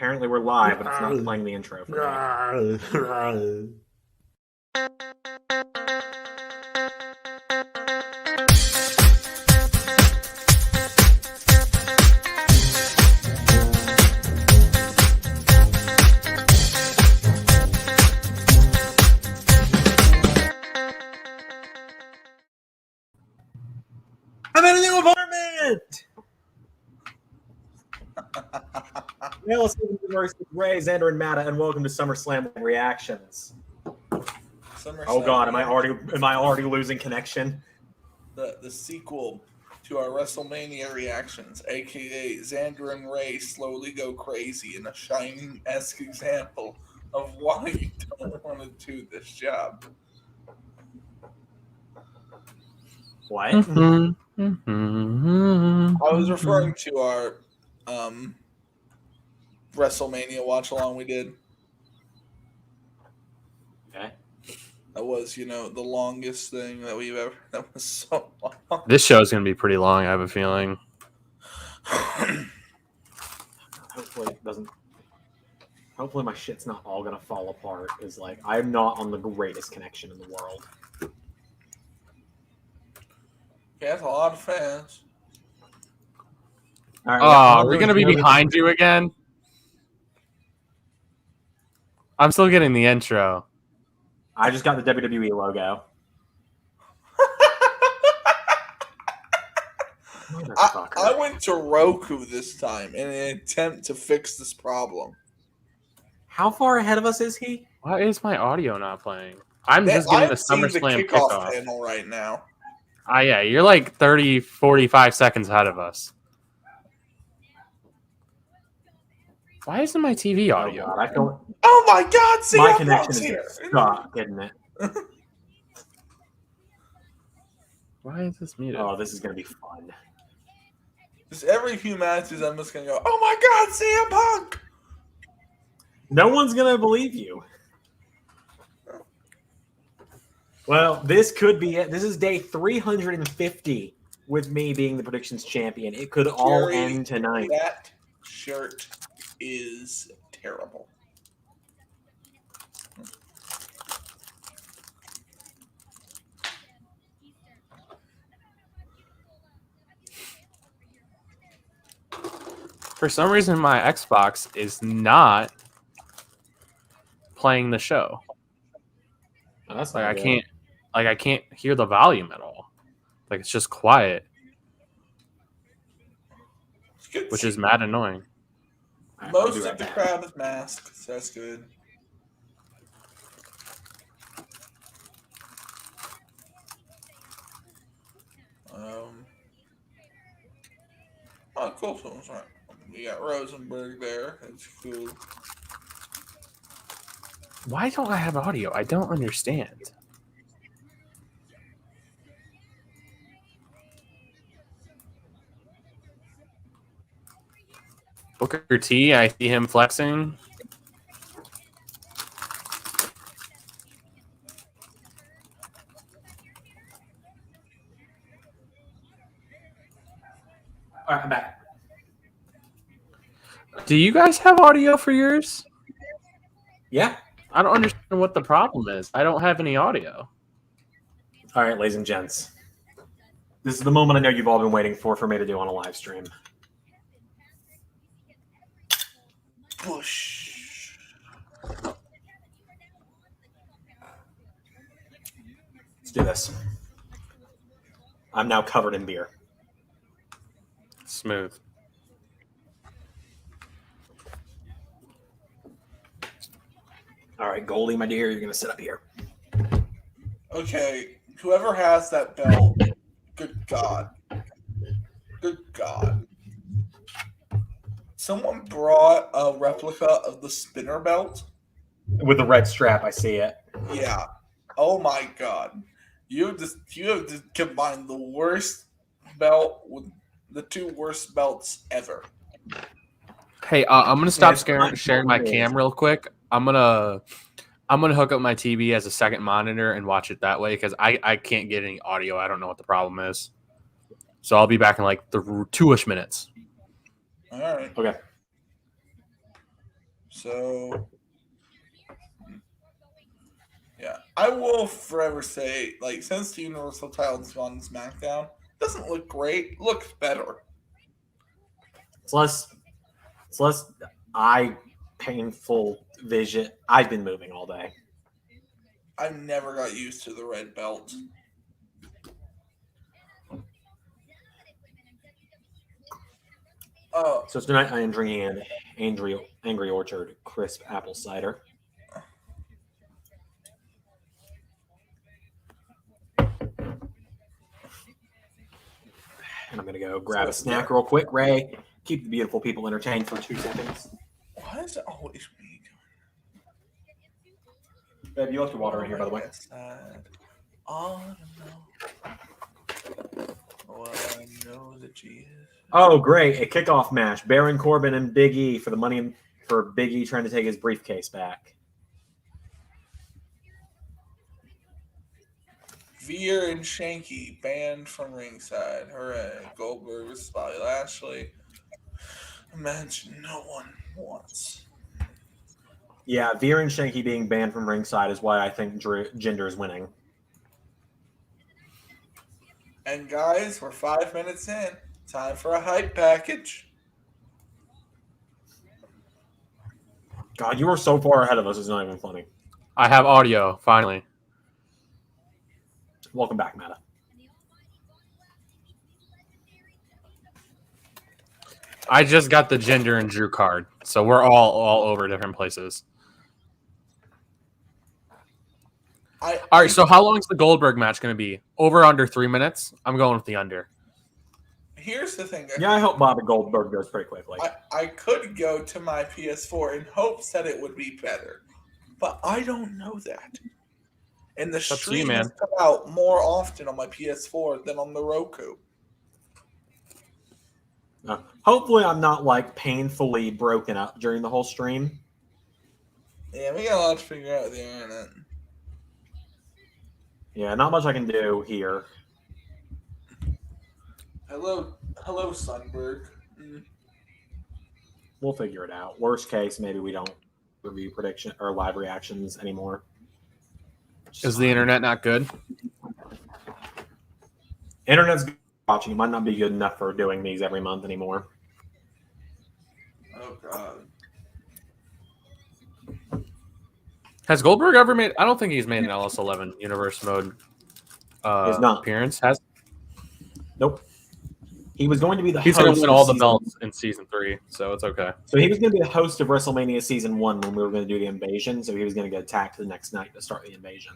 Apparently we're live, but it's not playing the intro for me. I'm in a new apartment! Now let's get into the with Ray, Zander, and Mada, and welcome to Summerslam reactions. Oh god, am I already losing connection? The sequel to our WrestleMania reactions, aka Zander and Ray slowly go crazy, in a Shining-esque example of why you don't want to do this job. What? I was referring to our WrestleMania watch along we did. Okay. That was, the longest thing that we've ever. That was so long. This show is going to be pretty long, I have a feeling. Hopefully it doesn't. Hopefully my shit's not all gonna fall apart. Because I'm not on the greatest connection in the world. Yeah, that's a lot of fans. All right, Oh, we're going to be behind you again? I'm still getting the intro. I just got the WWE logo. I went to Roku this time in an attempt to fix this problem. How far ahead of us is he? Why is my audio not playing? I'm just getting the SummerSlam kickoff panel right now. Yeah, you're like 30, 45 seconds ahead of us. Why isn't my TV audio? Oh, God, oh my God! See, my connection is stuck, isn't it? Why is this muted? Oh, this is gonna be fun. Just every few matches, I'm just gonna go, "Oh my God, CM Punk!" No one's gonna believe you. Well, this could be it. This is day 350 with me being the predictions champion. It could all end tonight. That shirt is terrible. For some reason, my Xbox is not playing the show. Oh, that's I can't hear the volume at all. It's just quiet, which is mad annoying. Most of the crowd is masked, so that's good. Oh, cool. So, right. We got Rosenberg there. That's cool. Why don't I have audio? I don't understand. Booker T, I see him flexing. All right, I'm back. Do you guys have audio for yours? Yeah. I don't understand what the problem is. I don't have any audio. All right, ladies and gents. This is the moment I know you've all been waiting for me to do on a live stream. Push. Let's do this. I'm now covered in beer. Smooth. All right, Goldie, my dear, you're going to sit up here. Okay, whoever has that belt, good God. Good God. Someone brought a replica of the spinner belt. With the red strap, I see it. Yeah. Oh my God. You have just combined the worst belt with the two worst belts ever. Hey, I'm gonna stop sharing my cam real quick. I'm gonna hook up my TV as a second monitor and watch it that way because I can't get any audio. I don't know what the problem is. So I'll be back in like the 2-ish minutes. All right. Okay. So, yeah, I will forever say, like, since the Universal title's on SmackDown, doesn't look great. Looks better. It's less eye painful vision. I've been moving all day. I never got used to the red belt. Oh, So tonight I am drinking an Angry Orchard crisp apple cider. And I'm going to go grab a snack real quick, Ray. Keep the beautiful people entertained for 2 seconds. why is it always me? Babe, you left your water in here, by the way. Oh, no. Well, I know that she is. Oh, great. A kickoff match. Baron Corbin and Big E for the money for Big E trying to take his briefcase back. Veer and Shanky banned from ringside. Hooray. Goldberg versus Bobby Lashley. Imagine no one wants. Yeah, Veer and Shanky being banned from ringside is why I think Jinder is winning. And guys, we're 5 minutes in. Time for a hype package. God, you are so far ahead of us. It's not even funny. I have audio, finally. Welcome back, Mada. I just got the Jinder and Drew card, so we're all over different places. All right, so how long is the Goldberg match going to be? Over under 3 minutes? I'm going with the under. Here's the thing. Yeah, I hope Bobby Goldberg goes pretty quickly. I could go to my PS4 in hopes that it would be better, but I don't know that. And the stream has come out more often on my PS4 than on the Roku. Hopefully, I'm not like painfully broken up during the whole stream. Yeah, we got a lot to figure out with the internet. Yeah, not much I can do here. Hello, Sundberg. We'll figure it out. Worst case, maybe we don't review prediction or live reactions anymore. Is the internet not good? Internet's good watching. It might not be good enough for doing these every month anymore. Oh God. Has Goldberg ever made? I don't think he's made an LS11 Universe Mode appearance. Has? Nope. He was going to be the He's host. going to win all the belts in season 3, so it's okay. So he was going to be the host of WrestleMania season 1 when we were going to do the invasion. So he was going to get attacked the next night to start the invasion.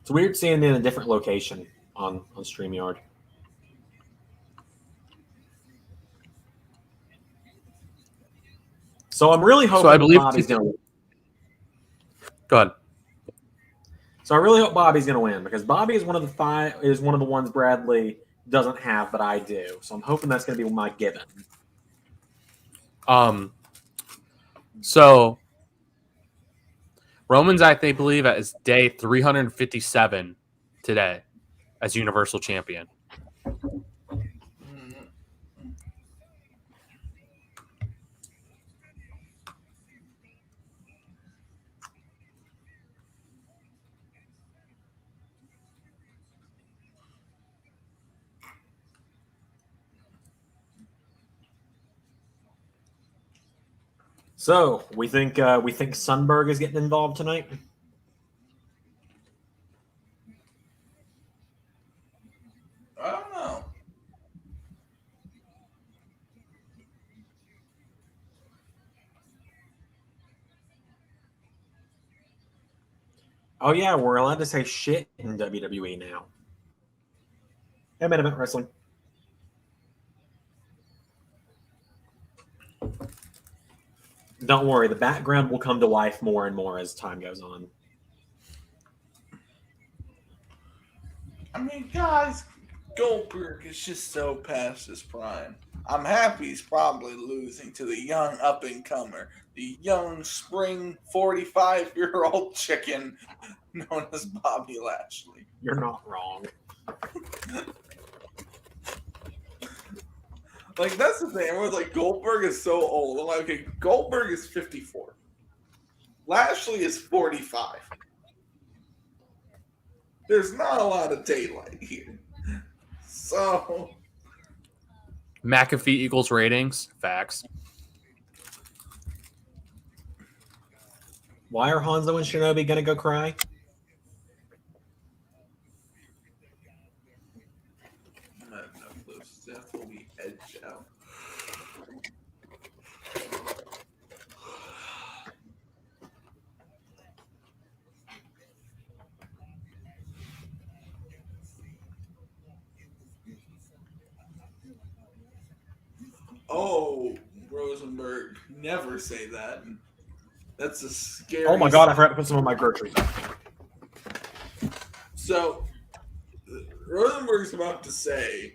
It's weird seeing it in a different location on StreamYard. So I'm really hoping Bobby's going to win. Go ahead. So I really hope Bobby's going to win because Bobby is one of the ones Bradley doesn't have, but I do. So I'm hoping that's going to be my given. So Roman's, I believe, is day 357 today as Universal Champion. So we think Sundberg is getting involved tonight. I don't know. Oh yeah, we're allowed to say shit in WWE now. Hey, Main Event Wrestling. Don't worry, the background will come to life more and more as time goes on. I mean, guys, Goldberg is just so past his prime. I'm happy he's probably losing to the young up-and-comer, the young spring 45-year-old chicken known as Bobby Lashley. You're not wrong. Like, that's the thing. Everyone's like, Goldberg is so old. I'm like, okay, Goldberg is 54. Lashley is 45. There's not a lot of daylight here. So... McAfee equals ratings. Facts. Why are Hanzo and Shinobi gonna go cry? I have no clue. Seth will be edged out. Oh, Rosenberg, never say that. That's a scary. Oh my god, I forgot to put some of my groceries up. So, Rosenberg's about to say,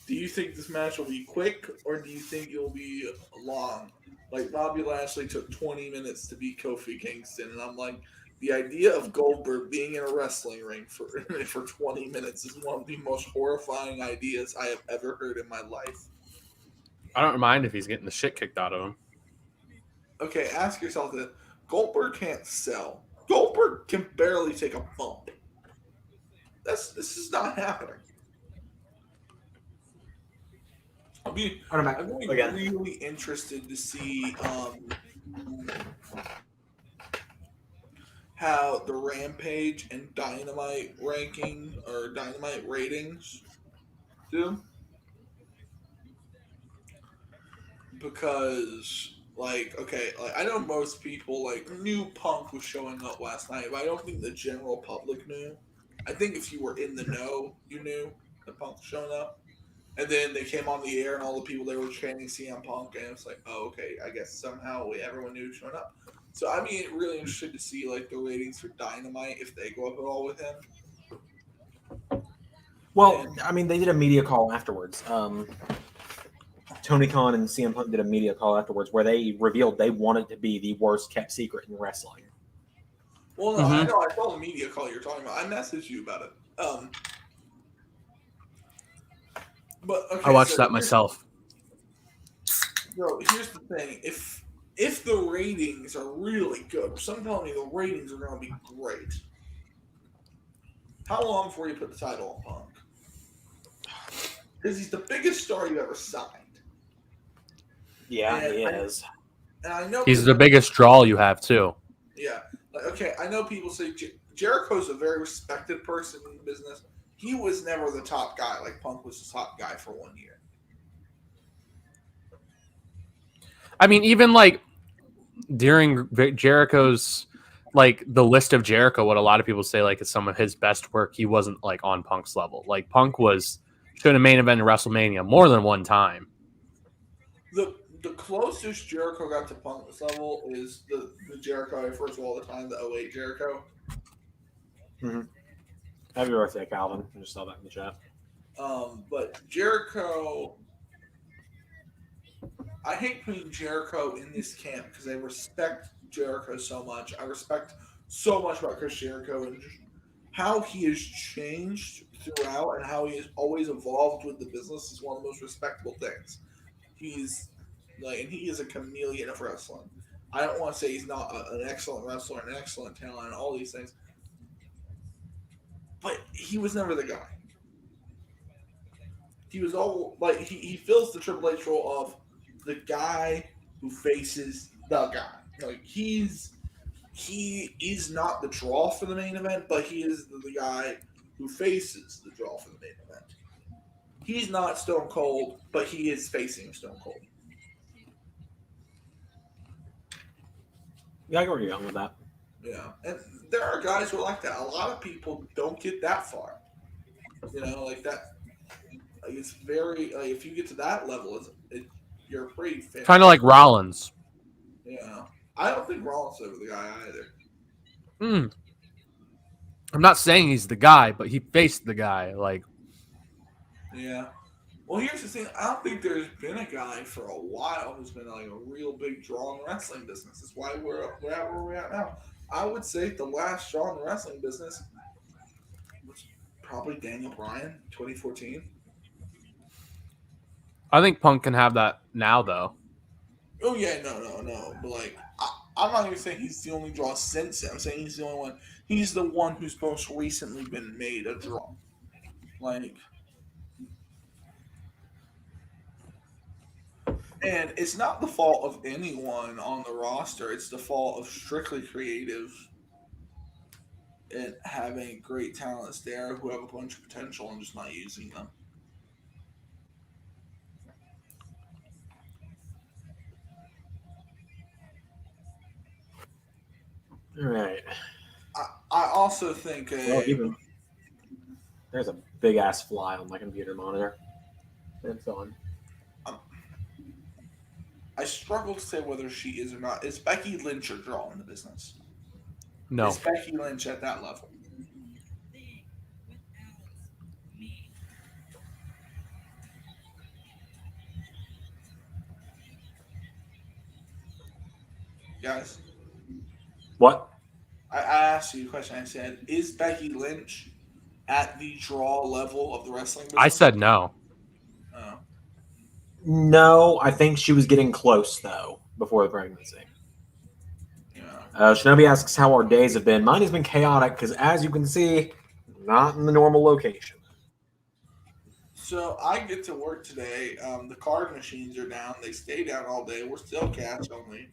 do you think this match will be quick or do you think it'll be long? Like, Bobby Lashley took 20 minutes to beat Kofi Kingston, and I'm like, the idea of Goldberg being in a wrestling ring for 20 minutes is one of the most horrifying ideas I have ever heard in my life. I don't mind if he's getting the shit kicked out of him. Okay, ask yourself this. Goldberg can't sell. Goldberg can barely take a bump. This is not happening. I'm going to be really interested to see how the Rampage and Dynamite ranking or Dynamite ratings do. Because, I know most people, knew Punk was showing up last night, but I don't think the general public knew. I think if you were in the know, you knew that Punk was showing up. And then they came on the air, and all the people there were chanting CM Punk, and it's like, oh, okay, I guess somehow everyone knew he was showing up. So, I mean, really interested to see, the ratings for Dynamite, if they go up at all with him. Well, I mean, they did a media call afterwards. Tony Khan and CM Punk did a media call afterwards where they revealed they wanted to be the worst kept secret in wrestling. Well, no, I know. I saw the media call you're talking about. I messaged you about it. But okay, I watched that myself. Bro, here's the thing. If the ratings are really good, some telling me the ratings are going to be great. How long before you put the title on Punk? Because he's the biggest star you've ever signed. Yeah, he is. And I know He's the biggest draw you have, too. Yeah. I know people say Jericho's a very respected person in the business. He was never the top guy. Punk was the top guy for 1 year. I mean, even, during Jericho's, the list of Jericho, what a lot of people say, is some of his best work, he wasn't, on Punk's level. Punk should have main evented WrestleMania more than one time. The closest Jericho got to Punk's level is the Jericho I first of all the time, the 08 Jericho. Mm-hmm. Happy birthday, Calvin. I just saw that in the chat. But Jericho, I hate putting Jericho in this camp because I respect Jericho so much. I respect so much about Chris Jericho and just how he has changed throughout and how he has always evolved with the business is one of the most respectable things. And he is a chameleon of wrestling. I don't want to say he's not an excellent wrestler, an excellent talent, and all these things. But he was never the guy. He was all he fills the Triple H role of the guy who faces the guy. He is not the draw for the main event, but he is the guy who faces the draw for the main event. He's not Stone Cold, but he is facing Stone Cold. Yeah, I go where you're going with that. Yeah, and there are guys who are like that. A lot of people don't get that far. That. It's very if you get to that level, you're pretty fit. Kind of like Rollins. Yeah, I don't think Rollins is the guy either. I'm not saying he's the guy, but he faced the guy. Yeah, Well, here's the thing. I don't think there's been a guy for a while who's been like a real big draw in the wrestling business. That's why we're at where we're at now. I would say the last draw in the wrestling business was probably Daniel Bryan, 2014. I think Punk can have that now, though. Oh yeah, no. But like, I'm not even saying he's the only draw since then. I'm saying he's the only one. He's the one who's most recently been made a draw. Like, and it's not the fault of anyone on the roster. It's the fault of strictly creative and having great talents there who have a bunch of potential and just not using them. All right. I also think There's a big ass fly on my computer monitor. It's on. I struggle to say whether she is or not. Is Becky Lynch a draw in the business? No. Is Becky Lynch at that level? Guys, What? I asked you a question. I said, is Becky Lynch at the draw level of the wrestling business? I said no. Oh. No, I think she was getting close though before the pregnancy. Yeah. Shinobi asks how our days have been. Mine has been chaotic because, as you can see, not in the normal location. So I get to work today. The card machines are down. They stay down all day. We're still cash only.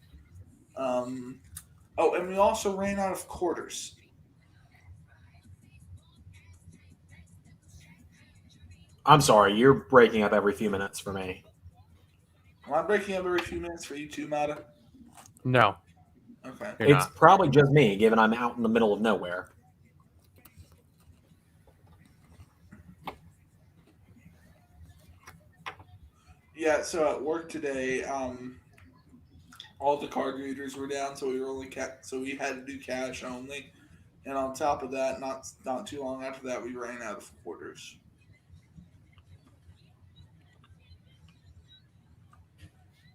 And we also ran out of quarters. I'm sorry, you're breaking up every few minutes for me. Am I breaking up every few minutes for you too, Mada? No. Okay. You're It's not. probably just me, given I'm out in the middle of nowhere. Yeah, so at work today, all the card readers were down, so we were only so we had to do cash only. And on top of that, not too long after that, we ran out of quarters.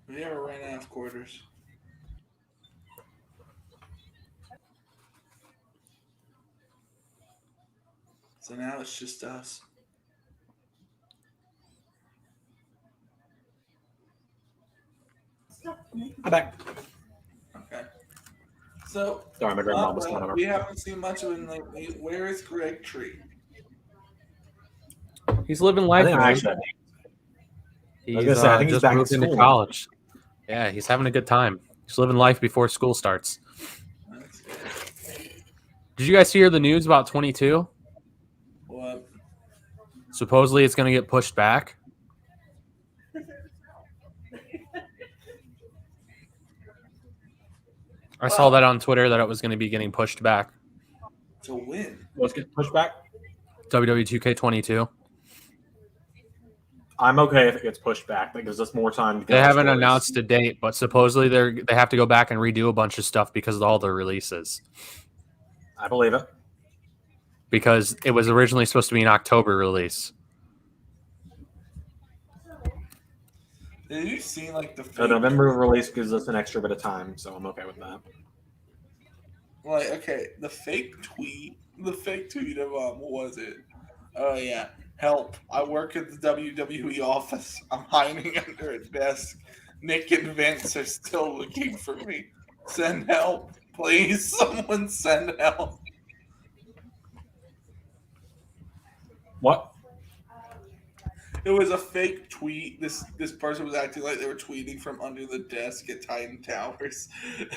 We never ran out of quarters. So now it's just us. I'm back. Okay. So Sorry, my grandma was coming over. we haven't seen much of him lately. Where is Greg Tree? He's living I life, think man. actually, He's was gonna say, I think he's just back at moved into school. college. Yeah, he's having a good time. He's living life before school starts. That's good. Did you guys hear the news about 22? What? Supposedly it's going to get pushed back. I saw that on Twitter that it was going to be getting pushed back. To win. Let's get pushed back. WWE 2K22. I'm okay if it gets pushed back. That gives us more time to They tell haven't stories. announced a date, but supposedly they have to go back and redo a bunch of stuff because of all the releases. I believe it. Because it was originally supposed to be an October release. Did you see like the The November release gives us an extra bit of time, so I'm okay with that. like okay, the fake tweet of what was it? Oh yeah. Help. I work at the WWE office. I'm hiding under a desk. Nick and Vince are still looking for me. Send help. Please, someone send help. What? It was a fake tweet. This person was acting like they were tweeting from under the desk at Titan Towers.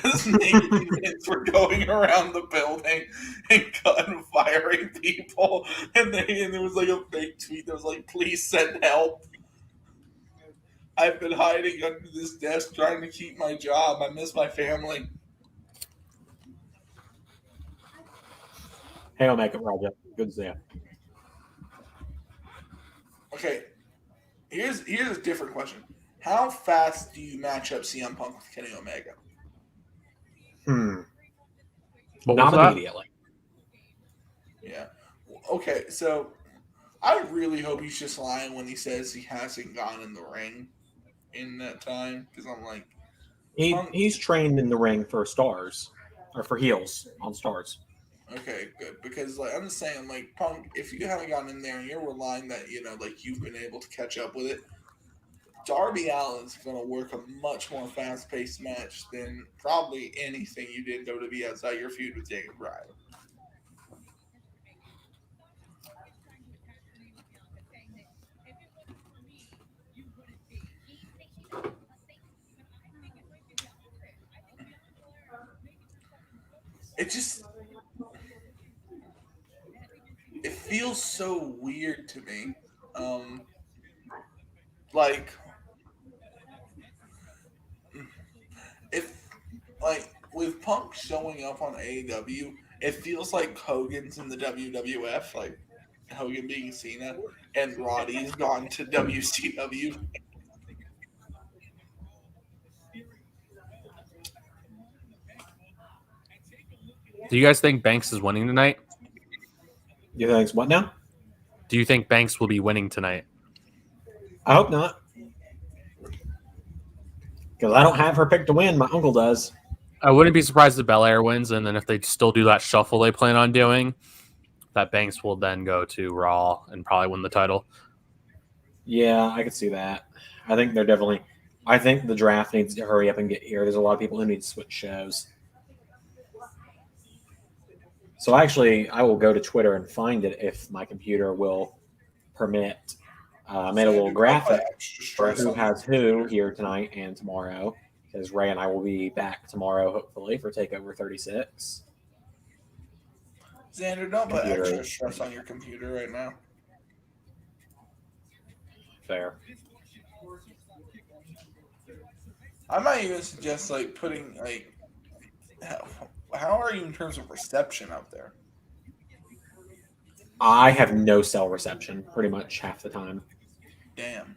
As Nick and Vince were going around the building and gunfiring people, and there was like a fake tweet that was like, "Please send help. I've been hiding under this desk trying to keep my job. I miss my family." Hey, I'll make it, Roger. Good to see you. Okay, here's a different question. How fast do you match up CM Punk with Kenny Omega? What Not was that? immediately. Yeah. Okay, so I really hope he's just lying when he says he hasn't gone in the ring in that time. Because I'm like, He's trained in the ring for stars, or for heels on stars. okay, good. Because like I'm just saying, like Punk, if you haven't gotten in there and you're relying that like you've been able to catch up with it, Darby Allin's going to work a much more fast-paced match than probably anything you did in WWE outside your feud with Daniel Bryan. It feels so weird to me. Like if like with Punk showing up on AEW, it feels like Hogan's in the WWF, like Hogan being Cena, and Roddy's gone to WCW. Do you guys think Banks is winning tonight? You think what now? Do you think Banks will be winning tonight? I hope not. Because I don't have her picked to win. My uncle does. I wouldn't be surprised if Belair wins, and then if they still do that shuffle they plan on doing, that Banks will then go to Raw and probably win the title. Yeah, I could see that. I think they're definitely. I think the draft needs to hurry up and get here. There's a lot of people who need to switch shows. So actually, I will go to Twitter and find it if my computer will permit. I made a little graphic for who has who here tonight and tomorrow, because Ray and I will be back tomorrow, hopefully, for TakeOver 36. Xander, don't put extra stress on your computer right now. Fair. I might even suggest like putting like how are you in terms of reception out there? I have no cell reception pretty much half the time. Damn.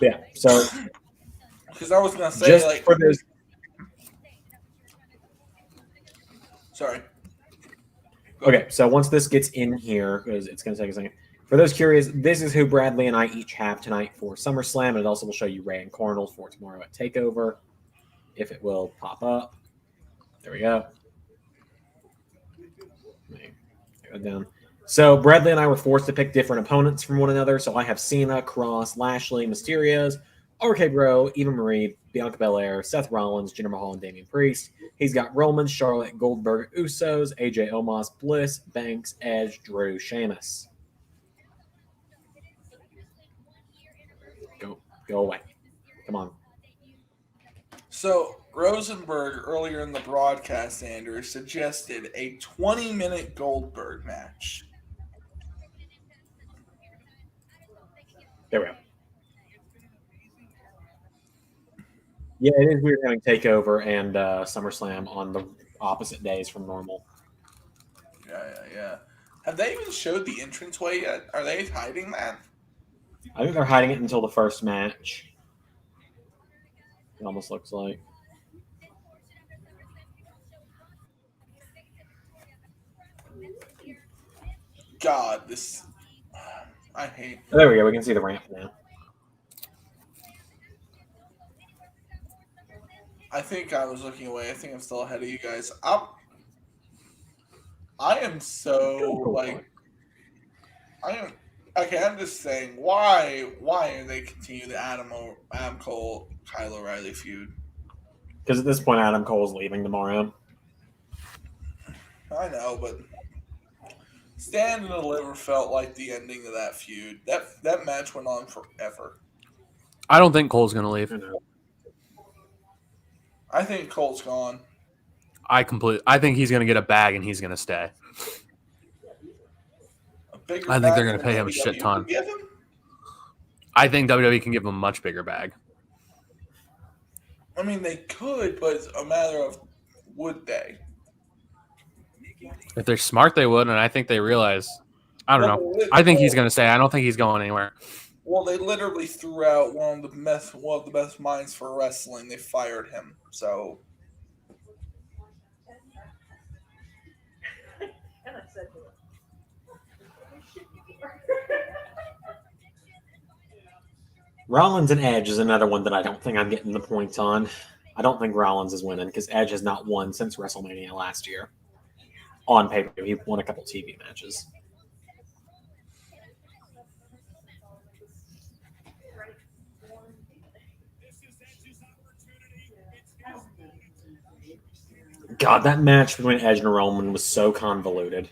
Yeah, so because I was gonna say just like for this. Sorry. Okay, so once this gets in here, because it's going to take a second. For those curious, this is who Bradley and I each have tonight for SummerSlam, and it also will show you Ray and Cornell for tomorrow at TakeOver, if it will pop up. There we go. Go down. So Bradley and I were forced to pick different opponents from one another. So I have Cena, Cross, Lashley, Mysterios, RK Bro, Eva Marie, Bianca Belair, Seth Rollins, Jinder Mahal, and Damian Priest. He's got Roman, Charlotte, Goldberg, Usos, AJ Omos, Bliss, Banks, Edge, Drew, Sheamus. Go away. Come on. So Rosenberg earlier in the broadcast, Anders, suggested a 20-minute Goldberg match. There we go. Yeah, it is weird having TakeOver and SummerSlam on the opposite days from normal. Yeah. Have they even showed the entranceway yet? Are they hiding that? I think they're hiding it until the first match. It almost looks like. God, this... I hate... Oh, there we go. We can see the ramp now. I think I was looking away. I think I'm still ahead of you guys. I am so, like... I'm just saying, why are they continue the Adam Cole, Kyle O'Reilly feud? Because at this point, Adam Cole's leaving tomorrow. I know, but Stand and Deliver felt like the ending of that feud. That match went on forever. I don't think Cole's going to leave. I think Cole's gone. I think he's going to get a bag and he's going to stay. I think they're going to pay him a shit ton. I think WWE can give him a much bigger bag. I mean, they could, but it's a matter of would they? If they're smart, they would, and I think they realize. I don't know. I think he's going to stay. I don't think he's going anywhere. Well, they literally threw out one of the best minds for wrestling. They fired him. So Rollins and Edge is another one that I don't think I'm getting the points on. I don't think Rollins is winning because Edge has not won since WrestleMania last year. On pay-per-view, he won a couple TV matches. God, that match between Edge and Roman was so convoluted.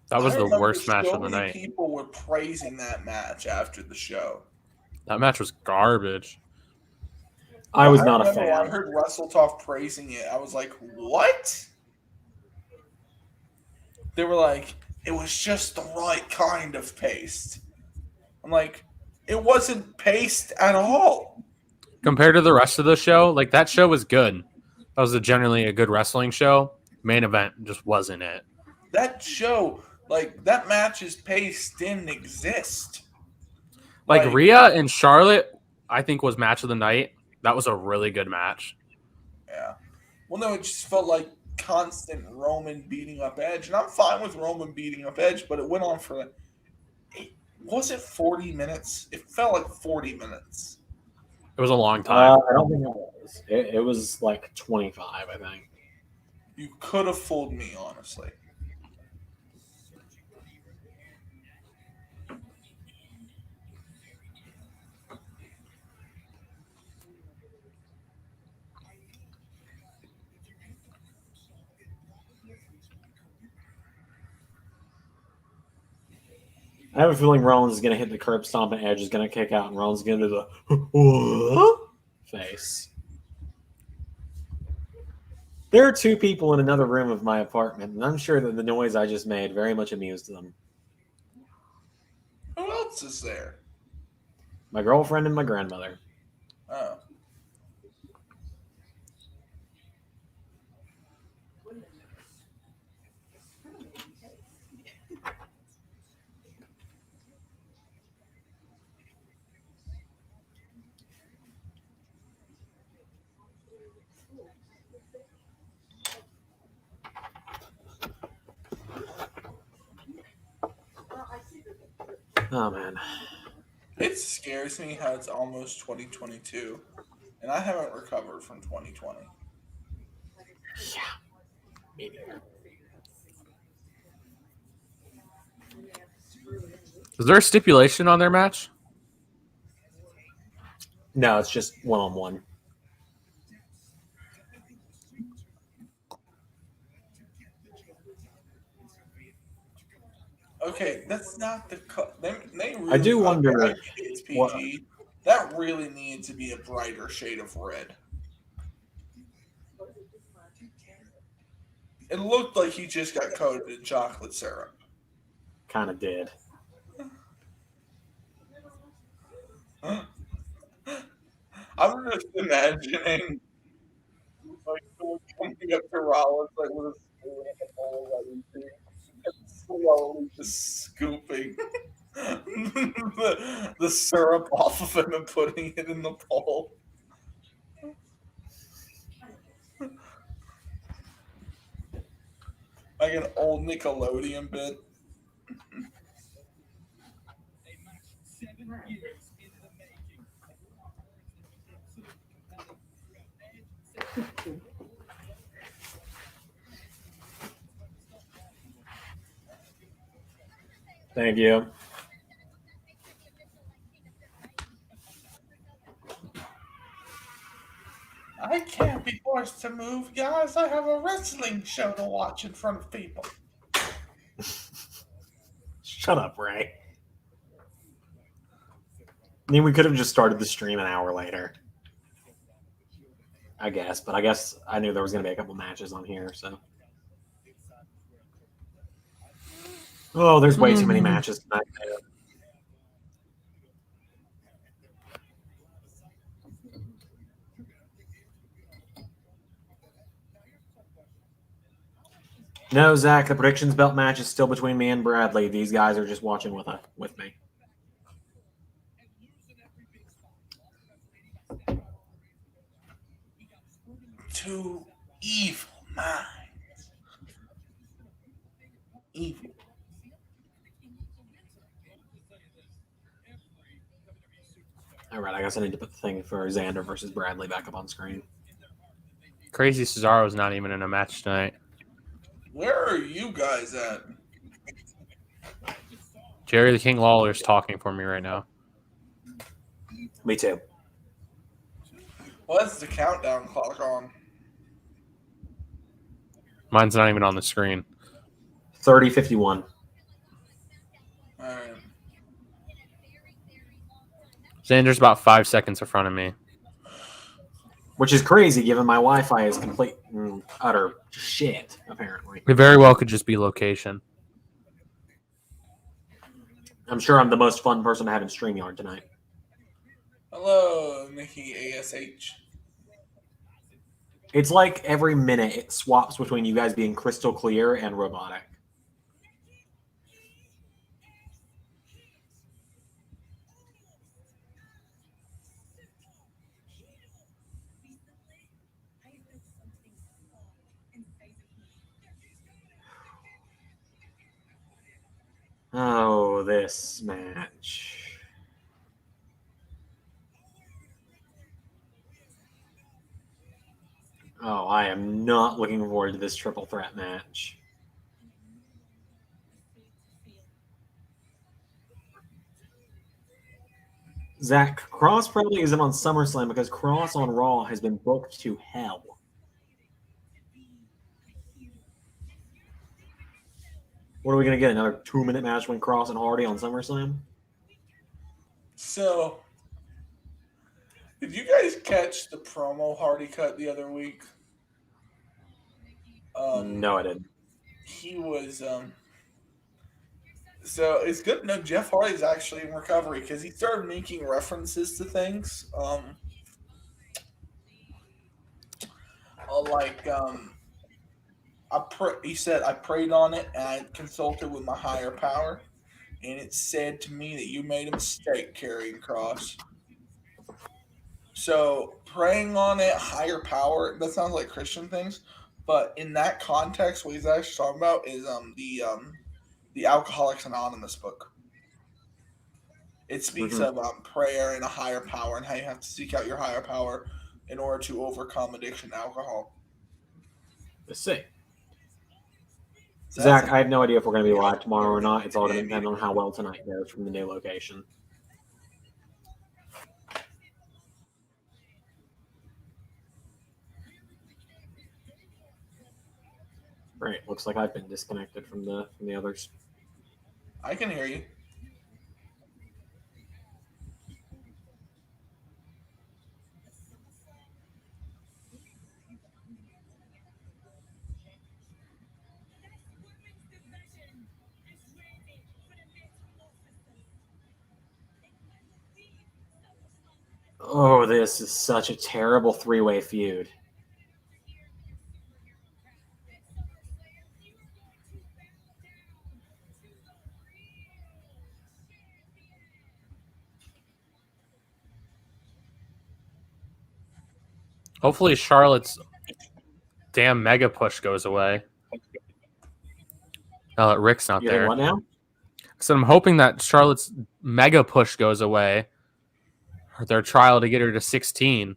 That was I the remember worst match so of the many night. people were praising that match after the show. That match was garbage. I was I not a remember when I fan. heard WrestleTalk praising it, I was like, what? They were like, it was just the right kind of paste. I'm like, it wasn't paste at all. Compared to the rest of the show, like that show was good. That was generally a good wrestling show. Main event just wasn't it. That show, like, that match's pace didn't exist. Like Rhea and Charlotte, I think was match of the night. That was a really good match. Yeah. Well, no, it just felt like constant Roman beating up Edge. And I'm fine with Roman beating up Edge, but it went on for, was it 40 minutes? It felt like 40 minutes. It was a long time. I don't think it was. It was like 25, I think. You could have fooled me, honestly. I have a feeling Rollins is going to hit the curb stomp and Edge is going to kick out, and Rollins is going to do the face. There are two people in another room of my apartment, and I'm sure that the noise I just made very much amused them. Who else is there? My girlfriend and my grandmother. Oh. Oh, man. It scares me how it's almost 2022, and I haven't recovered from 2020. Yeah. Me neither. Is there a stipulation on their match? No, it's just one-on-one. Okay, that's not the they really, I do wonder I get it's PG. what- That really needs to be a brighter shade of red. It looked like he just got coated in chocolate syrup. Kind of did. I'm just imagining like someone coming up to Rollins like with a spoon and a bowl of everything, and slowly just scooping the syrup off of him and putting it in the bowl. Like an old Nickelodeon bit. Thank you. I can't be forced to move, guys. I have a wrestling show to watch in front of people. Shut up, Ray. I mean, we could have just started the stream an hour later. I guess, but I guess I knew there was going to be a couple matches on here, so. Oh, there's way too many matches tonight. No, Zach, the predictions belt match is still between me and Bradley. These guys are just watching with me. Two evil minds. Evil. All right, I guess I need to put the thing for Zander versus Bradley back up on screen. Crazy Cesaro's not even in a match tonight. Where are you guys at? Jerry the King Lawler's talking for me right now. Me too. What's the countdown clock on? Mine's not even on the screen. 30:51. All right. Xander's about 5 seconds in front of me. Which is crazy given my Wi-Fi is complete and utter shit, apparently. It very well could just be location. I'm sure I'm the most fun person to have in StreamYard tonight. Hello, Nikki ASH. It's like every minute it swaps between you guys being crystal clear and robotic. Oh, this match. Oh, I am not looking forward to this triple threat match. Zach, Cross probably isn't on SummerSlam because Cross on Raw has been booked to hell. What are we going to get? Another 2-minute match when Cross and Hardy on SummerSlam? So, did you guys catch the promo Hardy cut the other week? No, I didn't. He was. So it's good to know Jeff Hardy's actually in recovery because he started making references to things. Like he said, I prayed on it and I consulted with my higher power, and it said to me that you made a mistake carrying Cross. So praying on it, higher power, that sounds like Christian things, but in that context, what he's actually talking about is the Alcoholics Anonymous book. It speaks of prayer and a higher power and how you have to seek out your higher power in order to overcome addiction to alcohol. Let's see. So Zach, I have no idea if we're going to be live tomorrow or not. It's all going to depend on how well tonight goes from the new location. Right, looks like I've been disconnected from the others. I can hear you. Oh, this is such a terrible three-way feud. Hopefully Charlotte's damn mega push goes away. Now that Rick's not You're there. what now? So I'm hoping that Charlotte's mega push goes away. Or their trial to get her to 16.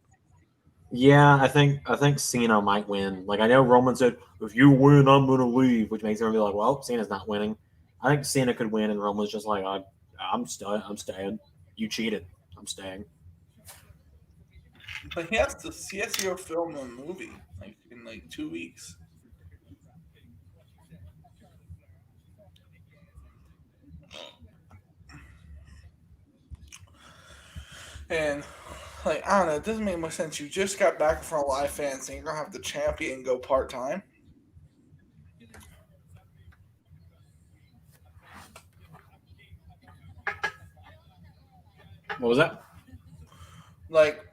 Yeah, I think Cena might win. Like I know Roman said, if you win, I'm gonna leave, which makes everyone be like, well, Cena's not winning. I think Cena could win, and Roman's just like, I'm staying. You cheated. I'm staying. But he has to go film a movie like in like 2 weeks. And like I don't know, it doesn't make much sense. You just got back from a live fan, so you're gonna have the champion go part time. What was that? Like,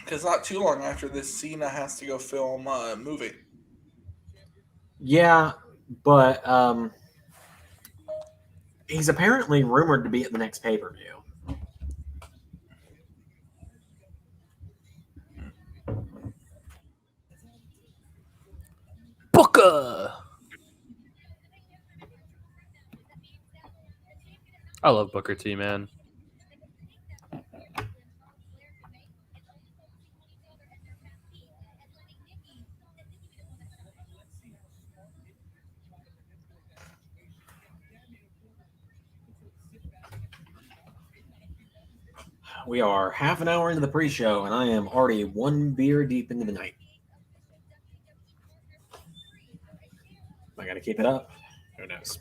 because not too long after this, Cena has to go film a movie. Yeah, but he's apparently rumored to be at the next pay-per-view. Booker! I love Booker T, man. we are half an hour into the pre-show, and I am already one beer deep into the night. I got to keep it up. Who knows?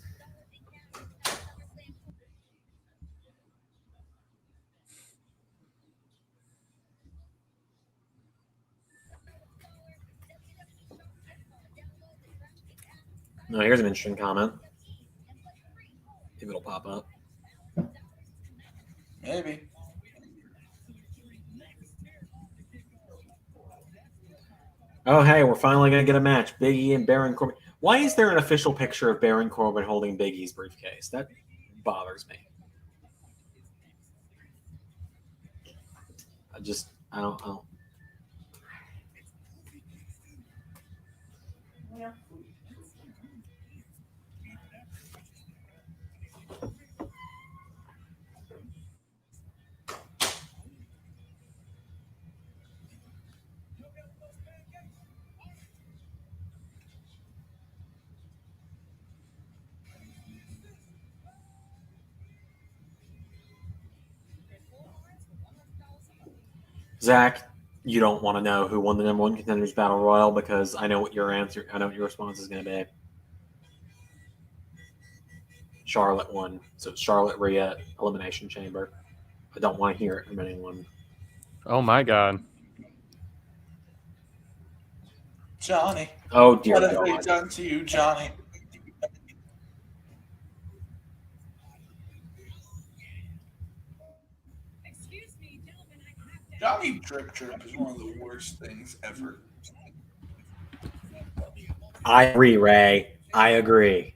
No, here's an interesting comment. If it'll pop up. Maybe. Oh, hey, we're finally going to get a match. Big E and Baron Corbin. Why is there an official picture of Baron Corbin holding Big E's briefcase? That bothers me. I don't. Zach, you don't want to know who won the number one contenders battle royal because I know what your answer. I know what your response is going to be. Charlotte won, so it's Charlotte Rhea Elimination Chamber. I don't want to hear it from anyone. Oh my god. Johnny. Oh dear What have they God! done to you, Johnny? Johnny Drip Drip is one of the worst things ever. I agree, Ray. I agree.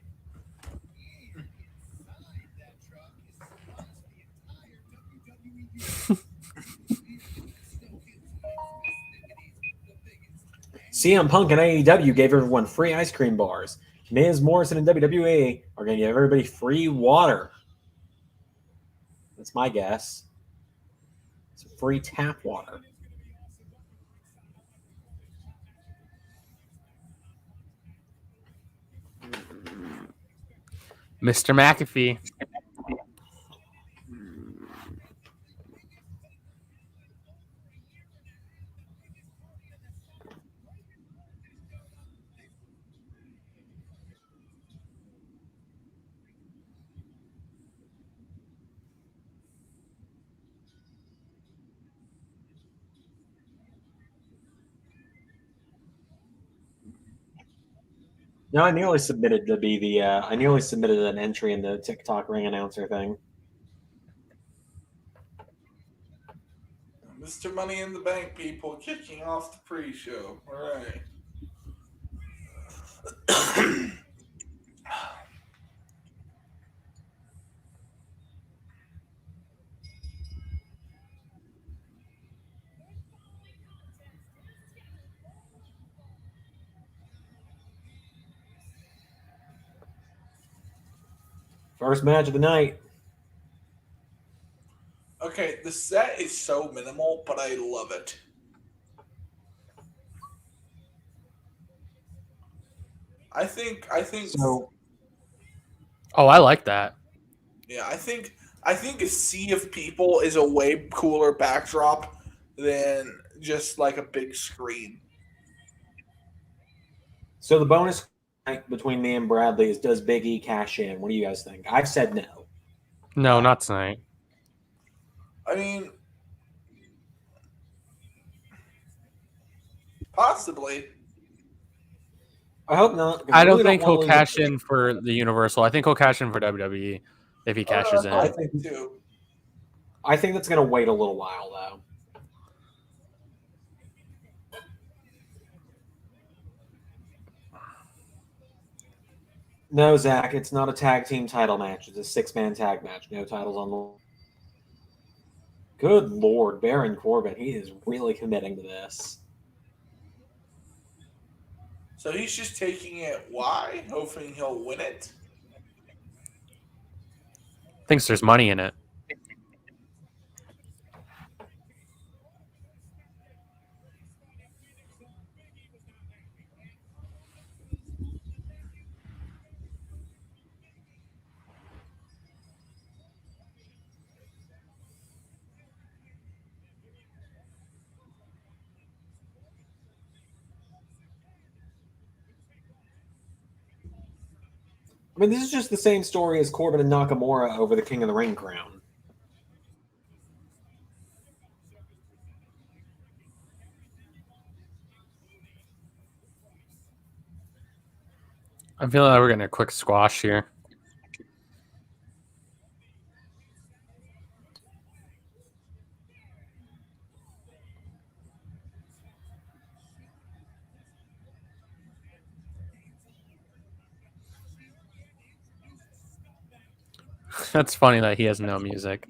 CM Punk and AEW gave everyone free ice cream bars. Miz, Morrison, and WWE are going to give everybody free water. That's my guess. It's free tap water. Mr. McAfee. No, I nearly submitted to be the. I nearly submitted an entry in the TikTok ring announcer thing. Mr. Money in the Bank people kicking off the pre-show. All right. First match of the night. Okay, the set is so minimal, but I love it. I think So Oh, I like that. yeah, I think a sea of people is a way cooler backdrop than just like a big screen. So the bonus between me and Bradley is: does Big E cash in? What do you guys think? I've said no. No, not tonight. I mean, possibly. I hope not. 'Cause I don't really think wanna he'll lose cash it. in for the Universal. I think he'll cash in for WWE if he cashes I in. think too. I think that's going to wait a little while, though. No, Zach, it's not a tag team title match. It's a six-man tag match. No titles on the. Good Lord, Baron Corbin. He is really committing to this. So he's just taking it. Why? Hoping he'll win it. Thinks there's money in it. I mean, this is just the same story as Corbin and Nakamura over the King of the Ring crown. I'm feeling like we're getting a quick squash here. That's funny that he has no music.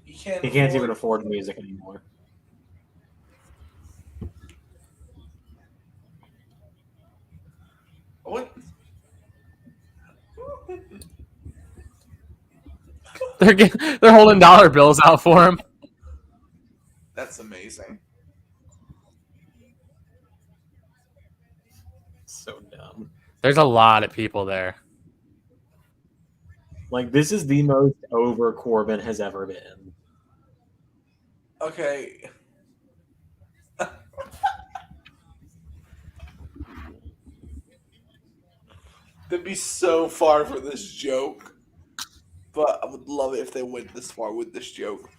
He can't Even afford music anymore. What? They're holding dollar bills out for him. That's amazing. So dumb. There's a lot of people there. Like, this is the most over Corbin has ever been. Okay. They'd be so far for this joke. But I would love it if they went this far with this joke.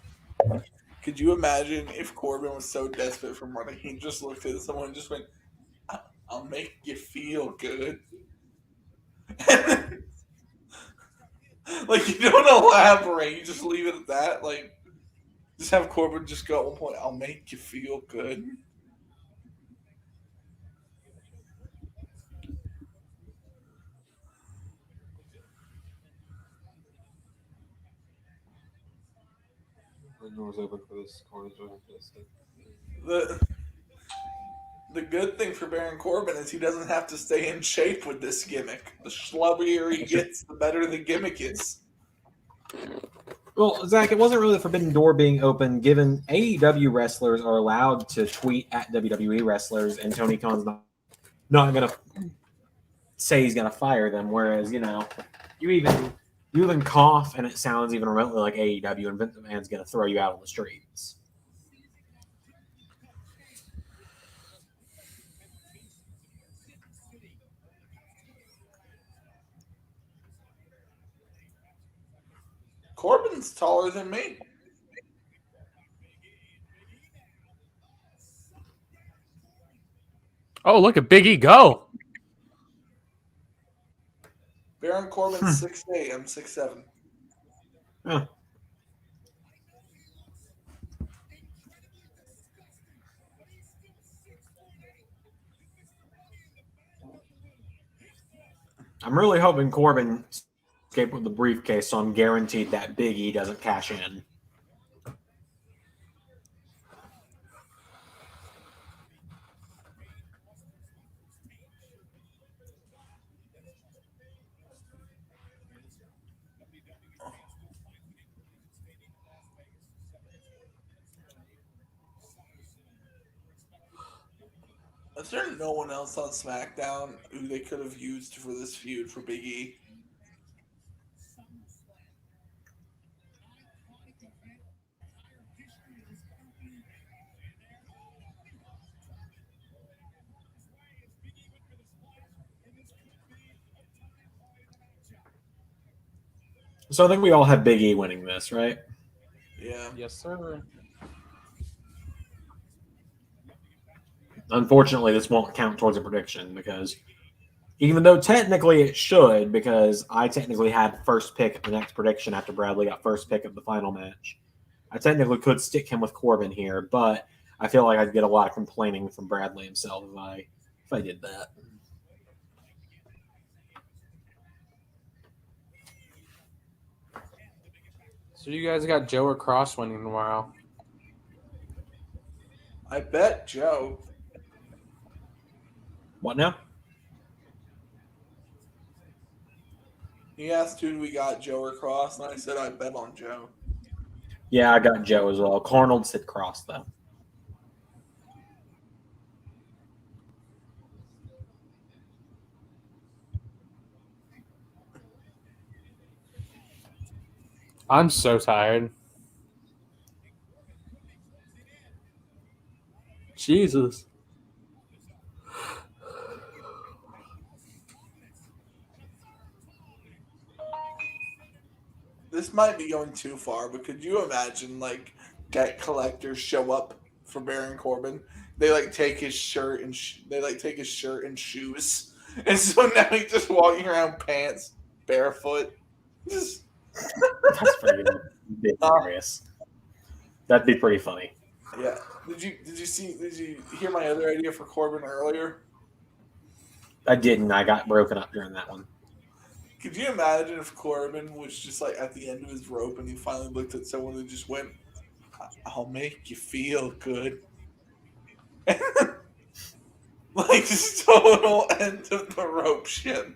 Could you imagine if Corbin was so desperate for money, he just looked at someone and just went, I'll make you feel good. Like, you don't elaborate, you just leave it at that. Like, just have Corbin just go at one point, I'll make you feel good. Doors open for this corner. The good thing for Baron Corbin is he doesn't have to stay in shape with this gimmick. The schlubbier he gets, the better the gimmick is. Well, Zach, it wasn't really the forbidden door being open, given AEW wrestlers are allowed to tweet at WWE wrestlers, and Tony Khan's not going to say he's going to fire them. Whereas, you even cough and it sounds even remotely like AEW, and Vince McMahon's going to throw you out on the streets. Corbin's taller than me. Oh, look at Big E go. Baron Corbin's 6'8", I'm 6'7". Huh. I'm really hoping Corbin escaped with the briefcase, so I'm guaranteed that Big E doesn't cash in. Is there no one else on SmackDown who they could have used for this feud for Big E? So I think we all have Big E winning this, right? Yeah. Yes, sir. Unfortunately, this won't count towards a prediction because even though technically it should, because I technically had first pick at the next prediction after Bradley got first pick of the final match, I technically could stick him with Corbin here, but I feel like I'd get a lot of complaining from Bradley himself if I did that. So you guys got Joe or Cross winning tomorrow? I bet Joe. What now? He asked who we got, Joe or Cross, and I said I bet on Joe. Yeah, I got Joe as well. Carnold said Cross, though. I'm so tired. Jesus. this might be going too far, but could you imagine like debt collectors show up for Baron Corbin? They like take his shirt and shoes, and so now he's just walking around pants barefoot. Just That's pretty good. Hilarious. That'd be pretty funny. yeah. Did you hear my other idea for Corbin earlier? I didn't. I got broken up during that one. Could you imagine if Corbin was just like at the end of his rope and he finally looked at someone and just went, "I'll make you feel good." Like just total end of the rope shit.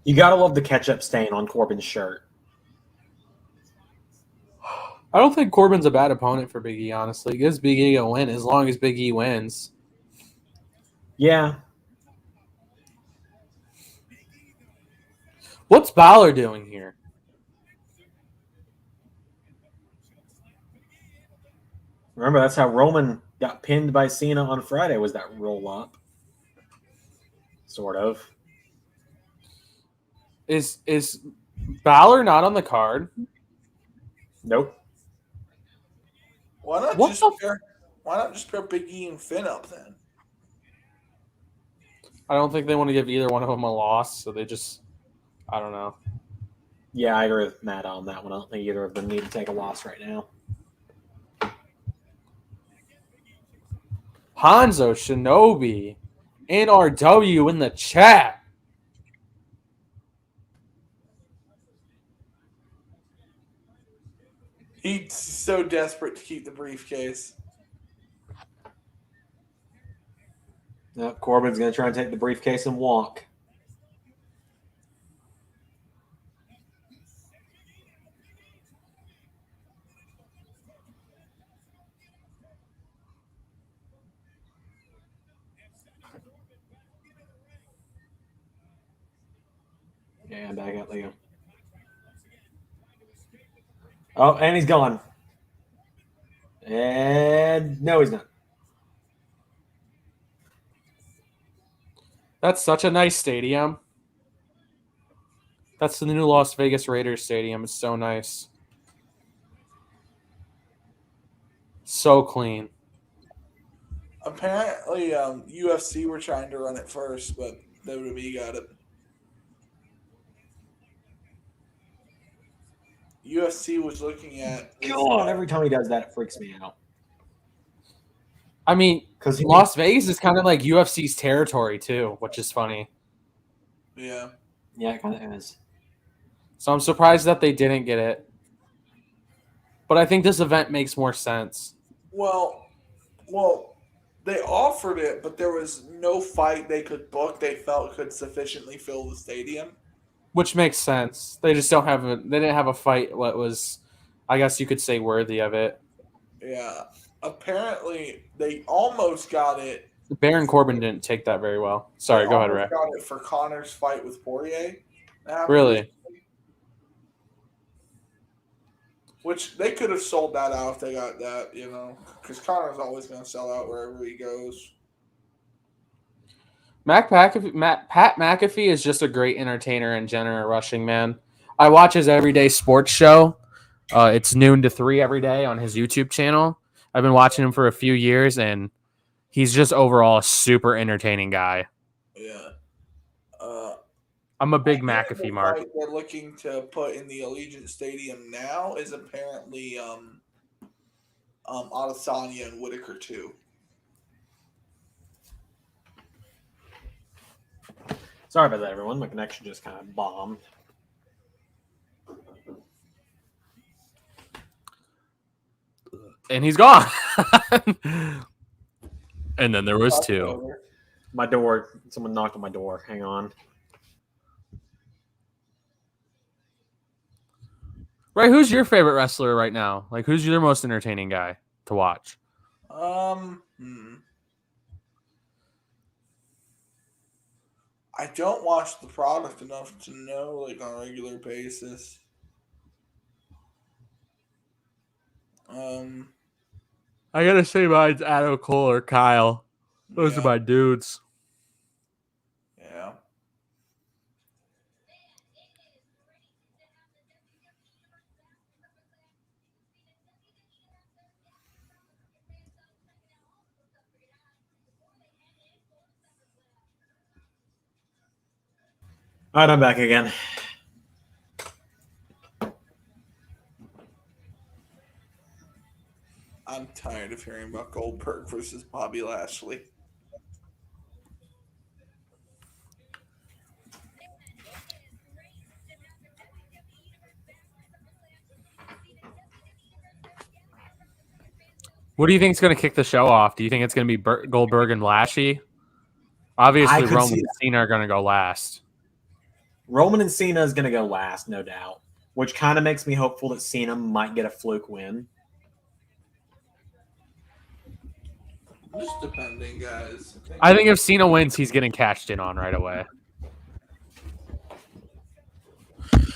You gotta love the ketchup stain on Corbin's shirt. I don't think Corbin's a bad opponent for Big E, honestly. He gives Big E a win as long as Big E wins. Yeah. What's Balor doing here? Remember, that's how Roman got pinned by Cena on Friday, was that roll up. Sort of. Is Balor not on the card? Nope. Why not What just pair Big E and Finn up then? I don't think they want to give either one of them a loss, so they just, I don't know. Yeah, I agree with Matt on that one. I don't think either of them need to take a loss right now. Hanzo, Shinobi, NRW in the chat. He's so desperate to keep the briefcase. Yep, Corbin's going to try and take the briefcase and walk. And back out Leo. Oh, and he's gone. And no, he's not. That's such a nice stadium. That's the new Las Vegas Raiders stadium. It's so nice. So clean. Apparently, UFC were trying to run it first, but WWE got it. UFC was looking at. God, every time he does that, it freaks me out. I mean, 'Cause he- Las Vegas is kind of like UFC's territory too, which is funny. Yeah. Yeah, it kind of is. So I'm surprised that they didn't get it. But I think this event makes more sense. Well, they offered it, but there was no fight they could book they felt could sufficiently fill the stadium. Which makes sense. They just don't have they didn't have a fight that was, I guess you could say, worthy of it. Yeah. Apparently, they almost got it. Baron Corbin didn't take that very well. Sorry, go ahead, Ray. Got it for Connor's fight with Poirier. Really? Which they could have sold that out if they got that, because Connor's always going to sell out wherever he goes. Pat McAfee is just a great entertainer and general rushing man. I watch his everyday sports show. It's noon to 3 every day on his YouTube channel. I've been watching him for a few years, and he's just overall a super entertaining guy. Yeah. I'm a big McAfee mark. The fight they're looking to put in the Allegiant Stadium now is apparently Adesanya and Whitaker too. Sorry about that, everyone. My connection just kind of bombed. And he's gone. And then there was two. My door. Someone knocked on my door. Hang on. Right, who's your favorite wrestler right now? Like, who's your most entertaining guy to watch? I I don't watch the product enough to know, like, on a regular basis. I gotta say mine's Adam Cole or Kyle. Those are my dudes. Yeah. All right, I'm back again. I'm tired of hearing about Goldberg versus Bobby Lashley. What do you think is going to kick the show off? Do you think it's going to be Goldberg and Lashley? Obviously, Roman and Cena are going to go last. Roman and Cena is going to go last, no doubt, which kind of makes me hopeful that Cena might get a fluke win. Just depending, guys. I think if Cena wins, he's getting cashed in on right away.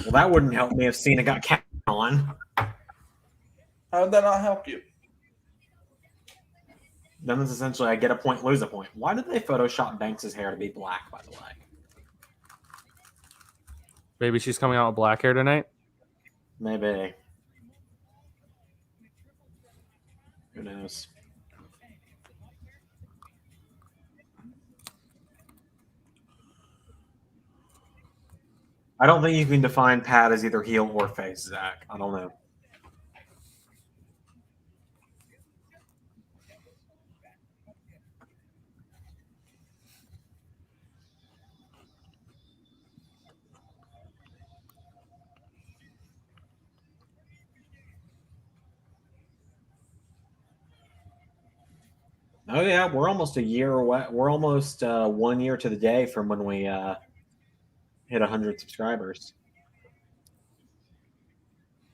Well, that wouldn't help me if Cena got cashed on. How would that not help you? Then it's essentially I get a point, lose a point. Why did they Photoshop Banks' hair to be black, by the way? Maybe she's coming out with black hair tonight? Maybe. Who knows? I don't think you can define Pat as either heel or face, Zach. I don't know. Oh yeah, we're almost a year away. We're almost 1 year to the day from when we hit 100 subscribers.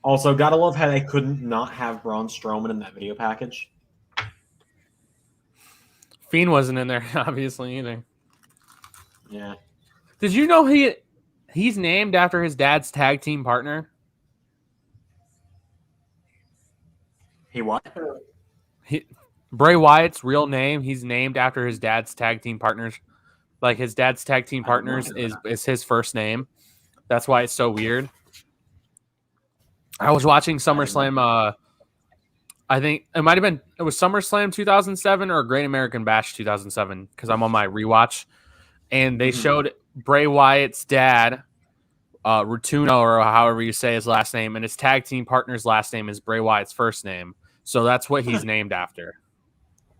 Also, gotta love how they couldn't not have Braun Strowman in that video package. Fiend wasn't in there, obviously, either. Yeah. Did you know he's named after his dad's tag team partner? He what? Bray Wyatt's real name, he's named after his dad's tag team partners. Like, his dad's tag team partners is his first name. That's why it's so weird. I was watching SummerSlam. I think it might have been it was SummerSlam 2007 or Great American Bash 2007 because I'm on my rewatch, and they showed Bray Wyatt's dad, Rutuno or however you say his last name, and his tag team partner's last name is Bray Wyatt's first name, so that's what he's named after.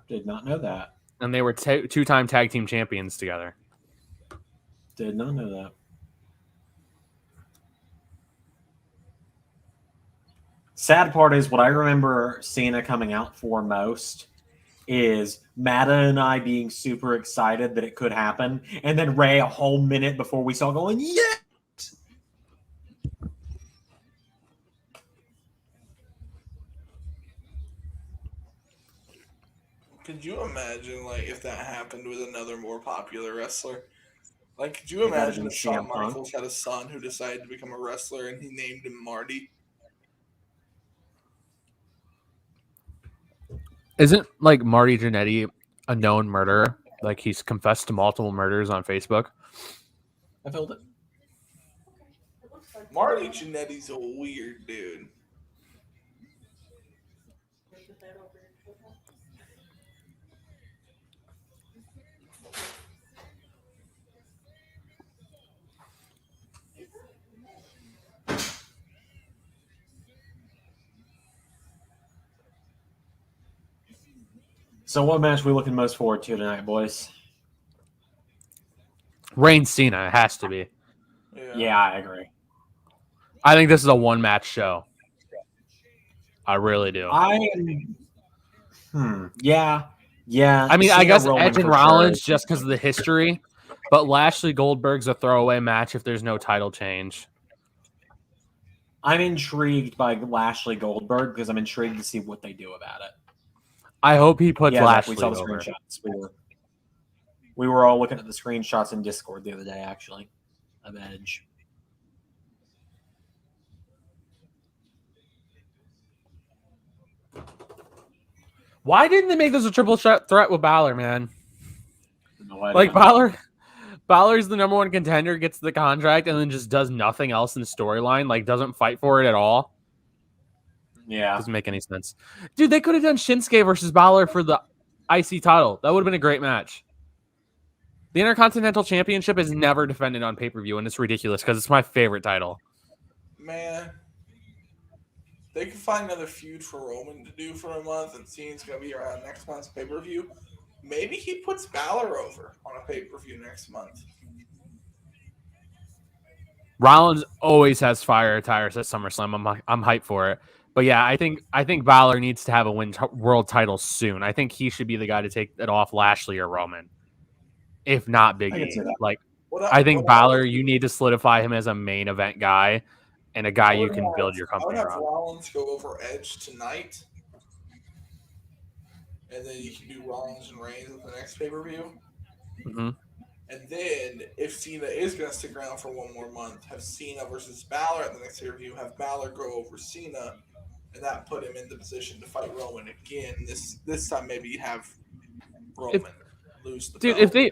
Did not know that. And they were two-time tag team champions together. Did not know that. Sad part is what I remember Cena coming out for most is Mada and I being super excited that it could happen, and then Ray a whole minute before we saw going, yeah. Could you imagine, like, if that happened with another more popular wrestler? Like, could you imagine if Shawn Michaels had a son who decided to become a wrestler and he named him Marty? Isn't, like, Marty Jannetty a known murderer? Like, he's confessed to multiple murders on Facebook. I felt it. Marty Jannetty's a weird dude. So what match are we looking most forward to tonight, boys? Reigns Cena, it has to be. Yeah, I agree. I think this is a one-match show. I really do. Yeah. I mean, Cena I guess Roman Edge and for Rollins sure. just because of the history, but Lashley Goldberg's a throwaway match if there's no title change. I'm intrigued by Lashley Goldberg because I'm intrigued to see what they do about it. I hope he puts Yeah, Lashley we saw the over. screenshots. We were all looking at the screenshots in Discord the other day, actually, of Edge. Why didn't they make this a triple threat with Balor, man? No idea. Like Balor's the number one contender, gets the contract, and then just does nothing else in the storyline. Like, doesn't fight for it at all. Yeah. Doesn't make any sense. Dude, they could have done Shinsuke versus Balor for the IC title. That would have been a great match. The Intercontinental Championship is never defended on pay-per-view, and it's ridiculous because it's my favorite title. Man, they could find another feud for Roman to do for a month, and Cena's going to be around next month's pay-per-view. Maybe he puts Balor over on a pay-per-view next month. Rollins always has fire attires at SummerSlam. I'm hyped for it. But yeah, I think Balor needs to have a world title soon. I think he should be the guy to take it off Lashley or Roman, if not Big E. Like, I think Balor, you need to solidify him as a main event guy and a guy you can build your company around. I would have Rollins go over Edge tonight, and then you can do Rollins and Reigns at the next pay-per-view. Mm-hmm. And then, if Cena is going to stick around for one more month, have Cena versus Balor at the next pay-per-view, have Balor go over Cena, and that put him in the position to fight Roman again. This time, maybe you have Roman lose the belt.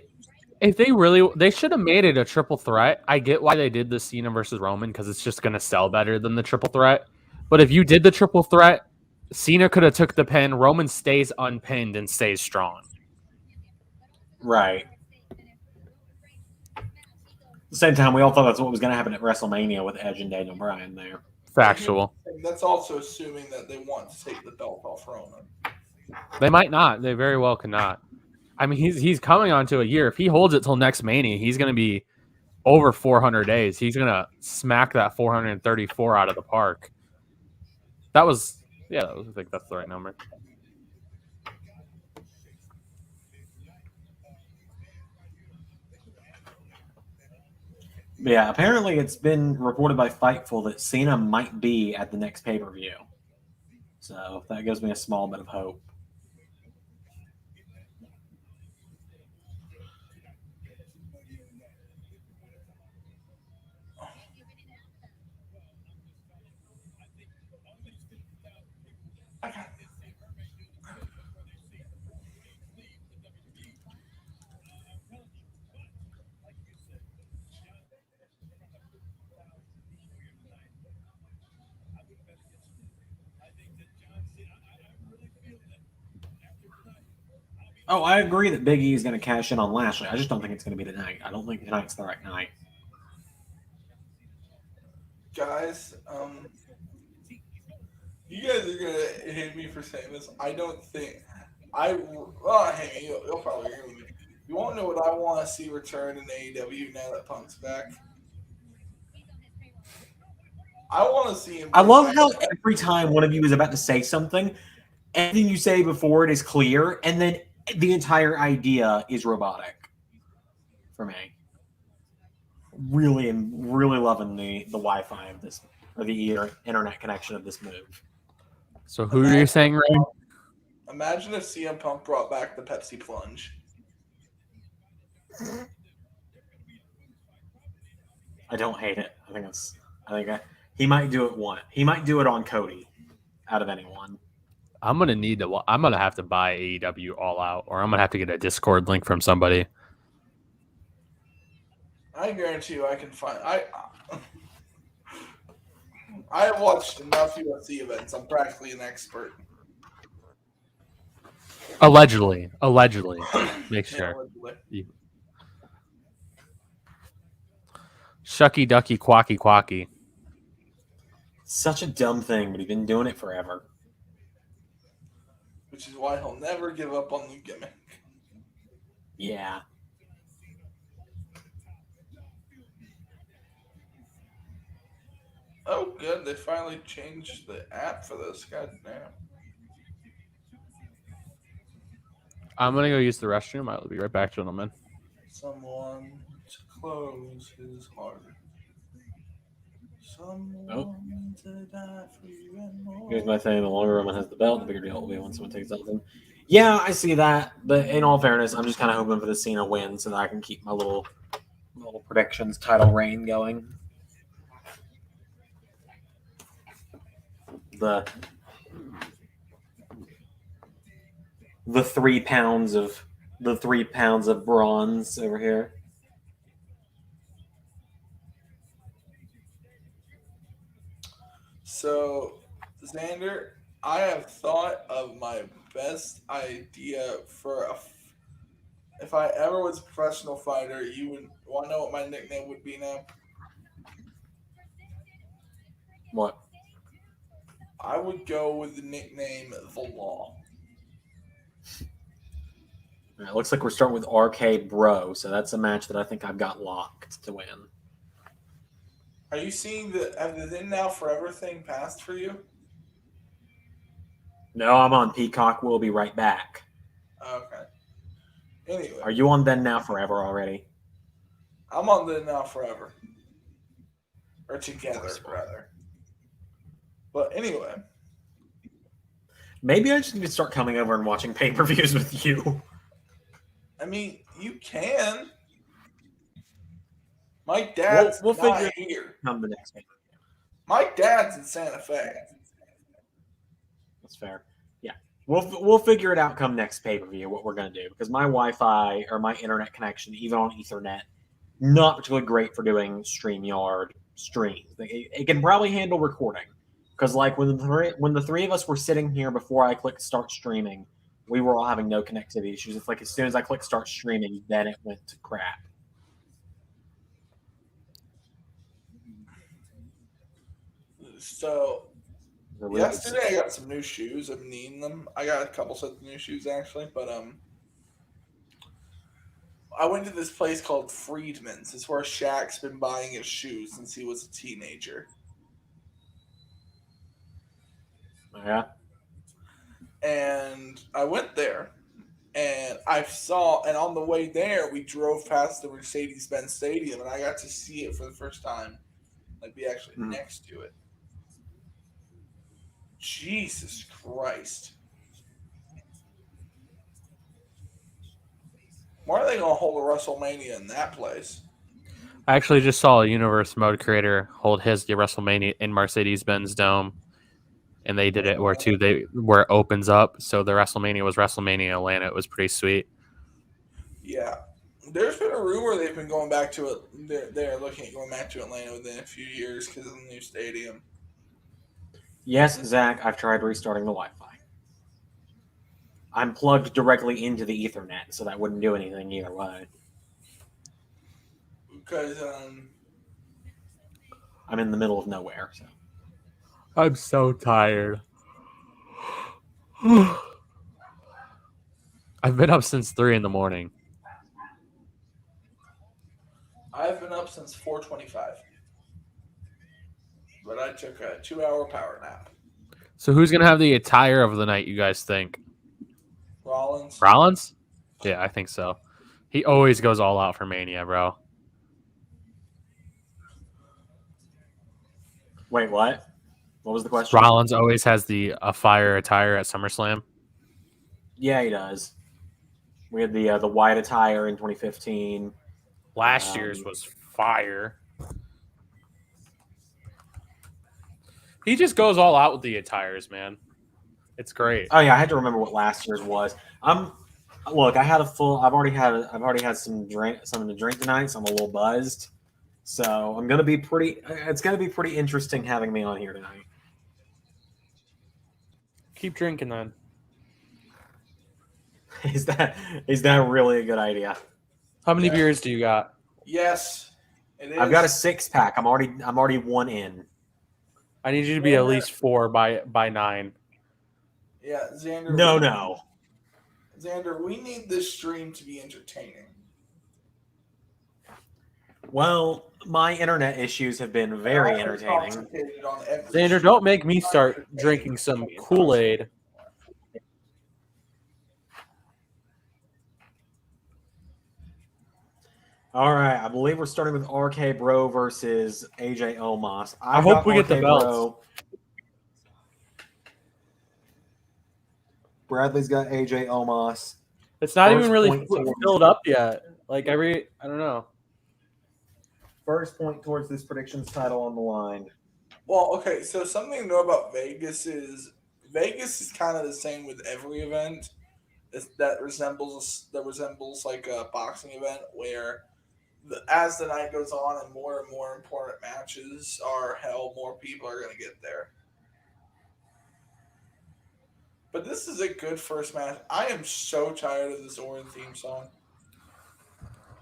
If they should have made it a triple threat. I get why they did the Cena versus Roman because it's just going to sell better than the triple threat. But if you did the triple threat, Cena could have took the pin. Roman stays unpinned and stays strong. Right. At the same time, we all thought that's what was going to happen at WrestleMania with Edge and Daniel Bryan there. Factual. And that's also assuming that they want to take the belt off Roman. They might not. They very well cannot. I mean, he's coming on to a year. If he holds it till next Mania, he's going to be over 400 days. He's going to smack that 434 out of the park. I think that's the right number. Yeah, apparently it's been reported by Fightful that Cena might be at the next pay-per-view. So that gives me a small bit of hope. Oh, I agree that Big E is going to cash in on Lashley. I just don't think it's going to be tonight. I don't think tonight's the right night. Guys, you guys are going to hate me for saying this. I don't think... you'll probably agree with me. You won't know what I want to see return in AEW now that Punk's back. I want to see him... I love how every time one of you is about to say something, anything you say before it is clear, and then the entire idea is robotic for me. Really, I'm really loving the Wi-Fi of this, or the internet connection of this move. So who are you saying, Ray? Imagine if CM Punk brought back the Pepsi Plunge. I don't hate it. He might do it once. He might do it on Cody out of anyone. I'm gonna have to buy AEW All Out, or I'm gonna have to get a Discord link from somebody. I guarantee you, I can find. I have watched enough UFC events. I'm practically an expert. Allegedly, make sure. Allegedly. Shucky ducky quacky quacky. Such a dumb thing, but he's been doing it forever. Which is why he'll never give up on the gimmick. Yeah. Oh, good. They finally changed the app for this. God damn. I'm gonna go use the restroom. I'll be right back, gentlemen. Someone to close his heart. Someone to die for you and more. Here's my thing: the longer Roman has the belt, the bigger deal it will be when someone takes something. Yeah, I see that, but in all fairness, I'm just kind of hoping for the Cena win so that I can keep my little predictions title reign going. The 3 pounds of bronze over here. So, Zander, I have thought of my best idea for if I ever was a professional fighter, you would want to know what my nickname would be now? What? I would go with the nickname The Law. All right, looks like we're starting with RK Bro, so that's a match that I think I've got locked to win. Are you seeing have the Then Now Forever thing passed for you? No, I'm on Peacock. We'll be right back. Okay. Anyway. Are you on Then Now Forever already? I'm on Then Now Forever. Or Together, rather. But anyway. Maybe I just need to start coming over and watching pay-per-views with you. I mean, you can. My dad's we'll not figure here. Come the next week. My dad's in Santa Fe. That's fair. Yeah, we'll figure it out come next pay-per-view what we're gonna do, because my Wi-Fi or my internet connection, even on Ethernet, not particularly great for doing StreamYard streams. It can probably handle recording, because like when the three of us were sitting here before I clicked start streaming, we were all having no connectivity issues. It's like as soon as I clicked start streaming, then it went to crap. So yesterday I got some new shoes. I'm needing them. I got a couple sets of new shoes actually, but I went to this place called Friedman's. It's where Shaq's been buying his shoes since he was a teenager. Yeah. And I went there, and and on the way there, we drove past the Mercedes-Benz Stadium, and I got to see it for the first time, like be actually next to it. Jesus Christ. Why are they going to hold a WrestleMania in that place? I actually just saw a Universe Mode creator hold his WrestleMania in Mercedes-Benz Dome, and they did it where it opens up. So the WrestleMania was WrestleMania Atlanta. It was pretty sweet. Yeah. There's been a rumor they've been going back to it. They're looking at going back to Atlanta within a few years because of the new stadium. Yes, Zach, I've tried restarting the Wi-Fi. I'm plugged directly into the Ethernet, so that wouldn't do anything either way. Because I'm in the middle of nowhere, so. I'm so tired. I've been up since 3 a.m. I've been up since 4:25. But I took a 2-hour power nap. So who's going to have the attire of the night, you guys think? Rollins? Rollins? Yeah, I think so. He always goes all out for Mania, bro. Wait, what? What was the question? Rollins always has a fire attire at SummerSlam. Yeah, he does. We had the white attire in 2015. Last year's was fire. He just goes all out with the attires, man. It's great. Oh yeah, I had to remember what last year's was. Look, I've already had something to drink tonight, so I'm a little buzzed. So it's gonna be pretty interesting having me on here tonight. Keep drinking then. Is that really a good idea? How many beers do you got? Yes, it is. I've got a 6-pack. I'm already one in. I need you to be at least 4 by 9. Yeah, Zander. No. Zander, we need this stream to be entertaining. Well, my internet issues have been very entertaining. Zander, don't make me start drinking some Kool-Aid. All right, I believe we're starting with RK Bro versus AJ Omos. I hope we get the belts. Bro. Bradley's got AJ Omos. It's not First even really point towards- filled up yet. Like I don't know. First point towards this predictions title on the line. Well, okay, so something to know about Vegas is kind of the same with every event that resembles like a boxing event where as the night goes on and more important matches are held, more people are going to get there. But this is a good first match. I am so tired of this Orin theme song.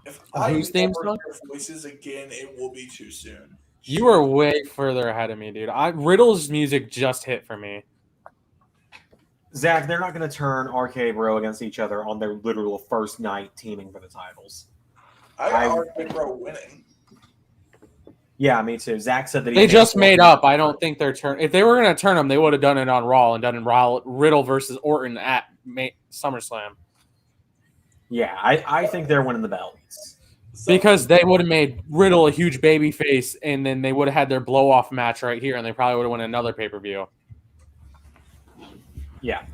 If I Whose theme never song? hear voices again, it will be too soon. You are way further ahead of me, dude. Riddle's music just hit for me. Zach, they're not going to turn RK Bro against each other on their literal first night teaming for the titles. I got RK Bro winning. Yeah, me too. Zach said that They just made up. I don't think they're turn. If they were going to turn them, they would have done it on Raw and done it Riddle versus Orton at SummerSlam. Yeah, I think they're winning the belts. Because they would have made Riddle a huge baby face, and then they would have had their blow-off match right here, and they probably would have won another pay-per-view. Yeah.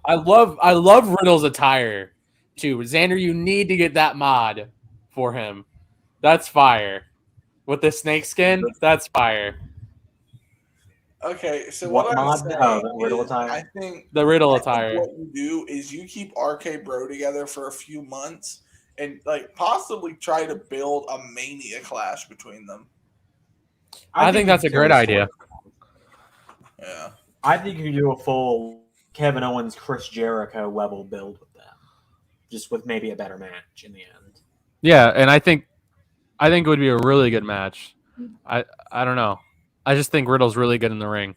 I love Riddle's attire, too. Zander, you need to get that mod for him. That's fire. With the snake skin, that's fire. Okay, so What what I'm mod? saying Oh, the Riddle is, attire? I think The Riddle attire. what you do is you keep RK Bro together for a few months and like possibly try to build a Mania clash between them. I think that's a great idea. Yeah. I think you can do a full Kevin Owens, Chris Jericho level build with them, just with maybe a better match in the end. Yeah, and I think it would be a really good match. I don't know. I just think Riddle's really good in the ring.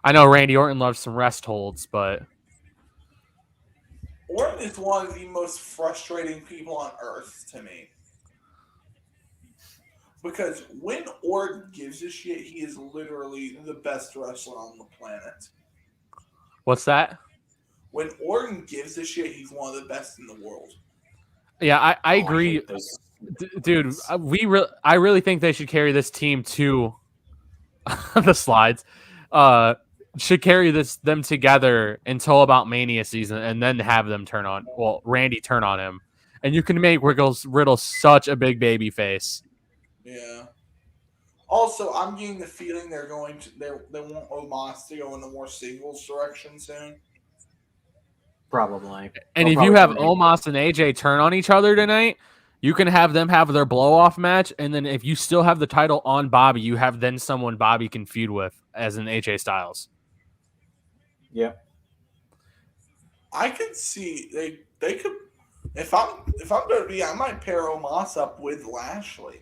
I know Randy Orton loves some rest holds, but Orton is one of the most frustrating people on earth to me. Because when Orton gives a shit, he is literally the best wrestler on the planet. what's that? When Orton gives a shit, he's one of the best in the world. Yeah, I agree. hate those. Dude, I really think they should carry this team to the slides. Should carry them together until about Mania season, and then have them Randy turn on him, and you can make Riddle such a big baby face. Yeah. Also, I'm getting the feeling they want Omos to go in a more singles direction soon. Probably. And They'll if you probably have make- Omos and AJ turn on each other tonight, you can have them have their blow-off match, and then if you still have the title on Bobby, you have then someone Bobby can feud with, as in AJ Styles. Yeah. I could see they could if I'm WWE, I might pair Omos up with Lashley.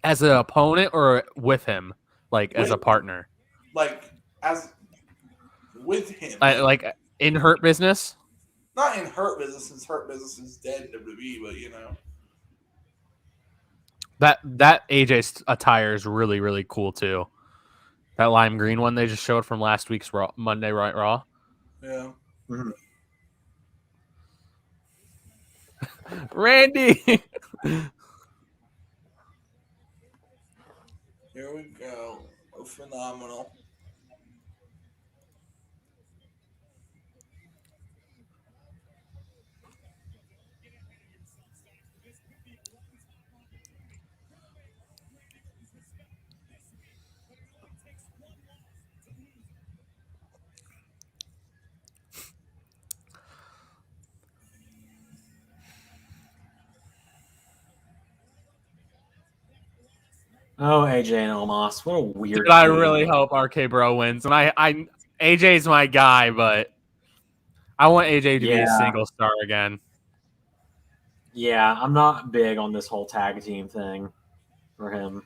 As an opponent or with him, like as a partner? Like as with him. Like in Hurt Business? Not in Hurt Business, since Hurt Business is dead in WWE, but you know. That AJ attire is really, really cool too. That lime green one they just showed from last week's Monday Night Raw. Yeah. Mhm. Randy! Here we go. Phenomenal. Oh, AJ and Omos. What a weird Dude, I team. really hope RK Bro wins. And I AJ's my guy, but I want AJ to be a Yeah. single star again. Yeah, I'm not big on this whole tag team thing for him.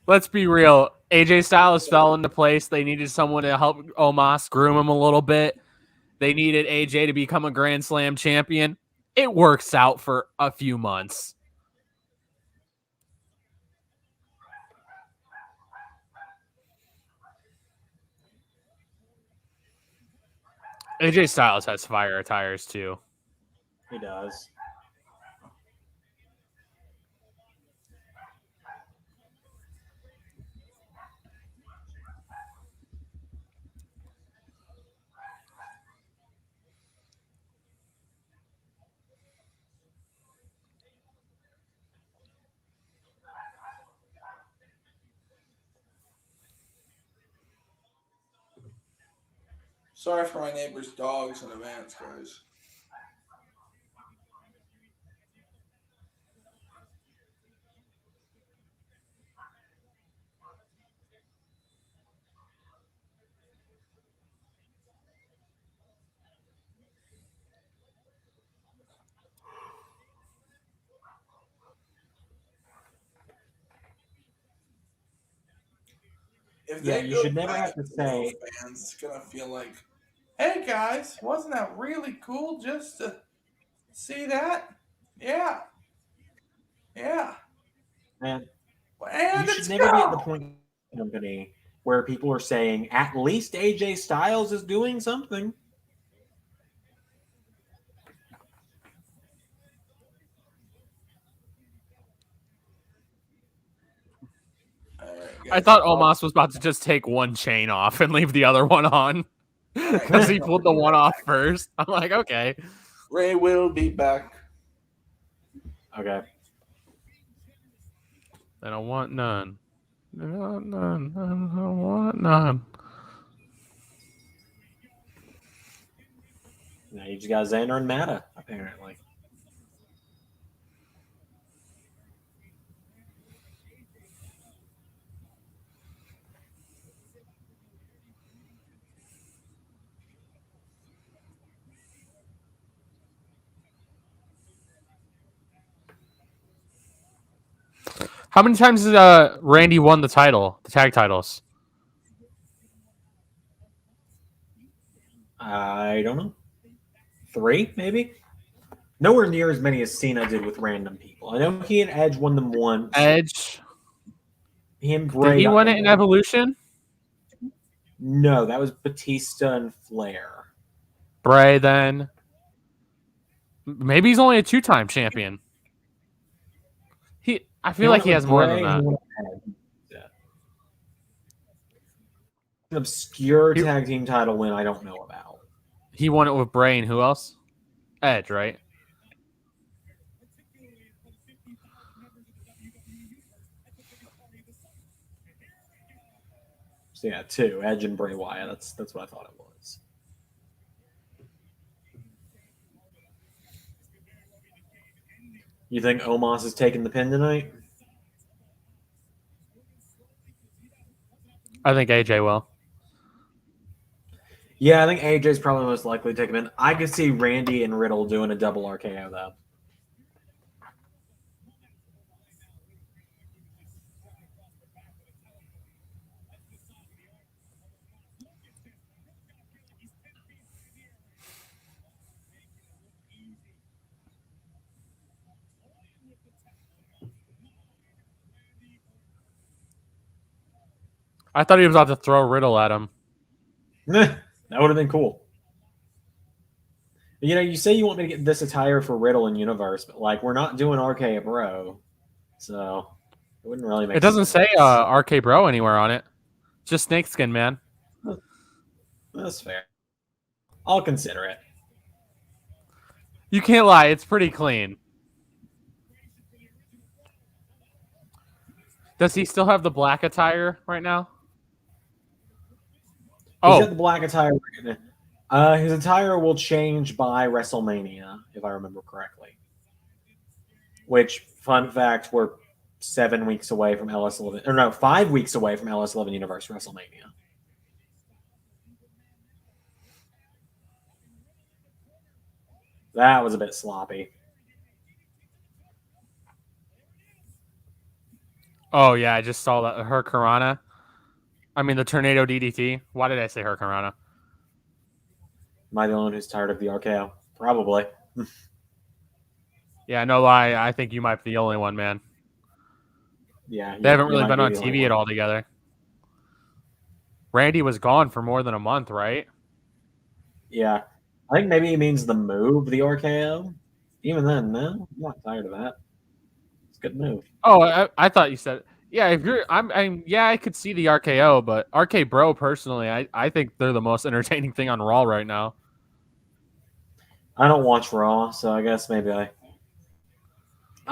Let's be real. AJ Styles fell into place. They needed someone to help Omos groom him a little bit. They needed AJ to become a Grand Slam champion. It works out for a few months. AJ Styles has fire attires too. He does. Sorry for my neighbor's dogs in advance, guys. If Yeah, they you go should never back have to say. fans, it's gonna feel like, hey guys, wasn't that really cool just to see that? Yeah, yeah. Man, And you should it's never be at the gone. point company where people are saying at least AJ Styles is doing something. All right, I guys. thought Omos was about to just take one chain off and leave the other one on because he pulled the one off first. I'm like, okay. Ray will be back. Okay. I don't want none. I don't want none. I don't want none. Now you just got Zander and Mada, apparently. How many times has Randy won the title, the tag titles? I don't know. 3, maybe? Nowhere near as many as Cena did with random people. I know he and Edge won them once. Edge. He and Bray Did he got win them it in once. Evolution? No, that was Batista and Flair. Bray then. Maybe he's only a 2-time champion. I feel like he has more than that. An obscure He- tag team title win I don't know about. He won it with Bray and who else? Edge, right? So yeah, 2, Edge and Bray Wyatt. That's what I thought it was. You think Omos is taking the pin tonight? I think AJ will. Yeah, I think AJ's probably most likely to take him in. I could see Randy and Riddle doing a double RKO though. I thought he was about to throw Riddle at him. That would have been cool. You know, you say you want me to get this attire for Riddle in Universe, but like we're not doing RK Bro, so it wouldn't really make. It doesn't sense. say RK Bro anywhere on it. Just snakeskin, man. That's fair. I'll consider it. You can't lie. It's pretty clean. Does he still have the black attire right now? He's got the black attire. His attire will change by WrestleMania, if I remember correctly. Which, fun fact, we're 7 weeks away from LS11, or no, 5 weeks away from LS11 Universe WrestleMania. That was a bit sloppy. Oh yeah, I just saw that her Karana. I mean the tornado DDT. Why did I say her Karana? Am I the only one who's tired of the RKO? Probably. Yeah, no lie. I think you might be the only one, man. Yeah. They haven't really might been be on the only TV at one. all together. Randy was gone for more than a month, right? Yeah. I think maybe he means the move, the RKO. Even then, no, I'm not tired of that. It's a good move. Oh, I thought you said yeah. If you're, yeah, I could see the RKO, but RK Bro personally, I think they're the most entertaining thing on Raw right now. I don't watch Raw, so I guess maybe I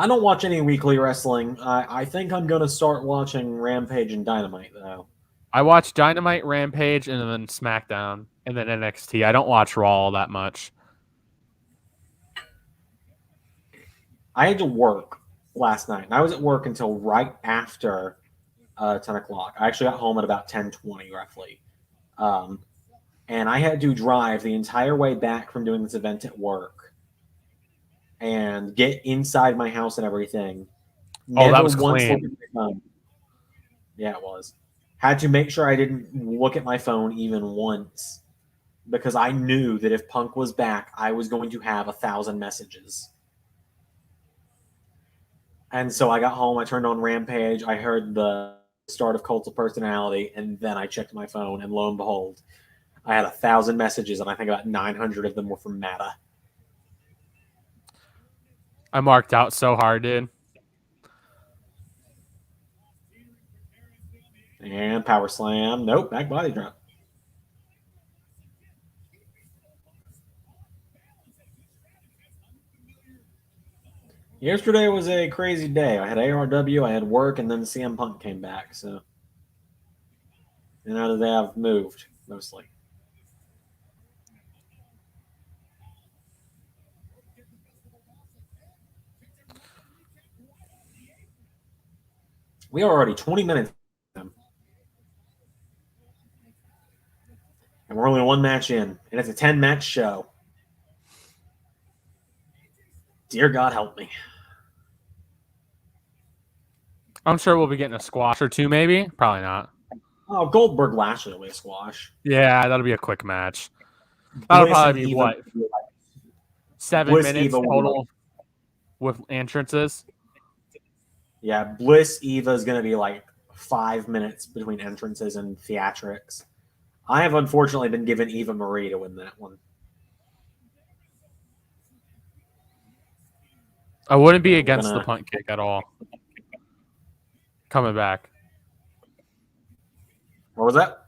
don't watch any weekly wrestling. I think I'm gonna start watching Rampage and Dynamite though. I watch Dynamite, Rampage, and then SmackDown, and then NXT. I don't watch Raw all that much. I had to work last night, and I was at work until right after 10 o'clock. I actually got home at about 10:20 roughly. Um, and I had to drive the entire way back from doing this event at work and get inside my house and everything. Oh, that was once clean. looked at my phone. Yeah, it was. Had to make sure I didn't look at my phone even once because I knew that if Punk was back, I was going to have 1,000 messages. And so I got home, I turned on Rampage, I heard the start of Cult of Personality, and then I checked my phone, and lo and behold, I had 1,000 messages, and I think about 900 of them were from Mada. I marked out so hard, dude. And Power Slam. Nope, back body drop. Yesterday was a crazy day. I had ARW, I had work, and then CM Punk came back. So, and now they have moved mostly. We are already 20 minutes, and we're only one match in, and it's a 10-match show. Dear God, help me. I'm sure we'll be getting a squash or two, maybe. Probably not. Oh, Goldberg Lashley will be a squash. Yeah, that'll be a quick match. That'll probably be what? 7 Bliss minutes Eva total with entrances. Yeah, Bliss Eva is going to be like 5 minutes between entrances and theatrics. I have unfortunately been given Eva Marie to win that one. I wouldn't be against the punt kick at all. Coming back. What was that?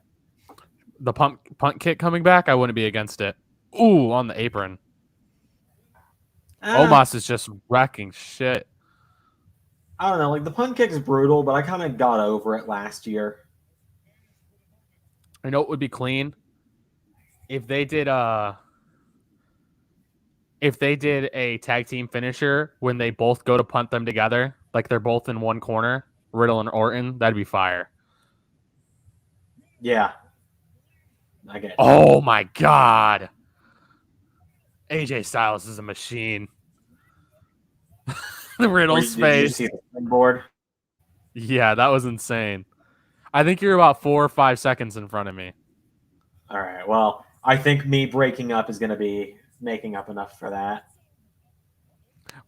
The punt kick coming back, I wouldn't be against it. Ooh, on the apron. Omos is just wrecking shit. I don't know. Like, the punt kick is brutal, but I kind of got over it last year. I know it would be clean if they did a tag team finisher when they both go to punt them together, like they're both in one corner, Riddle and Orton. That'd be fire. Yeah. I get it. Oh my God. AJ Styles is a machine. The Riddle's face. Did you see the springboard? Yeah, that was insane. I think you're about 4 or 5 seconds in front of me. All right. Well, I think me breaking up is going to be making up enough for that.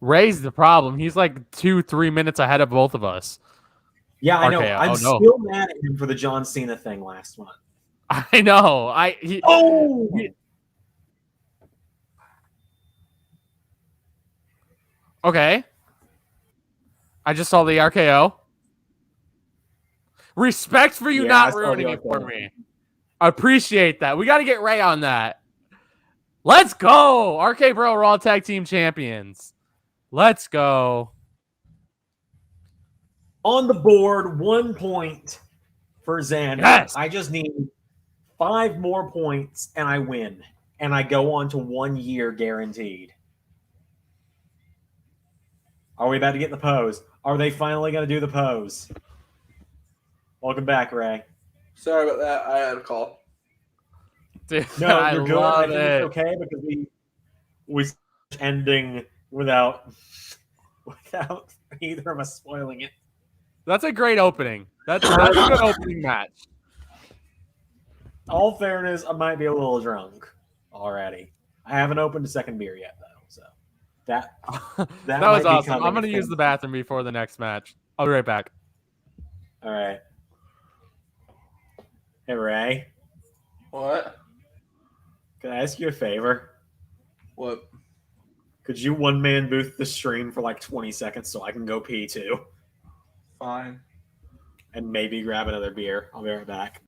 Ray's the problem. He's like 2-3 minutes ahead of both of us. Yeah, I know. RKO. I'm still mad at him for the John Cena thing last month. I know. Okay. I just saw the RKO. Respect for you not ruining it for me. Appreciate that. We got to get Ray on that. Let's go. RK Bro Raw Tag Team Champions. Let's go. On the board, 1 point for Zander. Yes. I just need 5 more points and I win. And I go on to 1 year guaranteed. Are we about to get the pose? Are they finally going to do the pose? Welcome back, Ray. Sorry about that. I had a call. Dude, No, you're good. I think it. it's okay because we ending without either of us spoiling it. That's a great opening. That's a good opening match. All fairness, I might be a little drunk already. I haven't opened a second beer yet, though. So that was awesome. I'm going to use the bathroom before the next match. I'll be right back. All right. Hey, Ray. What? Can I ask you a favor? What? Could you one-man booth the stream for like 20 seconds so I can go pee too? Fine. And maybe grab another beer. I'll be right back.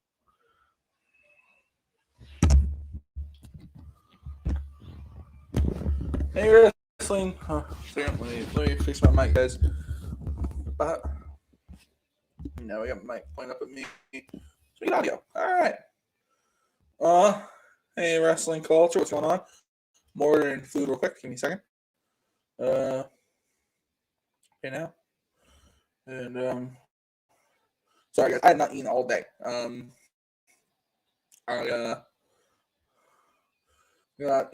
Hey, wrestling. Let me fix my mic, guys. Now we got my mic pointing up at me. Sweet audio. All right. Hey, wrestling culture. What's going on? More than food, real quick. Give me a second. Okay, now. And sorry guys, I had not eaten all day. I got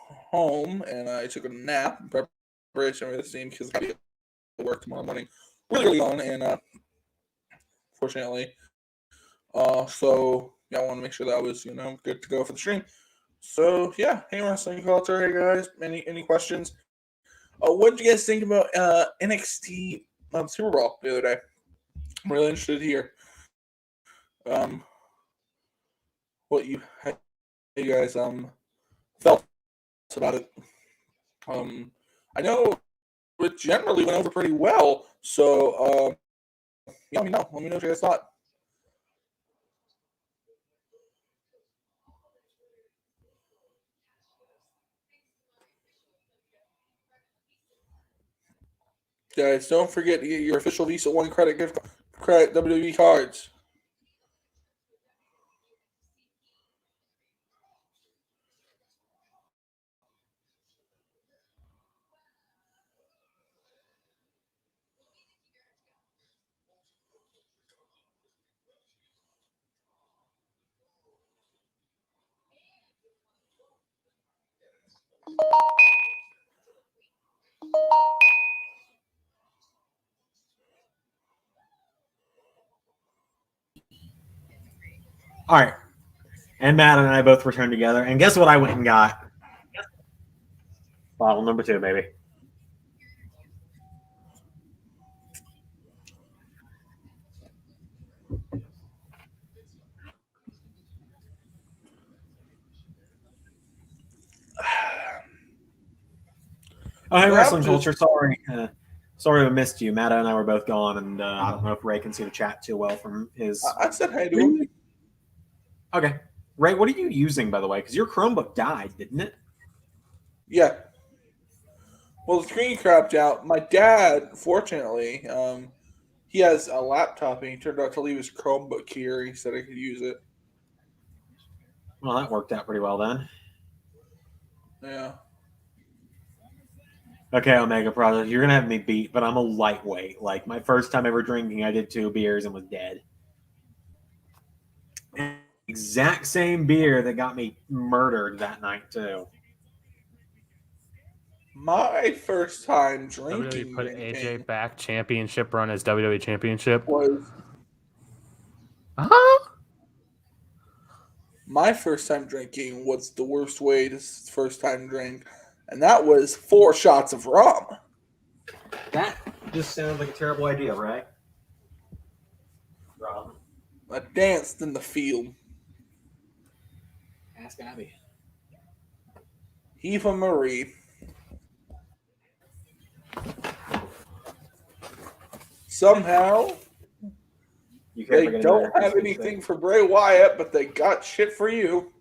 home and I took a nap in preparation for this team because I got to work tomorrow morning really early on, and fortunately, so yeah, I want to make sure that I was good to go for the stream. So yeah, hey wrestling culture, hey guys, any questions? What did you guys think about NXT Super Bowl the other day? I'm really interested to hear what you guys felt about it. I know it generally went over pretty well, so yeah, let me know. Let me know what you guys thought. Guys, don't forget to get your official Visa One credit gift credit WWE cards. All right. And Matt and I both returned together. And guess what I went and got? Bottle number 2, maybe. Oh, hey, wrestling culture. Sorry. Sorry I missed you. Mada and I were both gone, and I don't know if Ray can see the chat too well from his. I said hey to him. Okay. Ray, what are you using, by the way? Because your Chromebook died, didn't it? Yeah. Well, the screen crapped out. My dad, fortunately, he has a laptop, and he turned out to leave his Chromebook here. He said I could use it. Well, that worked out pretty well then. Yeah. Okay, Omega Project, you're gonna have me beat, but I'm a lightweight. Like my first time ever drinking, I did 2 beers and was dead. Exact same beer that got me murdered that night too. My first time WWE drinking put AJ back championship run as WWE championship. was my first time drinking was the worst way to first time drink, and that was 4 shots of rum. That just sounds like a terrible idea, right? Rum. I danced in the field. Ask Abby. Eva Marie. Somehow, they don't have anything for Bray Wyatt, but they got shit for you.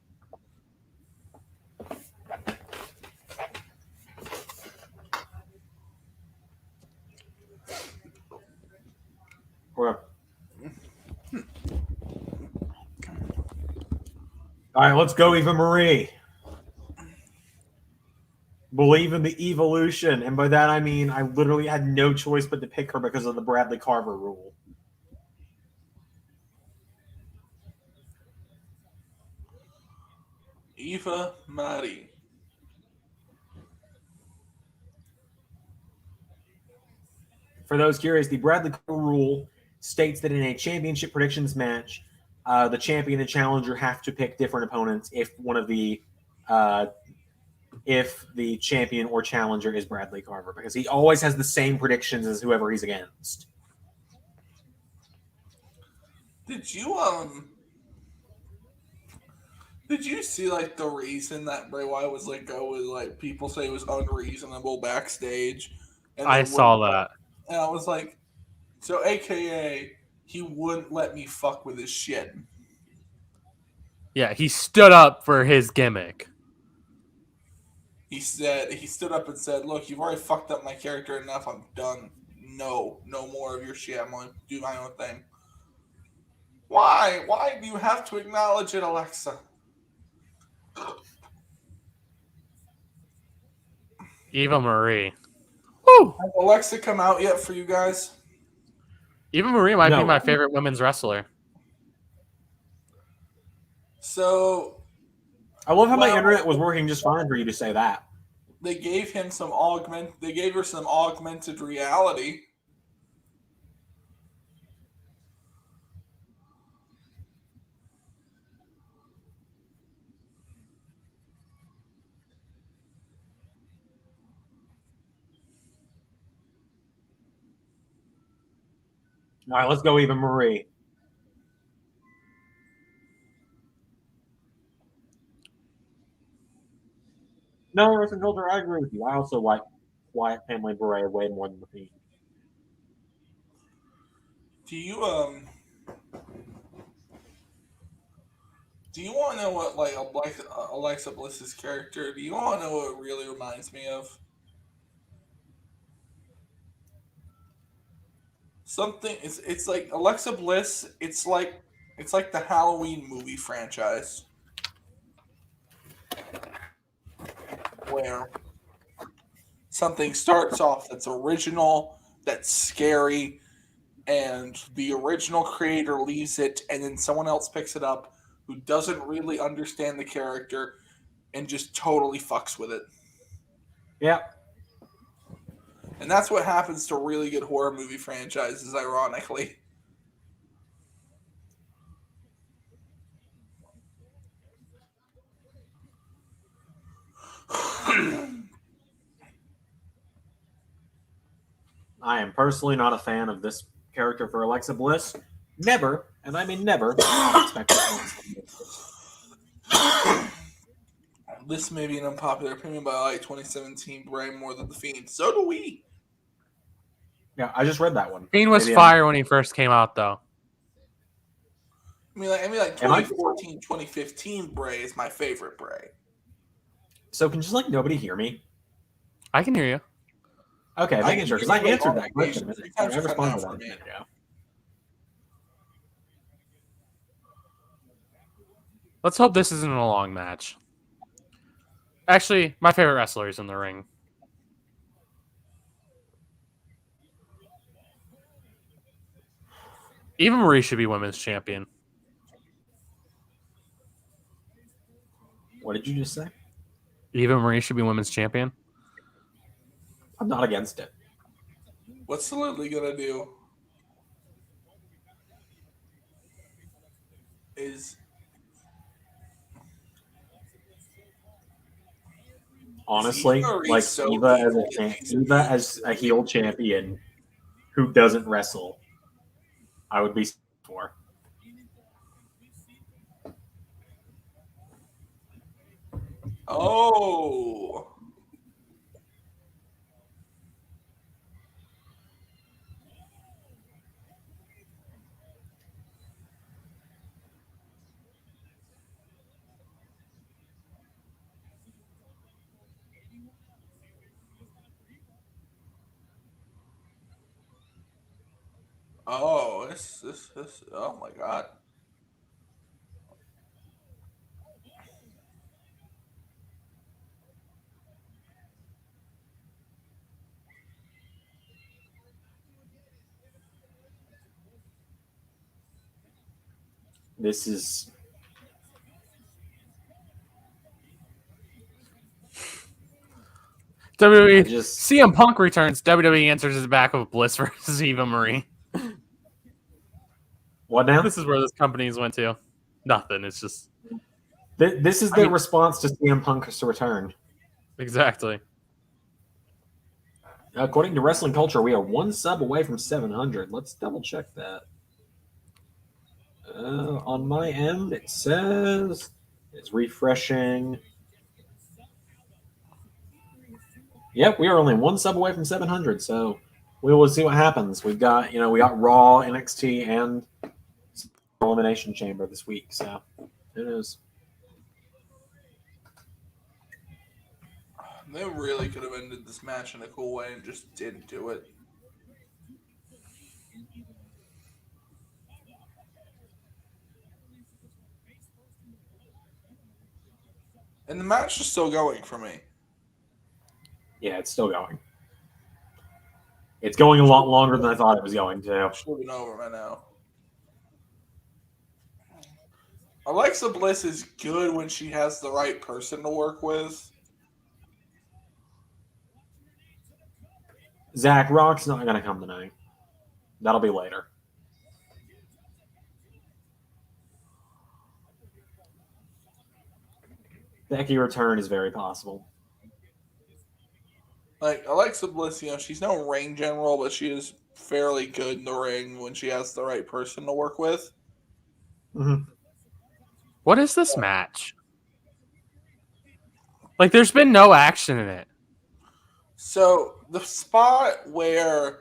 All right, let's go, Eva Marie. Believe in the evolution, and by that I mean I literally had no choice but to pick her because of the Bradley Carver rule. Eva Marie. For those curious, the Bradley Carver rule states that in a championship predictions match, the champion and challenger have to pick different opponents if the champion or challenger is Bradley Carver, because he always has the same predictions as whoever he's against. Did Did you see like the reason that Bray Wyatt was let go was like people say it was unreasonable backstage, and I they saw wouldn't. that. And I was like, so AKA he wouldn't let me fuck with his shit. Yeah, he stood up for his gimmick. He stood up and said, "Look, you've already fucked up my character enough. I'm done. No more of your shit. I'm gonna do my own thing." Why? Why do you have to acknowledge it, Alexa? Eva Marie. Woo! Has Alexa come out yet for you guys? Eva Marie might be No. my favorite women's wrestler. So I love how my Well- internet was working just fine for you to say that. they gave him some They gave her some augmented reality. All right, let's go, Eva Marie. No, Wrestling Culture, I agree with you. I also like Wyatt Family Beret way more than the Fiend. Do you want to know what like Alexa Bliss's character? Do you want to know what it really reminds me of? Something. It's like Alexa Bliss. It's like the Halloween movie franchise, where something starts off that's original, that's scary, and the original creator leaves it, and then someone else picks it up who doesn't really understand the character and just totally fucks with it. Yeah. And that's what happens to really good horror movie franchises, ironically. I am personally not a fan of this character for Alexa Bliss. Never, and I mean never, expect This may be an unpopular opinion, but I like 2017 Bray more than The Fiend. So do we. Yeah, I just read that one. Fiend was Maybe fire when he first came out, though. I mean, like Am I- 2014, 2015 Bray is my favorite Bray. So can just like nobody hear me? I can hear you. Okay, making sure because I answered that question. I Times are cutting responded out to for that a me. minute ago. Let's hope this isn't a long match. Actually, my favorite wrestler is in the ring. Eva Marie should be women's champion. What did you just say? Eva Marie should be women's champion. I'm not against it. What's Lily gonna do? Is Honestly, Eva Marie's like so Eva evil, as it makes a me Eva as a heel champion who doesn't wrestle, I would be for. Oh. Oh, this. Oh my God. This is WWE. I just- CM Punk returns. WWE answers his back with Bliss versus Eva Marie. what now? This is where this company's went to. Nothing. It's just This is I the mean- response to CM Punk's return. exactly. According to Wrestling Culture, we are one sub away from 700. Let's double check that. On my end, it says It's refreshing. Yep, we are only one sub away from 700, so we will see what happens. We got Raw, NXT, and Elimination Chamber this week, so who knows? They really could have ended this match in a cool way and just didn't do it. And the match is still going for me. Yeah, it's still going. It's going a lot longer than I thought it was going to. Should have been over by now. Alexa Bliss is good when she has the right person to work with. Zach, Rock's not going to come tonight. That'll be later. Becky return is very possible. Like, Alexa Bliss, she's no ring general, but she is fairly good in the ring when she has the right person to work with. Mm-hmm. What is this match? Like, there's been no action in it. So, the spot where...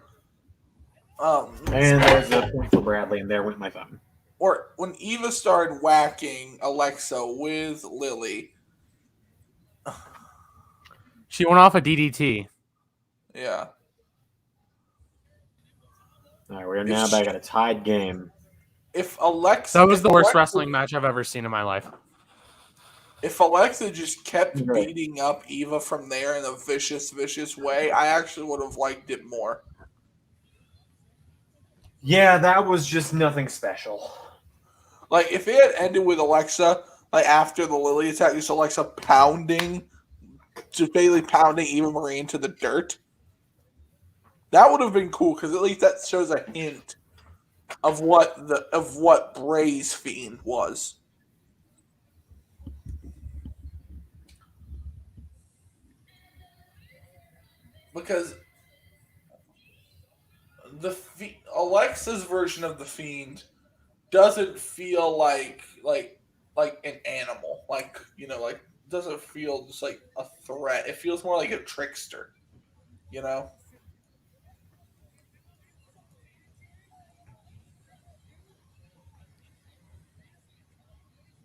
and there's a point for Bradley, and there went my phone. Or when Eva started whacking Alexa with Lily... She went off a DDT. Yeah. All right, we're now back at a tied game. If Alexa... That was the worst wrestling match I've ever seen in my life. If Alexa just kept beating up Eva from there in a vicious, vicious way, I actually would have liked it more. Yeah, that was just nothing special. Like, if it had ended with Alexa, like, after the Lily attack, just Alexa pounding... just basically pounding Eva Marie into the dirt. That would have been cool because at least that shows a hint of what Bray's Fiend was. Because Alexa's version of the Fiend doesn't feel like an animal, like doesn't feel just like a threat. It feels more like a trickster,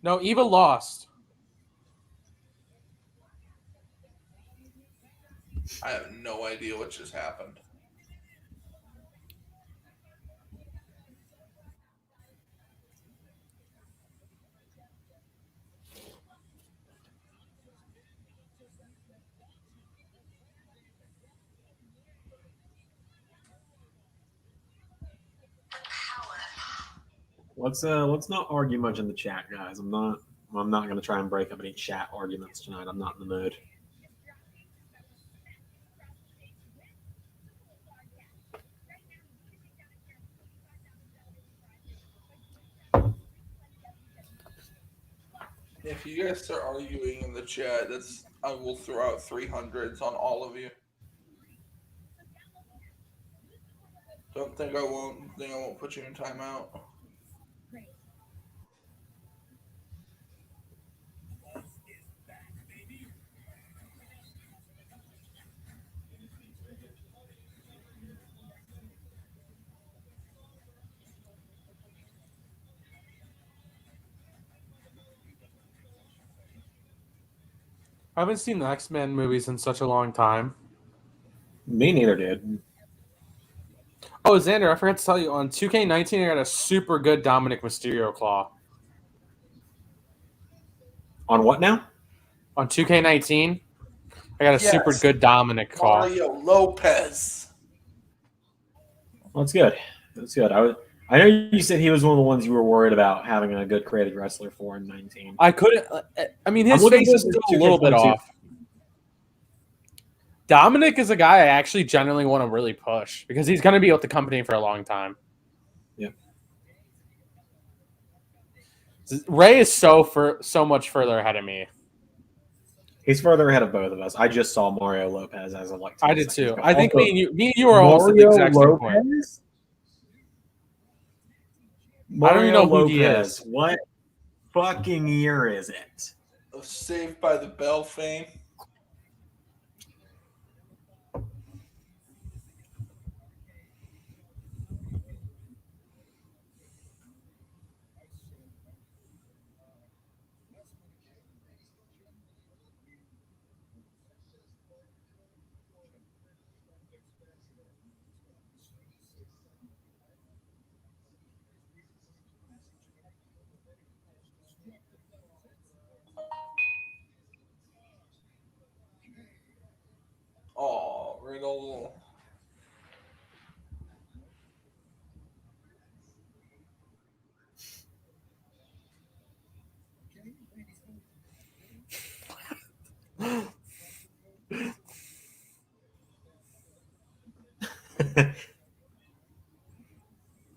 No, Eva lost. I have no idea what just happened. Let's not argue much in the chat, guys. I'm not going to try and break up any chat arguments tonight. I'm not in the mood. If you guys start arguing in the chat, I will throw out 300s on all of you. Don't think I won't put you in timeout. I haven't seen the X-Men movies in such a long time. Me neither, dude. Oh, Zander, I forgot to tell you, on 2K19, I got a super good Dominic Mysterio claw. On what now? On 2K19, I got a super good Dominic claw. Mario Lopez. Well, that's good. That's good. I know you said he was one of the ones you were worried about having a good creative wrestler for in 19. I couldn't. I mean, his face is still a little bit off. Dominic is a guy I actually genuinely want to really push because he's going to be with the company for a long time. Yeah. Ray is so much further ahead of me. He's further ahead of both of us. I just saw Mario Lopez as a like. I did too. I think me and you are almost at the exact same point. Mario I don't even know Lopez. who he is. What fucking year is it? of Saved by the Bell fame. Oh, Riddle.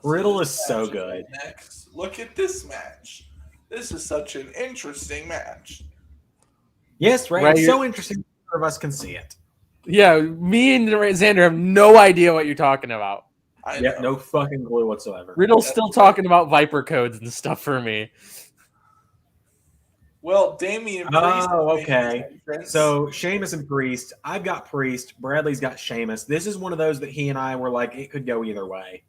Riddle is This so match good. Next, look at this match. This is such an interesting match. Yes, Ray. Ray, It's you're- so interesting. None of us can see it. Yeah, me and Xander have no idea what you're talking about. I Yep, know. no fucking clue whatsoever. Riddle's That's still right. talking about Viper codes and stuff for me. Well, Damian Priest. Oh, made his okay. entrance. So Sheamus and Priest. I've got Priest. Bradley's got Sheamus. This is one of those that he and I were like, it could go either way.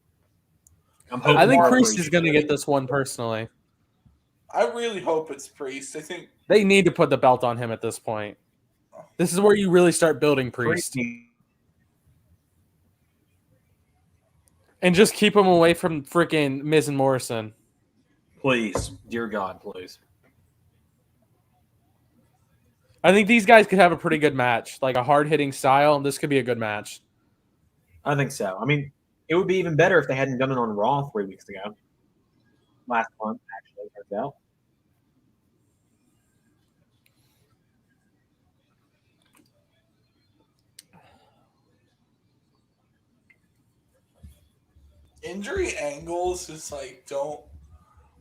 I'm hoping. I think more Priest is going to get this one personally. I really hope it's Priest. I think They need to put the belt on him at this point. This is where you really start building Priest. And just keep him away from freaking Miz and Morrison. Please, dear God, please. I think these guys could have a pretty good match, like a hard-hitting style, and this could be a good match. I think so. I mean, it would be even better if they hadn't done it on Raw 3 weeks ago. Last month, actually, turns out. injury angles just like don't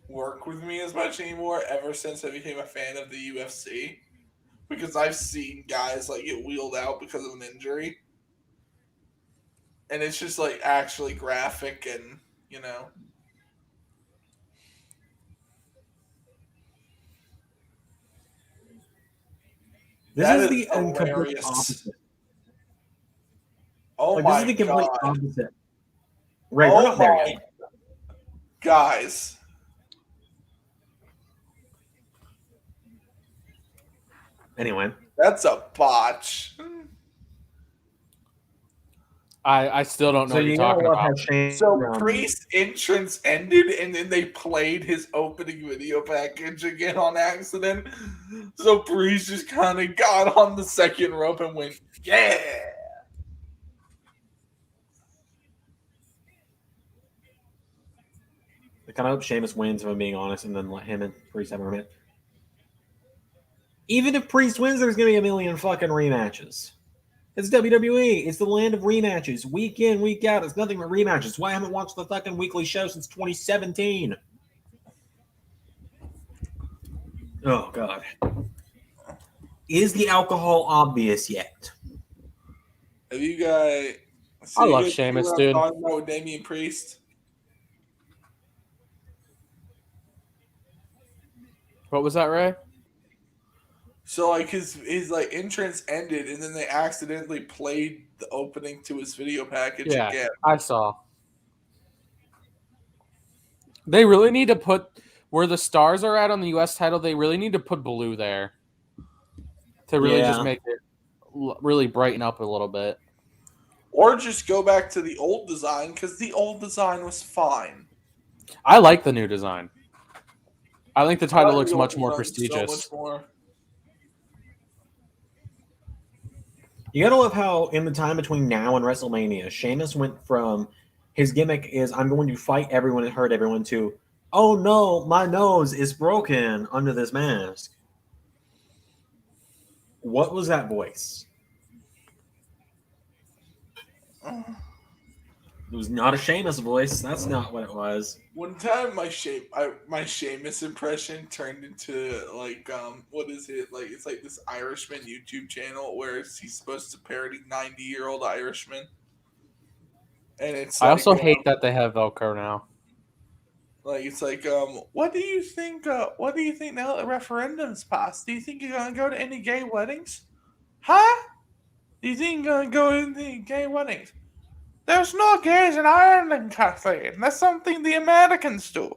work with me as much anymore ever since I became a fan of the UFC. Because I've seen guys like get wheeled out because of an injury. And it's just like actually graphic and, you know. This That is is the complete hilarious. opposite. Oh Like, my this is the complete god. opposite. Ray, we're not there yet. Guys. Anyway. That's a botch. I still don't know So what you're you gotta talking love how about. Shane. So Priest's entrance ended, and then they played his opening video package again on accident. So Priest just kind of got on the second rope and went, "Yeah." I kind of hope Sheamus wins, if I'm being honest, and then let him and Priest have a rematch. Even if Priest wins, there's going to be a million fucking rematches. It's WWE. It's the land of rematches. Week in, week out. It's nothing but rematches. Why I haven't watched the fucking weekly show since 2017? Oh, God. Is the alcohol obvious yet? Have you guys? I love you guys see Sheamus, what I'm dude. talking about with Damian Priest. What was that, Ray? So like his like entrance ended, and then they accidentally played the opening to his video package Yeah, again. I saw. They really need to put where the stars are at on the U.S. title. They really need to put blue there to really just make it really brighten up a little bit. Or just go back to the old design, because the old design was fine. I like the new design. I think the title I like looks the old much more design prestigious. So much more. You gotta love how in the time between now and WrestleMania, Sheamus went from his gimmick is I'm going to fight everyone and hurt everyone to, oh no, my nose is broken under this mask. What was that voice? It was not a Sheamus voice. That's not what it was. One time, my Sheamus impression turned into like what is it like? It's like this Irishman YouTube channel where he's supposed to parody 90-year-old Irishmen, and it's. I like, also hate that they have Velcro now. Like it's like, what do you think? What do you think now that the referendum's passed? Do you think you're gonna go to any gay weddings? Huh? Do you think you're gonna go to any gay weddings? There's no gays in Ireland, Kathleen. That's something the Americans do.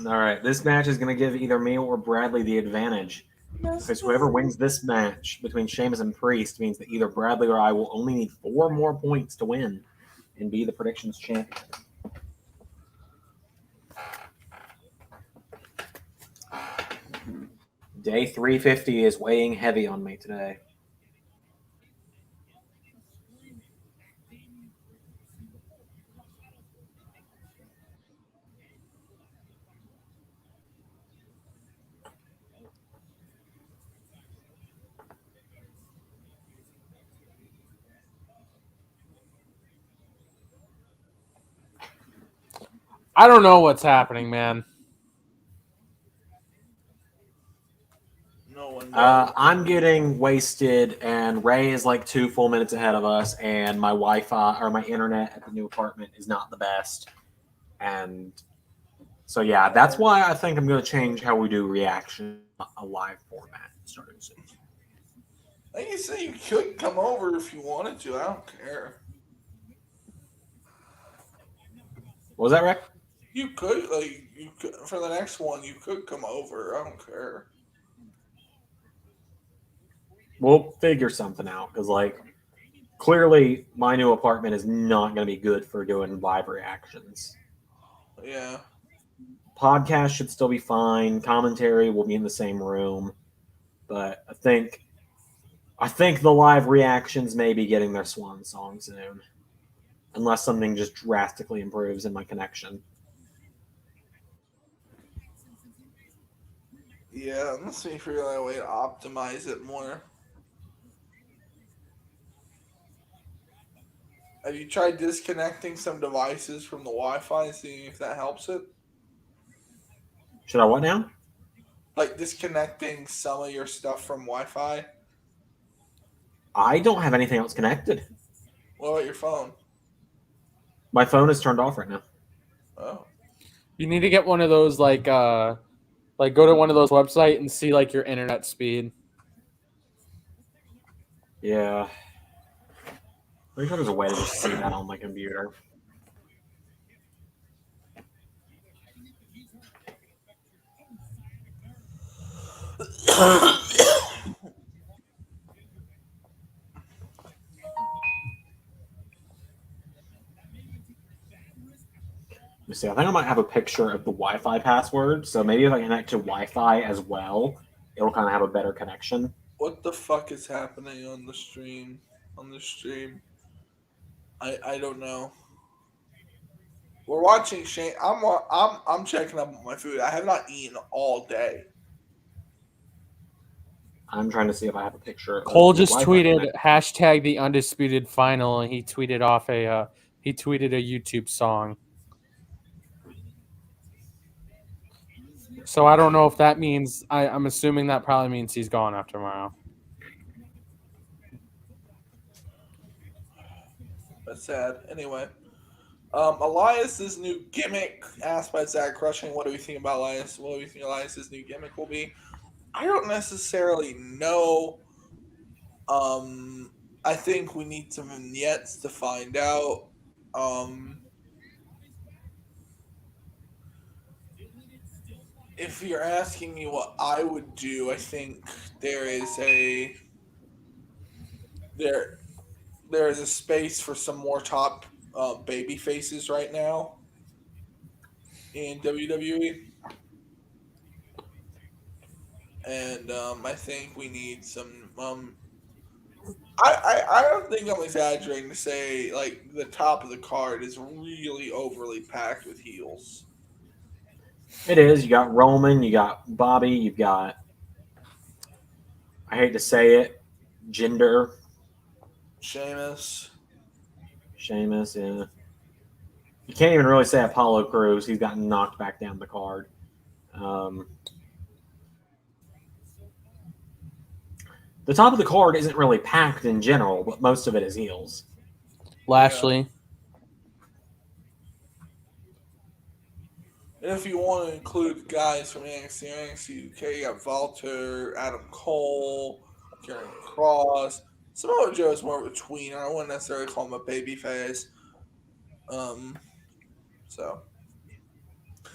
All right, this match is going to give either me or Bradley the advantage. Because whoever wins this match between Sheamus and Priest means that either Bradley or I will only need 4 more points to win and be the predictions champion. Day 350 is weighing heavy on me today. I don't know what's happening, man. No one knows. I'm getting wasted, and Ray is like 2 full minutes ahead of us, and my Wi-Fi or my internet at the new apartment is not the best. And so, yeah, that's why I think I'm going to change how we do reaction, a live format starting soon. Like you say, you could come over if you wanted to. I don't care. What was that, Rick? You could, for the next one, you could come over. I don't care. We'll figure something out because, like, clearly my new apartment is not going to be good for doing live reactions. Yeah. Podcast should still be fine. Commentary will be in the same room, but I think the live reactions may be getting their swan song soon, unless something just drastically improves in my connection. Yeah, let's see if we got a way to optimize it more. Have you tried disconnecting some devices from the Wi-Fi, seeing if that helps it? Should I what now? Like disconnecting some of your stuff from Wi-Fi? I don't have anything else connected. What about your phone? My phone is turned off right now. Oh. You need to get one of those like go to one of those websites and see like your internet speed. Yeah. Pretty sure there's a way to just see that on my computer. Let me see. I think I might have a picture of the Wi-Fi password. So maybe if I connect to Wi-Fi as well, it'll kind of have a better connection. What the fuck is happening on the stream? I don't know. We're watching Shane. I'm checking up on my food. I have not eaten all day. I'm trying to see if I have a picture. Cole of the just Wi-Fi tweeted connection. hashtag the undisputed final, and he tweeted off a YouTube song. So I don't know if that means I'm assuming that probably means he's gone after tomorrow. That's sad. Anyway, Elias's new gimmick, asked by Zach Crushing, what do we think about Elias? What do we think Elias's new gimmick will be? I don't necessarily know. I think we need some vignettes to find out. If you're asking me what I would do, I think there is a space for some more top baby faces right now in WWE, and I think we need some. I don't think I'm exaggerating to say like the top of the card is really overly packed with heels. It is. You got Roman, you got Bobby, you've got, I hate to say it, Jinder, Sheamus. Sheamus, yeah. You can't even really say Apollo Crews. He's gotten knocked back down the card. The top of the card isn't really packed in general, but most of it is heels. Lashley. And if you want to include guys from NXT and NXT UK, you got Walter, Adam Cole, Karen Cross. Samoa Joe is more of a tweener. I wouldn't necessarily call him a babyface. So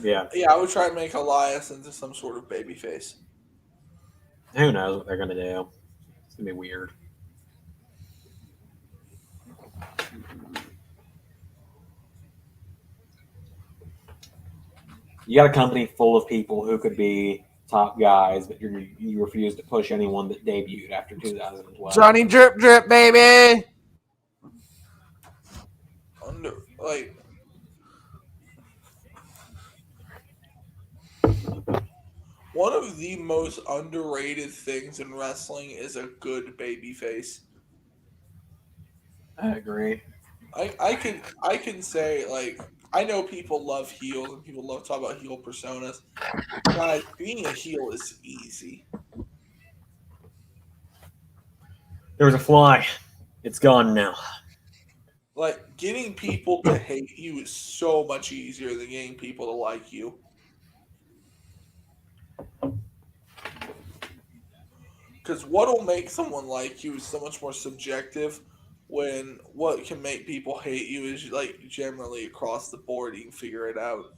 Yeah. yeah, I would try and make Elias into some sort of babyface. Who knows what they're gonna do? It's gonna be weird. You got a company full of people who could be top guys, but you refuse to push anyone that debuted after 2012. Johnny Drip Drip, baby. One of the most underrated things in wrestling is a good babyface. I agree. I can say, like, I know people love heels and people love to talk about heel personas. Guys, being a heel is easy. There was a fly. It's gone now. Like, getting people to hate you is so much easier than getting people to like you. Because what'll make someone like you is so much more subjective, when what can make people hate you is, like, generally across the board. You can figure it out.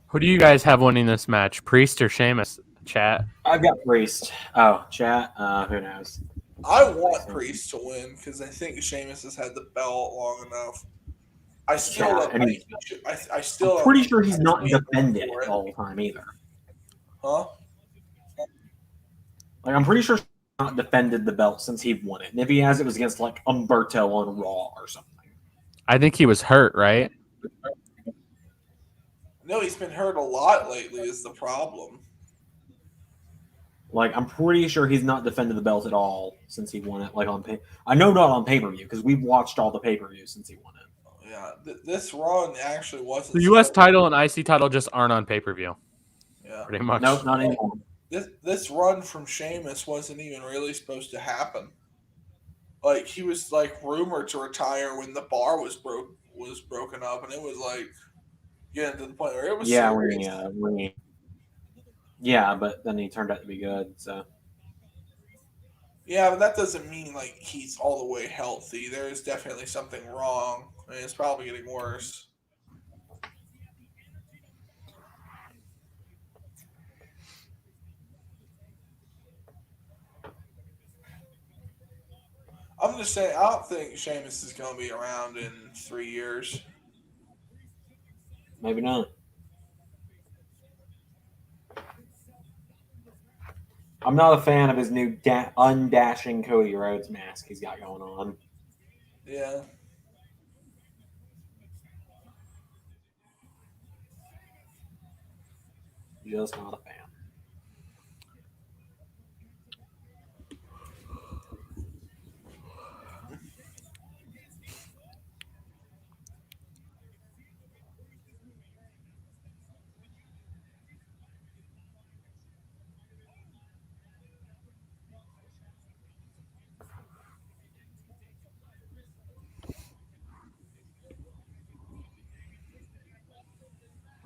Who do you guys have winning this match? Priest or Sheamus? Chat. I've got Priest. Oh, chat. Who knows? I want Priest to win because I think Sheamus has had the belt long enough. I still Yeah, don't and think. I still I'm pretty don't sure think he's he not should be defended for it it. all the time either. Huh? Like, I'm pretty sure he's not defended the belt since he won it. And if he has, it was against, like, Umberto on Raw or something. I think he was hurt, right? No, he's been hurt a lot lately. Is the problem? Like, I'm pretty sure he's not defended the belt at all since he won it. Like, I know not on pay-per-view because we've watched all the pay-per-views since he won it. Yeah, this run actually wasn't. The U.S. title and IC title just aren't on pay-per-view. Yeah. Pretty much. Nope, not anymore. This run from Sheamus wasn't even really supposed to happen. Like, he was, like, rumored to retire when the bar was broken up, and it was like getting to the point where it was Yeah, serious. Yeah, but then he turned out to be good. So Yeah, but that doesn't mean, like, he's all the way healthy. There is definitely something wrong, and it's probably getting worse. I'm just saying, I don't think Sheamus is going to be around in 3 years. maybe not. I'm not a fan of his new undashing Cody Rhodes mask he's got going on. Yeah. Just not a fan.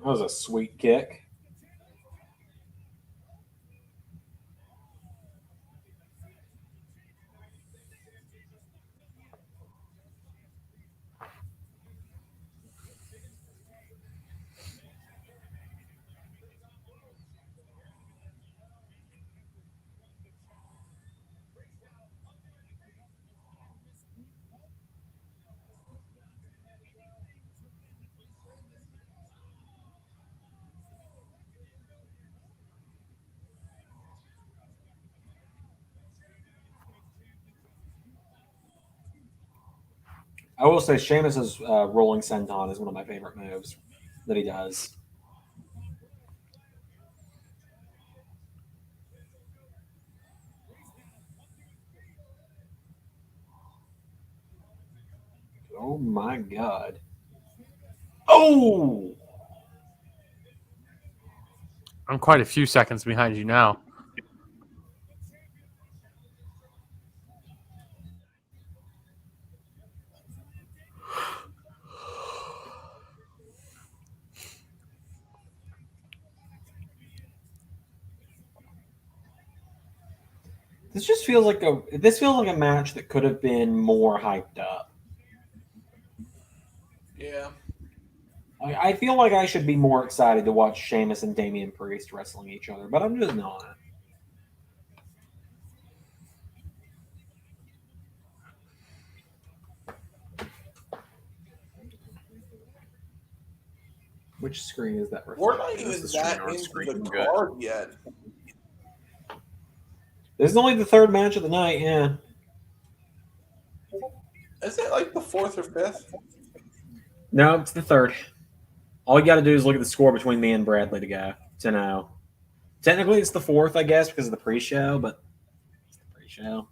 That was a sweet kick. I will say Sheamus's rolling senton is one of my favorite moves that he does. Oh my god. Oh! I'm quite a few seconds behind you now. This just feels like a match that could have been more hyped up. Yeah. I feel like I should be more excited to watch Sheamus and Damian Priest wrestling each other, but I'm just not. Which screen is that? We're not reflecting? That's even the screen that on into screen. the Good. card yet. This is only the third match of the night. Yeah. Is it like the fourth or fifth? No, it's the third. All you got to do is look at the score between me and Bradley to know. Technically, it's the fourth, I guess, because of the pre-show, but it's the pre-show.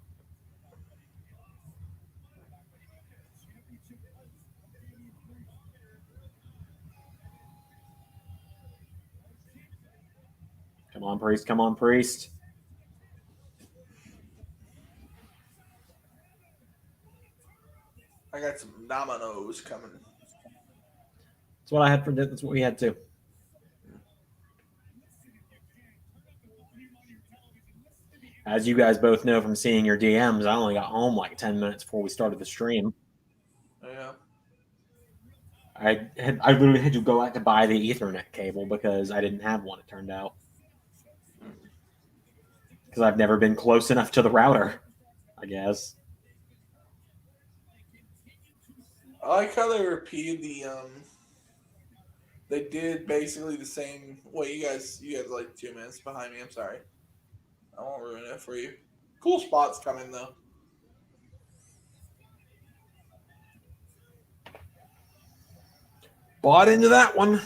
Come on, Priest. Come on, Priest. I got some dominoes coming. That's what I had for. That's what we had too. As you guys both know from seeing your DMs, I only got home like 10 minutes before we started the stream. Yeah. I literally had to go out to buy the Ethernet cable because I didn't have one, it turned out. Because I've never been close enough to the router, I guess. I like how they repeated they did basically the same. Wait, you guys are like 2 minutes behind me. I'm sorry. I won't ruin it for you. Cool spots coming though. Bought into that one.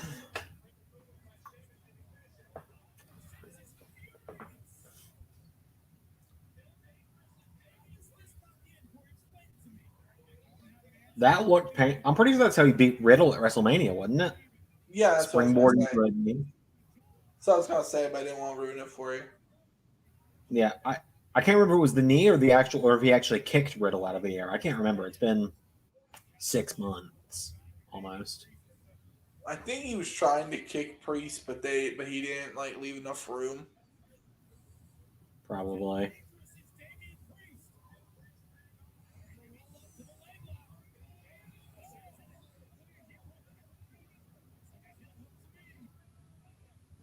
That looked pain. I'm pretty sure that's how he beat Riddle at WrestleMania, wasn't it? Yeah, that's Springboard what I was gonna say. into a knee. So I was gonna say, but I didn't want to ruin it for you. Yeah, I can't remember if it was the knee or or if he actually kicked Riddle out of the air. I can't remember. It's been 6 months almost. I think he was trying to kick Priest, but he didn't like leave enough room. Probably.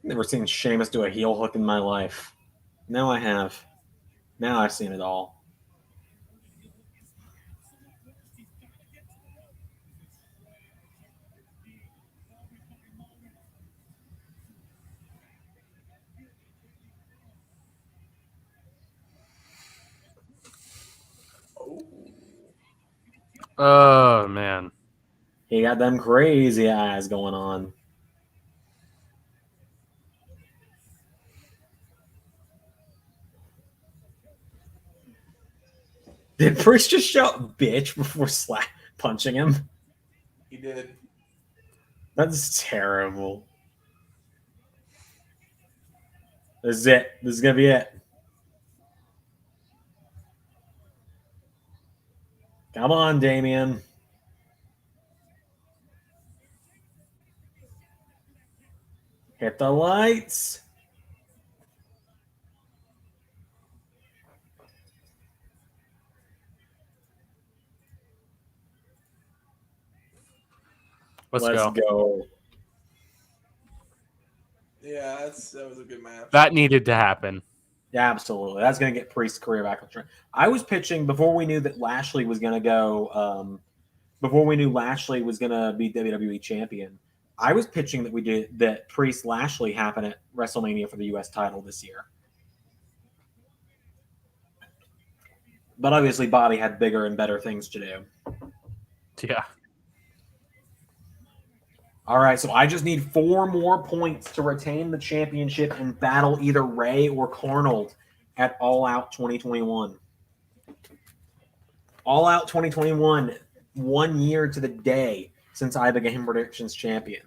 Never seen Sheamus do a heel hook in my life. Now I have. Now I've seen it all. Oh man. He got them crazy eyes going on. Did Priest just shout bitch before punching him? He did. That's terrible. This is it. This is going to be it. Come on, Damian. Hit the lights. Let's go. Yeah, that was a good match. That needed to happen. Yeah, absolutely. That's going to get Priest's career back on track. I was pitching before we knew that Lashley was going to go. Before we knew Lashley was going to be WWE champion, I was pitching that Priest Lashley happen at WrestleMania for the U.S. title this year. But obviously, Bobby had bigger and better things to do. Yeah. All right, so I just need 4 more points to retain the championship and battle either Ray or Carnold at All Out 2021. All Out 2021, 1 year to the day since I became Predictions champion.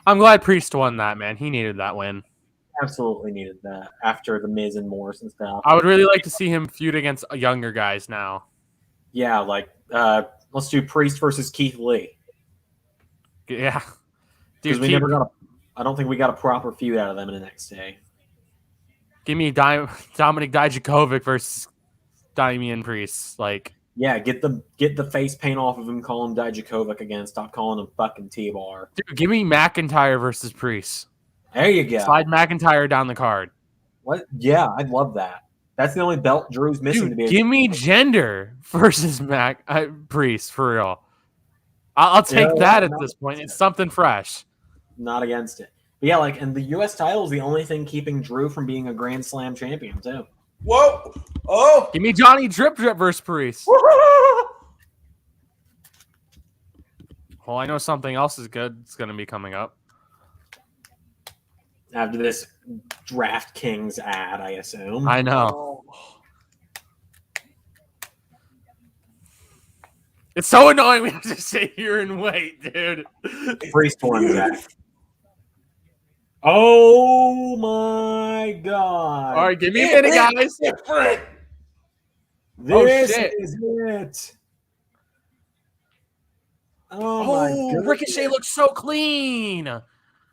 I'm glad Priest won that, man. He needed that win. Absolutely needed that after the Miz and Morrison stuff. I would really like to see him feud against younger guys now. Yeah, like let's do Priest versus Keith Lee. Yeah. Because we never got I don't think we got a proper feud out of them in the next day. Give me Dominic Dijakovic versus Damian Priest. Like, yeah, get the face paint off of him. Call him Dijakovic again. Stop calling him fucking T-Bar. Dude, give me McIntyre versus Priest. There you go. Slide McIntyre down the card. What? Yeah, I'd love that. That's the only belt Drew's missing Dude, to be. Give me Gender versus Priest for real. I'll take that at this point. It's something fresh. Not against it. But yeah, and the U.S. title is the only thing keeping Drew from being a Grand Slam champion too. Whoa! Oh! Give me Johnny Drip versus Priest. Well, I know something else is good. It's going to be coming up. After this DraftKings ad, I assume. I know. Oh. It's so annoying we have to sit here and wait, dude. Priest won that. Oh my god. All right, give me a minute, guys. This shit. is it. Oh my god. Ricochet looks so clean.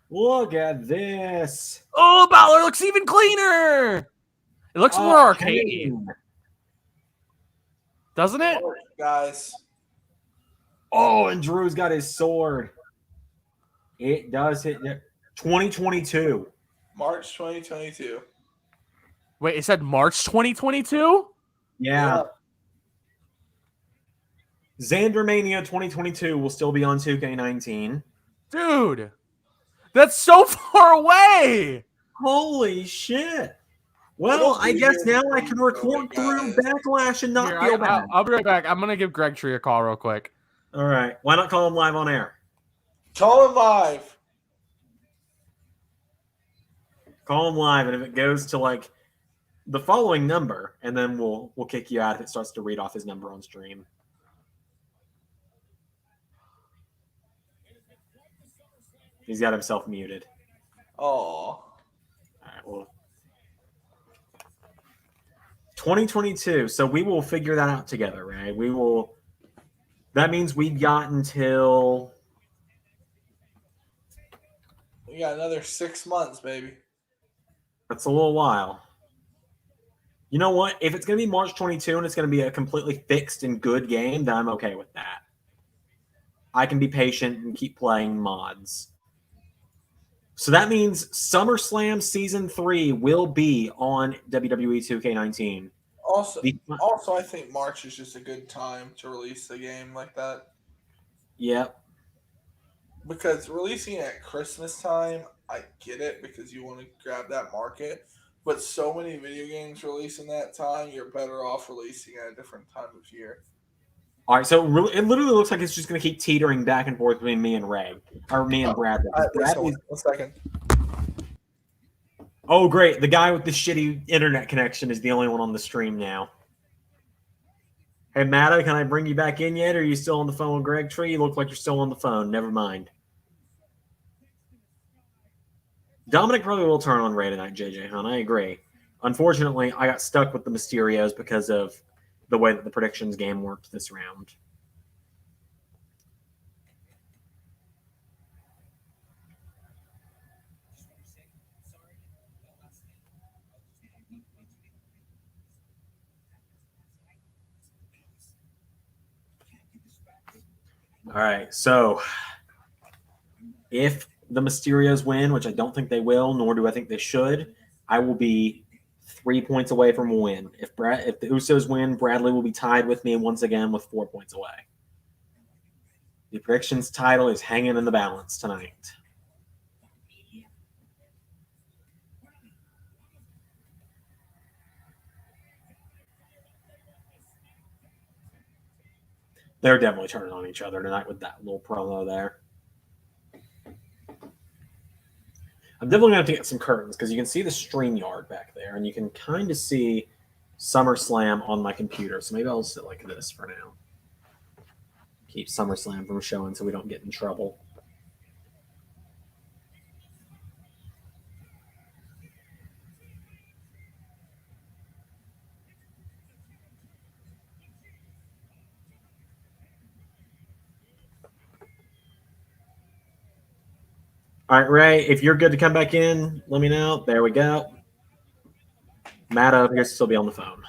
Look at this. Oh, Balor looks even cleaner. It looks more arcade, Kane. doesn't it? Guys. Oh, and Drew's got his sword. It does hit 2022. March 2022. Wait, it said March 2022? Yeah. Zander Mania 2022 will still be on 2K19. Dude, that's so far away. Holy shit. Well, I guess now I can record through Backlash and not feel bad. I'll be right back. I'm going to give Greg Tree a call real quick. All right. Why not call him live on air? Call him live. Call him live, and if it goes to the following number, and then we'll kick you out if it starts to read off his number on stream. He's got himself muted. Oh. All right, well, 2022. So we will figure that out together, right? We will. That means we've got until. We got another 6 months, baby. That's a little while. You know what? If it's going to be March 22 and it's going to be a completely fixed and good game, then I'm okay with that. I can be patient and keep playing mods. So that means SummerSlam Season 3 will be on WWE 2K19. Also, I think March is just a good time to release a game like that. Yep. Because releasing it at Christmas time, I get it because you want to grab that market. But so many video games releasing that time, you're better off releasing at a different time of year. All right, so it literally looks like it's just going to keep teetering back and forth between me and Ray, or me and Bradley. One second. Oh, great. The guy with the shitty internet connection is the only one on the stream now. Hey, Mada, can I bring you back in yet? Or are you still on the phone with Greg Tree? You look like you're still on the phone. Never mind. Dominic probably will turn on Ray tonight, JJ Hunt. I agree. Unfortunately, I got stuck with the Mysterios because of the way that the predictions game worked this round. All right, so if the Mysterios win, which I don't think they will, nor do I think they should, I will be 3 points away from a win. If the Usos win, Bradley will be tied with me once again with 4 points away. The predictions title is hanging in the balance tonight. They're definitely turning on each other tonight with that little promo there. I'm definitely going to have to get some curtains because you can see the StreamYard back there, and you can kind of see SummerSlam on my computer. So maybe I'll sit like this for now. Keep SummerSlam from showing so we don't get in trouble. All right, Ray, if you're good to come back in, let me know. There we go. Mada appears to still be on the phone.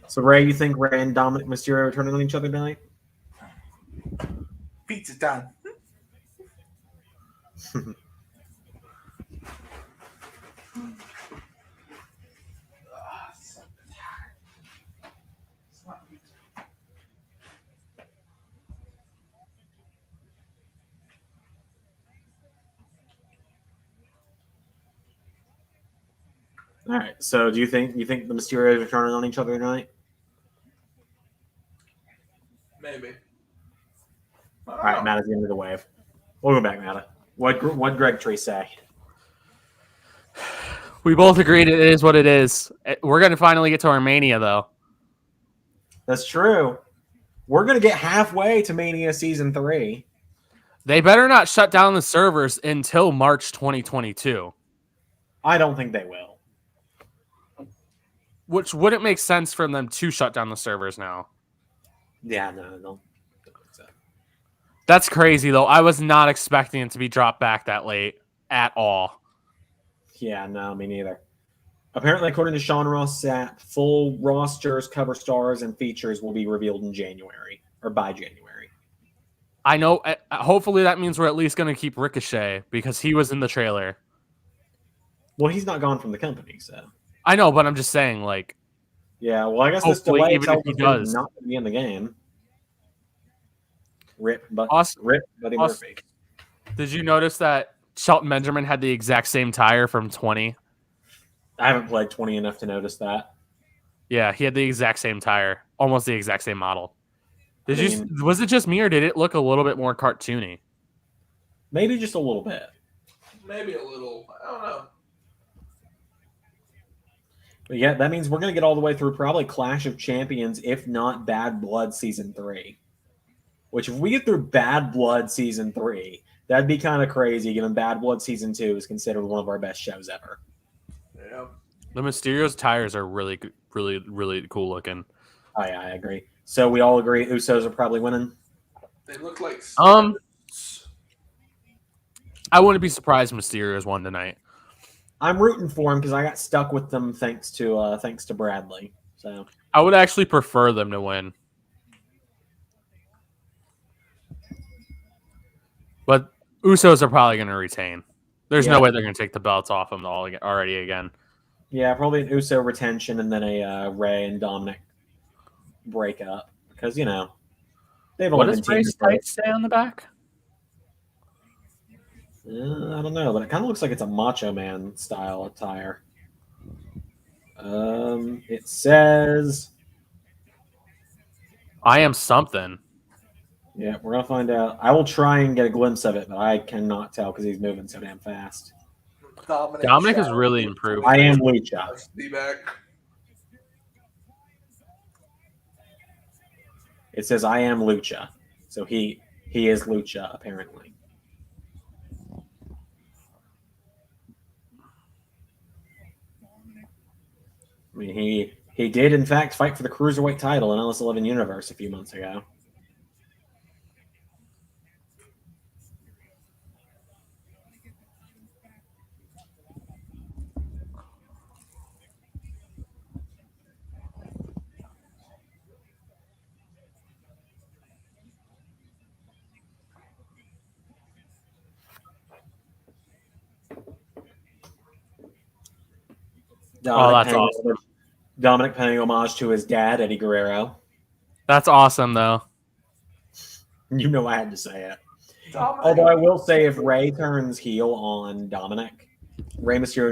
So, Ray, you think Ray and Dominic Mysterio are turning on each other tonight? Pizza time. All right. So, do you think the Mysterios are turning on each other tonight? Maybe. All right, Mada's the end of the wave. We'll go back, Mada. What Greg Tree say? We both agreed it is what it is. We're going to finally get to our Mania, though. That's true. We're gonna get halfway to Mania Season 3. They better not shut down the servers until March 2022. I don't think they will. Which wouldn't make sense for them to shut down the servers now. Yeah, no, I don't think so. That's crazy, though. I was not expecting it to be dropped back that late at all. Yeah, no, me neither. Apparently, according to Sean Ross Sapp, full rosters, cover stars, and features will be revealed in January, or by January. I know. Hopefully, that means we're at least going to keep Ricochet because he was in the trailer. Well, he's not gone from the company, so. I know, but I'm just saying, like. Yeah, well, I guess this Hopefully, delay even tells if he us does. he's not going to be in the game. Rip Buddy Murphy. Did you notice that Shelton Benjamin had the exact same tire from 20? I haven't played 20 enough to notice that. Yeah, he had the exact same tire, almost the exact same model. mean, Was it just me, or did it look a little bit more cartoony? Maybe just a little bit. Maybe a little. I don't know. But yeah, that means we're going to get all the way through probably Clash of Champions, if not Bad Blood Season 3. Which, if we get through Bad Blood Season 3, that'd be kind of crazy, given Bad Blood Season 2 is considered one of our best shows ever. Yeah. The Mysterio's tires are really, really, really cool looking. Oh, yeah, I agree. So we all agree Usos are probably winning? They look like. I wouldn't be surprised Mysterio's won tonight. I'm rooting for him because I got stuck with them thanks to Bradley. So I would actually prefer them to win. But Usos are probably going to retain. There's no way they're going to take the belts off them already again. Yeah, probably an Uso retention and then a Ray and Dominic breakup because they've What only does been Ray's tights say on the back? I don't know, but it kind of looks like it's a Macho Man style attire. It says, I am something. Yeah, we're gonna find out. I will try and get a glimpse of it, but I cannot tell because he's moving so damn fast. Dominic has really improved. I am Lucha. Be back. It says I am Lucha, so he is Lucha apparently. I mean, he did in fact fight for the Cruiserweight title in LS11 Universe a few months ago. Dominic paying homage to his dad, Eddie Guerrero. That's awesome, though. You know I had to say it. Dominic. Although I will say, if Ray turns heel on Dominic, Rey Mysterio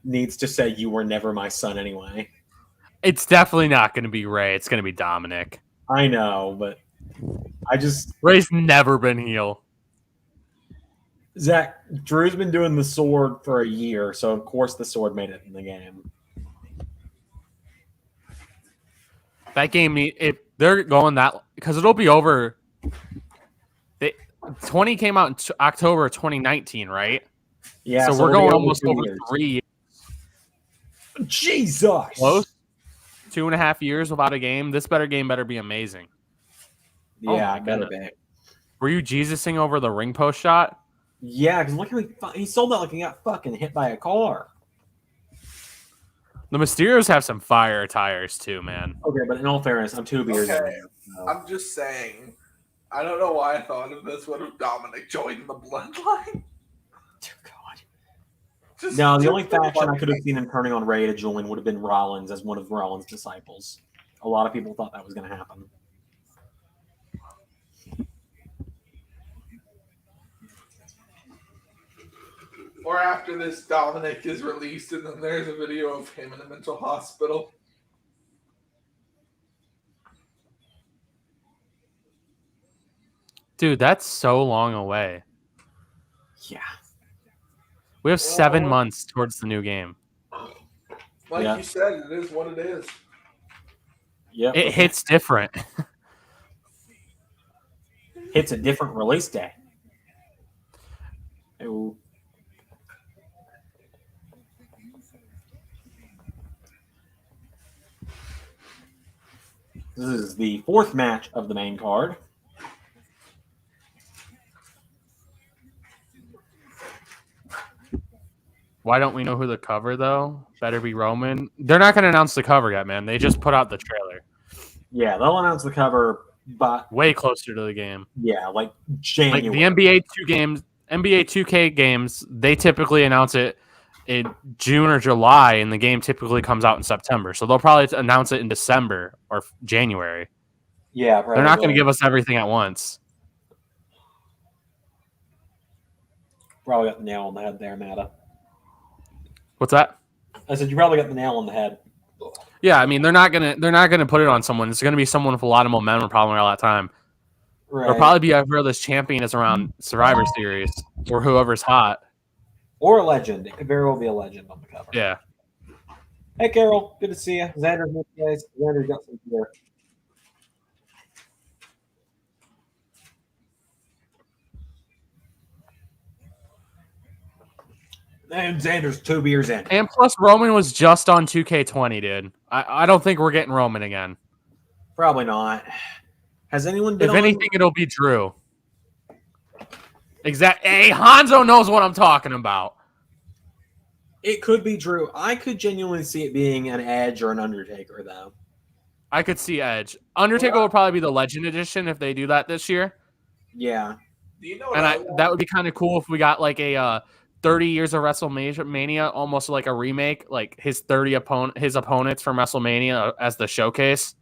needs to say you were never my son anyway. It's definitely not going to be Ray. It's going to be Dominic. I know, but Ray's never been heel. Zach, Drew's been doing the sword for a year, so of course the sword made it in the game. That game, if they're going that, because it'll be over. 20 came out in October 2019, right? Yeah, so we're going almost over 3 years. Jesus! Close? 2.5 years without a game. This game better be amazing. Yeah, it better be. Were you Jesusing over the ring post shot? Yeah, because look how he sold that like he got fucking hit by a car. The Mysterios have some fire attires too, man. Okay, but in all fairness, I'm 2 beers. Okay, in, so. I'm just saying. I don't know why I thought of this. What if Dominic joined the bloodline? Dear God. Just, No, the just only for faction I fun could have sake. seen him turning on Ray to join would have been Rollins as one of Rollins' disciples. A lot of people thought that was going to happen. Or after this, Dominic is released, and then there's a video of him in a mental hospital. Dude, that's so long away. Yeah. We have 7 Well- months towards the new game. Like Yeah. you said, it is what it is. Yep. It hits different. Hits a different release day. Ooh. This is the 4th match of the main card. Why don't we know who the cover though? Better be Roman. They're not going to announce the cover yet, man. They just put out the trailer. Yeah, they'll announce the cover, but Way closer to the game. yeah, like Like January. the NBA 2K games, they typically announce it in June or July, and the game typically comes out in September. So they'll probably announce it in December or January. Yeah, They're not going to give us everything at once. Probably got the nail on the head there, Mada. What's that? I said you probably got the nail on the head. Yeah, I mean they're not gonna put it on someone. It's gonna be someone with a lot of momentum probably all that time. Right. It'll probably be whoever this champion is around Survivor Series or whoever's hot. Or a legend. It could very well be a legend on the cover. Yeah. Hey, Carol. Good to see you. Xander's with you guys. Xander's got some beer. And Xander's 2 beers in. And plus Roman was just on 2K20, dude. I don't think we're getting Roman again. Probably not. Has anyone been If on? anything, it'll be Drew. Exact. Hey, Hanzo knows what I'm talking about. It could be Drew. I could genuinely see it being an Edge or an Undertaker, though. I could see Edge. Undertaker will probably be the Legend Edition if they do that this year. Yeah. Do you know what And that would be kind of cool if we got like a 30 years of WrestleMania, almost like a remake, like his opponents from WrestleMania as the showcase.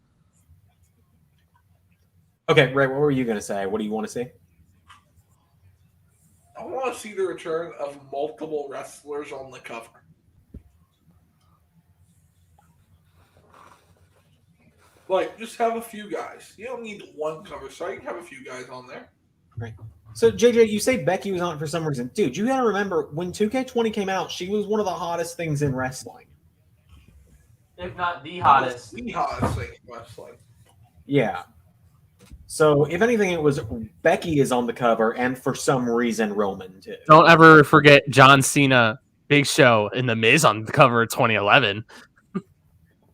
Okay, Ray, what were you going to say? What do you want to see? I want to see the return of multiple wrestlers on the cover. Like, just have a few guys. You don't need one cover star. You can have a few guys on there. Right. So, JJ, you say Becky was on it for some reason. Dude, you got to remember, when 2K20 came out, she was one of the hottest things in wrestling. If not the The hottest thing in wrestling. Yeah. So, if anything, it was Becky is on the cover, and for some reason, Roman, too. Don't ever forget John Cena, Big Show, and The Miz on the cover of 2011.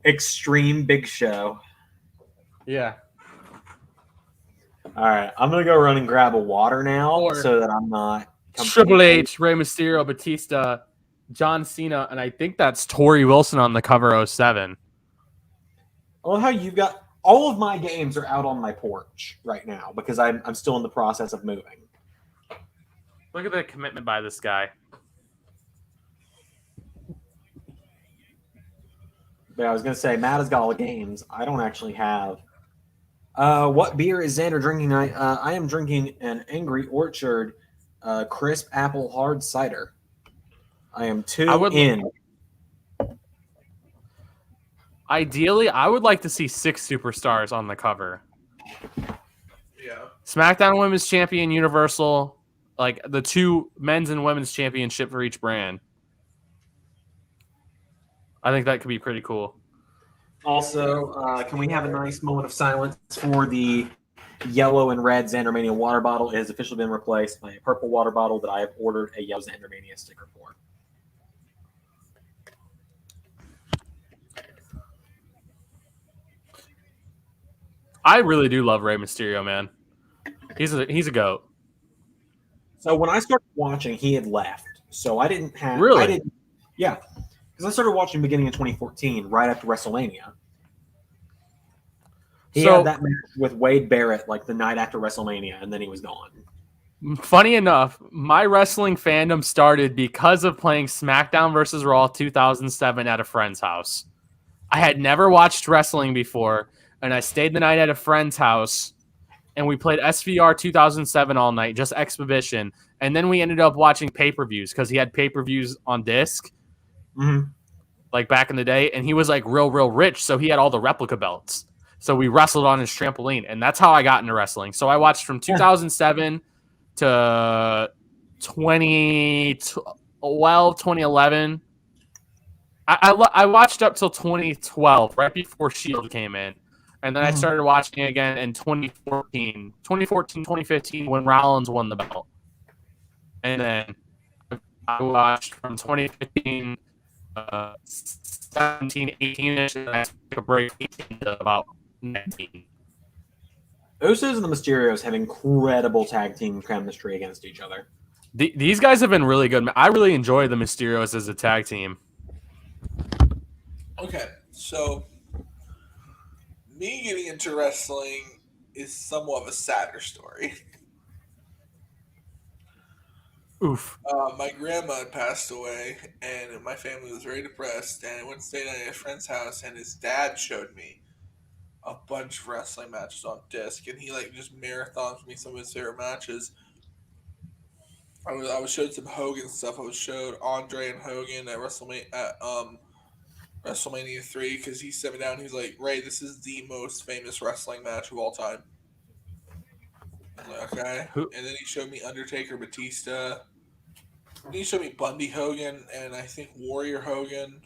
Extreme Big Show. Yeah. All right, I'm going to go run and grab a water now Or- so that I'm not... Triple H, Rey Mysterio, Batista, John Cena, and I think that's Tori Wilson on the cover 07. I love how you've got... All of my games are out on my porch right now because I'm still in the process of moving. Look at the commitment by this guy. But I was going to say, Matt has got all the games. I don't actually have... what beer is Xander drinking? I am drinking an Angry Orchard crisp apple hard cider. I am in. Ideally, I would like to see 6 superstars on the cover. Yeah. SmackDown Women's Champion, Universal, like the 2 men's and women's championship for each brand. I think that could be pretty cool. Also, can we have a nice moment of silence for the yellow and red Xandermania water bottle? It has officially been replaced by a purple water bottle that I have ordered a yellow Xandermania sticker for. I really do love Rey Mysterio, man. He's a goat. So when I started watching, he had left. So I didn't have. Really? I didn't. Yeah, because I started watching beginning of 2014, right after WrestleMania. He So- had that match with Wade Barrett like the night after WrestleMania, and then he was gone. Funny enough, my wrestling fandom started because of playing SmackDown vs. Raw 2007 at a friend's house. I had never watched wrestling before, and I stayed the night at a friend's house, and we played SVR 2007 all night, just exhibition. And then we ended up watching pay-per-views because he had pay-per-views on disc, like back in the day, and he was like real rich, so he had all the replica belts. So we wrestled on his trampoline, and that's how I got into wrestling. So I watched from 2007 to 2012, 2011. I watched up till 2012, right before Shield came in. And then I started watching again in 2014, 2015, when Rollins won the belt. And then I watched from 2015, 17, 18-ish, and I took a break 18 to about 19. Usos and the Mysterios have incredible tag team chemistry against each other. These guys have been really good. I really enjoy the Mysterios as a tag team. Okay, so me getting into wrestling is somewhat of a sadder story. Oof. My grandma had passed away, and my family was very depressed. And I went to stay at a friend's house, and his dad showed me a bunch of wrestling matches on disc, and he like just marathoned me some of his favorite matches. I was showed some Hogan stuff. I was showed Andre and Hogan at WrestleMania 3 because he sat me down. He's like, "Ray, this is the most famous wrestling match of all time." I'm like, okay. And then he showed me Undertaker, Batista. And he showed me Bundy Hogan and I think Warrior Hogan.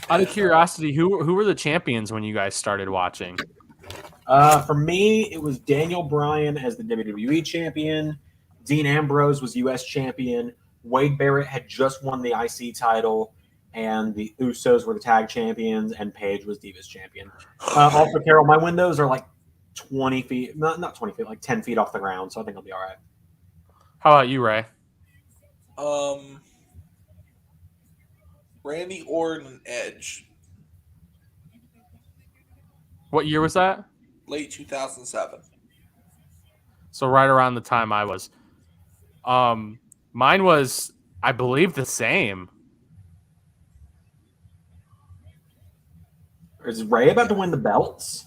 Out of curiosity, who were the champions when you guys started watching? For me, it was Daniel Bryan as the WWE champion. Dean Ambrose was U.S. champion. Wade Barrett had just won the IC title, and the Usos were the tag champions, and Paige was Divas champion. Also, Carol, my windows are like 20 feet, not 20 feet, like 10 feet off the ground, so I think I'll be all right. How about you, Ray? Randy Orton and Edge. What year was that? Late 2007. So right around the time I was. Mine was, I believe, the same. Is Ray about to win the belts?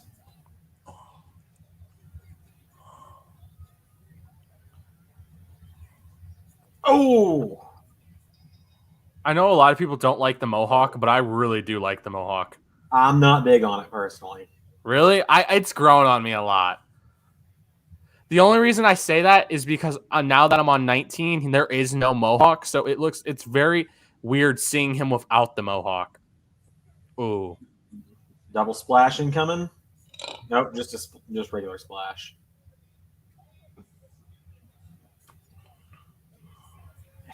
Oh! I know a lot of people don't like the Mohawk, but I really do like the Mohawk. I'm not big on it personally. Really? It's grown on me a lot. The only reason I say that is because now that I'm on 19, there is no Mohawk, so it's very weird seeing him without the Mohawk. Ooh. Double splash incoming? Nope, just regular splash.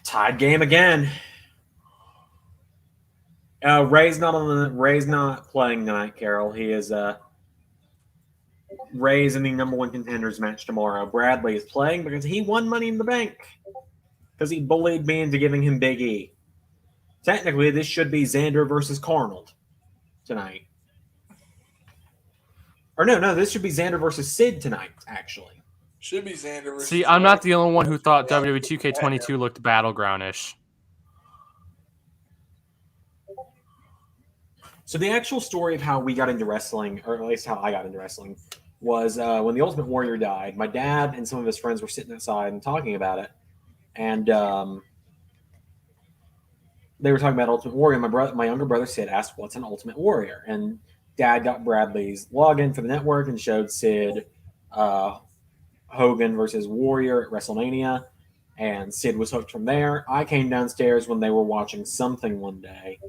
Tied game again. Ray's not playing tonight, Carol. He is Ray's in the number one contenders match tomorrow. Bradley is playing because he won Money in the Bank because he bullied me into giving him Big E. Technically, this should be Zander versus Carnold tonight. Or no, this should be Zander versus Sid tonight, actually. Should be Zander versus See, I'm not the only one who thought WWE 2K22 looked battleground-ish. So the actual story of how we got into wrestling, or at least how I got into wrestling, was when the Ultimate Warrior died. My dad and some of his friends were sitting outside and talking about it, and they were talking about Ultimate Warrior. My younger brother Sid asked, "What's an Ultimate Warrior?" And Dad got Bradley's login for the network and showed Sid Hogan versus Warrior at WrestleMania, and Sid was hooked from there. I came downstairs when they were watching something one day,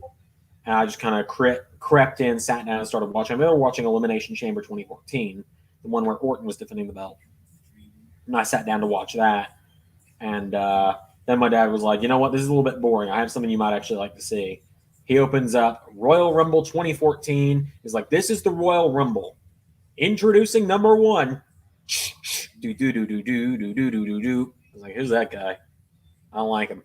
and I just kind of crept in, sat down, and started watching. They were watching Elimination Chamber 2014, the one where Orton was defending the belt. And I sat down to watch that. And then my dad was like, "You know what? This is a little bit boring. I have something you might actually like to see." He opens up Royal Rumble 2014. He's like, "This is the Royal Rumble." Introducing number 1. Do do do do do do do do do do. I was like, who's that guy? I don't like him.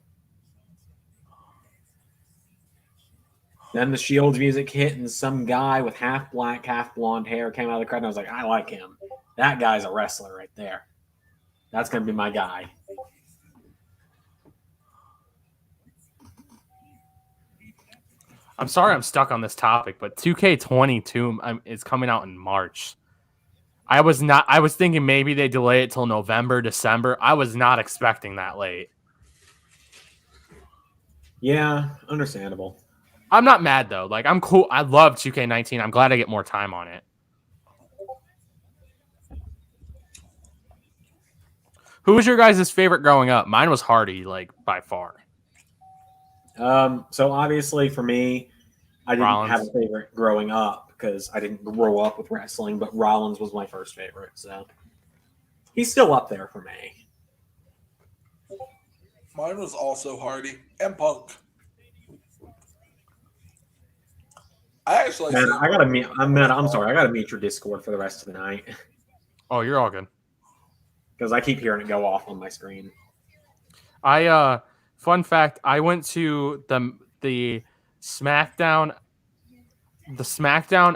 Then the Shields music hit, and some guy with half black, half blonde hair came out of the crowd, and I was like, I like him. That guy's a wrestler right there. That's going to be my guy. I'm sorry I'm stuck on this topic, but 2K22 is coming out in March. I was thinking maybe they delay it till November, December. I was not expecting that late. Yeah, understandable. I'm not mad though. Like, I'm cool. I love 2K19. I'm glad I get more time on it. Who was your guys' favorite growing up? Mine was Hardy, like, by far. So obviously for me, I didn't Rollins. have a favorite growing up because I didn't grow up with wrestling, but Rollins was my first favorite. So he's still up there for me. Mine was also Hardy and Punk. I actually Man, I gotta meet. I'm sorry. I gotta meet your Discord for the rest of the night Oh, you're all good. because I keep hearing it go off on my screen. Fun fact, I went to the SmackDown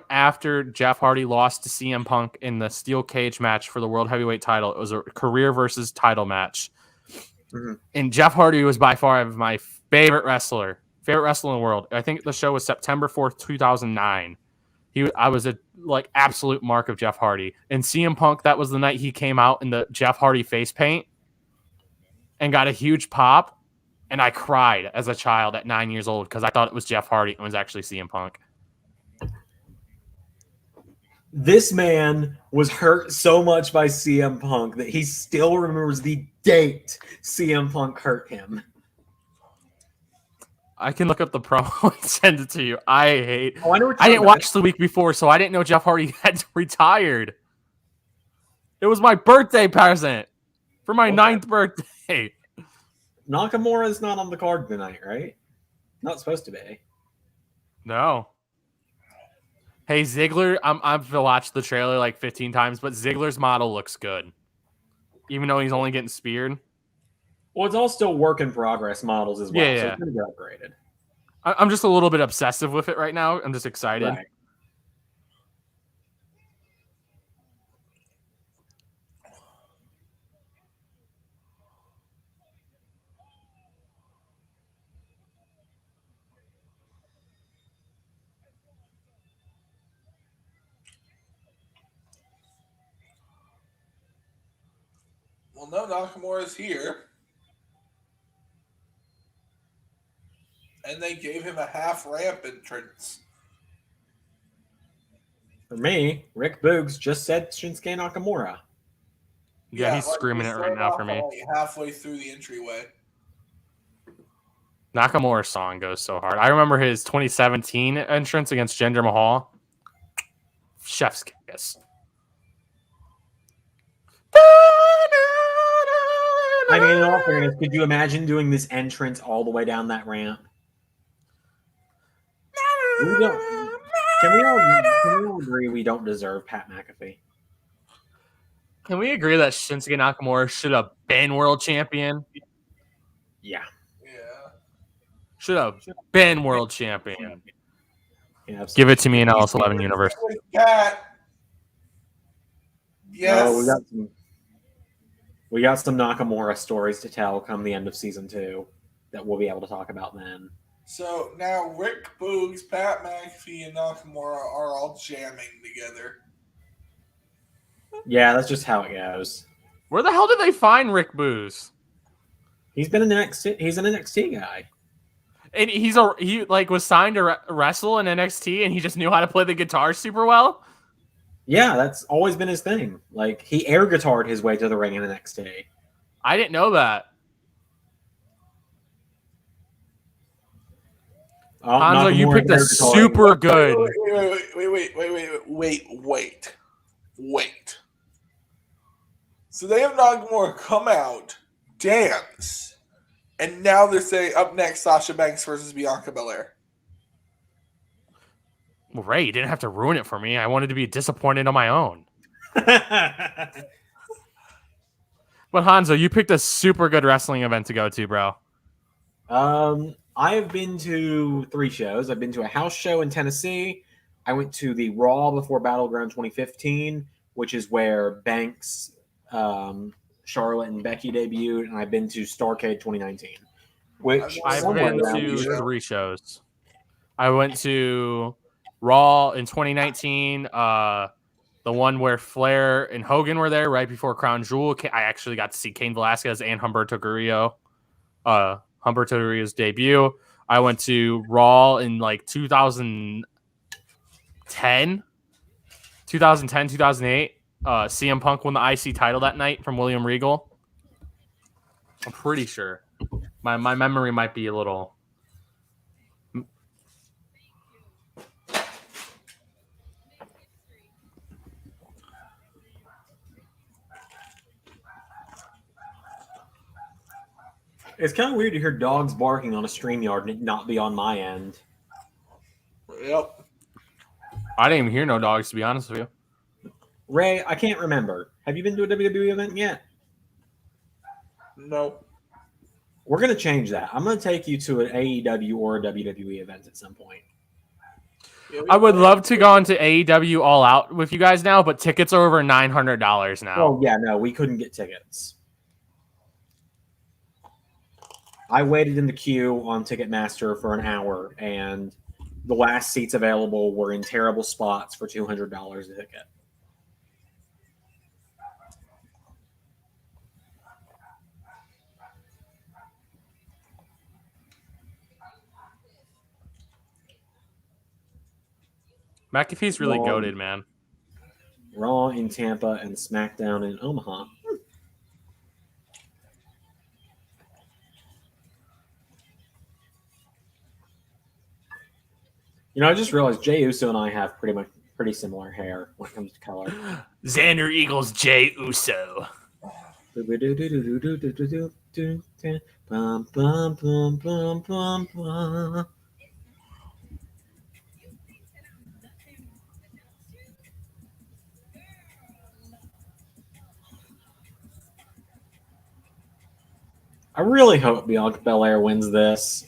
after Jeff Hardy lost to CM Punk in the steel cage match for the World Heavyweight title. It was a career versus title match. Mm-hmm. And Jeff Hardy was by far my favorite wrestler in the world. I think the show was September 4th, 2009. I was a absolute mark of Jeff Hardy. And CM Punk, that was the night he came out in the Jeff Hardy face paint and got a huge pop. And I cried as a child at 9 years old because I thought it was Jeff Hardy and it was actually CM Punk. This man was hurt so much by CM Punk that he still remembers the date CM Punk hurt him. I can look up the promo and send it to you. I know I didn't watch the week before, so I didn't know Jeff Hardy had retired. It was my birthday present for my 9th birthday. Nakamura's not on the card tonight, right? Not supposed to be. No. Hey, Ziggler, I've watched the trailer like 15 times, but Ziggler's model looks good. Even though he's only getting speared. Well, it's all still work in progress models as well, Yeah. so it's going to get upgraded. I'm just a little bit obsessive with it right now. I'm just excited. Right. Well, no, Nakamura's here. And they gave him a half ramp entrance. For me, Rick Boogs just said Shinsuke Nakamura. Yeah, he's screaming it right now for me. Halfway through the entryway. Nakamura's song goes so hard. I remember his 2017 entrance against Jinder Mahal. Chef's kiss. I mean, in all fairness, could you imagine doing this entrance all the way down that ramp? Can we all agree we don't deserve Pat McAfee? Can we agree that Shinsuke Nakamura should have been world champion? Yeah. Should have been world champion. Yeah, Give it to me in LS11 universe. Yes. Oh, we got some Nakamura stories to tell come the end of season 2 that we'll be able to talk about then. So now Rick Boogs, Pat McAfee, and Nakamura are all jamming together. Yeah, that's just how it goes. Where the hell did they find Rick Boogs? He's been in the NXT. He's an NXT guy. And he was signed to wrestle in NXT, and he just knew how to play the guitar super well. Yeah, that's always been his thing. Like, he air guitared his way to the ring in NXT. I didn't know that. Hanzo, you picked a super good. Wait. So they have Nakamura come out, dance, and now they're saying up next Sasha Banks versus Bianca Belair. Well, Ray, you didn't have to ruin it for me. I wanted to be disappointed on my own. But Hanzo, you picked a super good wrestling event to go to, bro. I have been to 3 shows. I've been to a house show in Tennessee. I went to the Raw before Battleground 2015, which is where Banks, Charlotte, and Becky debuted, and I've been to Starrcade 2019, which I've somewhere been around to here. 3 shows. I went to Raw in 2019. The one where Flair and Hogan were there right before Crown Jewel. I actually got to see Cain Velasquez and Humberto Carrillo. Humberto Carrillo's debut. I went to Raw in like 2010, 2008. CM Punk won the IC title that night from William Regal. I'm pretty sure. My memory might be a little. It's kind of weird to hear dogs barking on a StreamYard and it not be on my end. Yep. I didn't even hear no dogs, to be honest with you. Ray, I can't remember. Have you been to a WWE event yet? No. We're going to change that. I'm going to take you to an AEW or a WWE event at some point. Yeah, I would love to go into AEW All Out with you guys now, but tickets are over $900 now. Oh, yeah, no, we couldn't get tickets. I waited in the queue on Ticketmaster for an hour, and the last seats available were in terrible spots for $200 a ticket. McAfee's really Raw. goated, man. Raw in Tampa and SmackDown in Omaha. You know, I just realized Jey Uso and I have pretty similar hair when it comes to color. Xander equals Jey Uso. Bum, bum, bum, bum, bum, bum. I really hope Bianca Belair wins this.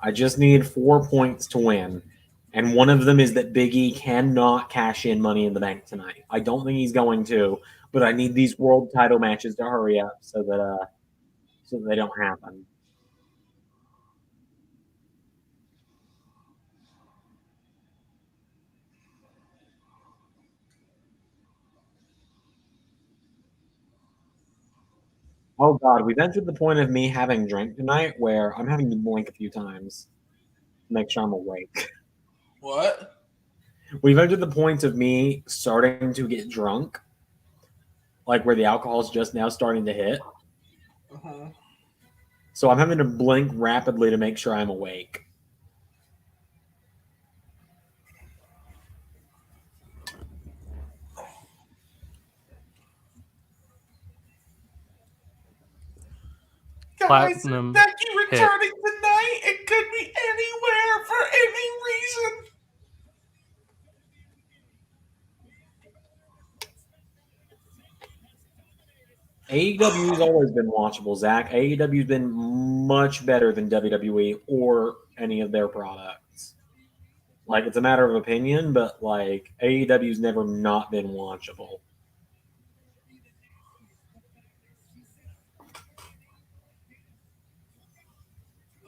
I just need 4 points to win. And one of them is that Big E cannot cash in Money in the Bank tonight. I don't think he's going to, but I need these world title matches to hurry up so that they don't happen. Oh God, we've entered the point of me having drank tonight where I'm having to blink a few times to make sure I'm awake. What? We've entered the point of me starting to get drunk, like where the alcohol's just now starting to hit. Uh-huh. So I'm having to blink rapidly to make sure I'm awake. Guys, Platinum Becky hit. returning tonight. It could be anywhere for any reason. AEW's always been watchable, Zach. AEW's been much better than WWE or any of their products. Like, it's a matter of opinion, but, like, AEW's never not been watchable.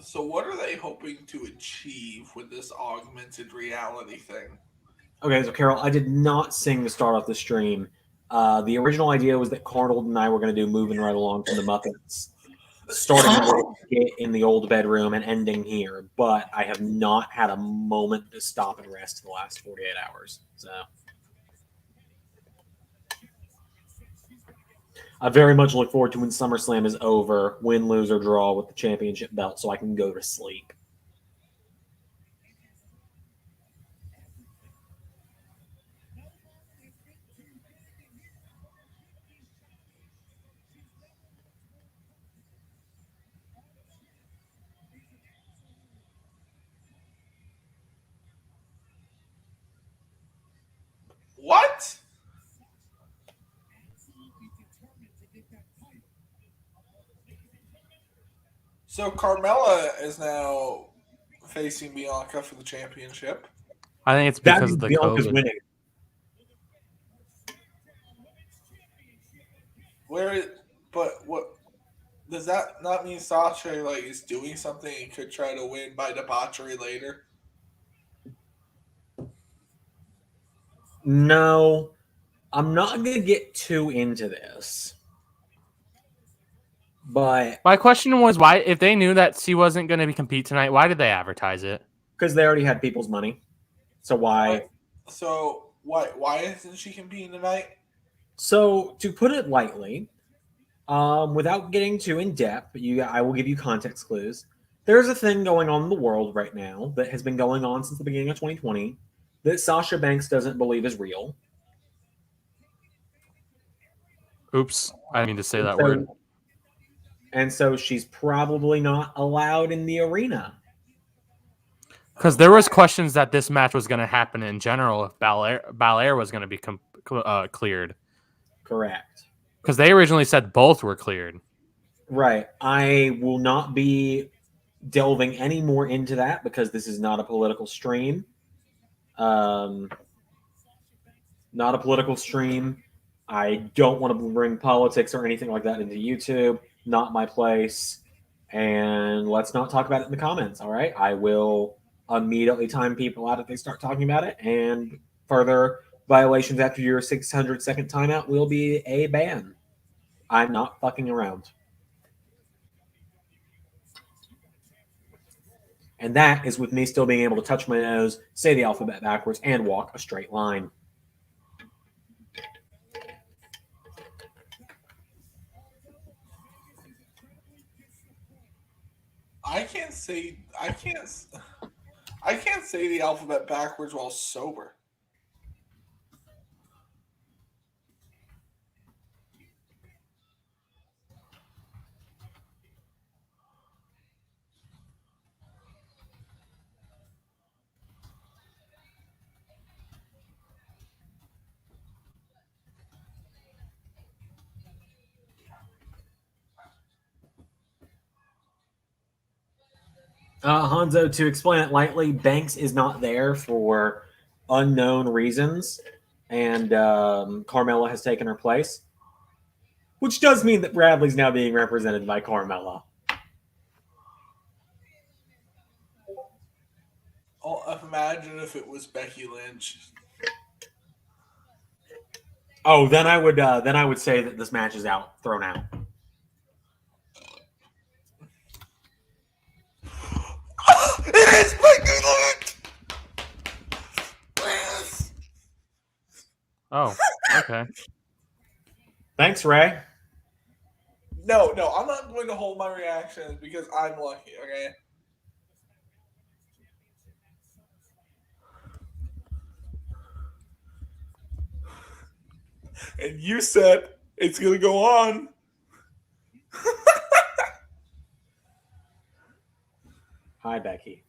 So what are they hoping to achieve with this augmented reality thing? Okay, so Carol, I did not sing to start off the stream. The original idea was that Carnold and I were going to do Moving Right Along from the Muppets, starting in the old bedroom and ending here, but I have not had a moment to stop and rest in the last 48 hours. So I very much look forward to when SummerSlam is over, win, lose, or draw with the championship belt so I can go to sleep. So Carmella is now facing Bianca for the championship. I think it's That because means of the Bianca's COVID. winning. But what does that not mean? Sasha is doing something and could try to win by debauchery later. No, I'm not going to get too into this. But My question was why, if they knew that she wasn't going to compete tonight, why did they advertise it? because they already had people's money. So why? So why isn't she competing tonight? So to put it lightly, without getting too in depth, I will give you context clues. There's a thing going on in the world right now that has been going on since the beginning of 2020 that Sasha Banks doesn't believe is real. Oops, I didn't mean to say And that so, word. And so she's probably not allowed in the arena. Because there was questions that this match was going to happen in general if Belair was going to be cleared. Correct. Because they originally said both were cleared. Right. I will not be delving any more into that because this is not a political stream. Not a political stream. I don't want to bring politics or anything like that into YouTube. Not my place. And let's not talk about it in the comments. All right. I will immediately time people out if they start talking about it. And further violations after your 600-second timeout will be a ban. I'm not fucking around. And that is with me still being able to touch my nose, say the alphabet backwards, and walk a straight line. I can't say the alphabet backwards while sober. Hanzo, to explain it lightly, Banks is not there for unknown reasons, and Carmella has taken her place, which does mean that Bradley's now being represented by Carmella. Oh, imagine if it was Becky Lynch. Oh, then I would say that this match is thrown out. It is Becky Lynch. Yes. Oh, okay. Thanks, Ray. No, I'm not going to hold my reactions because I'm lucky. Okay. And you said it's going to go on. Hi, Becky.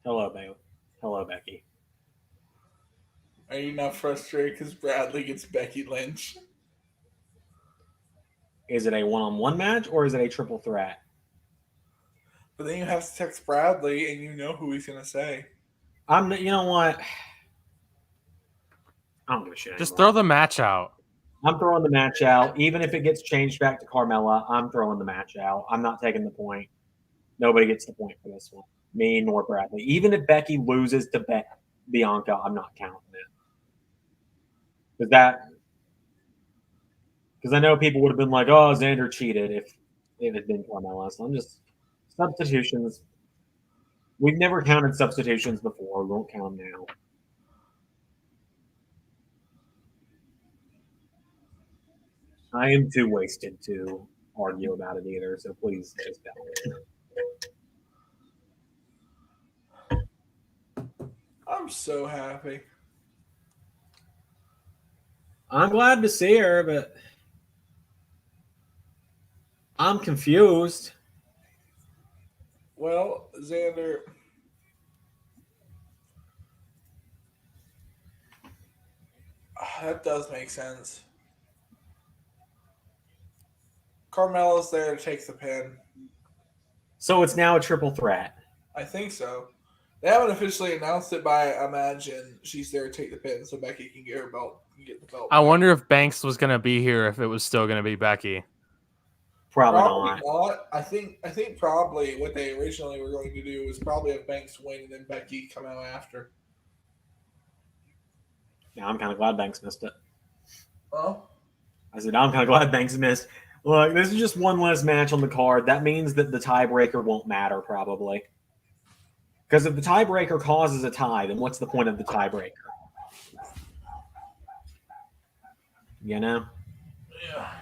Hello, Becky. Are you not frustrated because Bradley gets Becky Lynch? Is it a one-on-one match or is it a triple threat? But then you have to text Bradley and you know who he's going to say. You know what? I don't give a shit Just anymore. throw the match out. I'm throwing the match out. Even if it gets changed back to Carmella, I'm throwing the match out. I'm not taking the point. Nobody gets the point for this one. Me nor Bradley. Even if Becky loses to Bianca, I'm not counting it. Because I know people would have been like, "Oh, Zander cheated" if it had been Carmella. So I'm just substitutions. We've never counted substitutions before. We won't count them now. I am too wasted to argue about it either. So please just don't. I'm so happy. I'm glad to see her, but I'm confused. Well, Xander. That does make sense. Carmella's there to take the pin. So it's now a triple threat. I think so. They haven't officially announced it, but I imagine she's there to take the pin so Becky can get her belt. Get the belt. I wonder if Banks was gonna be here if it was still gonna be Becky. Probably Probably not. not. I think probably what they originally were going to do was probably have Banks win and then Becky come out after. Yeah, I'm kind of glad Banks missed it. Oh. I said, I'm kind of glad Banks missed. Look, this is just one less match on the card. That means that the tiebreaker won't matter, probably. Because if the tiebreaker causes a tie, then what's the point of the tiebreaker? You know? Yeah.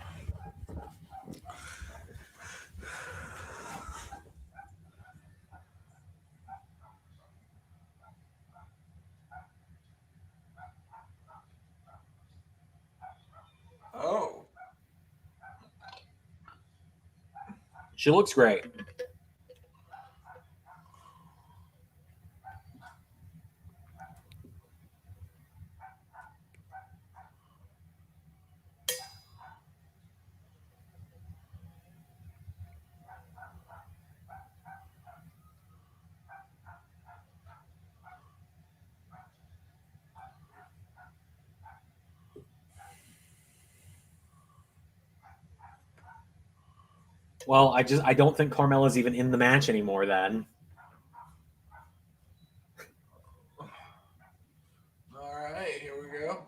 Oh. She looks great. Well, I don't think Carmella's even in the match anymore then. All right, here we go.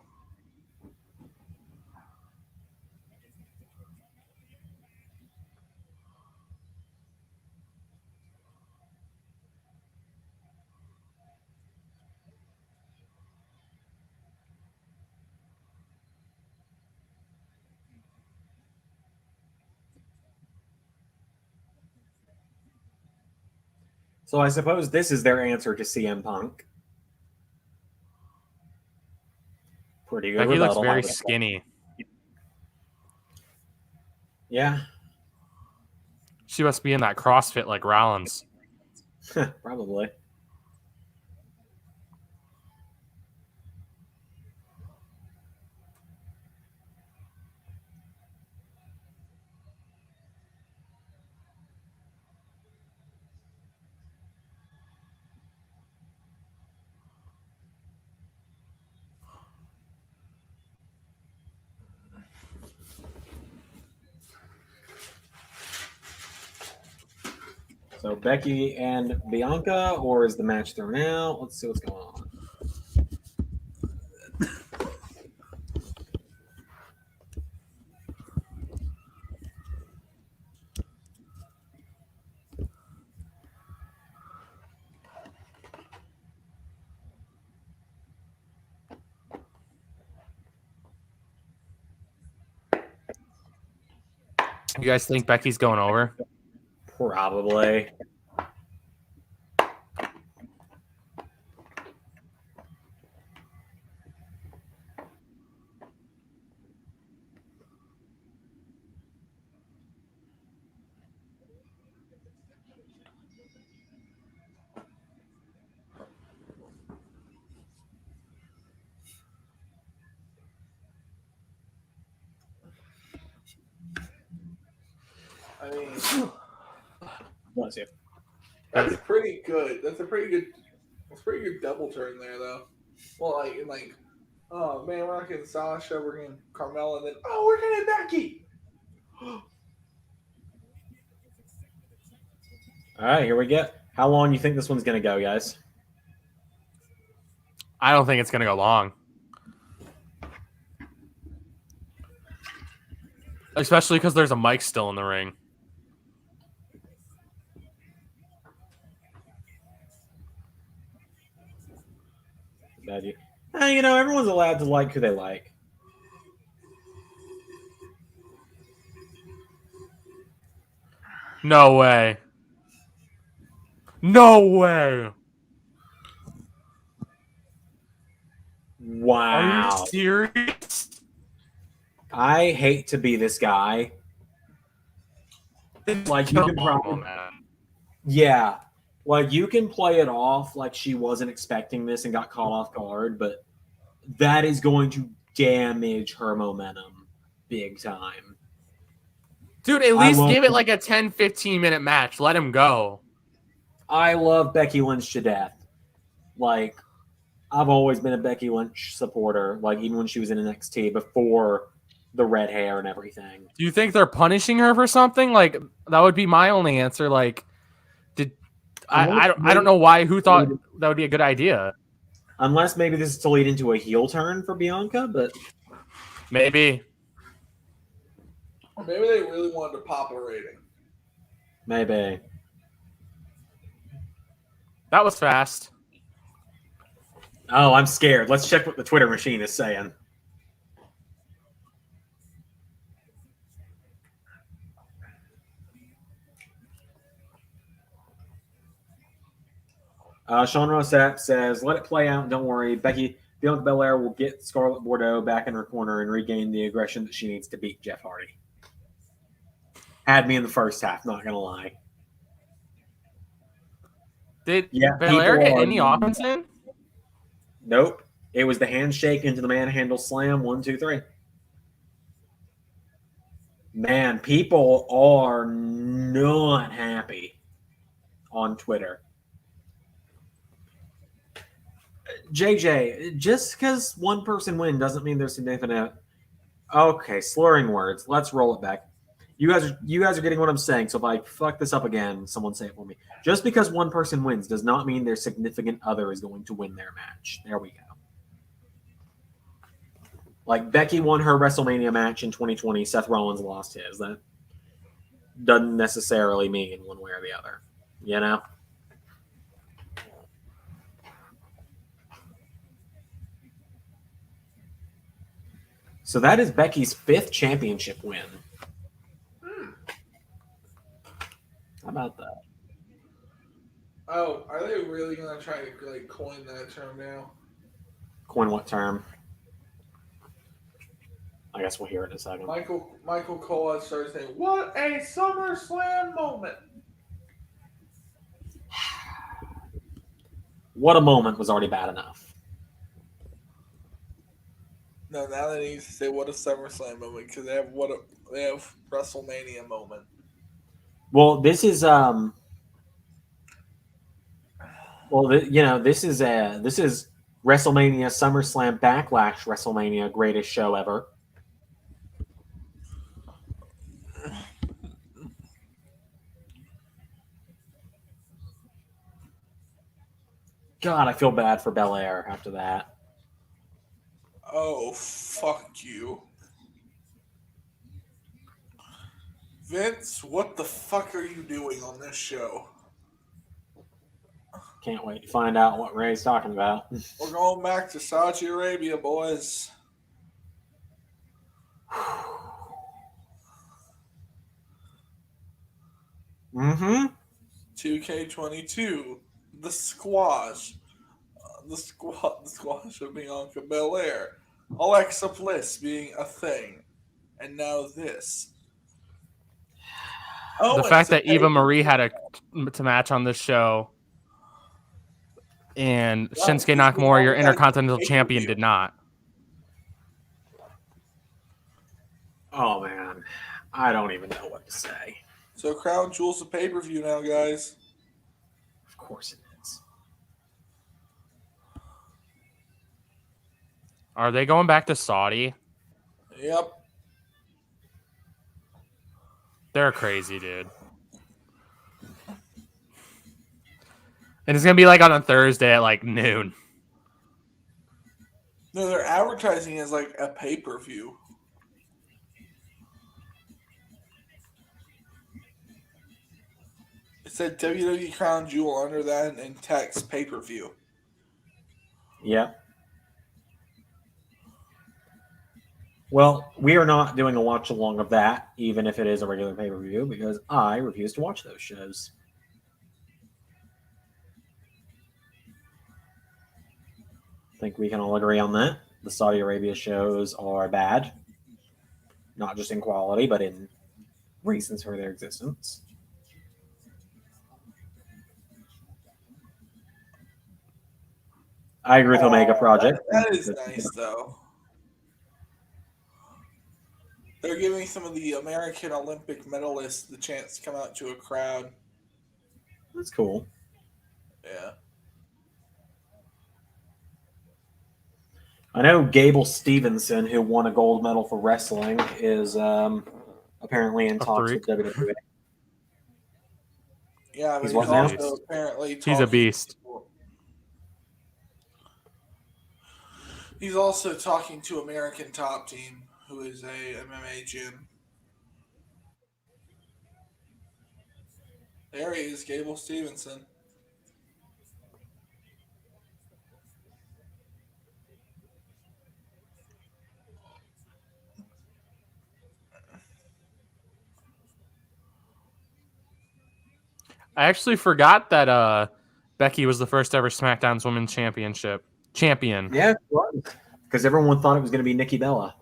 So I suppose this is their answer to CM Punk. Pretty good. Becky looks rebuttal, I very would say. skinny. Yeah, She must be in that CrossFit like Rollins. probably. So Becky and Bianca, or is the match thrown out? Let's see what's going on. You guys think Becky's going over? Probably. I mean, Bless you. that's pretty good. That's a pretty good double turn there, though. Well, like, oh man, we're not getting Sasha, we're getting Carmella, and then we're getting Becky. All right, here we go. How long you think this one's going to go, guys? I don't think it's gonna go long. Especially because there's a mic still in the ring. Bad you. Everyone's allowed to like who they like. No way. No way. Wow. Are you serious? I hate to be this guy. Like you can probably, Yeah. Like, you can play it off like she wasn't expecting this and got caught off guard, but that is going to damage her momentum big time. Dude, at I least love give it like a 10, 15-minute match. Let him go. I love Becky Lynch to death. Like, I've always been a Becky Lynch supporter, like, even when she was in NXT before the red hair and everything. Do you think they're punishing her for something? Like, that would be my only answer. Like, I don't know who thought that would be a good idea. Unless maybe this is to lead into a heel turn for Bianca, but Maybe. Or maybe they really wanted to pop a rating. maybe. That was fast. Oh, I'm scared. Let's check what the Twitter machine is saying. Sean Rossap says, let it play out. Don't worry. Bianca Belair will get Scarlett Bordeaux back in her corner and regain the aggression that she needs to beat Jeff Hardy. Had me in the first half, not going to lie. Did Belair get any offense in? Nope. It was the handshake into the manhandle slam. 1, 2, 3. Man, people are not happy on Twitter. JJ, just because one person wins doesn't mean there's significant. Okay, slurring words. Let's roll it back. You guys are getting what I'm saying. So if I fuck this up again, someone say it for me. Just because one person wins does not mean their significant other is going to win their match. There we go. Like, Becky won her WrestleMania match in 2020. Seth Rollins lost his. That doesn't necessarily mean one way or the other. You know? So that is Becky's 5th championship win. How about that? Oh, are they really going to try to like coin that term now? Coin what term? I guess we'll hear it in a second. Michael Cole started saying, "What a SummerSlam moment!" What a moment was already bad enough. No, now they need to say what a SummerSlam moment because they have WrestleMania moment. Well, this is this is WrestleMania, SummerSlam, Backlash, WrestleMania, greatest show ever. God, I feel bad for Belair after that. Oh, fuck you. Vince, what the fuck are you doing on this show? Can't wait to find out what Ray's talking about. We're going back to Saudi Arabia, boys. Mm-hmm. 2K22, the squash. The squash of Bianca Belair. Alexa Bliss being a thing. And now this. Oh, the fact that Eva Marie had a match on this show and Shinsuke Nakamura, your Intercontinental Champion, did not. Oh, man. I don't even know what to say. So Crown Jewel's a pay-per-view now, guys. Of course it is. Are they going back to Saudi? Yep. They're crazy, dude. And it's going to be like on a Thursday at like noon. No, they're advertising as like a pay-per-view. It said WWE Crown Jewel under that and text pay-per-view. Yep. Well, we are not doing a watch along of that, even if it is a regular pay-per-view, because I refuse to watch those shows. I think we can all agree on that. The Saudi Arabia shows are bad, not just in quality, but in reasons for their existence. I agree with Omega Project. That is nice, though. They're giving some of the American Olympic medalists the chance to come out to a crowd. That's cool. Yeah. I know Gable Stevenson, who won a gold medal for wrestling, is apparently in A talks freak. with WWE. Yeah, but He's he's what now? also apparently He's a beast. He's also talking to American Top Team, who is a MMA gym. There he is, Gable Stevenson. I actually forgot that Becky was the first ever SmackDown's Women's champion. Yeah, because everyone thought it was going to be Nikki Bella.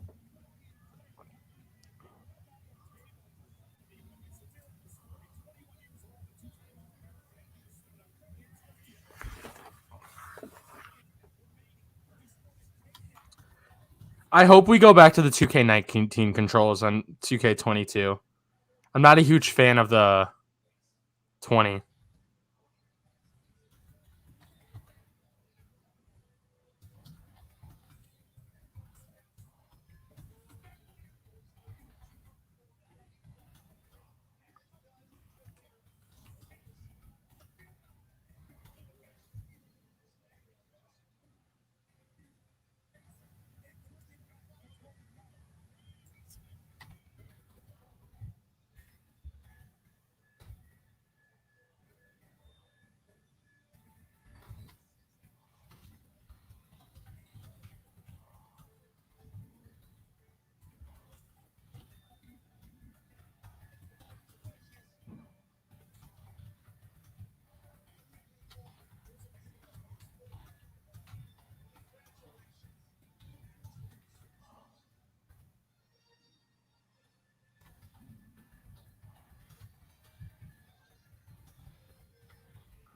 I hope we go back to the 2K19 controls on 2K22. I'm not a huge fan of the 20.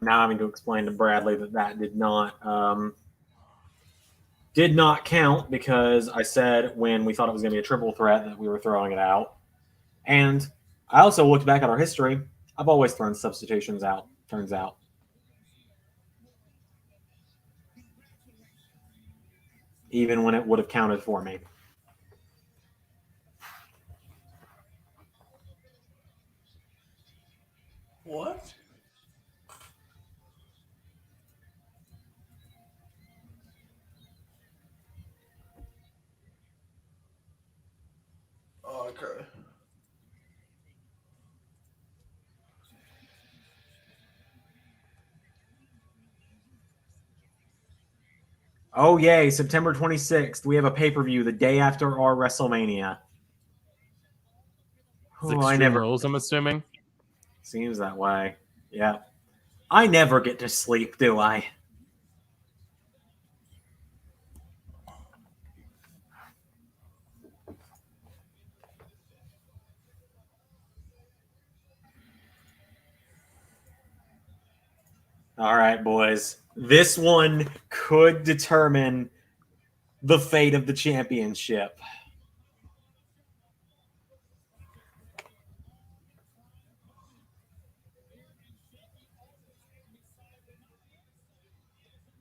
Now having to explain to Bradley that did not count because I said when we thought it was going to be a triple threat that we were throwing it out. And I also looked back at our history. I've always thrown substitutions out, turns out. Even when it would have counted for me. What? Oh, okay. Oh, yay. September 26th. We have a pay per view the day after our WrestleMania. It's Oh, I Extreme never. Rules, I'm assuming. Seems that way. Yeah. I never get to sleep, do I? All right, boys. This one could determine the fate of the championship.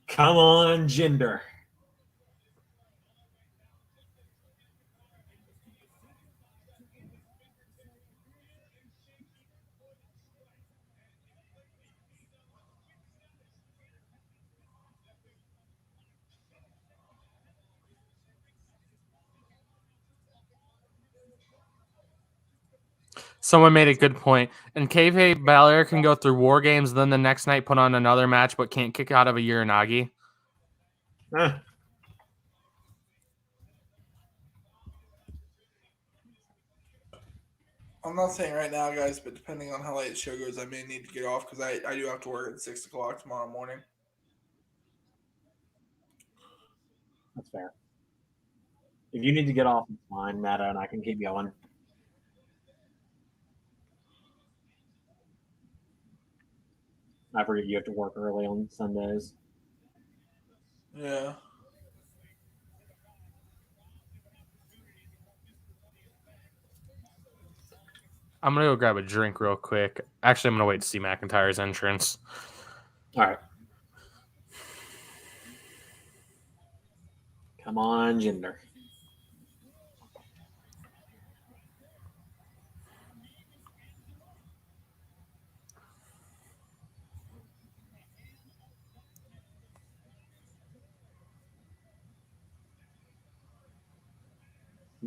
Come on, Jinder. Someone made a good point. And Kayfabe Belair can go through War Games, then the next night put on another match, but can't kick out of a Uranagi. I'm not saying right now, guys, but depending on how late the show goes, I may need to get off because I do have to work at 6 o'clock tomorrow morning. That's fair. If you need to get off, it's fine, Mada, and I can keep going. I forget you have to work early on Sundays. Yeah. I'm gonna go grab a drink real quick. Actually, I'm gonna wait to see McIntyre's entrance. All right. Come on, Jinder.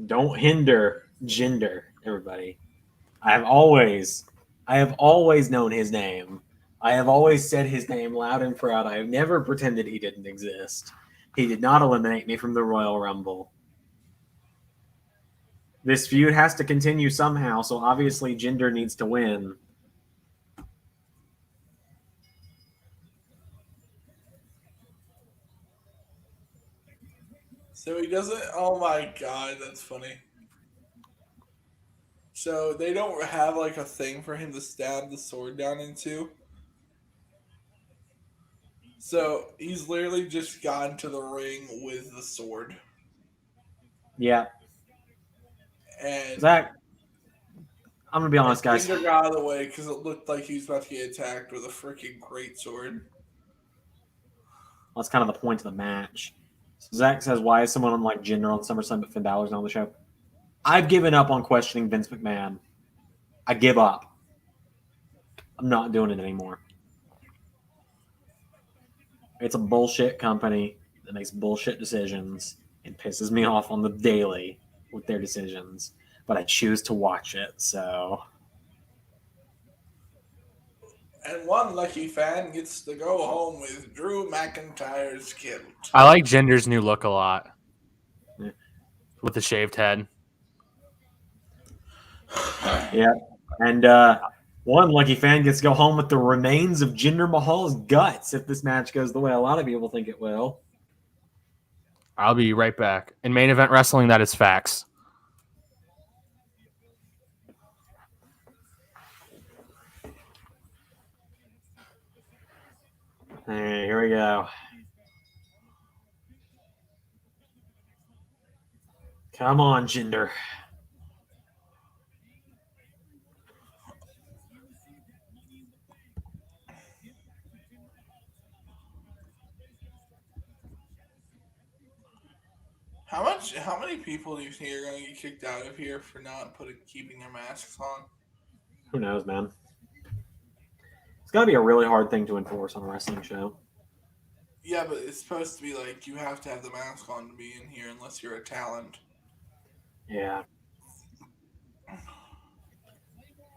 Don't hinder Jinder, everybody. I have always known his name. I have always said his name loud and proud. I have never pretended he didn't exist. He did not eliminate me from the Royal Rumble. This feud has to continue somehow, so obviously Jinder needs to win. So he doesn't. Oh my god, that's funny. So they don't have like a thing for him to stab the sword down into. So he's literally just gone to the ring with the sword. Yeah. And Zach, I'm going to be honest, guys. Jinder got out of the way because it looked like he was about to get attacked with a freaking great sword. That's kind of the point of the match. So Zach says, why is someone like Jinder on SummerSlam but Finn Balor's not on the show? I've given up on questioning Vince McMahon. I give up. I'm not doing it anymore. It's a bullshit company that makes bullshit decisions and pisses me off on the daily with their decisions. But I choose to watch it, so... And one lucky fan gets to go home with Drew McIntyre's kilt. I like Jinder's new look a lot. Yeah. With the shaved head. Yeah. And one lucky fan gets to go home with the remains of Jinder Mahal's guts if this match goes the way a lot of people think it will. I'll be right back. In main event wrestling, that is facts. Hey, here we go. Come on, Jinder. How many people do you think are going to get kicked out of here for not keeping their masks on? Who knows, man? It's got to be a really hard thing to enforce on a wrestling show. Yeah, but it's supposed to be like you have to have the mask on to be in here unless you're a talent. Yeah.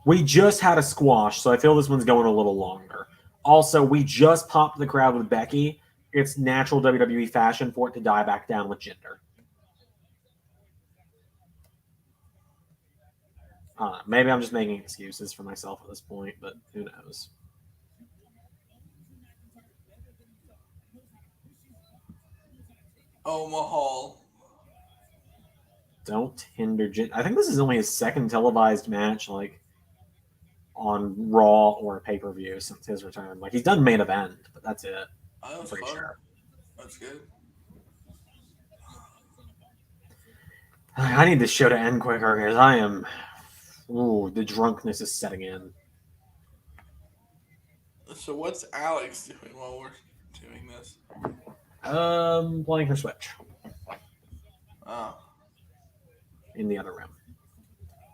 We just had a squash, so I feel this one's going a little longer. Also, we just popped the crowd with Becky. It's natural WWE fashion for it to die back down with Jinder. Maybe I'm just making excuses for myself at this point, but who knows? Oh, Mahal. Don't hinder Jinder. I think this is only his second televised match, like, on Raw or a pay-per-view since his return. Like, he's done main event, but that's it. That was pretty fun. sure. That's good. I need this show to end quicker because I am... Ooh, the drunkenness is setting in. So what's Alex doing while we're doing this? Playing her Switch Oh. in the other room.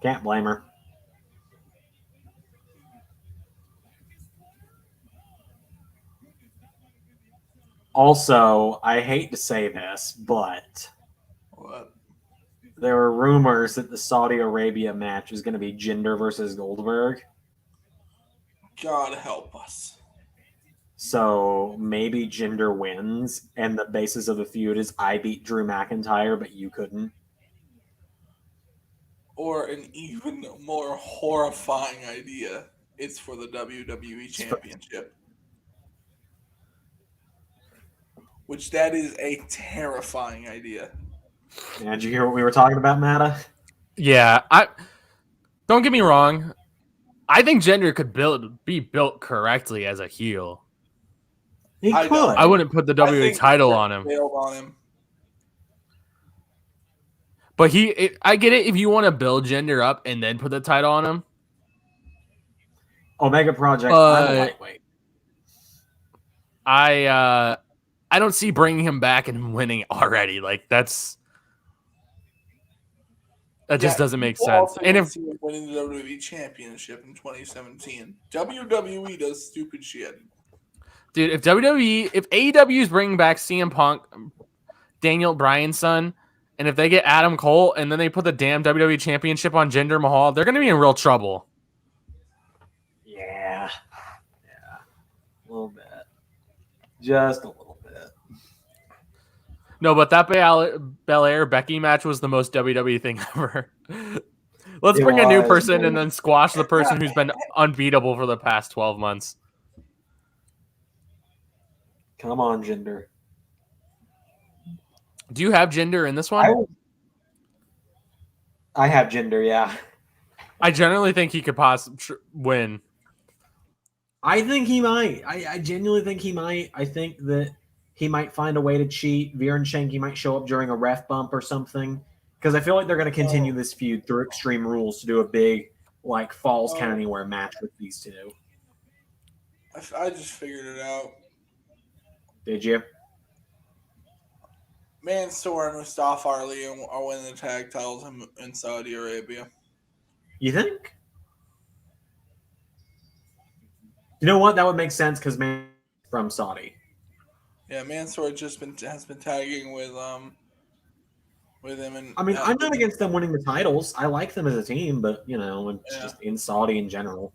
Can't blame her. Also, I hate to say this, but What? there were rumors that the Saudi Arabia match was going to be Jinder versus Goldberg. God help us. So maybe Jinder wins, and the basis of the feud is I beat Drew McIntyre, but you couldn't. Or an even more horrifying idea. It's for the WWE Championship. Which that is a terrifying idea. Yeah, did you hear what we were talking about, Mada? Yeah, don't get me wrong. I think Jinder could be built correctly as a heel. He I could. don't. I wouldn't put the I WWE think title Jinder on him. failed on him. But I get it if you want to build Jinder up and then put the title on him. Omega Project, I'm a But lightweight. I don't see bringing him back and winning already. Like that just doesn't make people sense. also And don't if see him winning the WWE Championship in 2017. WWE does stupid shit. dude, if AEW is bringing back CM Punk, Daniel Bryan's son, and if they get Adam Cole and then they put the damn WWE Championship on Jinder Mahal, they're going to be in real trouble. Yeah. A little bit. Just a little bit. No, but that Belair Becky match was the most WWE thing ever. Let's bring a new person and then squash the person who's been unbeatable for the past 12 months. Come on, Jinder. Do you have Jinder in this one? I have Jinder, yeah. I generally think he could possibly win. I think he might. I genuinely think he might. I think that he might find a way to cheat. Shanky might show up during a ref bump or something. Because I feel like they're going to continue this feud through Extreme Rules to do a big, like, Falls Count Anywhere match with these two. I just figured it out. Did you? Mansoor and Mustafa Ali are winning the tag titles in Saudi Arabia. You think? You know what? That would make sense because man from Saudi. Yeah, Mansoor has been tagging with him. And I mean, I'm not against them winning the titles. I like them as a team, but it's just in Saudi in general.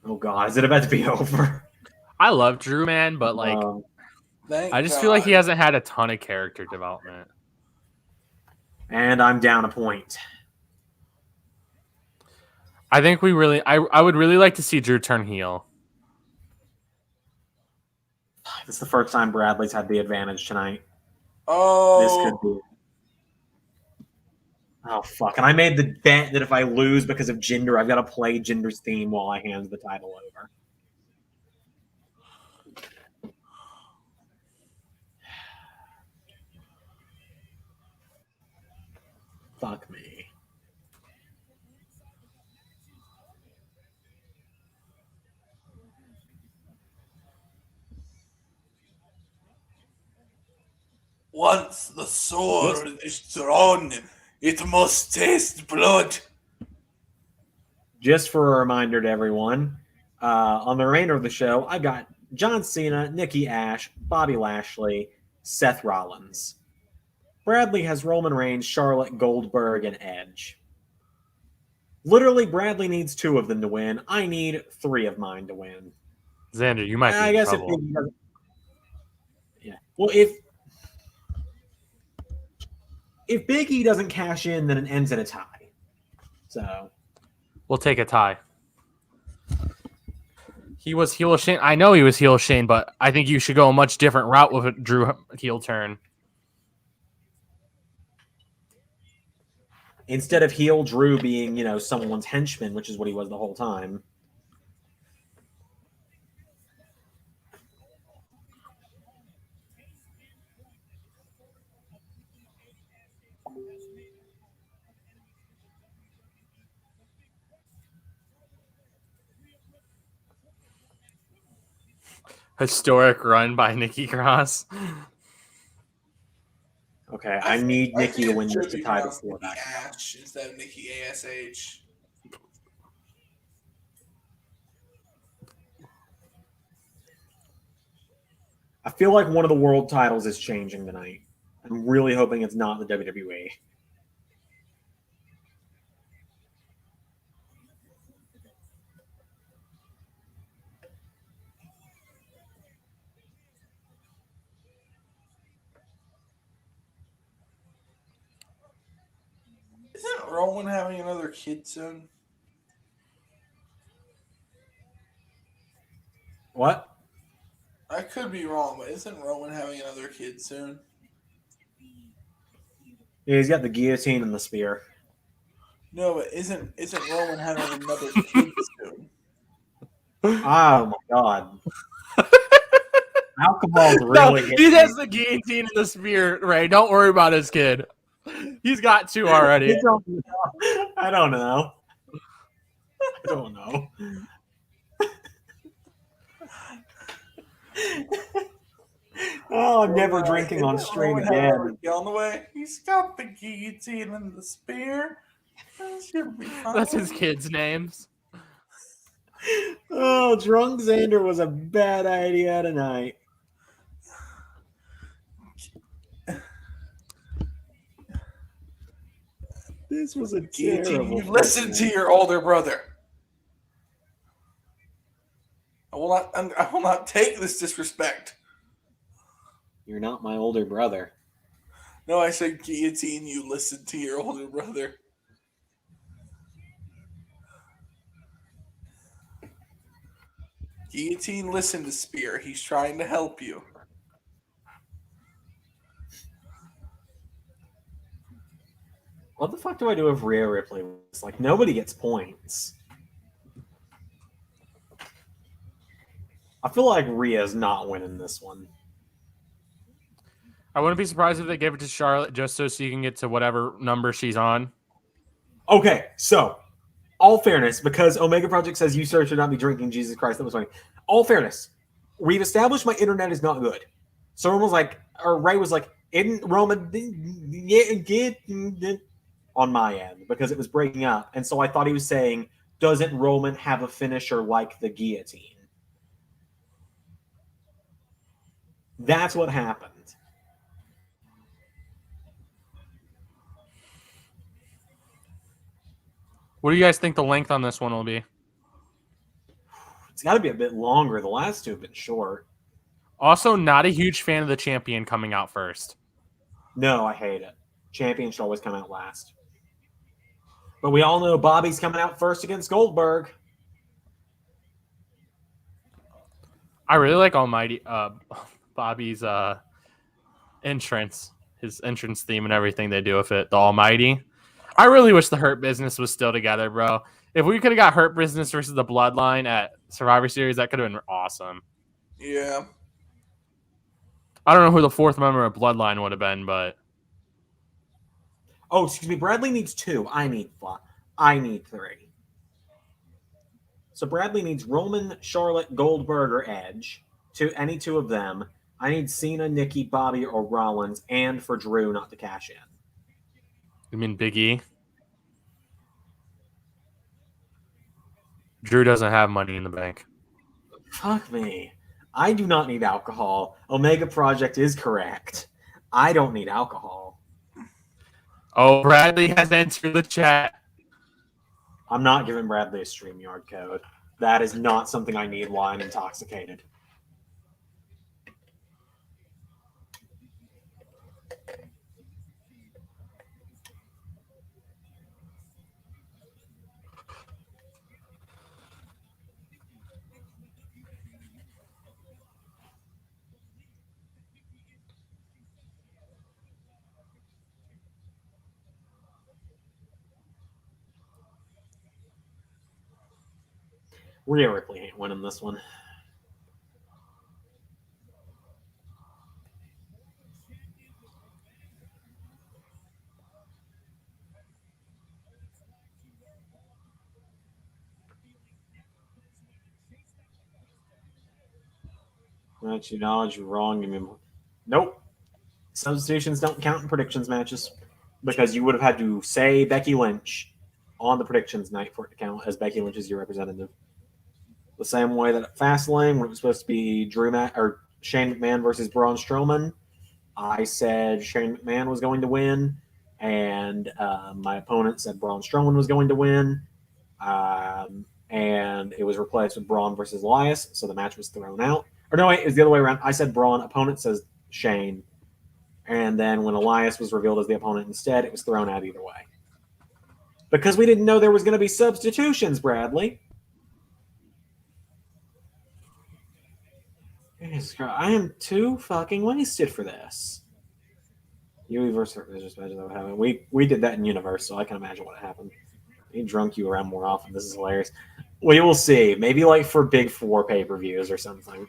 Oh God, is it about to be over? I love Drew, man, but like, I just feel like he hasn't had a ton of character development. And I'm down a point. I think I would really like to see Drew turn heel. This is the first time Bradley's had the advantage tonight. Oh, This could be. Oh, fuck. And I made the bet that if I lose because of Jinder, I've got to play Jinder's theme while I hand the title over. Fuck me. once the sword is drawn, it must taste blood. Just for a reminder to everyone, on the remainder of the show, I got John Cena, Nikki Ash, Bobby Lashley, Seth Rollins. Bradley has Roman Reigns, Charlotte, Goldberg, and Edge. Literally, Bradley needs 2 of them to win. I need 3 of mine to win. Xander, you might be I in guess trouble. if Biggie doesn't. Yeah. Well, if Big E doesn't cash in, then it ends in a tie. So We'll take a tie. He was heel Shane. I know he was heel Shane, but I think you should go a much different route with a Drew heel turn. instead of heel Drew being, someone's henchman, which is what he was the whole time. Historic run by Nikki Cross. Okay, I need Nikki to win this to tie the Nikki four back. Ash instead of Nikki ASH. I feel like one of the world titles is changing tonight. I'm really hoping it's not the WWE. Isn't Rowan having another kid soon? What? I could be wrong, but isn't Rowan having another kid soon? Yeah, he's got the guillotine and the spear. No, but isn't Rowan having another kid soon? Oh my god. Alcohol's No, really he has the guillotine and the spear, Ray. Don't worry about his kid. He's got 2 already. I don't know. I don't know. I don't know. Oh, I'm never drinking on stream again. On the way, he's got the guillotine and the spear. That should be fine. That's his kids' names. Oh, drunk Zander was a bad idea tonight. This was a Guillotine, terrible. you listen to your older brother. I will not take this disrespect. You're not my older brother. No, I said guillotine, you listen to your older brother. Guillotine, listen to Spear. He's trying to help you. What the fuck do I do if Rhea Ripley was like nobody gets points? I feel like Rhea's not winning this one. I wouldn't be surprised if they gave it to Charlotte just so she can get to whatever number she's on. Okay, so all fairness, because Omega Project says you sir should not be drinking. Jesus Christ, that was funny. All fairness, we've established my internet is not good. So Roman was like, or Ray was like, "Isn't Roman on my end because it was breaking up?" And so I thought he was saying, "Doesn't Roman have a finisher like the guillotine?" That's what happened. What do you guys think the length on this one will be? It's got to be a bit longer. The last two have been short. Also, not a huge fan of the champion coming out first. No, I hate it. Champion should always come out last. But we all know Bobby's coming out first against Goldberg. I really like Almighty Bobby's entrance, his entrance theme and everything they do with it. The Almighty. I really wish the Hurt Business was still together, bro. If we could have got Hurt Business versus the Bloodline at Survivor Series, that could have been awesome. Yeah. I don't know who the 4th member of Bloodline would have been, but Oh, excuse me. Bradley needs 2. I need 3. So Bradley needs Roman, Charlotte, Goldberg, or Edge. Any 2 of them. I need Cena, Nikki, Bobby, or Rollins, and for Drew not to cash in. you mean Big E? Drew doesn't have money in the bank. Fuck me. I do not need alcohol. Omega Project is correct. I don't need alcohol. Oh, Bradley has entered the chat. I'm not giving Bradley a StreamYard code. That is not something I need while I'm intoxicated. Rhea Ripley ain't winning this one. That's your knowledge. You're wrong. You mean, nope. Substitutions don't count in predictions matches because you would have had to say Becky Lynch on the predictions night for it to count as Becky Lynch is your representative. The same way that at Fastlane, when it was supposed to be Shane McMahon versus Braun Strowman, I said Shane McMahon was going to win, and my opponent said Braun Strowman was going to win, and it was replaced with Braun versus Elias, so the match was thrown out. Or no, wait, it was the other way around. I said Braun, opponent says Shane, and then when Elias was revealed as the opponent instead, it was thrown out either way. Because we didn't know there was going to be substitutions, Bradley. I am too fucking wasted for this. UE versus just imagine that would happen. We did that in Universe, so I can imagine what happened. He drunk you around more often. This is hilarious. We will see. Maybe like for Big 4 pay-per-views or something.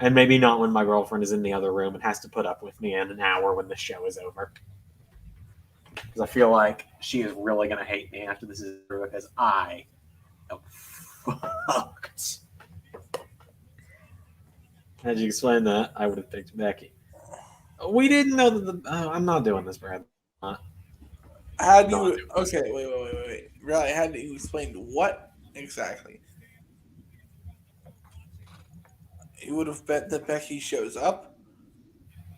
And maybe not when my girlfriend is in the other room and has to put up with me in an hour when the show is over. Because I feel like she is really going to hate me after this is over because I am fucked. Had you explained that, I would have picked Becky. We didn't know that I'm not doing this, Brad. How do you? Okay, wait. Really, how do you explain what exactly? You would have bet that Becky shows up,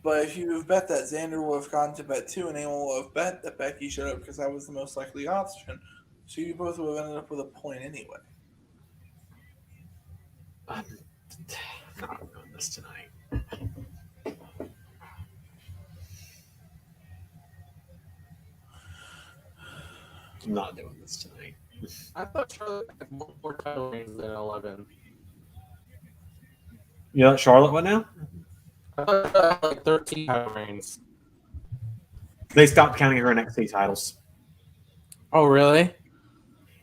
but if you would have bet that Xander would have gone to bet 2, and anyone would have bet that Becky showed up because that was the most likely option, so you both would have ended up with a point anyway. I'm not doing this tonight. I'm not doing this tonight. I thought Charlotte had more title reigns than 11. You know Charlotte what now? I thought Charlotte had like 13 title reigns. They stopped counting her NXT titles. Oh, really?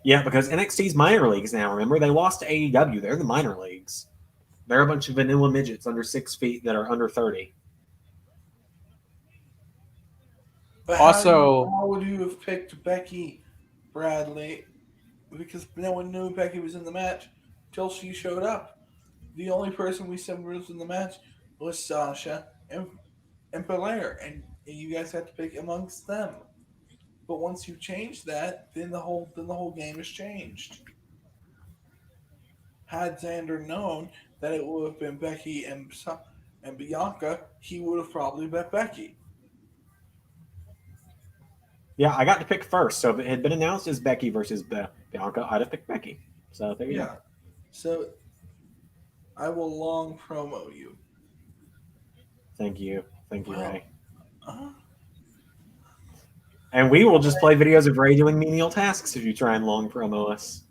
Yeah, because NXT's minor leagues now, remember? They lost to AEW. They're the minor leagues. They're a bunch of vanilla midgets under 6 feet that are under 30. But Also- how would you have picked Becky, Bradley? Because no one knew Becky was in the match till she showed up. The only person we said was in the match was Sasha and Belair, and you guys had to pick amongst them. But once you change that, then the whole game has changed. Had Xander known that it would have been Becky and Bianca, he would have probably bet Becky. Yeah, I got to pick first. So if it had been announced as Becky versus Bianca, I'd have picked Becky. So there you go. So I will long promo you. Thank you. Thank you, Wow. Ray. Uh-huh. And we will just play videos of Ray doing menial tasks if you try and long promo us.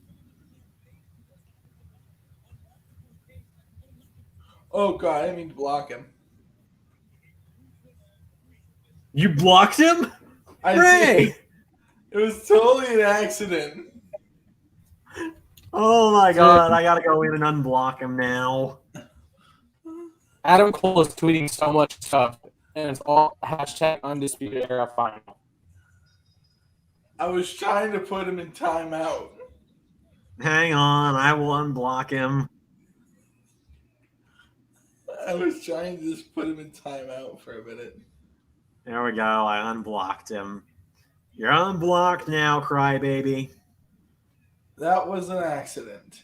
Oh god, I didn't mean to block him. You blocked him? I Ray! did. It was totally an accident. Oh my god, I gotta go in and unblock him now. Adam Cole is tweeting so much stuff, and it's all hashtag Undisputed Era Final. I was trying to put him in timeout. Hang on, I will unblock him. I was trying to just put him in timeout for a minute. There we go, I unblocked him. You're unblocked now, crybaby. That was an accident.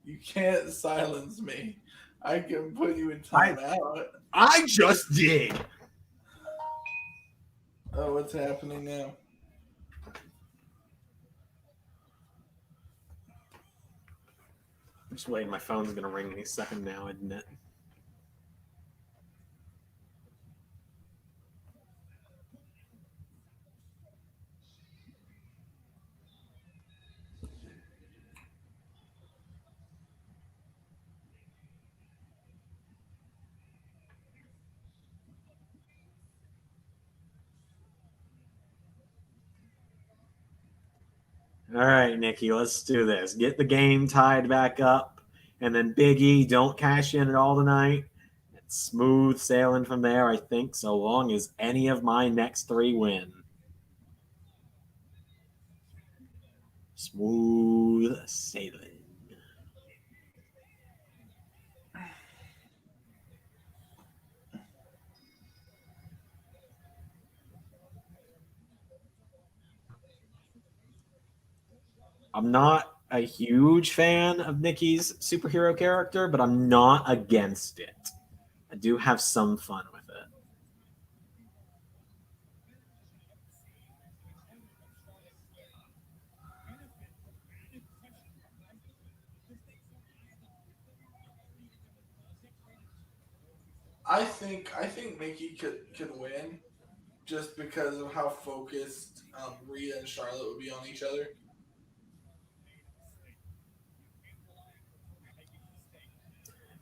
You can't silence me. I can put you in timeout. I just did. Oh, what's happening now? Just waiting, my phone's gonna ring any second now, isn't it? All right, Nikki, let's do this. Get the game tied back up, and then Big E, don't cash in at all tonight. It's smooth sailing from there, I think, so long as any of my next 3 win. Smooth sailing. I'm not a huge fan of Nikki's superhero character, but I'm not against it. I do have some fun with it. I think Nikki could win just because of how focused Rhea and Charlotte would be on each other.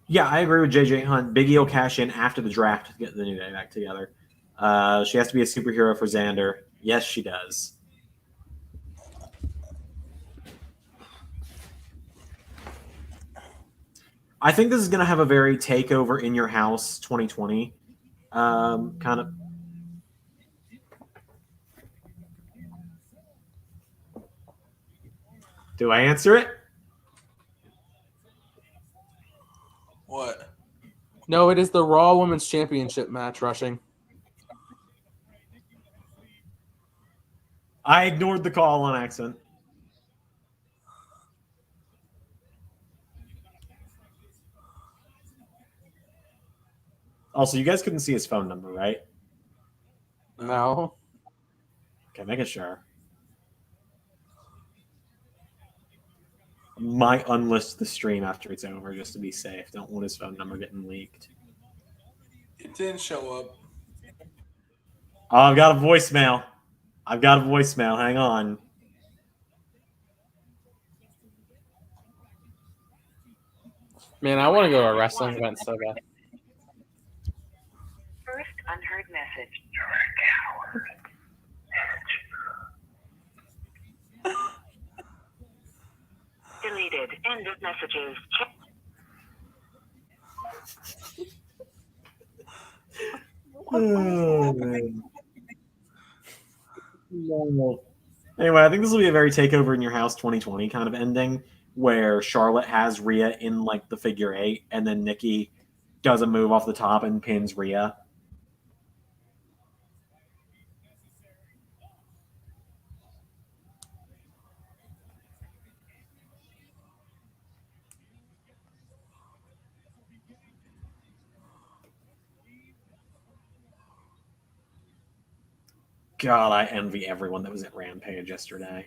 Yeah, I agree with JJ Hunt. Big E will cash in after the draft to get the New Day back together. She has to be a superhero for Xander. Yes, she does. I think this is going to have a very takeover in your house 2020 kind of. Do I answer it? What? No, it is the Raw Women's Championship match, Rushing. I ignored the call on accident. Also, you guys couldn't see his phone number, right? No. Okay, making sure. Might unlist the stream after it's over just to be safe. Don't want his phone number getting leaked. It didn't show up. Oh, I've got a voicemail. Hang on. Man, I want to go to a wrestling event so bad. First unheard message. Deleted. End of messages. Oh, man. Anyway, I think this will be a very takeover in your house 2020 kind of ending where Charlotte has Rhea in like the figure 8 and then Nikki does a move off the top and pins Rhea. God, I envy everyone that was at Rampage yesterday.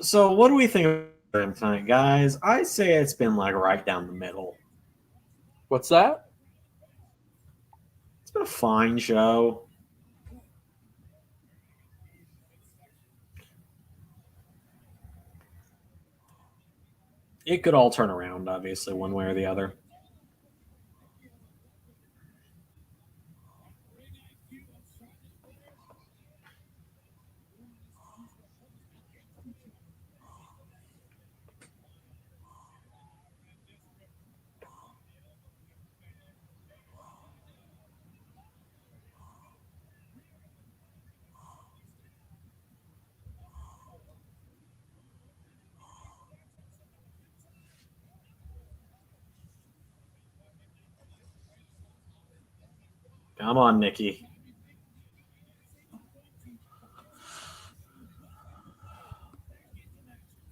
So, what do we think of them tonight, guys? I say it's been like right down the middle. What's that? It's been a fine show. It could all turn around, obviously, one way or the other. Come on, Nikki.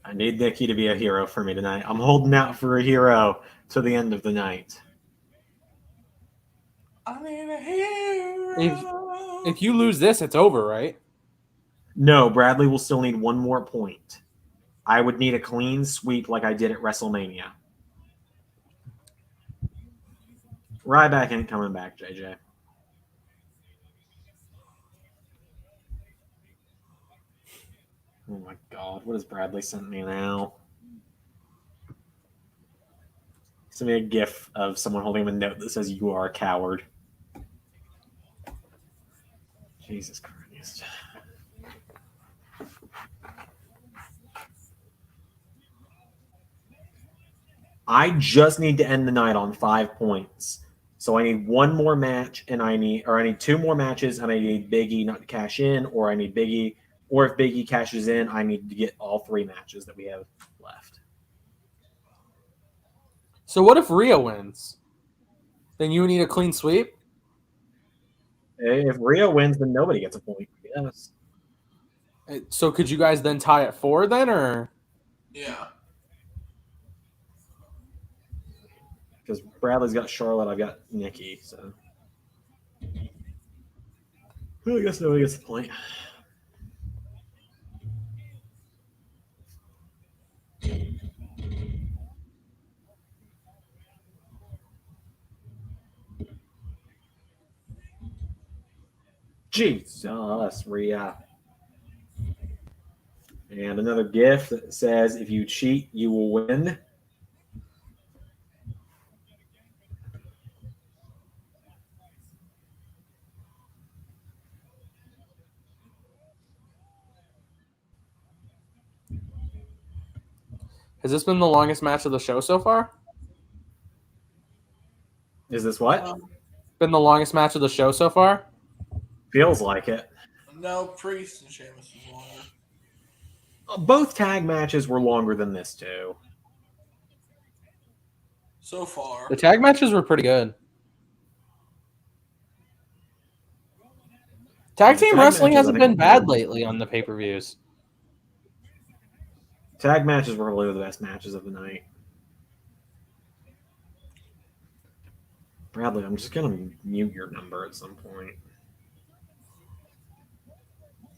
I need Nikki to be a hero for me tonight. I'm holding out for a hero to the end of the night. I need a hero. If you lose this, it's over, right? No, Bradley will still need one more point. I would need a clean sweep like I did at WrestleMania. Ryback ain't coming back, JJ. Oh my God, what has Bradley sent me now? Sent me a gif of someone holding him a note that says, "You are a coward." Jesus Christ. I just need to end the night on 5 points. So I need one more match, and I need 2 more matches, and I need Big E not to cash in, or I need Big E, or if Big E cashes in, I need to get all 3 matches that we have left. So what if Rhea wins? Then you need a clean sweep? If Rhea wins, then nobody gets a point. Yes. So could you guys then tie at 4 then, or? Yeah. Because Bradley's got Charlotte, I've got Nikki, so. Well, I guess nobody gets the point. Jesus, Rhea. And another gift that says, if you cheat, you will win. Has this been the longest match of the show so far? Is this what? Been the longest match of the show so far? Feels like it. No, Priest and Sheamus is longer. Both tag matches were longer than this too. So far. The tag matches were pretty good. Tag team Tag wrestling matches, hasn't I think, been bad lately on the pay-per-views. Tag matches were probably the best matches of the night. Bradley, I'm just gonna mute your number at some point.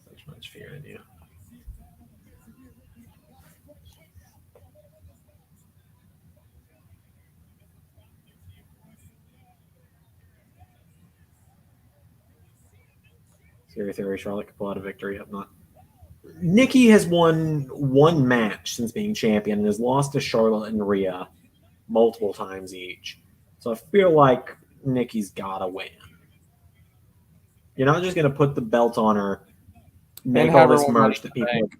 Such much fear in you. Theory, Charlotte could pull out a victory. Have not. Nikki has won one match since being champion and has lost to Charlotte and Rhea multiple times each. So I feel like Nikki's gotta win. You're not just gonna put the belt on her, make all have her this win merch Money that in the people. Bank.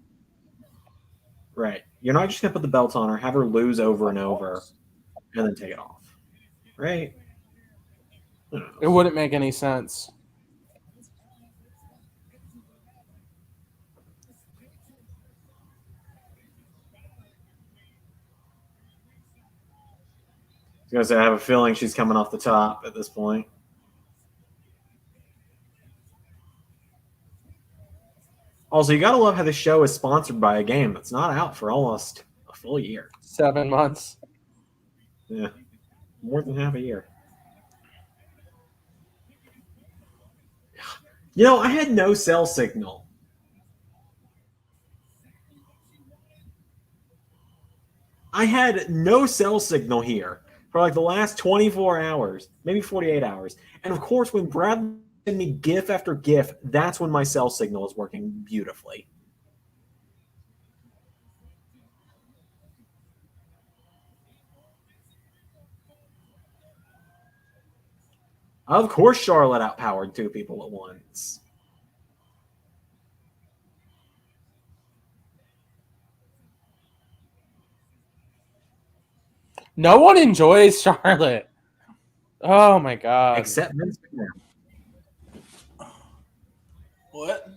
Right. You're not just gonna put the belt on her, have her lose over and over, and then take it off. Right? It wouldn't make any sense. I was gonna say I have a feeling she's coming off the top at this point. Also, you gotta love how the show is sponsored by a game that's not out for almost a full year. 7 months. Yeah, more than half a year. You know, I had no cell signal. I had no cell signal here for like the last 24 hours, maybe 48 hours. And of course, when Brad sent me GIF after GIF, that's when my cell signal is working beautifully. Of course, Charlotte outpowered two people at once. No one enjoys Charlotte. Oh my god. Except Vince McMahon. What?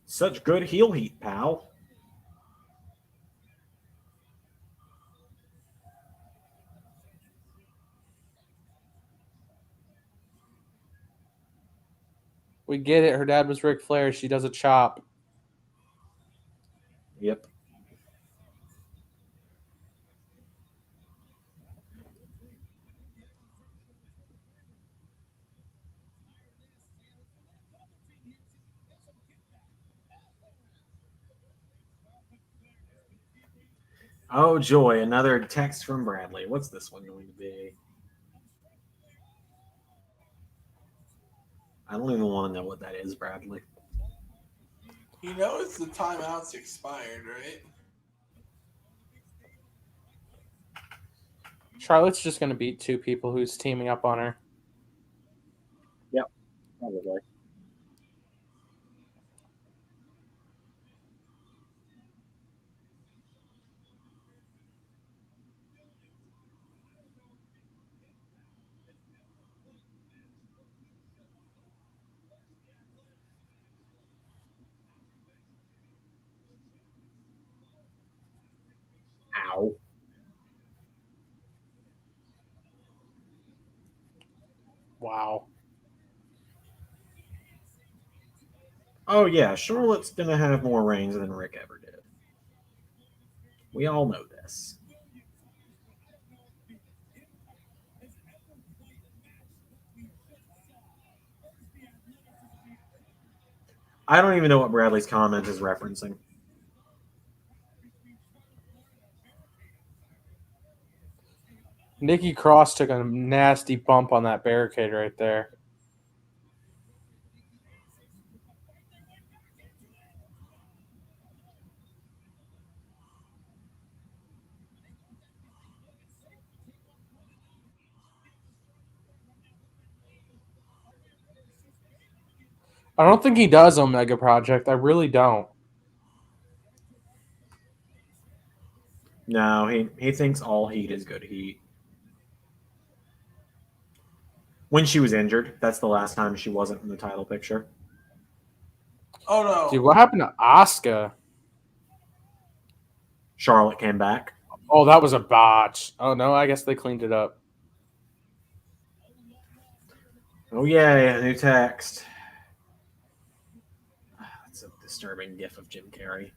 Such good heel heat, pal. We get it. Her dad was Ric Flair. She does a chop. Yep. Oh, joy. Another text from Bradley. What's this one going to be? I don't even want to know what that is, Bradley. You know it's the timeout's expired, right? Charlotte's just going to beat two people who's teaming up on her. Yep, probably. Ow. Wow. Oh, yeah. Charlotte's going to have more reigns than Rick ever did. We all know this. I don't even know what Bradley's comment is referencing. Nikki Cross took a nasty bump on that barricade right there. I don't think he does Omega Project. I really don't. No, he thinks all heat is good heat. When she was injured, that's the last time she wasn't in the title picture. Oh no. Dude, what happened to Asuka? Charlotte came back. Oh, that was a botch. Oh no, I guess they cleaned it up. Oh yeah, new text. That's a disturbing gif of Jim Carrey.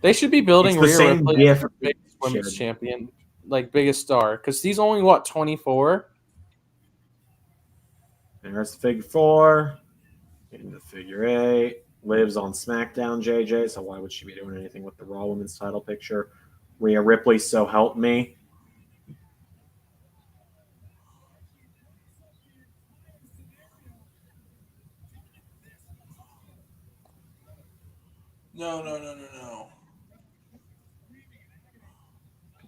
They should be building It's the Rhea same Ripley gif as their biggest women's shared. champion, like biggest star, because he's only 24. There's the figure 4. Into the figure 8. Lives on SmackDown, JJ, so why would she be doing anything with the Raw Women's title picture? Rhea Ripley, so help me. No.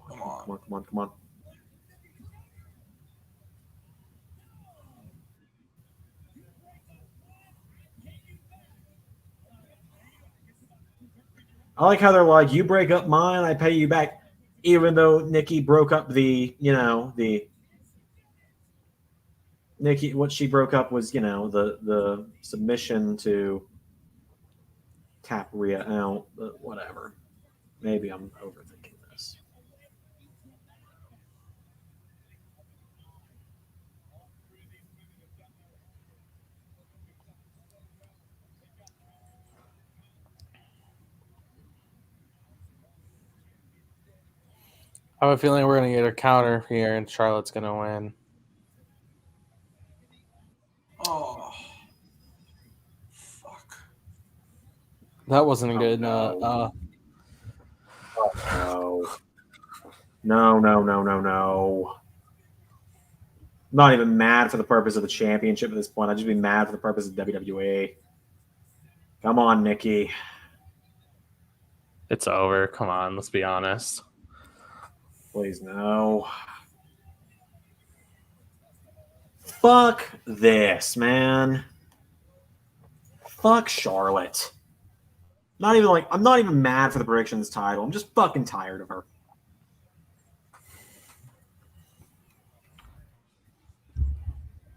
Come on. Come on. I like how they're like, you break up mine, I pay you back. Even though Nikki broke up Nikki, what she broke up was, the submission to tap Rhea out, but whatever. Maybe I'm overthinking this. I have a feeling we're gonna get a counter here, and Charlotte's gonna win. Oh. Fuck. That wasn't good. No. No. I'm not even mad for the purpose of the championship at this point. I'd just be mad for the purpose of WWE. Come on, Nikki. It's over. Come on, let's be honest. Please, no. Fuck this, man. Fuck Charlotte. I'm not even mad for the predictions title. I'm just fucking tired of her.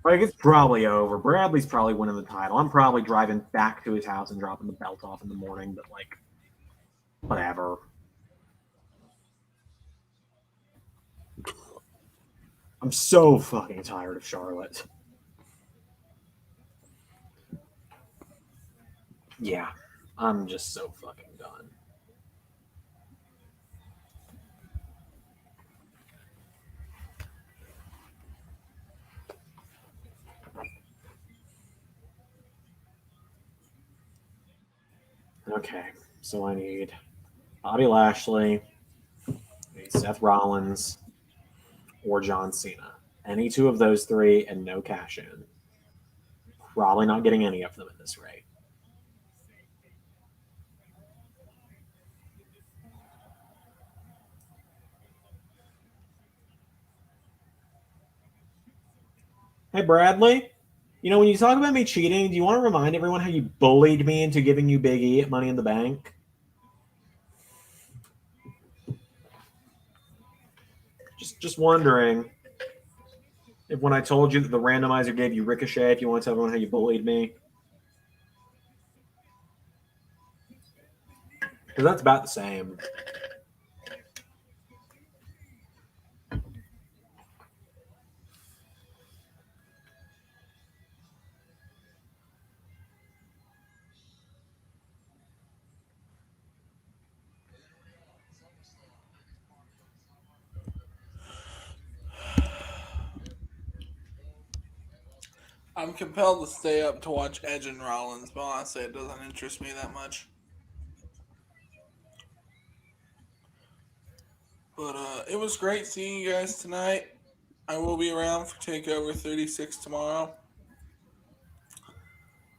Like, it's probably over. Bradley's probably winning the title. I'm probably driving back to his house and dropping the belt off in the morning, but, like, whatever. I'm so fucking tired of Charlotte. Yeah, I'm just so fucking done. Okay, so I need Bobby Lashley, I need Seth Rollins, or John Cena. Any two of those three and no cash in. Probably not getting any of them at this rate. Hey, Bradley, when you talk about me cheating, do you want to remind everyone how you bullied me into giving you Big E at Money in the Bank? Just wondering if when I told you that the randomizer gave you Ricochet, if you want to tell everyone how you bullied me. Because that's about the same. I'm compelled to stay up to watch Edge and Rollins, but honestly, it doesn't interest me that much. But it was great seeing you guys tonight. I will be around for TakeOver 36 tomorrow.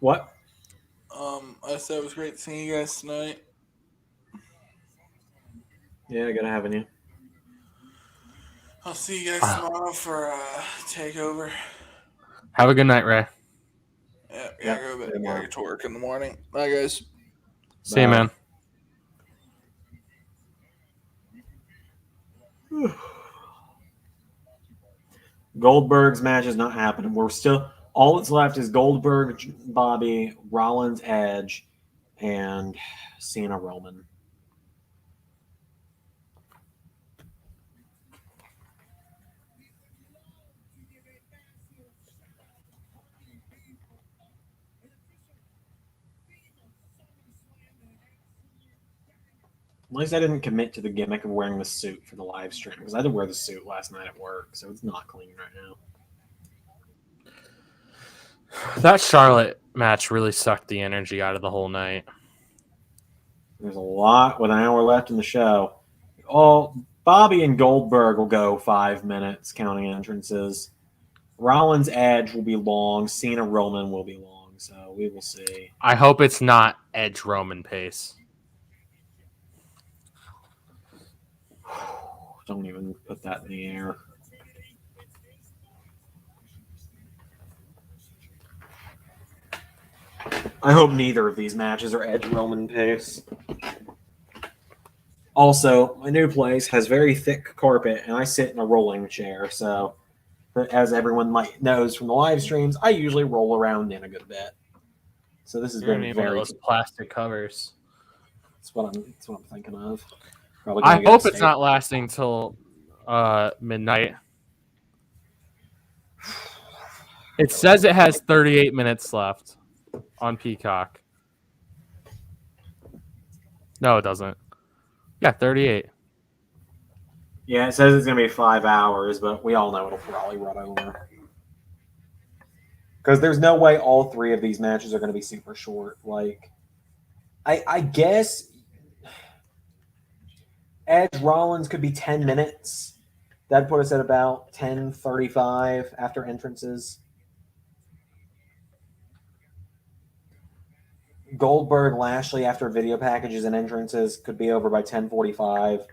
What? I said it was great seeing you guys tonight. Yeah, good having you. I'll see you guys tomorrow for TakeOver. Have a good night, Ray. Yeah, gotta go to work in the morning. Bye, guys. See you, man. Goldberg's match is not happening. We're still all that's left is Goldberg, Bobby, Rollins, Edge, and Cena, Roman. At least I didn't commit to the gimmick of wearing the suit for the live stream because I had to wear the suit last night at work, so it's not clean right now. That Charlotte match really sucked the energy out of the whole night. There's a lot with an hour left in the show. Bobby and Goldberg will go 5 minutes counting entrances. Rollins Edge will be long. Cena Roman will be long. So we will see. I hope it's not Edge Roman pace. Don't even put that in the air. I hope neither of these matches are Edge Roman pace. Also, my new place has very thick carpet, and I sit in a rolling chair. So, as everyone knows from the live streams, I usually roll around in a good bit. So this has You're been gonna need one of very. those plastic covers. That's what I'm thinking of. I hope it's not lasting till midnight. It says it has 38 minutes left on Peacock. No, it doesn't. Yeah, 38. Yeah, it says it's going to be 5 hours, but we all know it'll probably run over. Because there's no way all three of these matches are going to be super short. Like, I guess Edge Rollins could be 10 minutes. That'd put us at about 10:35 after entrances. Goldberg Lashley after video packages and entrances could be over by 10:45,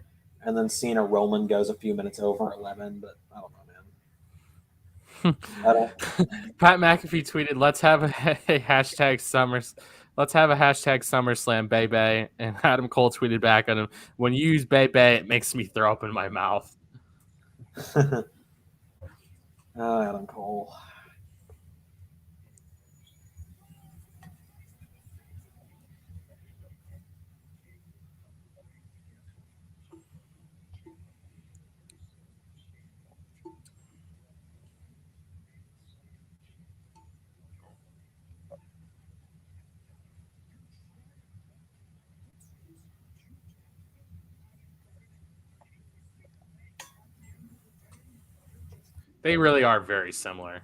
and then Cena Roman goes a few minutes over 11. But I don't know, man. I don't. Pat McAfee tweeted, "Let's have a hashtag Summers. Let's have a hashtag SummerSlam, baby." And Adam Cole tweeted back on him, "When you use baby, it makes me throw up in my mouth." Adam Cole. They really are very similar.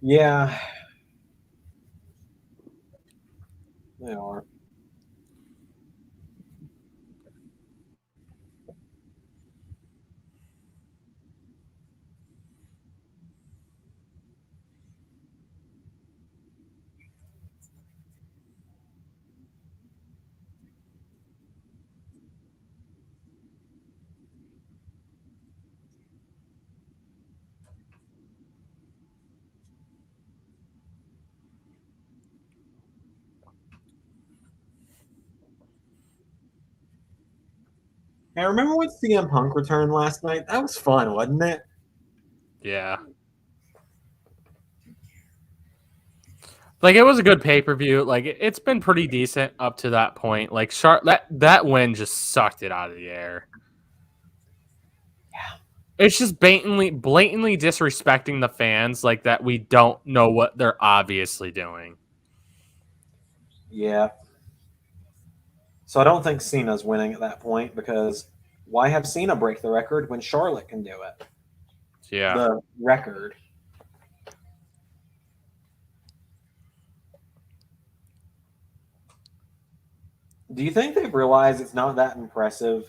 Yeah, they are. Hey, remember when CM Punk returned last night? That was fun, wasn't it? Yeah. Like, it was a good pay-per-view. Like, it's been pretty decent up to that point. Like, that win just sucked it out of the air. Yeah. It's just blatantly disrespecting the fans, like, that we don't know what they're obviously doing. Yeah. So I don't think Cena's winning at that point because why have Cena break the record when Charlotte can do it? Yeah. The record. Do you think they've realized it's not that impressive?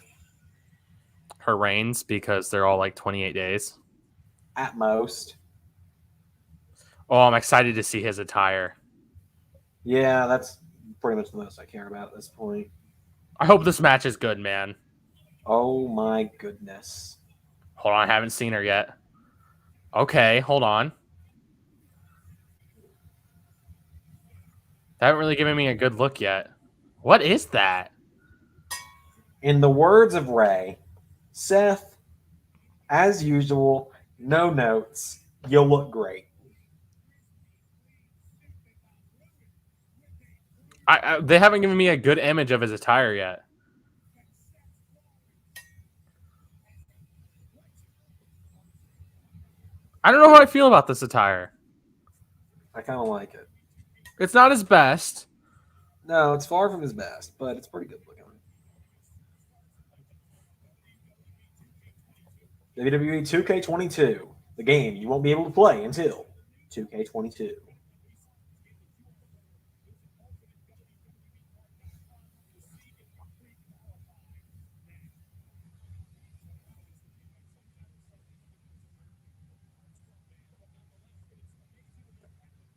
Her reigns, because they're all like 28 days. At most. Oh, I'm excited to see his attire. Yeah, that's pretty much the most I care about at this point. I hope this match is good, man. Oh my goodness. Hold on, I haven't seen her yet. Okay, hold on. They haven't really given me a good look yet. What is that? In the words of Ray, Seth, as usual, no notes. You'll look great. They haven't given me a good image of his attire yet. I don't know how I feel about this attire. I kind of like it. It's not his best. No, it's far from his best, but it's pretty good looking. WWE 2K22, the game you won't be able to play until 2K22.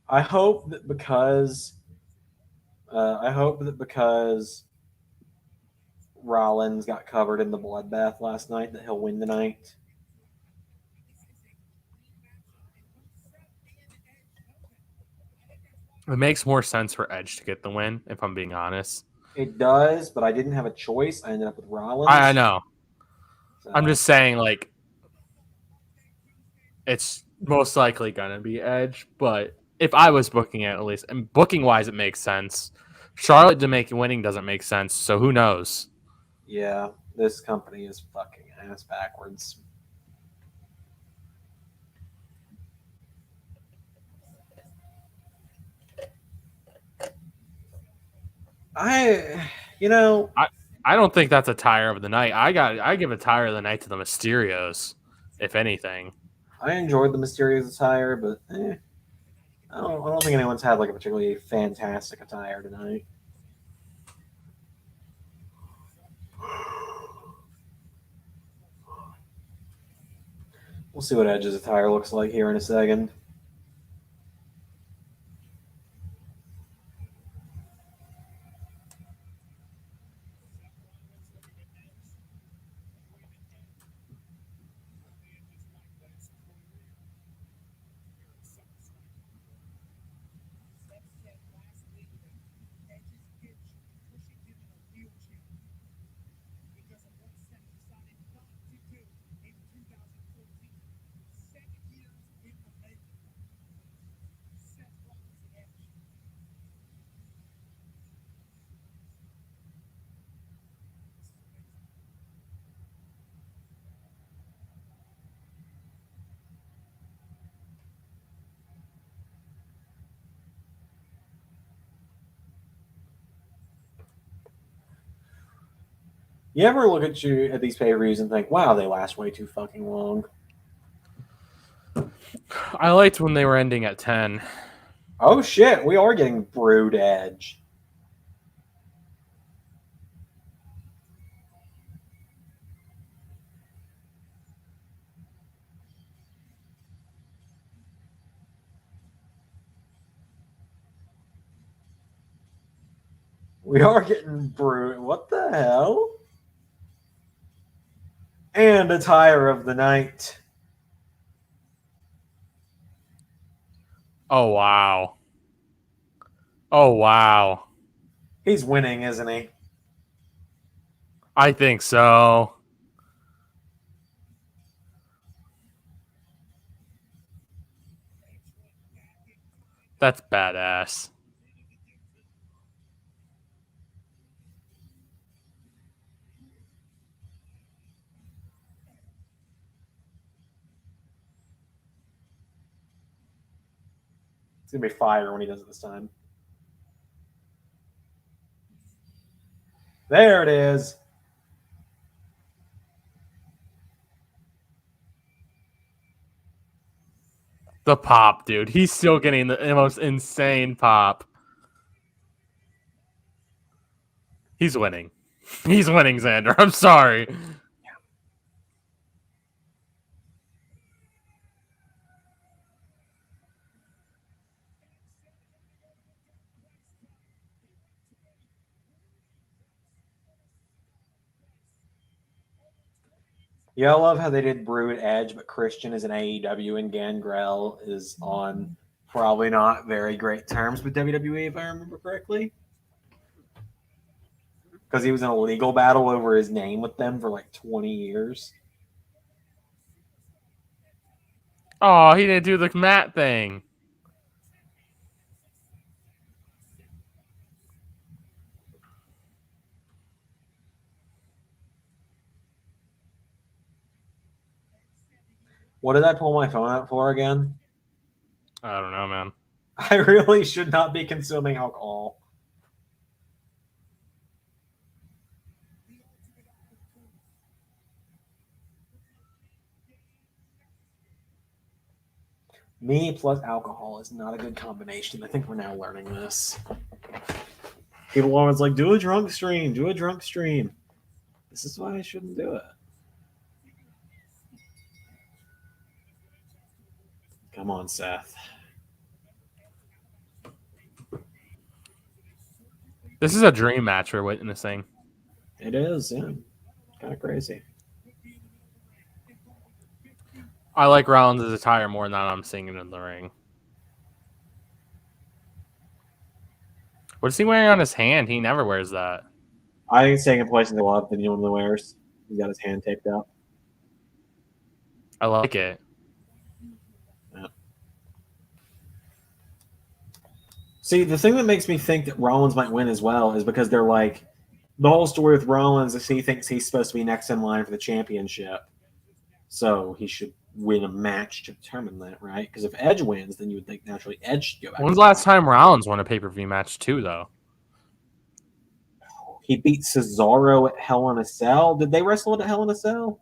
I hope that because Rollins got covered in the bloodbath last night, that he'll win tonight. It makes more sense for Edge to get the win, if I'm being honest. It does, but I didn't have a choice. I ended up with Rollins. I know. So. I'm just saying, like, it's most likely gonna be Edge, but if I was booking it, at least, and booking wise, it makes sense. Charlotte to make winning doesn't make sense, so who knows? Yeah, this company is fucking ass backwards. I don't think that's a tire of the night. I give a tire of the night to the Mysterios, if anything. I enjoyed the Mysterious attire, but I don't think anyone's had like a particularly fantastic attire tonight. We'll see what Edge's attire looks like here in a second. You ever look at these pay-per-views and think, wow, they last way too fucking long? I liked when they were ending at 10. Oh shit, we are getting Brood Edge. We are getting Brood. What the hell? And attire of the night. Oh, wow. Oh, wow. He's winning, isn't he? I think so. That's badass. It's going to be fire when he does it this time. There it is. The pop, dude. He's still getting the most insane pop. He's winning. He's winning, Zander. I'm sorry. Yeah, I love how they did Brood Edge, but Christian is an AEW and Gangrel is on probably not very great terms with WWE, if I remember correctly. because he was in a legal battle over his name with them for like 20 years. Oh, he didn't do the mat thing. What did I pull my phone out for again? I don't know, man. I really should not be consuming alcohol. Me plus alcohol is not a good combination. I think we're now learning this. People are always like, do a drunk stream, do a drunk stream. This is why I shouldn't do it. Come on, Seth. This is a dream match we're witnessing. It is, yeah. Kind of crazy. I like Rollins' attire more than I'm seeing it in the ring. What's he wearing on his hand? He never wears that. I think it's taking place in the glove that he normally wears. He's got his hand taped up. I like it. Yeah. See, the thing that makes me think that Rollins might win as well is because they're like, the whole story with Rollins is he thinks he's supposed to be next in line for the championship. So he should win a match to determine that, right? Because if Edge wins, then you would think naturally Edge should go back. When's the last time Rollins won a pay-per-view match too, though? He beat Cesaro at Hell in a Cell. Did they wrestle at Hell in a Cell?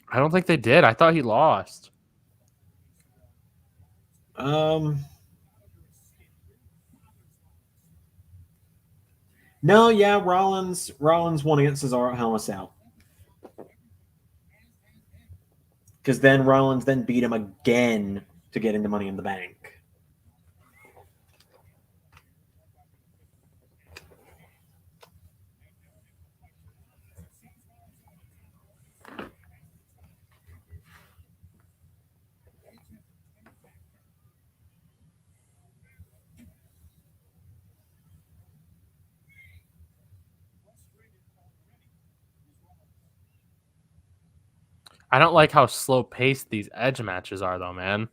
I don't think they did. I thought he lost. No, yeah, Rollins won against Cesaro at Hell in a Cell. Because then Rollins then beat him again to get into Money in the Bank. I don't like how slow-paced these Edge matches are, though, man.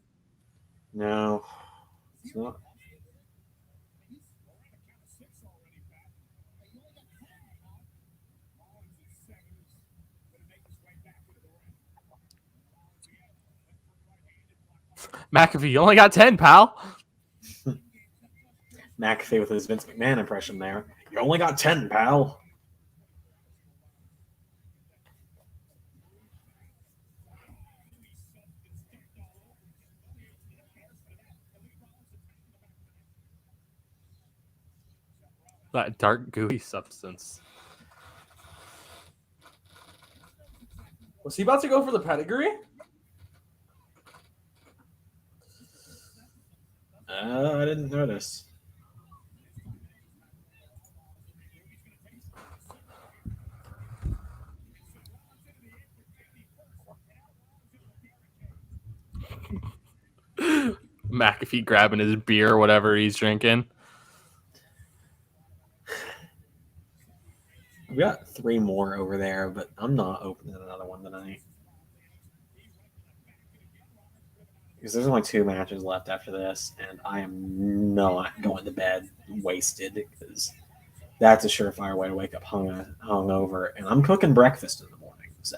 No, it's not. McAfee, you only got 10, pal. McAfee with his Vince McMahon impression there. You only got 10, pal. That dark, gooey substance. Was he about to go for the pedigree? I didn't notice. McAfee grabbing his beer or whatever he's drinking. We got 3 more over there, but I'm not opening another one tonight. Because there's only 2 matches left after this, and I am not going to bed wasted because that's a surefire way to wake up hungover. And I'm cooking breakfast in the morning, so.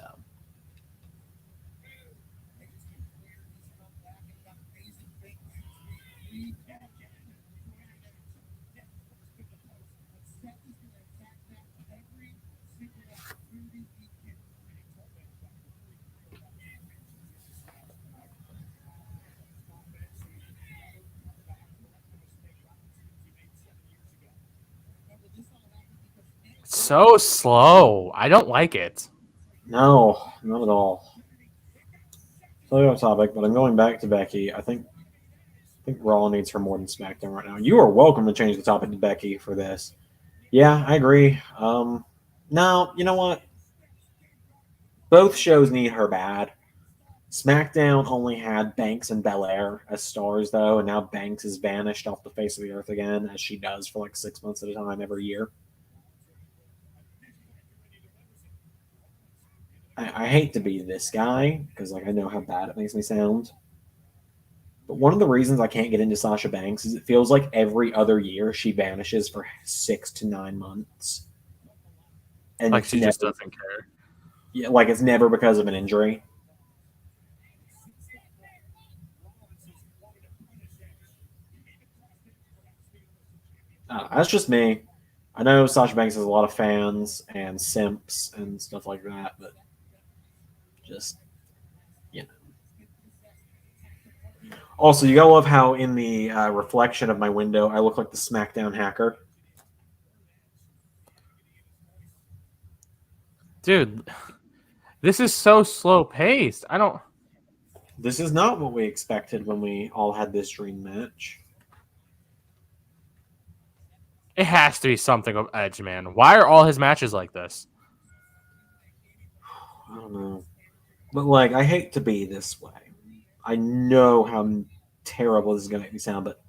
So slow. I don't like it. No, not at all. Totally off topic, but I'm going back to Becky. I think Raw needs her more than SmackDown right now. You are welcome to change the topic to Becky for this. Yeah, I agree. No, you know what? Both shows need her bad. SmackDown only had Banks and Belair as stars, though, and now Banks is vanished off the face of the earth again, as she does for like 6 months at a time every year. I hate to be this guy because like I know how bad it makes me sound. But one of the reasons I can't get into Sasha Banks is it feels like every other year she vanishes for 6 to 9 months, and Like it's she never, just doesn't care. yeah, like it's never because of an injury. That's just me. I know Sasha Banks has a lot of fans and simps and stuff like that, but just you know. Also, you gotta love how in the reflection of my window I look like the SmackDown hacker. Dude, this is so slow paced. I don't. This is not what we expected when we all had this dream match. It has to be something of Edge, man. Why are all his matches like this? I don't know. But like, I hate to be this way. I know how terrible this is going to make me sound, but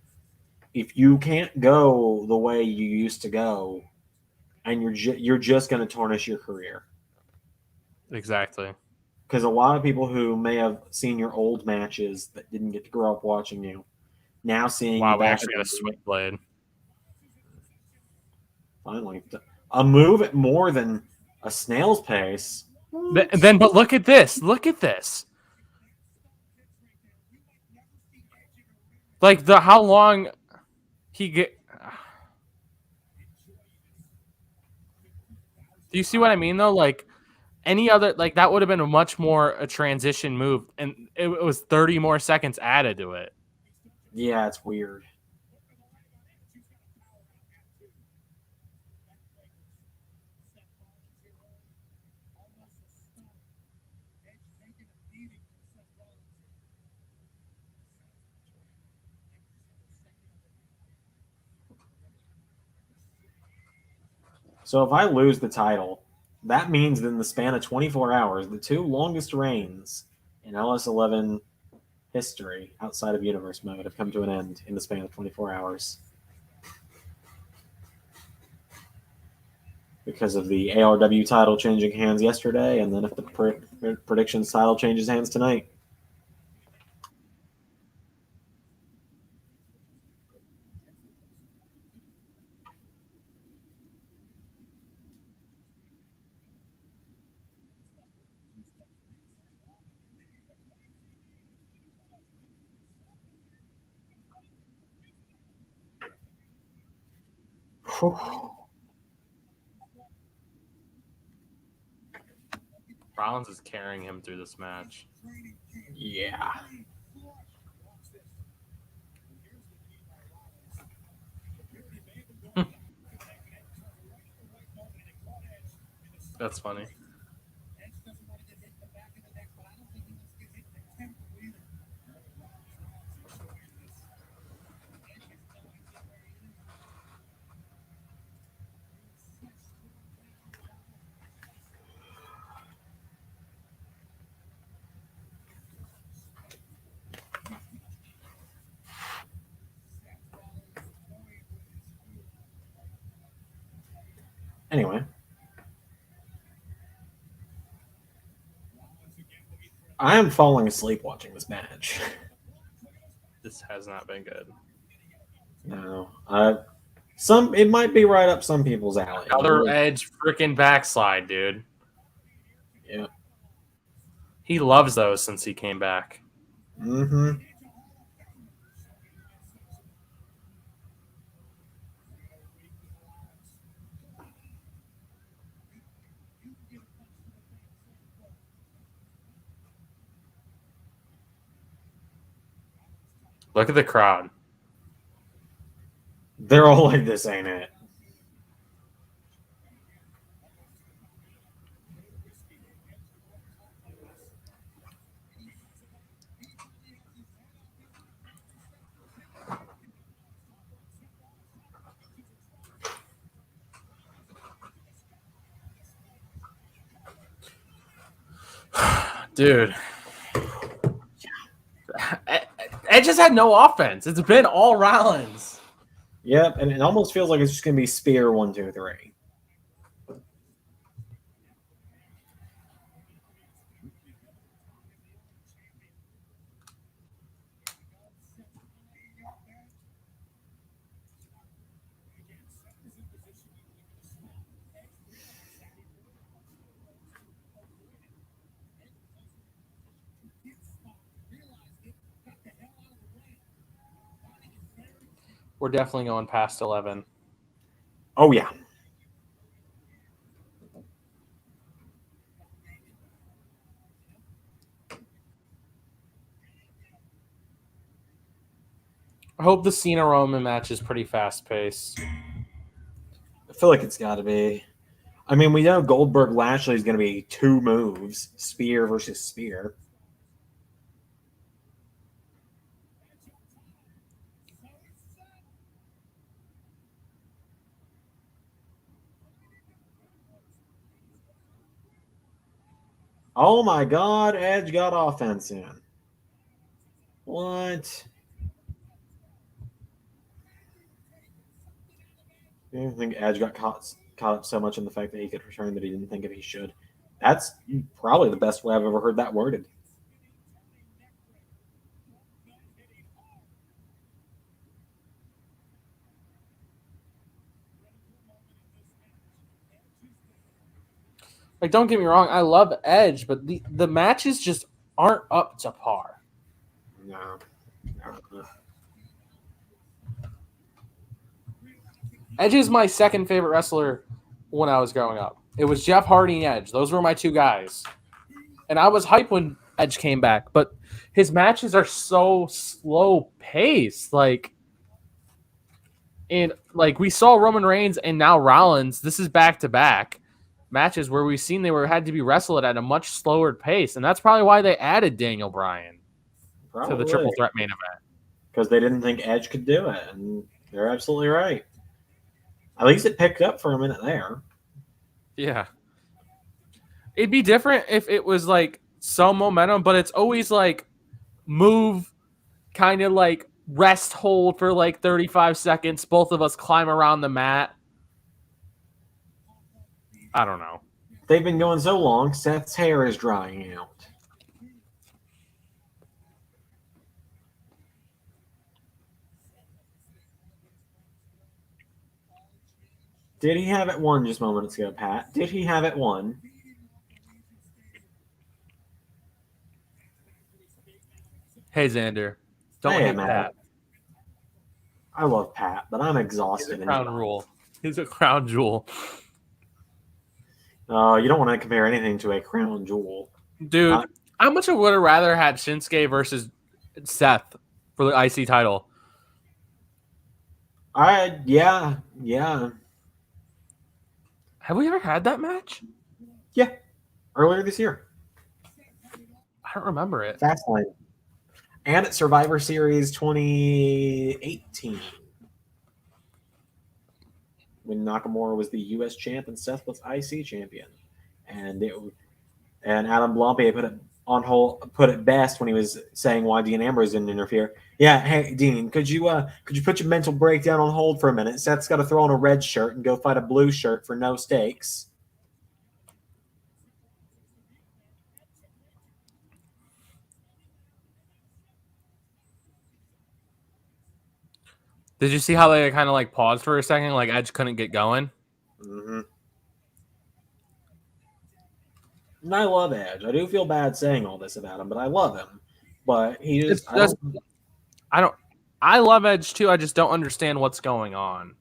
if you can't go the way you used to go, and you're just going to tarnish your career. Exactly. Because a lot of people who may have seen your old matches that didn't get to grow up watching you, now seeing Wow, you we back actually got a switchblade. finally a move at more than a snail's pace. But look at this. Look at this. Like how long he get. Do you see what I mean though? Like any other, like that would have been a much more a transition move, and it was 30 more seconds added to it. Yeah, it's weird. So if I lose the title, that means that in the span of 24 hours, the two longest reigns in LS11 history outside of Universe Mode have come to an end in the span of 24 hours. Because of the ARW title changing hands yesterday, and then if the predictions title changes hands tonight. Rollins is carrying him through this match. Yeah. That's funny. Anyway. I am falling asleep watching this match. This has not been good. No. It might be right up some people's alley. Another Edge freaking backslide, dude. Yeah. He loves those since he came back. Mm-hmm. Look at the crowd. They're all like this, ain't it? Dude. Edge just had no offense. It's been all Rollins. Yep, and it almost feels like it's just going to be Spear 1, 2, 3. We're definitely going past 11. Oh, yeah. I hope the Cena Roman match is pretty fast paced. I feel like it's got to be. I mean, we know Goldberg Lashley is going to be 2 moves, spear versus spear. Oh my God, Edge got offense in. What? I didn't think Edge got caught up so much in the fact that he could return that he didn't think if he should. That's probably the best way I've ever heard that worded. Like, don't get me wrong, I love Edge, but the matches just aren't up to par. No. Edge is my second favorite wrestler when I was growing up. It was Jeff Hardy and Edge. Those were my 2 guys. And I was hyped when Edge came back, but his matches are so slow paced. And we saw Roman Reigns and now Rollins. This is back to back matches where we've seen had to be wrestled at a much slower pace, and that's probably why they added Daniel Bryan to the triple threat main event, because they didn't think Edge could do it, and they're absolutely right. At least it picked up for a minute there. Yeah, it'd be different if it was like some momentum, but it's always like move, kind of like rest hold for like 35 seconds. Both of us climb around the mat. I don't know. They've been going so long, Seth's hair is drying out. Did he have it won just moments ago, Pat? Did he have it won? Hey, Zander. Don't hate Pat. I love Pat, but I'm exhausted. He's a crown rule. He's a crown jewel. You don't want to compare anything to a crown jewel. Dude, how much I would have rather had Shinsuke versus Seth for the IC title? Yeah. Have we ever had that match? Yeah. Earlier this year. I don't remember it. Fastlane. And at Survivor Series 2018. When Nakamura was the U.S. champ and Seth was IC champion. And Adam Blampier put it best when he was saying why Dean Ambrose didn't interfere. Yeah, hey Dean, could you put your mental breakdown on hold for a minute? Seth's got to throw on a red shirt and go fight a blue shirt for no stakes. Did you see how they kind of like paused for a second, like Edge couldn't get going? Mm-hmm. And I love Edge. I do feel bad saying all this about him, but I love him. But he just I love Edge too. I just don't understand what's going on.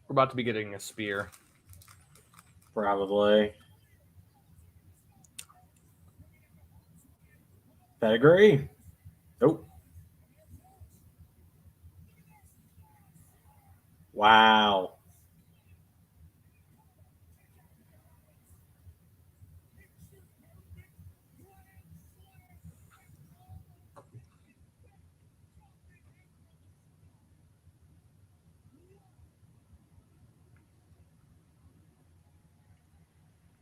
We're about to be getting a spear. probably. Pedigree. Nope. Wow.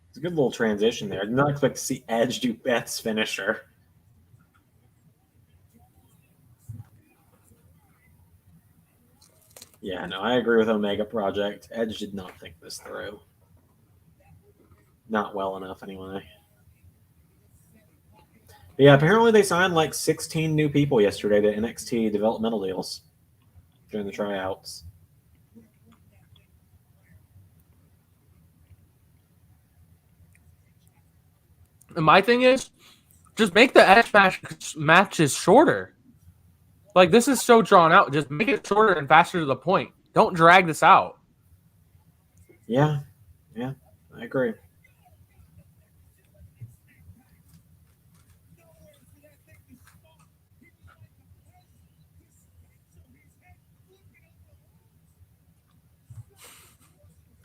It's a good little transition there. I did not expect to see Edge do Beth's finisher. Yeah, no, I agree with Omega Project. Edge did not think this through. Not well enough, anyway. But yeah, apparently they signed like 16 new people yesterday to NXT developmental deals during the tryouts. And my thing is, just make the Edge matches shorter. Like, this is so drawn out. Just make it shorter and faster to the point. Don't drag this out. Yeah, I agree.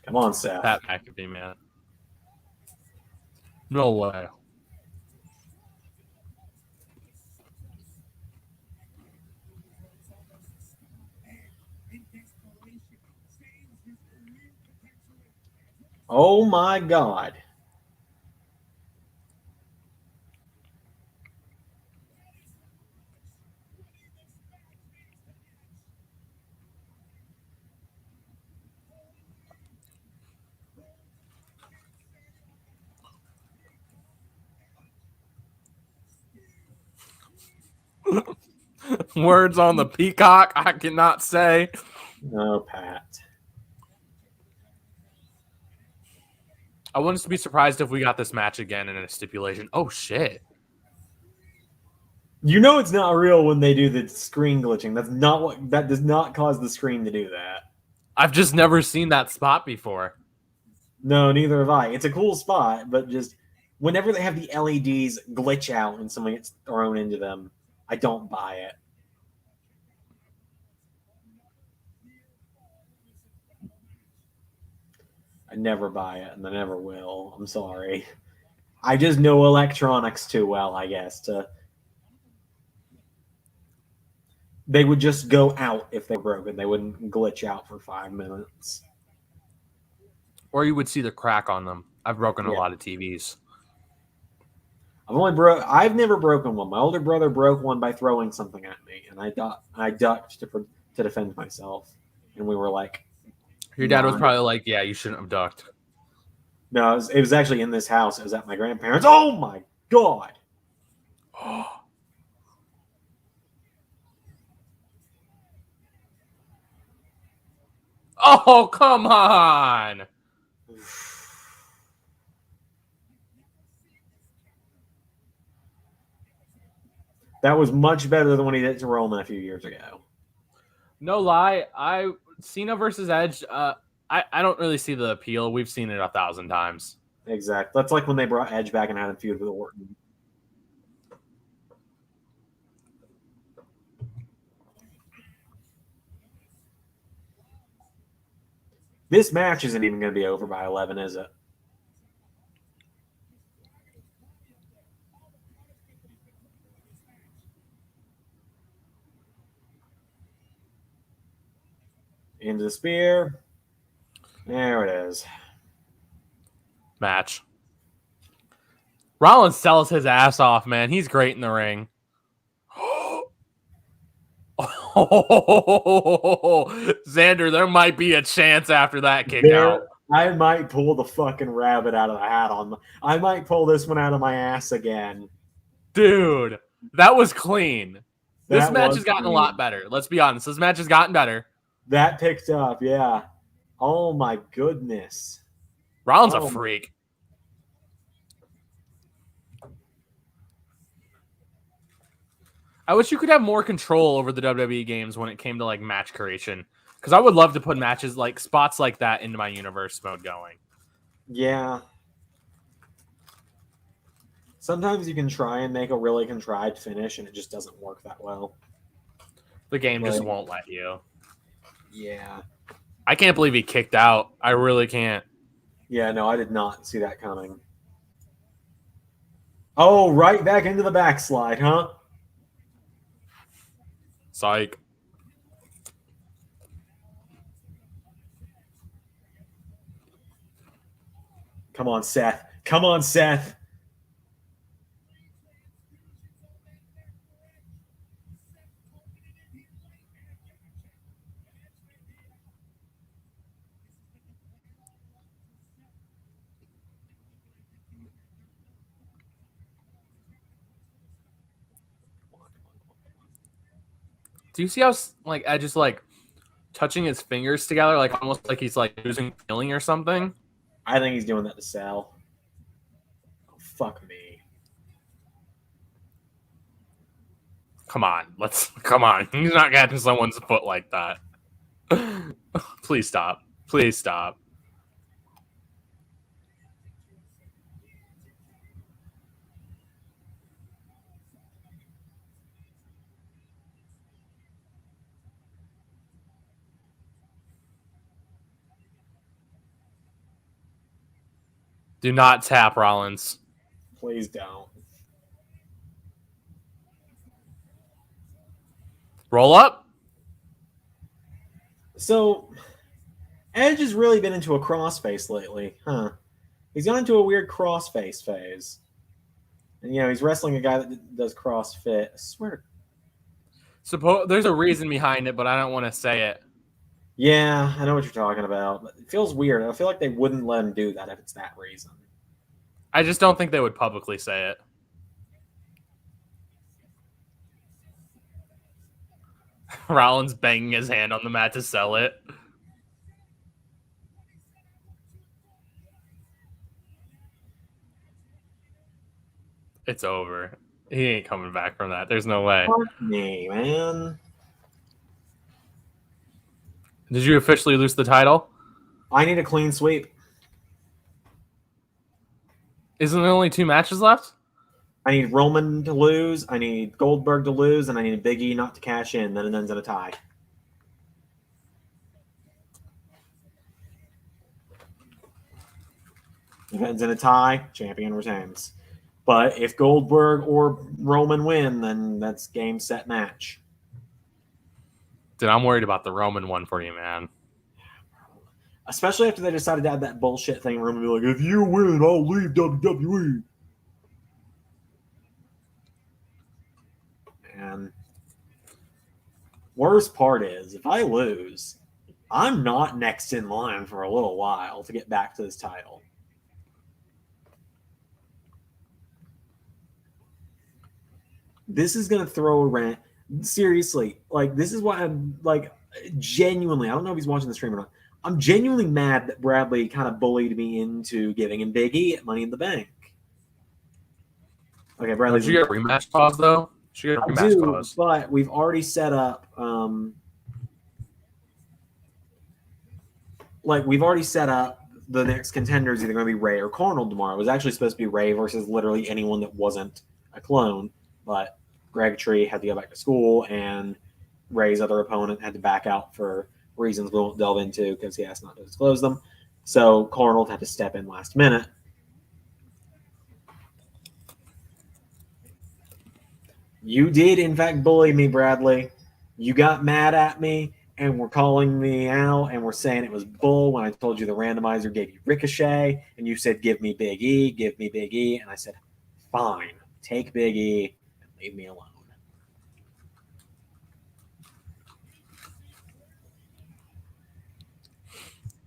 Come on, Seth. Pat McAfee, man. No way. Oh my God. Words on the peacock, I cannot say. No, Pat. I wouldn't be surprised if we got this match again in a stipulation. Oh, shit. You know it's not real when they do the screen glitching. That does not cause the screen to do that. I've just never seen that spot before. No, neither have I. It's a cool spot, but just whenever they have the LEDs glitch out and someone gets thrown into them, I don't buy it. I never buy it, and I never will. I'm sorry. I just know electronics too well, I guess. They would just go out if they were broken. They wouldn't glitch out for 5 minutes. Or you would see the crack on them. I've broken a lot of TVs. I've never broken one. My older brother broke one by throwing something at me, and I ducked to defend myself. And we were like, your dad was probably like, "Yeah, you shouldn't have ducked." No, it was actually in this house. It was at my grandparents'. Oh my God! Oh, come on! That was much better than when he did it to Roman a few years ago. No lie, Cena versus Edge. I don't really see the appeal. We've seen it 1,000 times. Exactly. That's like when they brought Edge back and had him feud with Orton. This match isn't even going to be over by 11, is it? Into the spear. There it is. Match. Rollins sells his ass off, man. He's great in the ring. Zander, there might be a chance after that kick out. I might pull the fucking rabbit out of the hat I might pull this one out of my ass again. Dude, that was clean. This match has gotten a lot better. Let's be honest. This match has gotten better. That picked up, yeah. Oh my goodness. Rollins a freak. I wish you could have more control over the WWE games when it came to like match creation. Because I would love to put matches like spots like that into my universe mode going. Yeah. Sometimes you can try and make a really contrived finish and it just doesn't work that well. The game just won't let you. Yeah. I can't believe he kicked out. I really can't. Yeah, no, I did not see that coming. Oh, right back into the backslide, huh? Psych. Come on, Seth. Come on, Seth. Do you see how like Edge is like touching his fingers together, like almost like he's like losing feeling or something? I think he's doing that to sell. Oh, fuck me. Come on. He's not catching someone's foot like that. Please stop. Please stop. Do not tap Rollins. Please don't. Roll up. So, Edge has really been into a crossface lately, huh? He's gone into a weird crossface phase. And, he's wrestling a guy that does CrossFit. I swear. There's a reason behind it, but I don't want to say it. Yeah, I know what you're talking about. But it feels weird. I feel like they wouldn't let him do that if it's that reason. I just don't think they would publicly say it. Rollins banging his hand on the mat to sell it. It's over. He ain't coming back from that. There's no way. Fuck me, man. Did you officially lose the title? I need a clean sweep. Isn't there only 2 matches left? I need Roman to lose, I need Goldberg to lose, and I need Big E not to cash in. Then it ends in a tie. If it ends in a tie, champion retains. But if Goldberg or Roman win, then that's game, set, match. Dude, I'm worried about the Roman one for you, man. Especially after they decided to add that bullshit thing. Roman be like, if you win, I'll leave WWE. And worst part is, if I lose, I'm not next in line for a little while to get back to this title. This is going to throw a rant. Seriously, like, this is why I'm, like, genuinely, I don't know if he's watching the stream or not. I'm genuinely mad that Bradley kind of bullied me into giving him Big E at Money in the Bank. Okay, Bradley. Did you get a rematch clause, though? But we've already set up the next contender is either going to be Ray or Cornell tomorrow. It was actually supposed to be Ray versus literally anyone that wasn't a clone, but Greg Tree had to go back to school, and Ray's other opponent had to back out for reasons we won't delve into because he asked not to disclose them. So Cornell had to step in last minute. You did, in fact, bully me, Bradley. You got mad at me and were calling me out and were saying it was bull when I told you the randomizer gave you Ricochet, and you said, give me Big E, give me Big E. And I said, fine, take Big E and leave me alone.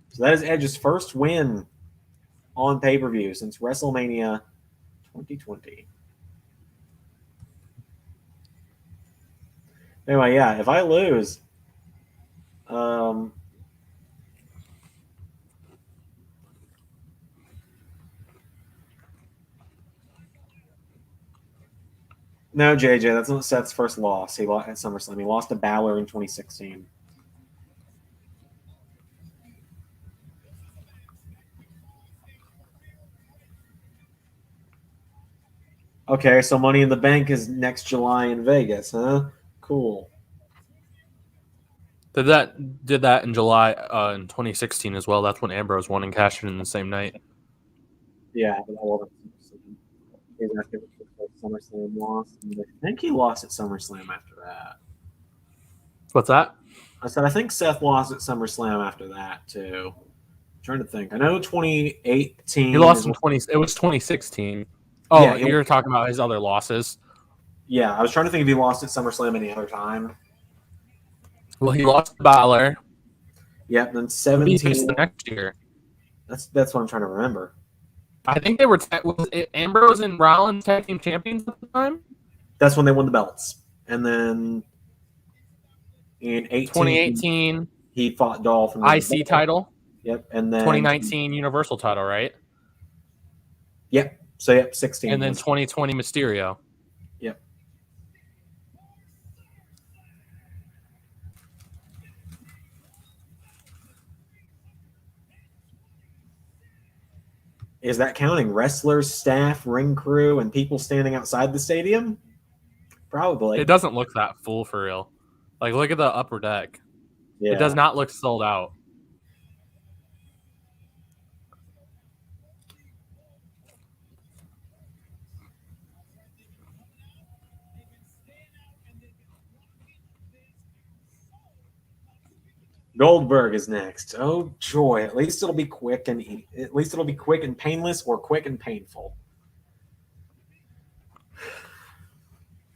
So that is Edge's first win on pay-per-view since WrestleMania 2020. Anyway, yeah, if I lose, no, JJ, that's not Seth's first loss. He lost at SummerSlam. He lost to Balor in 2016. Okay, so Money in the Bank is next July in Vegas, huh? Cool. Did that in July in 2016 as well. That's when Ambrose won and cashed in the same night. Yeah, but that wasn't SummerSlam. He was asking if SummerSlam lost. I think he lost at SummerSlam after that. What's that? I said I think Seth lost at SummerSlam after that too. I'm trying to think. I know 2018. He lost in 20. It was 2016. Oh, Yeah, you're talking about his other losses. Yeah, I was trying to think if he lost at SummerSlam any other time. Well, he lost to Balor. Yeah, then 17. He the next year. That's what I'm trying to remember. I think they were was it Ambrose and Rollins tag team champions at the time. That's when they won the belts, and then In 2018 he fought Dolph and IC title. Yep, and then 2019 Universal title, right? Yep. So yep, 16. And then 2020 Mysterio. Yep. Is that counting wrestlers, staff, ring crew, and people standing outside the stadium? Probably. It doesn't look that full for real. Like, look at the upper deck. Yeah. It does not look sold out. Goldberg is next. Oh joy! At least it'll be quick and painless, or quick and painful.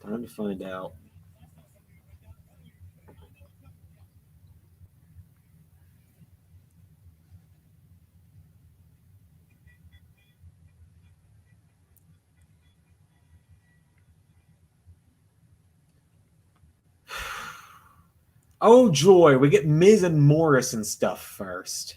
Time to find out. Oh joy! We get Miz and Morrison stuff first.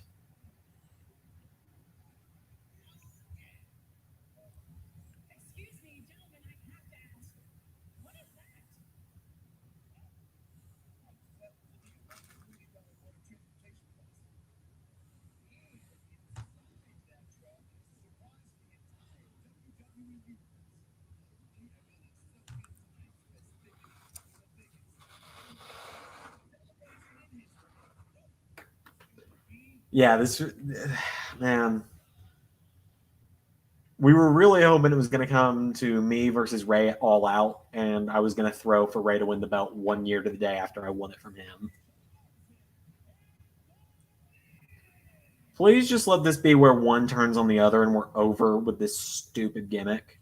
Yeah, this man. We were really hoping it was going to come to me versus Ray all out, and I was going to throw for Ray to win the belt 1 year to the day after I won it from him. Please just let this be where one turns on the other and we're over with this stupid gimmick.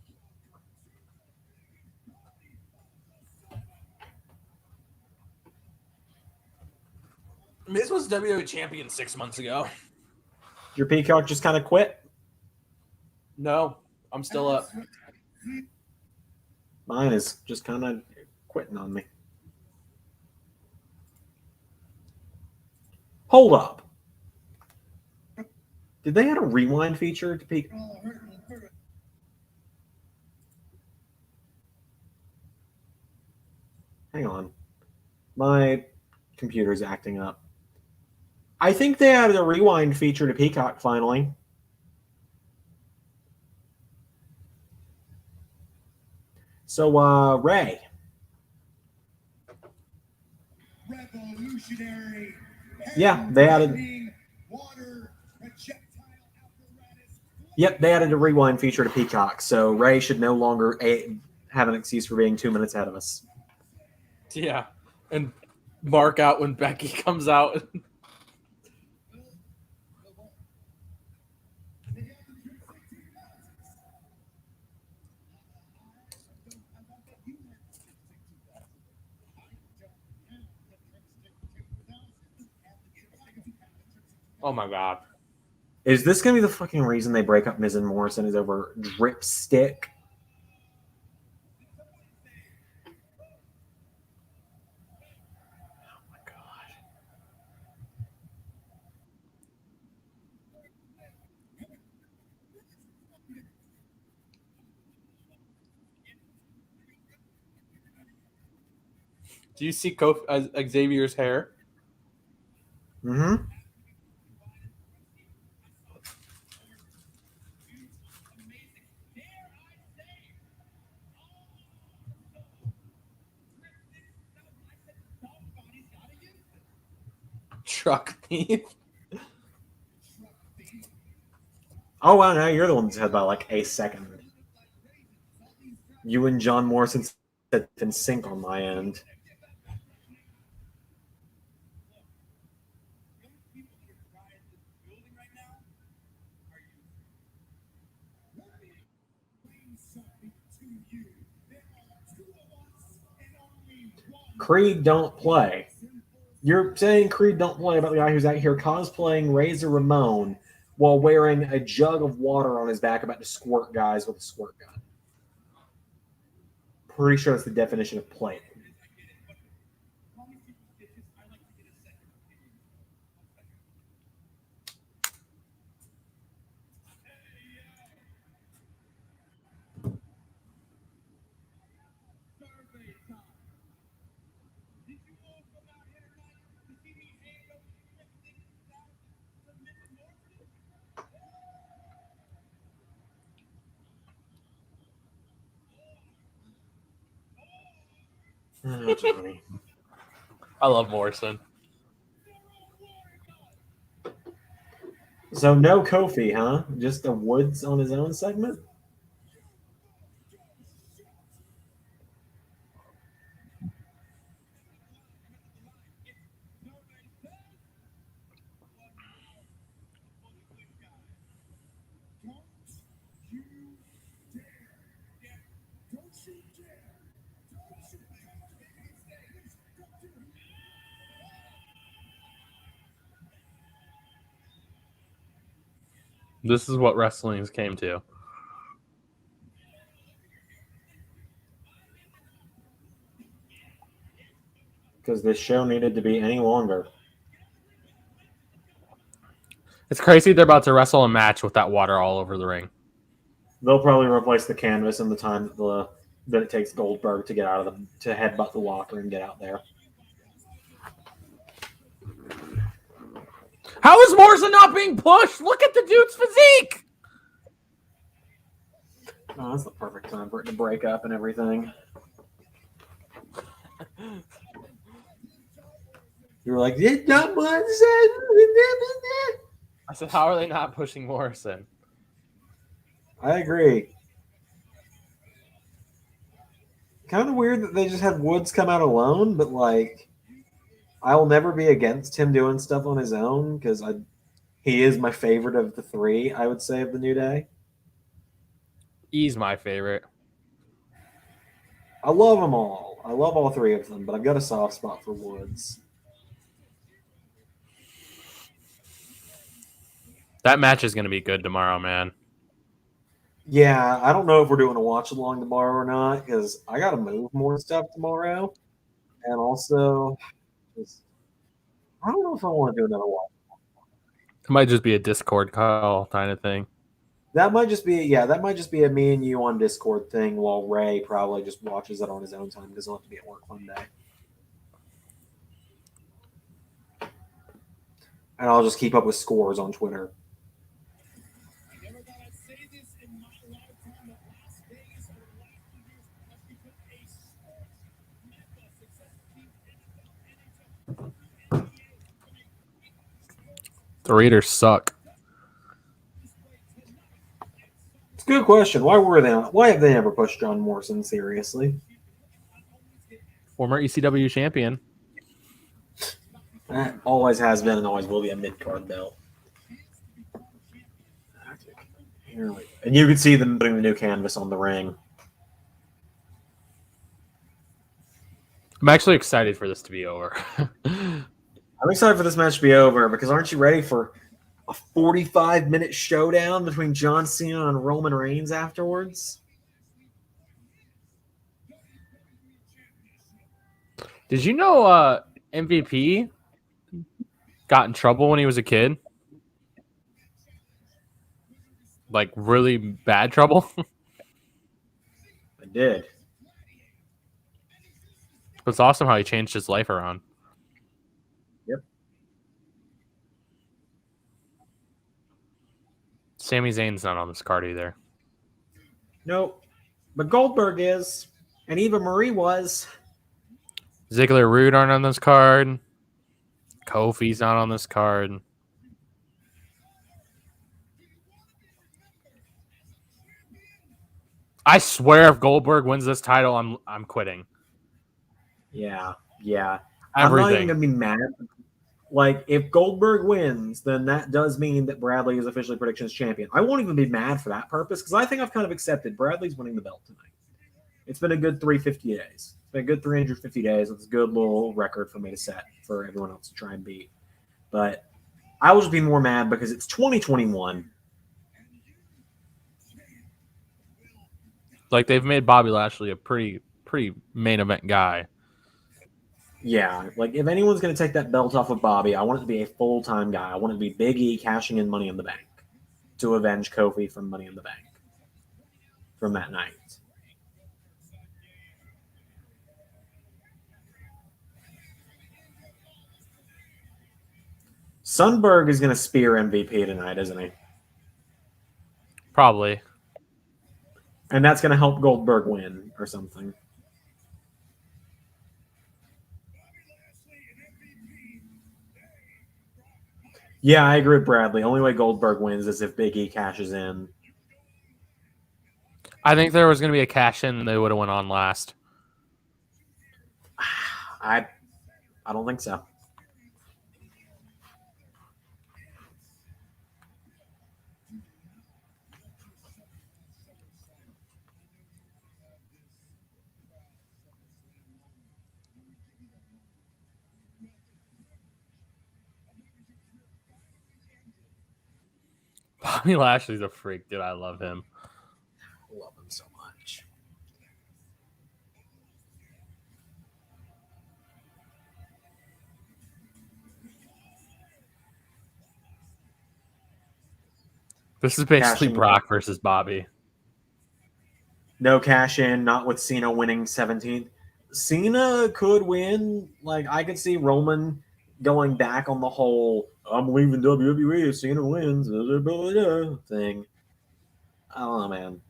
Miz was WWE champion 6 months ago. Your Peacock just kind of quit? No, I'm still up. Mine is just kind of quitting on me. Hold up. Did they add a rewind feature to Peacock? Hang on. My computer's acting up. I think they added a rewind feature to Peacock finally. So, Ray. Revolutionary. Yeah, they added. Yep, they added a rewind feature to Peacock, so Ray should no longer have an excuse for being 2 minutes ahead of us. Yeah, and mark out when Becky comes out. Oh my god. Is this going to be the fucking reason they break up Miz and Morrison is over Dripstick? Oh my god. Do you see Xavier's hair? Mm-hmm. Truck thief. Oh, wow, now you're the one that's had by like a second. You and John Morrison said in sync on my end. Creed don't play. You're saying Creed don't play about the guy who's out here cosplaying Razor Ramon while wearing a jug of water on his back about to squirt guys with a squirt gun. Pretty sure that's the definition of play. Oh, Johnny. I love Morrison. So no Kofi, huh? Just the Woods on his own segment? This is what wrestling's came to. Because this show needed to be any longer. It's crazy they're about to wrestle a match with that water all over the ring. They'll probably replace the canvas in the time that it takes Goldberg to get out of to headbutt the locker and get out there. How is Morrison not being pushed? Look at the dude's physique. Oh, that's the perfect time for it to break up and everything. You were like, it's not Morrison. I said, how are they not pushing Morrison? I agree. Kind of weird that they just had Woods come out alone, but like, I'll never be against him doing stuff on his own because he is my favorite of the three, I would say, of the New Day. He's my favorite. I love them all. I love all three of them, but I've got a soft spot for Woods. That match is going to be good tomorrow, man. Yeah, I don't know if we're doing a watch along tomorrow or not because I got to move more stuff tomorrow, and also, I don't know if I want to do another watch. It might just be a Discord call kind of thing. That might just be a me and you on Discord thing while Ray probably just watches it on his own time because he'll have to be at work one day. And I'll just keep up with scores on Twitter. The Raiders suck. It's a good question. Why have they never pushed John Morrison seriously? Former ECW champion. That always has been and always will be a mid-card belt. And you can see them putting the new canvas on the ring. I'm actually excited for this to be over. I'm excited for this match to be over because aren't you ready for a 45-minute showdown between John Cena and Roman Reigns afterwards? Did you know MVP got in trouble when he was a kid? Like really bad trouble? I did. It's awesome how he changed his life around. Yep. Sami Zayn's not on this card either. Nope. But Goldberg is. And Eva Marie was. Ziggler, Rude aren't on this card. Kofi's not on this card. I swear if Goldberg wins this title, I'm quitting. Yeah. Everything. I'm not even going to be mad. Like, if Goldberg wins, then that does mean that Bradley is officially Predictions champion. I won't even be mad for that purpose because I think I've kind of accepted Bradley's winning the belt tonight. It's been a good 350 days. It's been a good 350 days. It's a good little record for me to set for everyone else to try and beat. But I will just be more mad because it's 2021. Like, they've made Bobby Lashley a pretty main event guy. Yeah, like if anyone's going to take that belt off of Bobby, I want it to be a full-time guy. I want it to be Big E cashing in Money in the Bank to avenge Kofi from Money in the Bank from that night. Sundberg is going to spear MVP tonight, isn't he? Probably. And that's going to help Goldberg win or something. Yeah, I agree with Bradley. Only way Goldberg wins is if Big E cashes in. I think there was going to be a cash in and they would have went on last. I don't think so. Bobby Lashley's a freak, dude. I love him. I love him so much. This is basically Cashing Brock versus Bobby. No cash in, not with Cena winning 17th. Cena could win. Like, I could see Roman going back on the whole I'm leaving WWE if Cena wins thing. I don't know, man.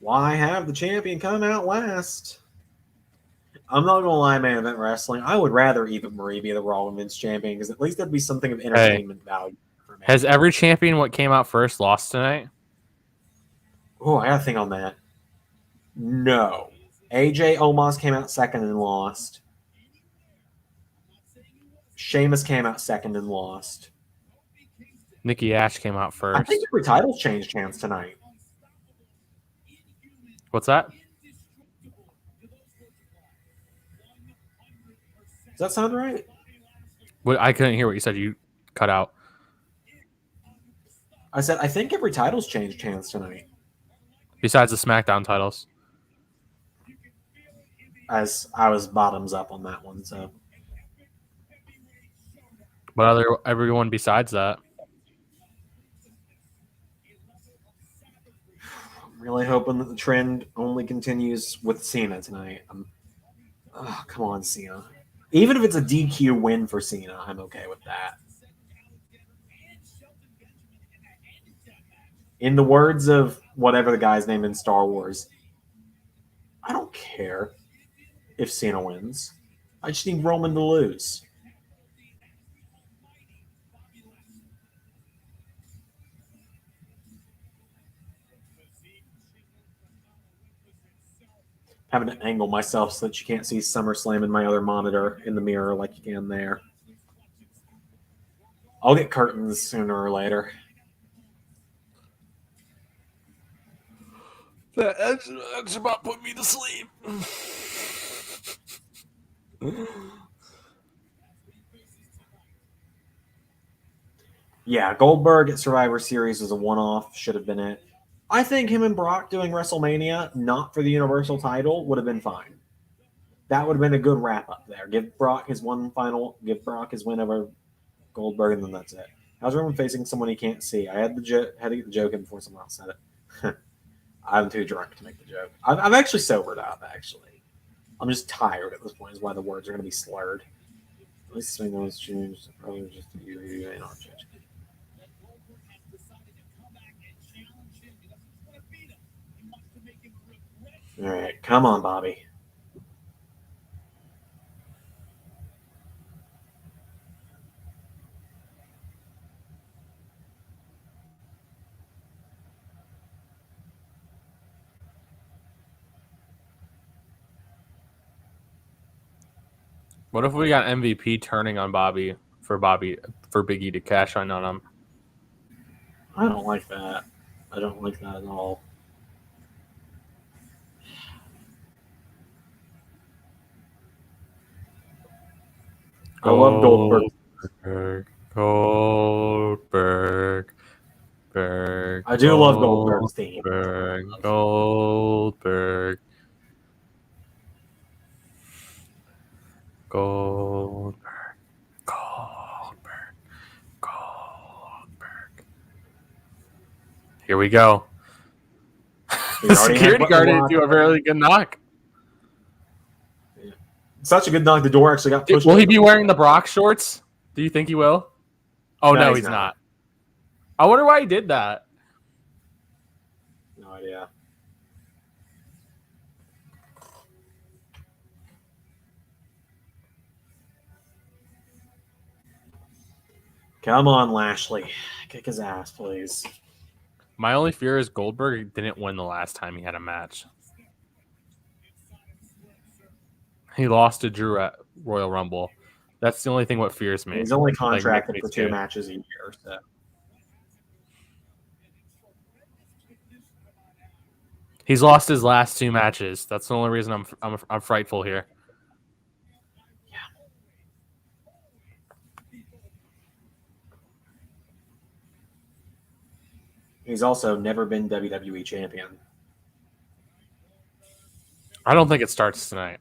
Why have the champion come out last? I'm not gonna lie, man. Event wrestling, I would rather Eva Marie be the Raw Women's Champion because at least there'd be something of entertainment value for me. Has every champion what came out first lost tonight? Oh, I gotta think on that. No. AJ Omos came out second and lost. Sheamus came out second and lost. Nikki Ash came out I first. think every title's changed hands tonight. What's that? Does that sound right? I couldn't hear what you said. You cut out. I said I think every title's changed hands tonight. Besides the SmackDown titles. As I was bottoms up on that one, so But everyone besides that. I'm really hoping that the trend only continues with Cena tonight. Come on, Cena. Even if it's a DQ win for Cena, I'm okay with that. In the words of whatever the guy's name in Star Wars, I don't care if Cena wins. I just need Roman to lose. Having to angle myself so that you can't see SummerSlam in my other monitor in the mirror like you can there. I'll get curtains sooner or later. That's about put me to sleep. Yeah, Goldberg at Survivor Series was a one-off. Should have been it. I think him and Brock doing WrestleMania, not for the Universal title, would have been fine. That would have been a good wrap-up there. Give Brock his win over Goldberg, and then that's it. How's Roman facing someone he can't see? I had to get the joke in before someone else said it. I'm too drunk to make the joke. I've actually sobered up, actually. I'm just tired at this point, is why the words are going to be slurred. At least swing those tunes. Probably just you ain't on judge. All right, come on, Bobby. What if we got MVP turning on Bobby for Big E to cash in on him? I don't like that. I don't like that at all. I love Goldberg. Goldberg. I do love Goldberg's theme. Goldberg. Here we go. The security guard didn't do a very good knock. Such a good knock. The door actually got pushed. Will he be wearing the Brock shorts? Do you think he will? Oh, no, he's not. I wonder why he did that. No idea. Come on, Lashley. Kick his ass, please. My only fear is Goldberg didn't win the last time he had a match. He lost to Drew at Royal Rumble. That's the only thing what fears me. He's only Like, contracted makes for me 2 scared. matches a year. So. He's lost his last 2 matches. That's the only reason I'm frightful here. He's also never been WWE champion. I don't think it starts tonight.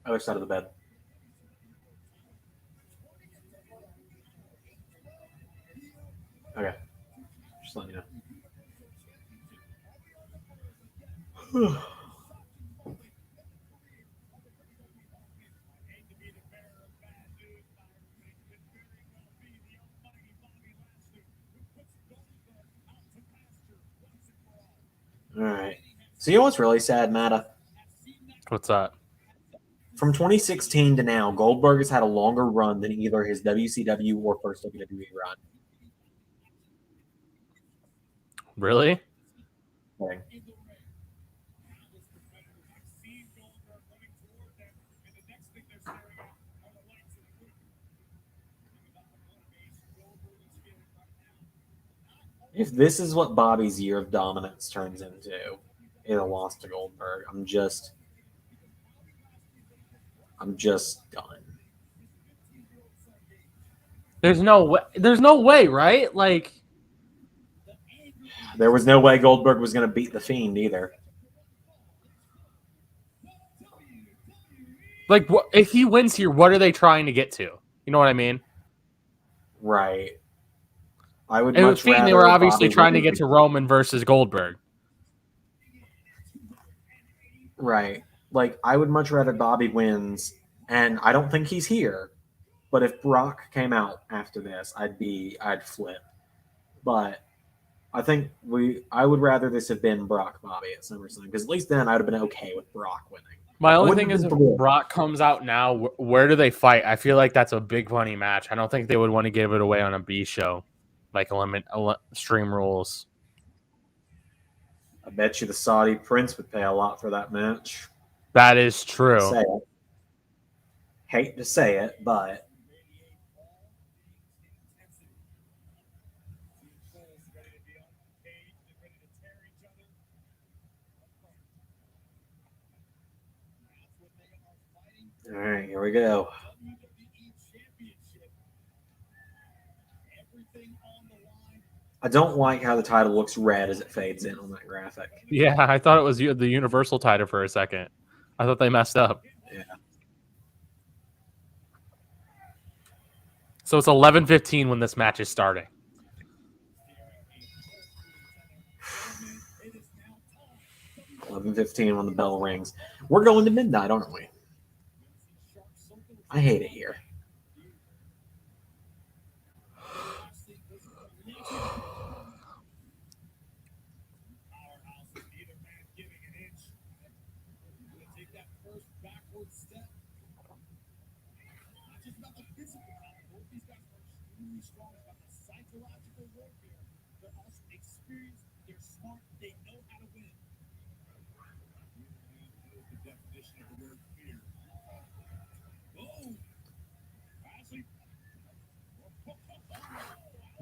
Other side of the bed. Okay. Just letting you know. All right. So you know what's really sad, Mada? What's that? From 2016 to now, Goldberg has had a longer run than either his WCW or first WWE run. Really? Okay. If this is what Bobby's year of dominance turns into, in a loss to Goldberg, I'm just done. There's no way. There's no way, right? Like, There was no way Goldberg was going to beat The Fiend either. what if he wins here? What are they trying to get to? You know what I mean? Right. I would And much with Fiend, rather they were obviously Bobby trying to win. get to Roman versus Goldberg. Right. Like, I would much rather Bobby wins, and I don't think he's here. But if Brock came out after this, I'd flip. But I think I would rather this have been Brock Bobby at SummerSlam, because at least then I'd have been okay with Brock winning. My I only wouldn't thing have is if been thrilled. Brock comes out now, where do they fight? I feel like that's a big money match. I don't think they would want to give it away on a B show, like Stream Rules. I bet you the Saudi Prince would pay a lot for that match. That is true. Say it. Hate to say it, but all right, here we go. I don't like how the title looks red as it fades in on that graphic. Yeah, I thought it was the Universal title for a second. I thought they messed up. Yeah. So it's 11:15 when this match is starting. $11:15 when the bell rings. We're going to midnight, aren't we? I hate it here.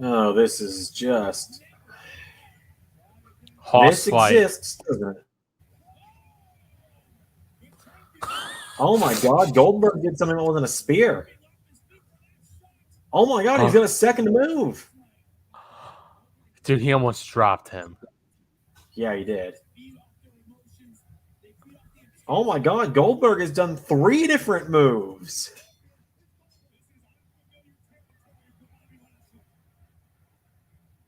Oh, this is just... Hoss this fight. exists, doesn't it? Oh my God, Goldberg did something that wasn't a spear. Oh my God, he's got a second move. Dude, he almost dropped him. Yeah, he did. Oh my God, Goldberg has done 3 different moves.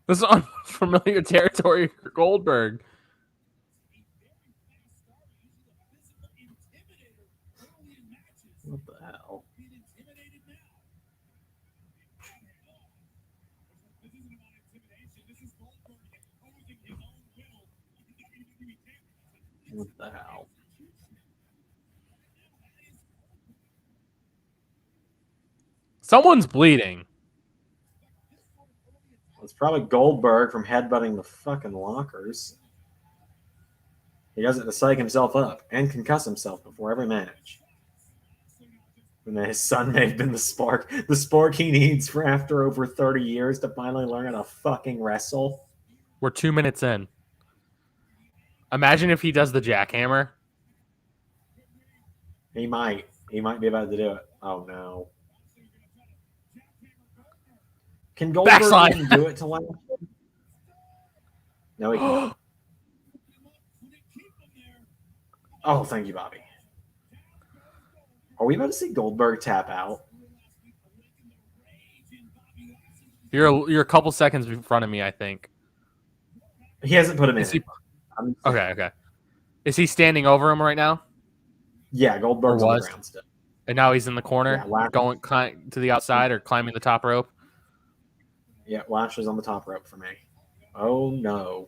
This is unfamiliar territory for Goldberg. What the hell? Someone's bleeding. It's probably Goldberg from headbutting the fucking lockers. He does it to psych himself up and concuss himself before every match. And then his son may have been the spark he needs for after over 30 years to finally learn how to fucking wrestle. We're 2 minutes in. Imagine if he does the jackhammer. He might be about to do it. Oh no. Can Goldberg Backslide. even do it to Lashley? No, he can't. Oh, thank you, Bobby. Are we about to see Goldberg tap out? You're a couple seconds in front of me, I think. He hasn't put him in. Is he- Okay. Is he standing over him right now? Yeah, Goldberg's Or on was. the ground still. And now he's in the corner, Yeah, going to the outside or climbing the top rope. Yeah, Lashley's on the top rope for me. Oh no.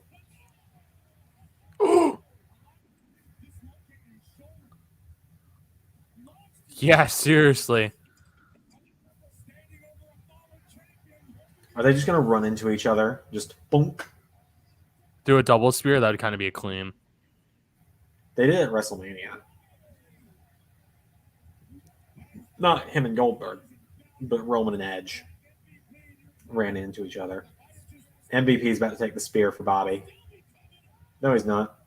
Yeah, seriously. Are they just gonna run into each other? Just boom. Do a double spear, that would kind of be a clean. They did it at WrestleMania. Not him and Goldberg, but Roman and Edge ran into each other. MVP's about to take the spear for Bobby. No, he's not.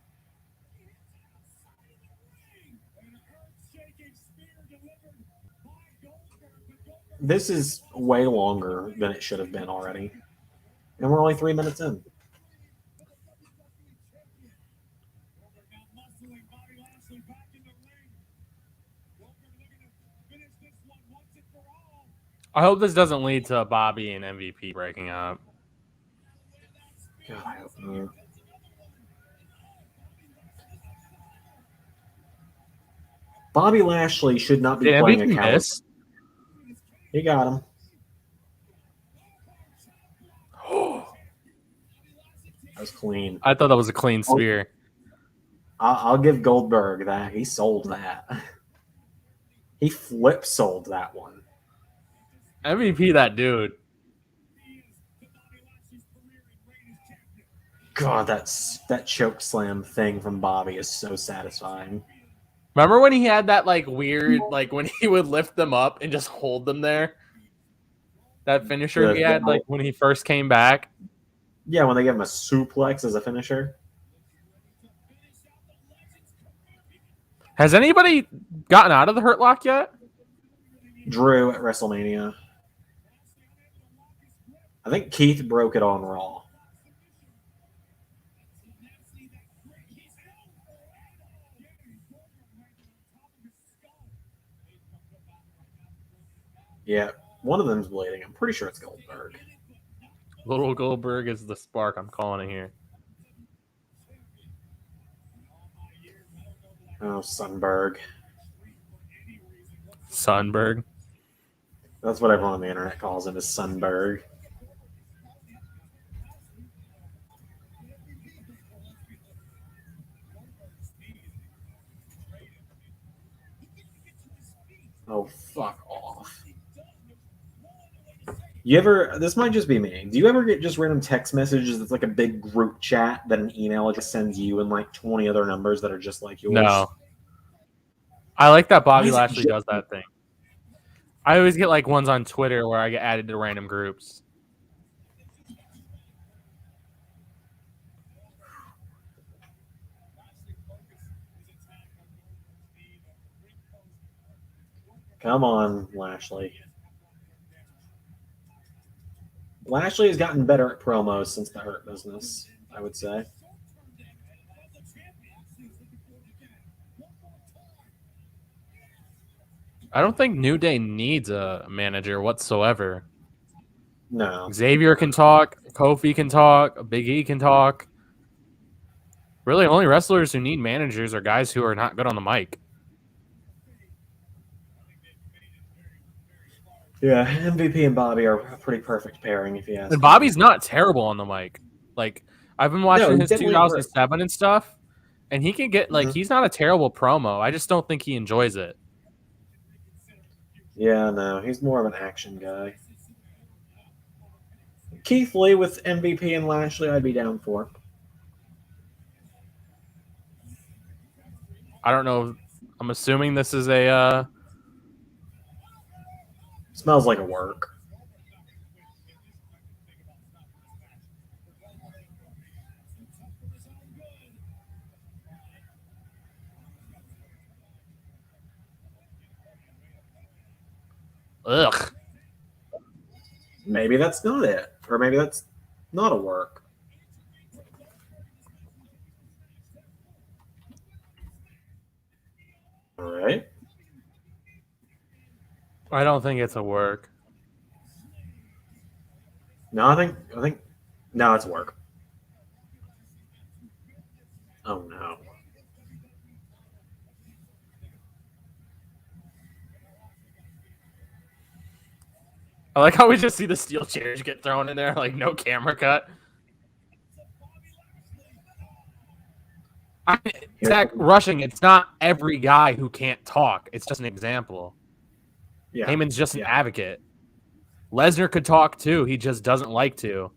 This is way longer than it should have been already. And we're only 3 minutes in. I hope this doesn't lead to Bobby and MVP breaking up. God, I hope not. Bobby Lashley should not be Did playing a MVP coward. miss? He got him. That was clean. I thought that was a clean spear. I'll give Goldberg that. He sold that. He flip sold that one. MVP, that dude. God, that choke slam thing from Bobby is so satisfying. Remember when he had that like weird, like when he would lift them up and just hold them there? That finisher he had like when he first came back? Yeah, when they give him a suplex as a finisher. Has anybody gotten out of the Hurt Lock yet? Drew at WrestleMania. I think Keith broke it on Raw. Yeah, one of them's bleeding. I'm pretty sure it's Goldberg. Little Goldberg is the spark. I'm calling it here. Oh, Sunberg. Sunberg. That's what everyone on the internet calls him, is Sunberg. Oh, fuck off. You ever, this might just be me, do you ever get just random text messages that's like a big group chat that an email just sends you and like 20 other numbers that are just like yours? No. I like that Bobby Why is it Lashley does that thing. I always get like ones on Twitter where I get added to random groups. Come on, Lashley. Lashley has gotten better at promos since the Hurt Business, I would say. I don't think New Day needs a manager whatsoever. No. Xavier can talk, Kofi can talk, Big E can talk. Really, only wrestlers who need managers are guys who are not good on the mic. Yeah, MVP and Bobby are a pretty perfect pairing, if you ask And me. Bobby's not terrible on the mic. Like, I've been watching No, his definitely 2007 and stuff, and he can get, like, Mhm. he's not a terrible promo. I just don't think he enjoys it. Yeah, no, he's more of an action guy. Keith Lee with MVP and Lashley, I'd be down for. I don't know. I'm assuming this is a. Smells like a work. Ugh. Maybe that's not it. Or maybe that's not a work. All right. I don't think it's a work. No, I think no, it's work. Oh no. I like how we just see the steel chairs get thrown in there, like no camera cut. I mean, Zach, rushing, it's not every guy who can't talk. It's just an example. Yeah. Heyman's just an Yeah. advocate. Lesnar could talk too. He just doesn't like to.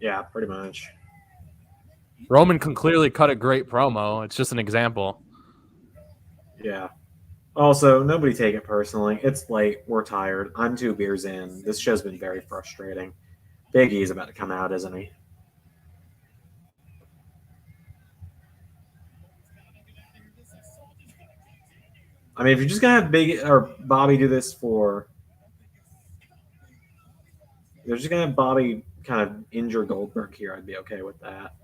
Yeah, pretty much. Roman can clearly cut a great promo. It's just an example. Yeah. Also, nobody take it personally. It's late. We're tired. I'm 2 beers in. This show's been very frustrating. Big E's about to come out, isn't he? I mean, if you're just gonna have Big or Bobby do this for, they're just gonna have Bobby kind of injure Goldberg here, I'd be okay with that.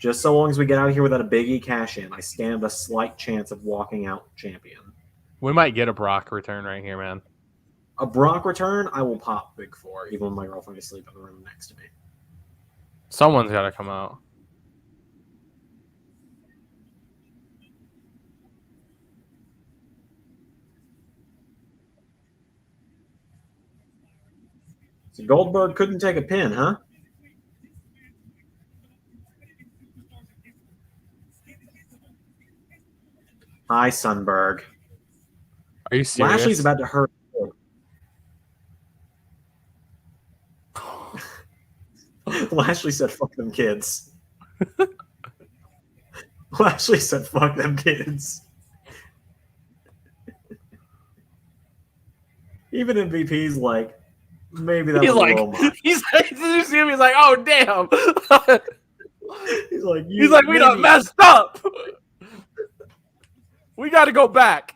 Just so long as we get out of here without a Big E cash in, I stand a slight chance of walking out champion. We might get a Brock return right here, man. A Brock return, I will pop Big Four, even when my girlfriend is asleep in the room next to me. Someone's got to come out. So Goldberg couldn't take a pin, huh? Hi, Sunberg. Are you serious? Lashley's about to hurt. Lashley said, fuck them kids. Lashley said, fuck them kids. Even MVP's like, maybe that was a little much. He's like, did you see him? He's like, oh, damn. He's like, we done messed up. We got to go back.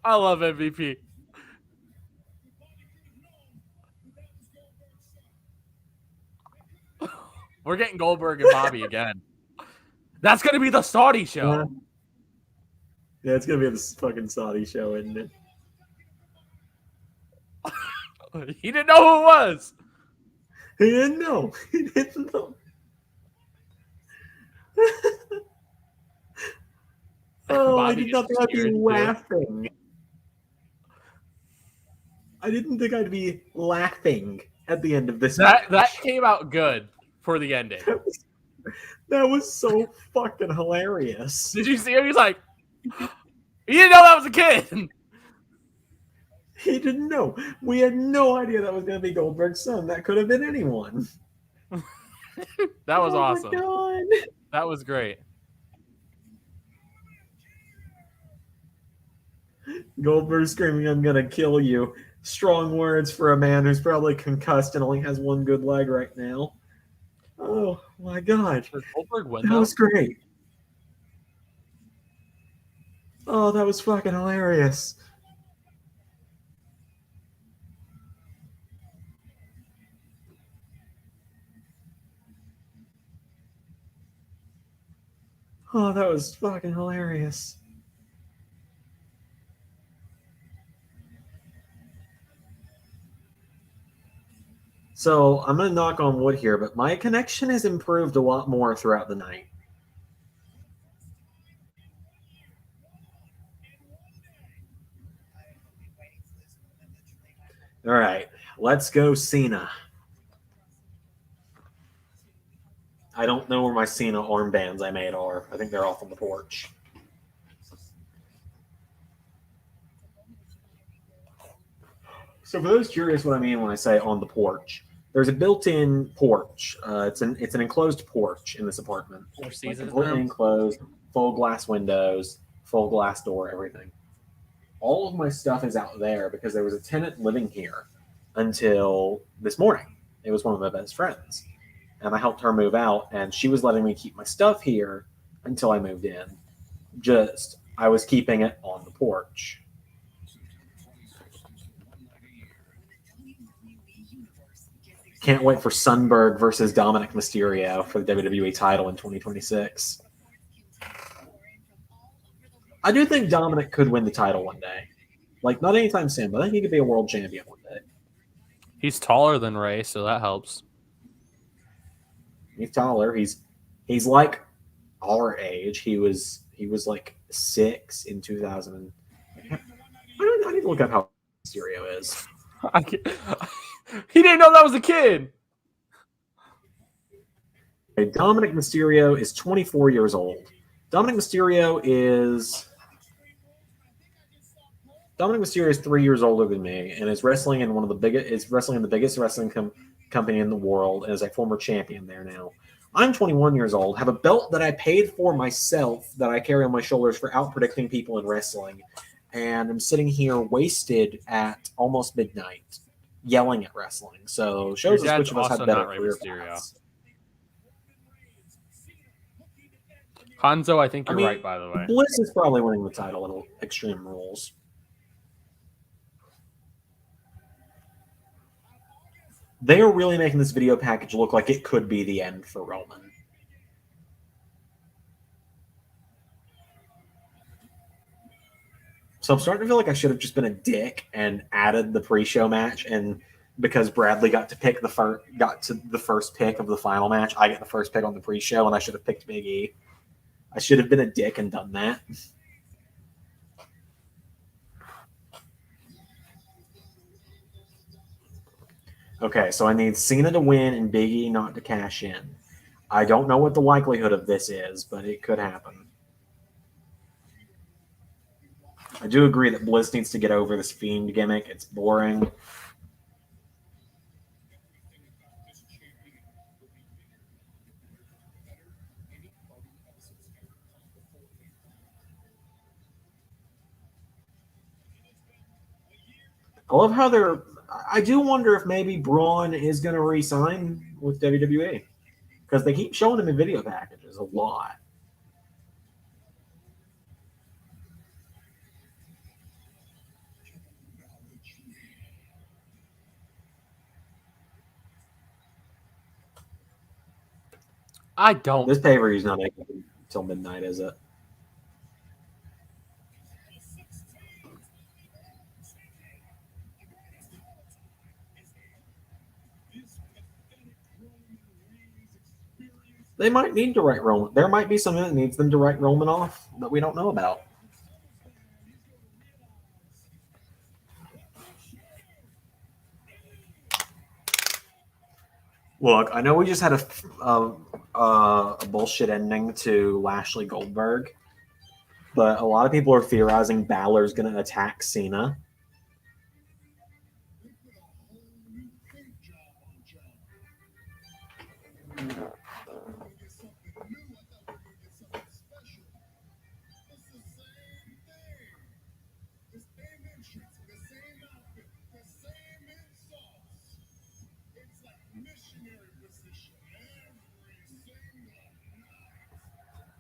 I love MVP. We're getting Goldberg and Bobby again. That's going to be the Saudi show. Yeah, it's going to be this fucking Saudi show, isn't it? He didn't know who it was. He didn't know. He didn't know. Oh, I did not think I'd be laughing. I didn't think I'd be laughing at the end of this. That came out good for the ending. That was so fucking hilarious. Did you see him? He's like, he didn't know that was a kid. He didn't know. We had no idea that was going to be Goldberg's son. That could have been anyone. That was awesome. My God. That was great. Goldberg screaming, I'm going to kill you. Strong words for a man who's probably concussed and only has one good leg right now. Oh, my God. Does Goldberg win, That though? was great. Oh, that was fucking hilarious. Oh, that was fucking hilarious. So I'm going to knock on wood here, but my connection has improved a lot more throughout the night. All right, let's go Cena. I don't don't know where my Cena armbands I made are. I think they're off on the porch. So for those curious what I mean when I say on the porch, there's a built-in porch. It's an enclosed porch in this apartment. Four Like seasons. completely enclosed, full glass windows, full glass door, everything. All of my stuff is out there because there was a tenant living here until this morning. It was one of my best friends. And I helped her move out, and she was letting me keep my stuff here until I moved in. I was keeping it on the porch. Can't wait for Sunberg versus Dominic Mysterio for the WWE title in 2026. I do think Dominic could win the title one day. Like, not anytime soon, but I think he could be a world champion one day. He's taller than Ray, so that helps. He's taller. He's like our age. He was like 6 in 2000. I need to look up how Mysterio is. He didn't know that was a kid. Dominic Mysterio is 24 years old. Dominic Mysterio is 3 years older than me and is wrestling in the biggest wrestling company in the world and is a former champion there now. I'm 21 years old, have a belt that I paid for myself that I carry on my shoulders for out-predicting people in wrestling, and I'm sitting here wasted at almost midnight yelling at wrestling. So shows us which of us have better career paths. Hanzo, I think you're right, by the way. Bliss is probably winning the title in Extreme Rules. They are really making this video package look like it could be the end for Roman. So I'm starting to feel like I should have just been a dick and added the pre-show match, and because Bradley got to pick the first pick of the final match, I get the first pick on the pre-show, and I should have picked Big E. I should have been a dick and done that. Okay, so I need Cena to win and Big E not to cash in. I don't know what the likelihood of this is, but it could happen. I do agree that Bliss needs to get over this Fiend gimmick. It's boring. I love how they're... I do wonder if maybe Braun is going to re-sign with WWE. Because they keep showing him in video packages a lot. I don't. This pay-per-view is not making until midnight, is it? They might need to write Roman. There might be something that needs them to write Roman off that we don't know about. Look, I know we just had a bullshit ending to Lashley Goldberg, but a lot of people are theorizing Balor's going to attack Cena.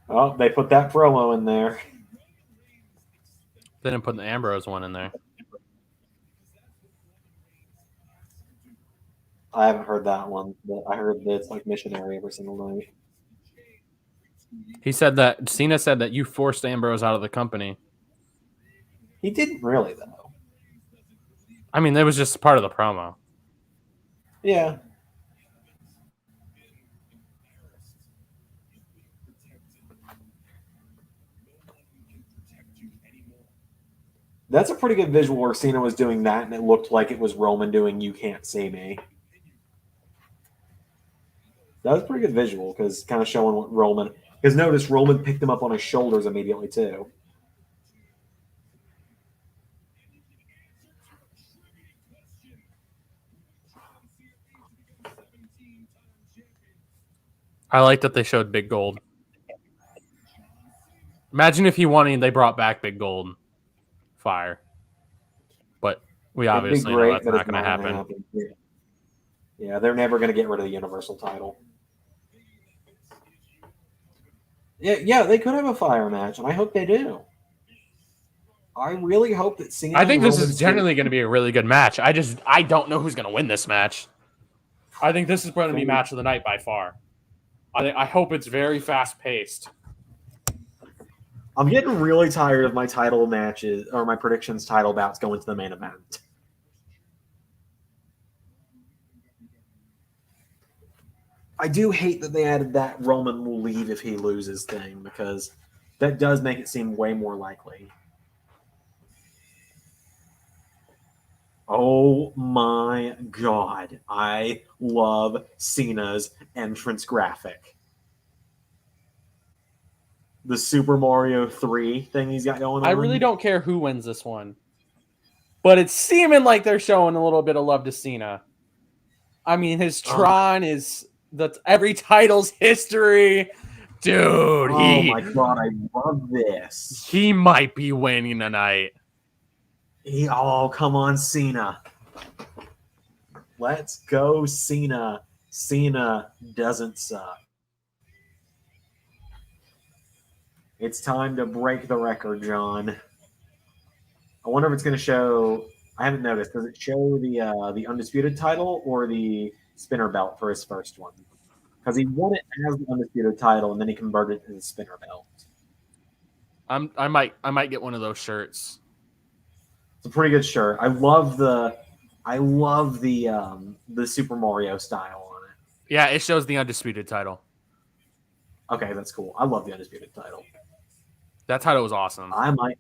Oh, they put that promo in there. They didn't put the Ambrose one in there. I haven't heard that one, but I heard that it's like missionary every single night. He said that Cena said that you forced Ambrose out of the company. He didn't really, though. I mean, that was just part of the promo. Yeah. That's a pretty good visual where Cena was doing that, and it looked like it was Roman doing "You Can't See Me." That was a pretty good visual because kind of showing what Roman. Because notice Roman picked him up on his shoulders immediately too. I like that they showed Big Gold. Imagine if he won and they brought back Big Gold. Fire. But we It'd be obviously know great, that's but not it's going to not gonna happen. Yeah, they're never going to get rid of the Universal title. Yeah, they could have a fire match, and I hope they do. I really hope that Cena. I think and this Roman is generally going to be a really good match. I don't know who's going to win this match. I think this is going to be match of the night by far. I hope it's very fast paced. I'm getting really tired of my title matches or my predictions title bouts going to the main event. I do hate that they added that Roman will leave if he loses thing because that does make it seem way more likely. Oh my god. I love Cena's entrance graphic. The Super Mario 3 thing he's got going on. I really don't care who wins this one. But it's seeming like they're showing a little bit of love to Cena. I mean, his Tron is every title's history. Dude, oh my god, I love this. He might be winning tonight. Oh, come on, Cena. Let's go, Cena. Cena doesn't suck. It's time to break the record, John. I wonder if it's going to show. I haven't noticed. Does it show the undisputed title or the spinner belt for his first one? Because he won it as the undisputed title, and then he converted it to the spinner belt. I might get one of those shirts. It's a pretty good shirt. I love the Super Mario style on it. Yeah, it shows the undisputed title. Okay, that's cool. I love the undisputed title. That title was awesome. I might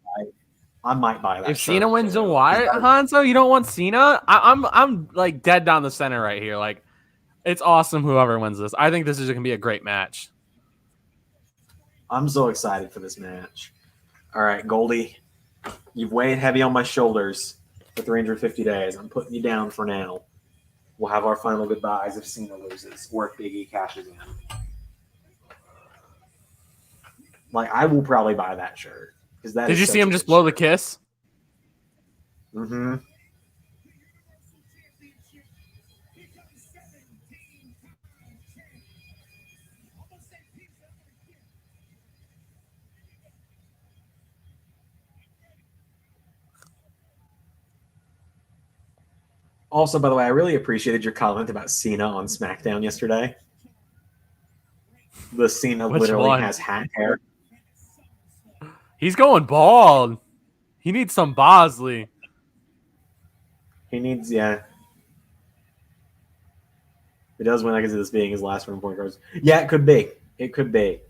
buy that. If Cena wins the wire, Hanzo, you don't want Cena? I'm like dead down the center right here. Like, it's awesome whoever wins this. I think this is going to be a great match. I'm so excited for this match. All right, Goldie, you've weighed heavy on my shoulders for 350 days. I'm putting you down for now. We'll have our final goodbyes if Cena loses or if Big E cashes in. Like, I will probably buy that shirt. Did you see him just blow the kiss? Mm-hmm. Also, by the way, I really appreciated your comment about Cena on SmackDown yesterday. The Cena Which literally one? has hat hair. He's going bald. He needs some Bosley. He needs, yeah. It does win. I can see this being his last run point guards. Yeah, it could be. It could be.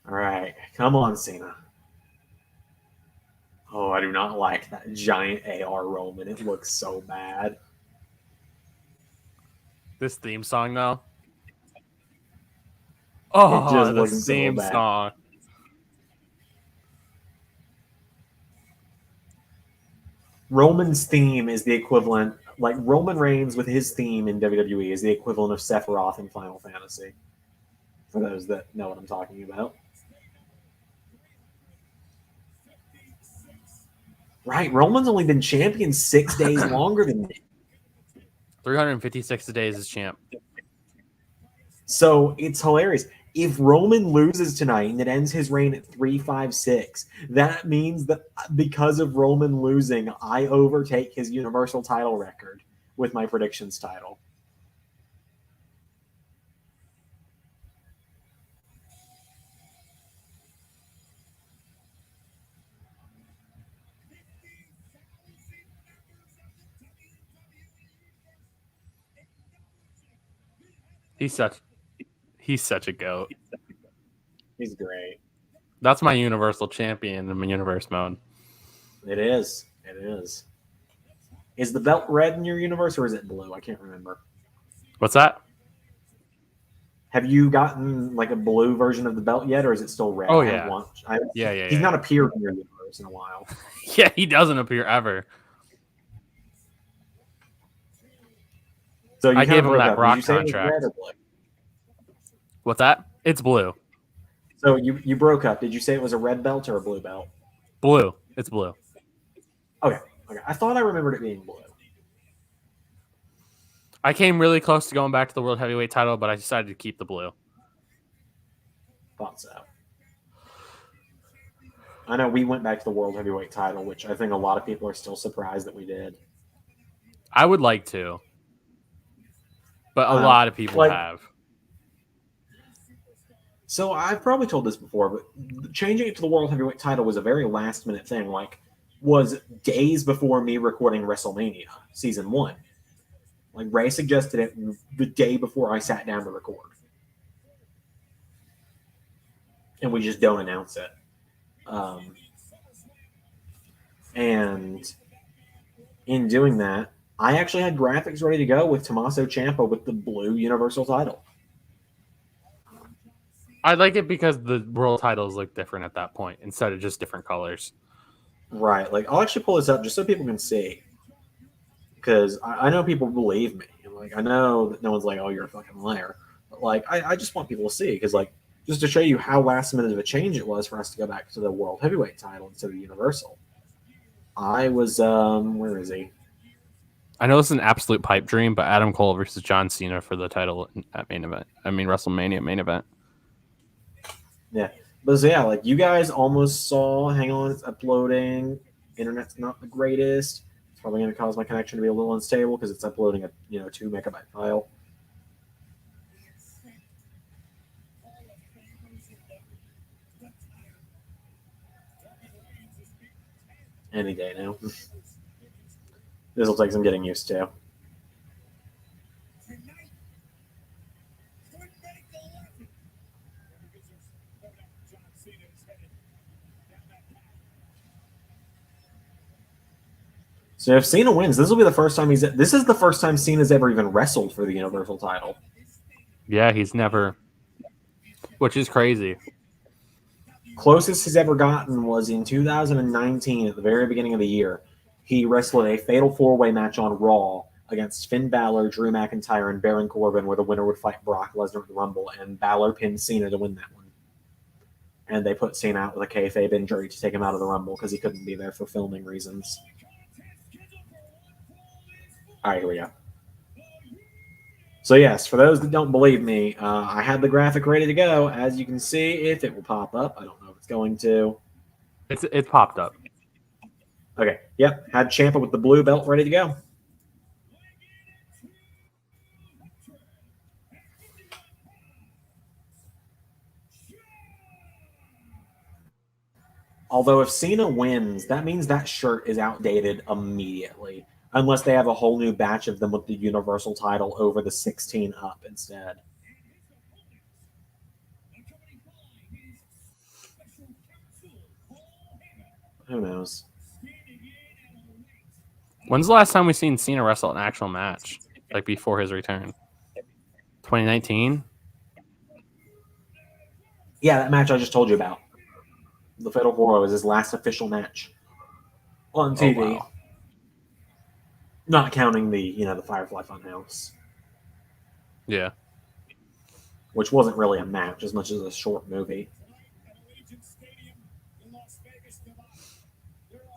All right. Come on, Cena. Oh, I do not like that giant AR Roman. It looks so bad. This theme song, though. It Oh, just the looks so theme bad. song. Roman's theme is the equivalent, like Roman Reigns with his theme in WWE is the equivalent of Sephiroth in Final Fantasy. For those that know what I'm talking about. Right, Roman's only been champion 6 days longer than me. 356 days as champ. So it's hilarious. If Roman loses tonight and it ends his reign at 356, that means that because of Roman losing, I overtake his Universal title record with my predictions title. He's such a goat. He's great. That's my Universal champion in my universe mode. It is. It is. Is the belt red in your universe or is it blue? I can't remember. What's that? Have you gotten like a blue version of the belt yet, or is it still red? Oh, I yeah. haven't watched. Yeah. He's not appeared in your universe in a while. Yeah, he doesn't appear ever. So you I kind gave of him broke that up. Brock Did you say it was contract. red or blue? What's that? It's blue. So you broke up. Did you say it was a red belt or a blue belt? Blue. It's blue. Okay. I thought I remembered it being blue. I came really close to going back to the World Heavyweight title, but I decided to keep the blue. Thought so. I know we went back to the World Heavyweight title, which I think a lot of people are still surprised that we did. I would like to, but a lot of people have. So I've probably told this before, but changing it to the World Heavyweight title was a very last minute thing. Like, was days before me recording WrestleMania Season 1. Like, Ray suggested it the day before I sat down to record. And we just don't announce it. And in doing that, I actually had graphics ready to go with Tommaso Ciampa with the blue Universal title. I like it because the world titles look different at that point instead of just different colors. Right. Like, I'll actually pull this up just so people can see. Because I know people believe me. Like, I know that no one's like, oh, you're a fucking liar. But, like, I just want people to see. Because, like, just to show you how last minute of a change it was for us to go back to the World Heavyweight title instead of Universal. I was, where is he? I know this is an absolute pipe dream, but Adam Cole versus John Cena for the title at main event. I mean, WrestleMania main event. Yeah. But so, yeah, like, you guys almost saw, hang on, it's uploading. Internet's not the greatest. It's probably going to cause my connection to be a little unstable because it's uploading a 2 megabyte file. Any day now. This will take some getting used to. So if Cena wins, this will be the first time this is the first time Cena's ever even wrestled for the Universal title. Yeah, he's never, which is crazy. Closest he's ever gotten was in 2019 at the very beginning of the year. He wrestled a fatal 4-way match on Raw against Finn Balor, Drew McIntyre, and Baron Corbin, where the winner would fight Brock Lesnar at the Rumble, and Balor pinned Cena to win that one. And they put Cena out with a kayfabe injury to take him out of the Rumble because he couldn't be there for filming reasons. All right, here we go. So yes, for those that don't believe me, I had the graphic ready to go. As you can see, if it will pop up, I don't know if it's going to. It's popped up. Okay, yep, had Ciampa with the blue belt ready to go. Although if Cena wins, that means that shirt is outdated immediately. Unless they have a whole new batch of them with the Universal title over the 16 up instead. Who knows? When's the last time we seen Cena wrestle an actual match? Like before his return? 2019? Yeah, that match I just told you about. The Fatal 4 was his last official match on TV. Oh, wow. Not counting the Firefly Funhouse. Yeah. Which wasn't really a match as much as a short movie.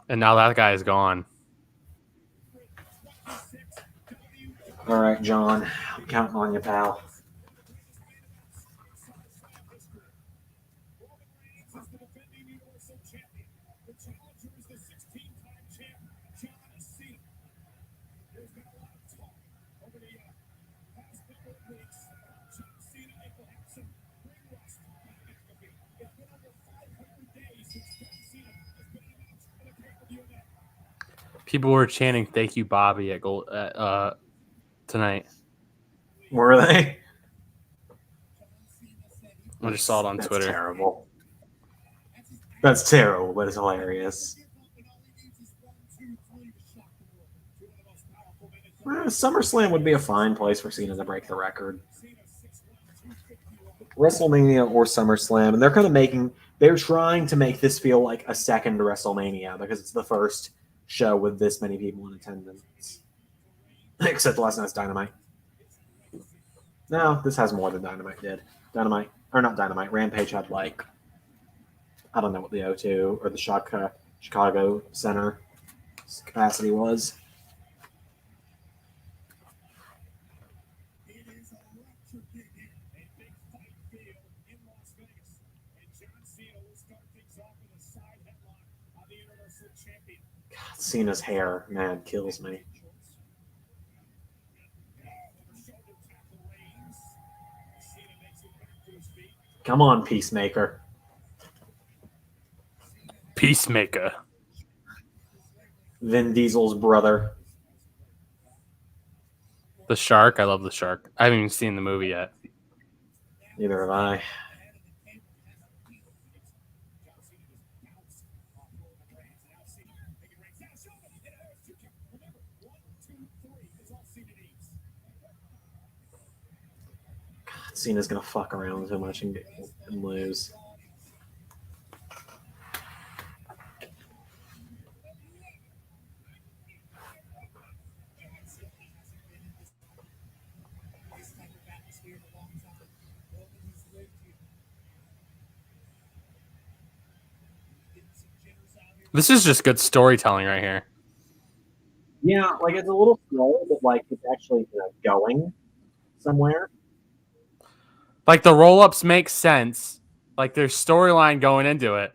And now that guy is gone. All right, John. I'm counting on you, pal. People were chanting "Thank you, Bobby" at tonight. Were they? I just saw it on Twitter. Terrible. That's terrible, but it's hilarious. SummerSlam would be a fine place for Cena to break the record. WrestleMania or SummerSlam, and they're trying to make this feel like a second WrestleMania because it's the first show with this many people in attendance. Except last night's Dynamite. No, this has more than Dynamite did. Rampage had I don't know what the O2 or the Chicago Center capacity was. God, Cena's hair, man, kills me. Come on, Peacemaker. Peacemaker. Vin Diesel's brother. The Shark. I love the Shark. I haven't even seen the movie yet. Neither have I. God, Cena's gonna fuck around so much and lose. This is just good storytelling right here. Yeah, it's a little slow, but it's actually going somewhere. Like the roll-ups make sense. Like there's storyline going into it.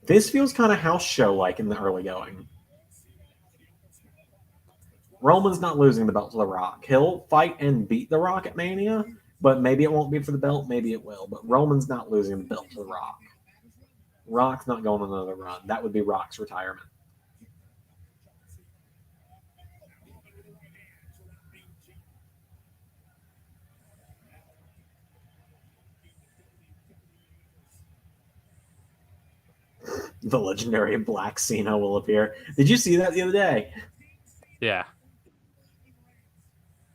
This feels kind of house show-like in the early going. Roman's not losing the belt to The Rock. He'll fight and beat The Rock at Mania, but maybe it won't be for the belt, maybe it will. But Roman's not losing the belt to The Rock. Rock's not going on another run. That would be Rock's retirement. The legendary Black Cena will appear. Did you see that the other day? Yeah.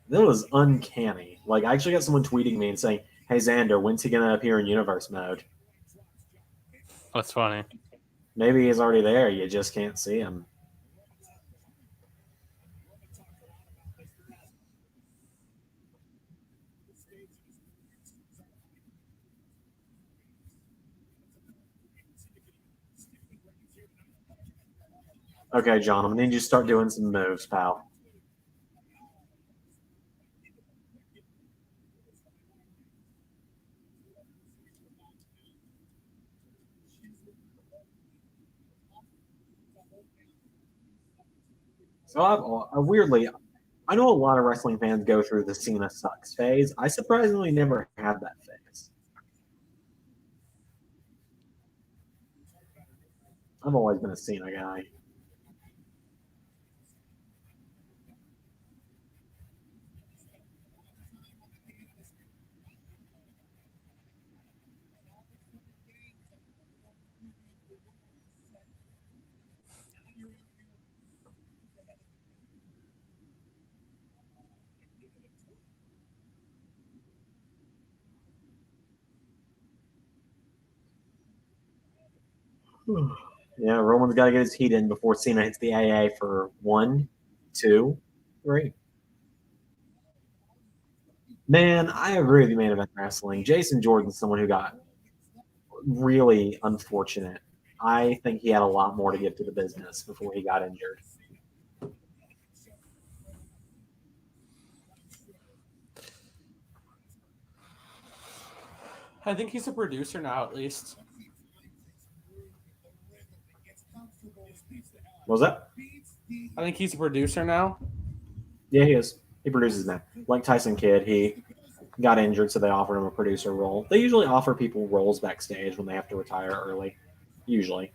That was uncanny. I actually got someone tweeting me and saying, "Hey Zander, when's he gonna appear in universe mode?" That's funny. Maybe he's already there. You just can't see him. Okay, John, I'm gonna need you to start doing some moves, pal. So I know a lot of wrestling fans go through the Cena sucks phase. I surprisingly never had that phase. I've always been a Cena guy. Yeah, Roman's got to get his heat in before Cena hits the AA for 1, 2, 3. Man, I agree with you, main event wrestling. Jason Jordan's someone who got really unfortunate. I think he had a lot more to give to the business before he got injured. I think he's a producer now, at least. What was that? I think he's a producer now. Yeah, he is. He produces now. Like Tyson Kidd, he got injured, so they offered him a producer role. They usually offer people roles backstage when they have to retire early. Usually.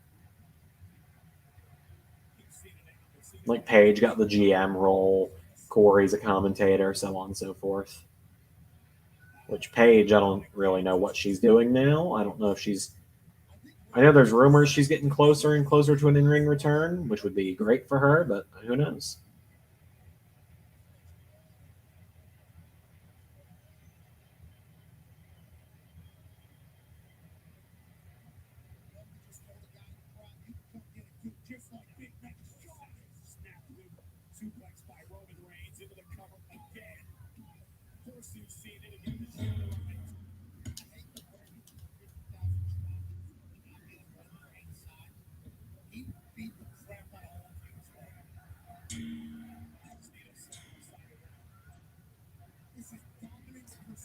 Like Paige got the GM role, Corey's a commentator, so on and so forth. Which Paige, I don't really know what she's doing now. I don't know if I know there's rumors she's getting closer and closer to an in-ring return, which would be great for her, but who knows?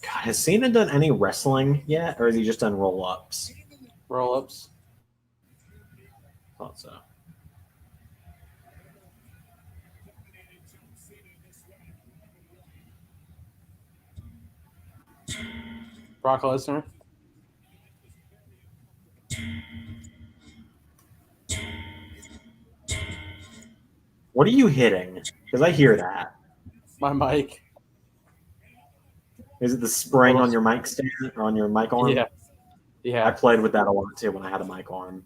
God, has Cena done any wrestling yet, or has he just done roll-ups? Roll-ups. Thought so. Brock Lesnar. What are you hitting? Because I hear that. My mic. Is it the spring on your mic stand or on your mic arm? Yeah. Yeah. I played with that a lot too when I had a mic arm.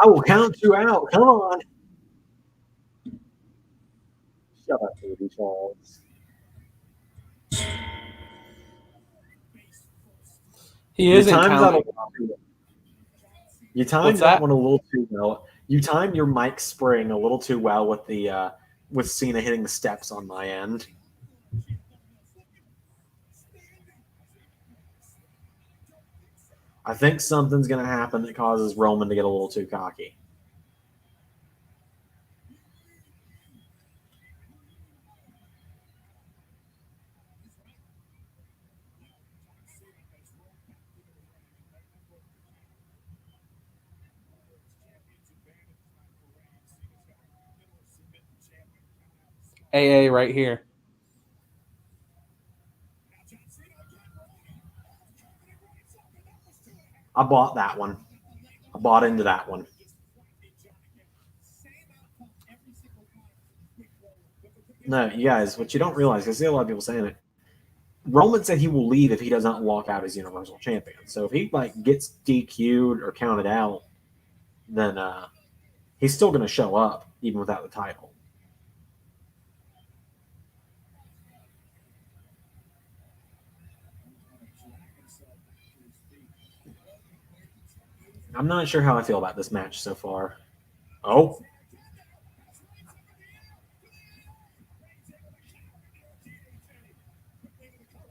I will count you out. Come on. Shut up, baby Charles. He You isn't timed that a counting. little too well. You timed What's that that? one a little too well. You timed your mic spring a little too well with the with Cena hitting the steps on my end. I think something's going to happen that causes Roman to get a little too cocky. AA right here. I bought that one. I bought into that one. No, you guys, what you don't realize, because I see a lot of people saying it, Roman said he will leave if he does not walk out as Universal Champion. So if he gets DQ'd or counted out, then he's still going to show up even without the title. I'm not sure how I feel about this match so far. Oh.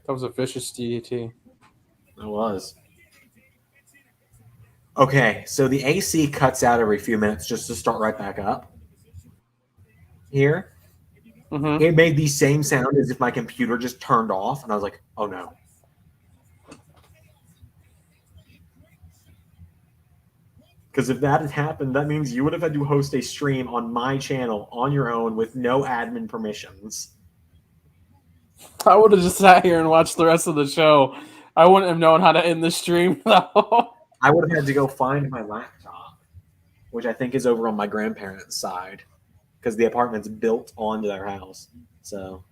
That was a vicious DDT. It was. Okay, so the AC cuts out every few minutes just to start right back up. Here. Mm-hmm. It made the same sound as if my computer just turned off, and I was like, oh no. Because if that had happened, that means you would have had to host a stream on my channel on your own with no admin permissions. I would have just sat here and watched the rest of the show. I wouldn't have known how to end the stream, though. I would have had to go find my laptop, which I think is over on my grandparents' side, because the apartment's built onto their house. So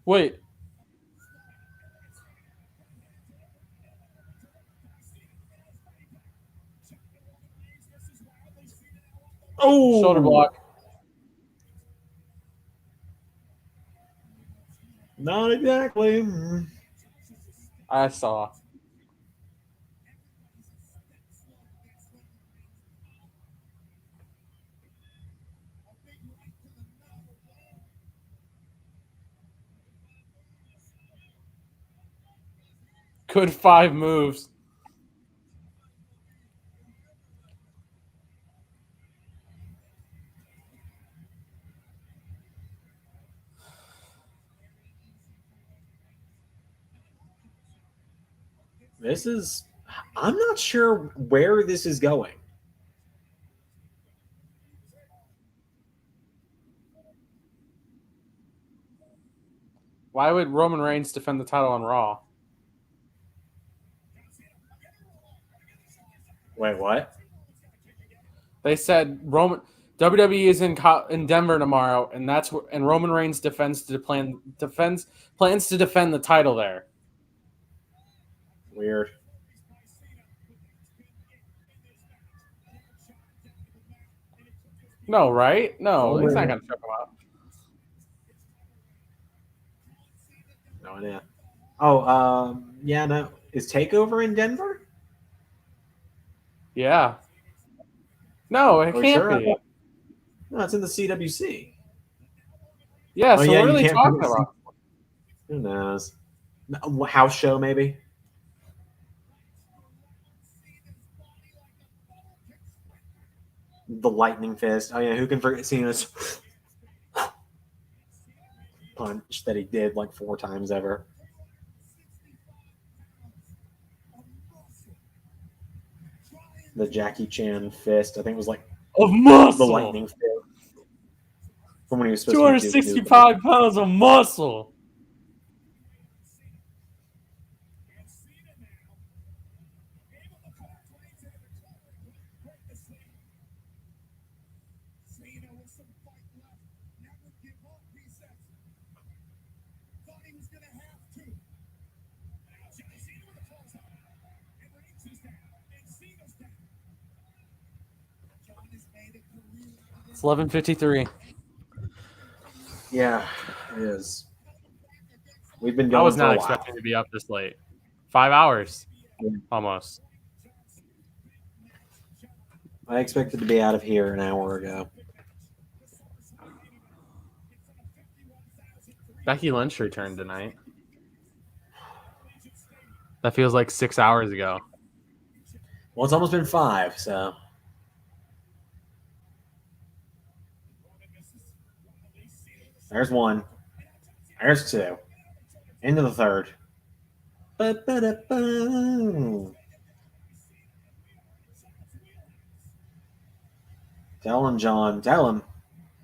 Wait. oh, Shoulder block. Not exactly. I saw. Good 5 moves. This is. I'm not sure where this is going. Why would Roman Reigns defend the title on Raw? Wait, what? They said WWE is in Denver tomorrow, and Roman Reigns plans to defend the title there. Weird. No, right? No, he's not going to check him out. No idea. Oh, yeah, no. Is Takeover in Denver? Yeah. No, it Are we can't sure? be. No, it's in the CWC. Yeah, Oh so yeah, what are you they can't talking pronounce. about? Who knows? No, house show maybe. The lightning fist. Oh yeah, who can forget seeing this punch that he did like 4 times ever? The Jackie Chan fist. I think it was like Of the muscle. lightning fist from when he was supposed to be Duke Nukem. 265 pounds of muscle. It's 11:53. Yeah, it is. We've been I going was for not a expecting while. to be up this late. 5 hours. Yeah. Almost. I expected to be out of here an hour ago. Becky Lynch returned tonight. That feels like 6 hours ago. Well, it's almost been 5, so. There's 1. There's 2. Into the 3rd. Ba-ba-da-ba. Tell him, John. Tell him.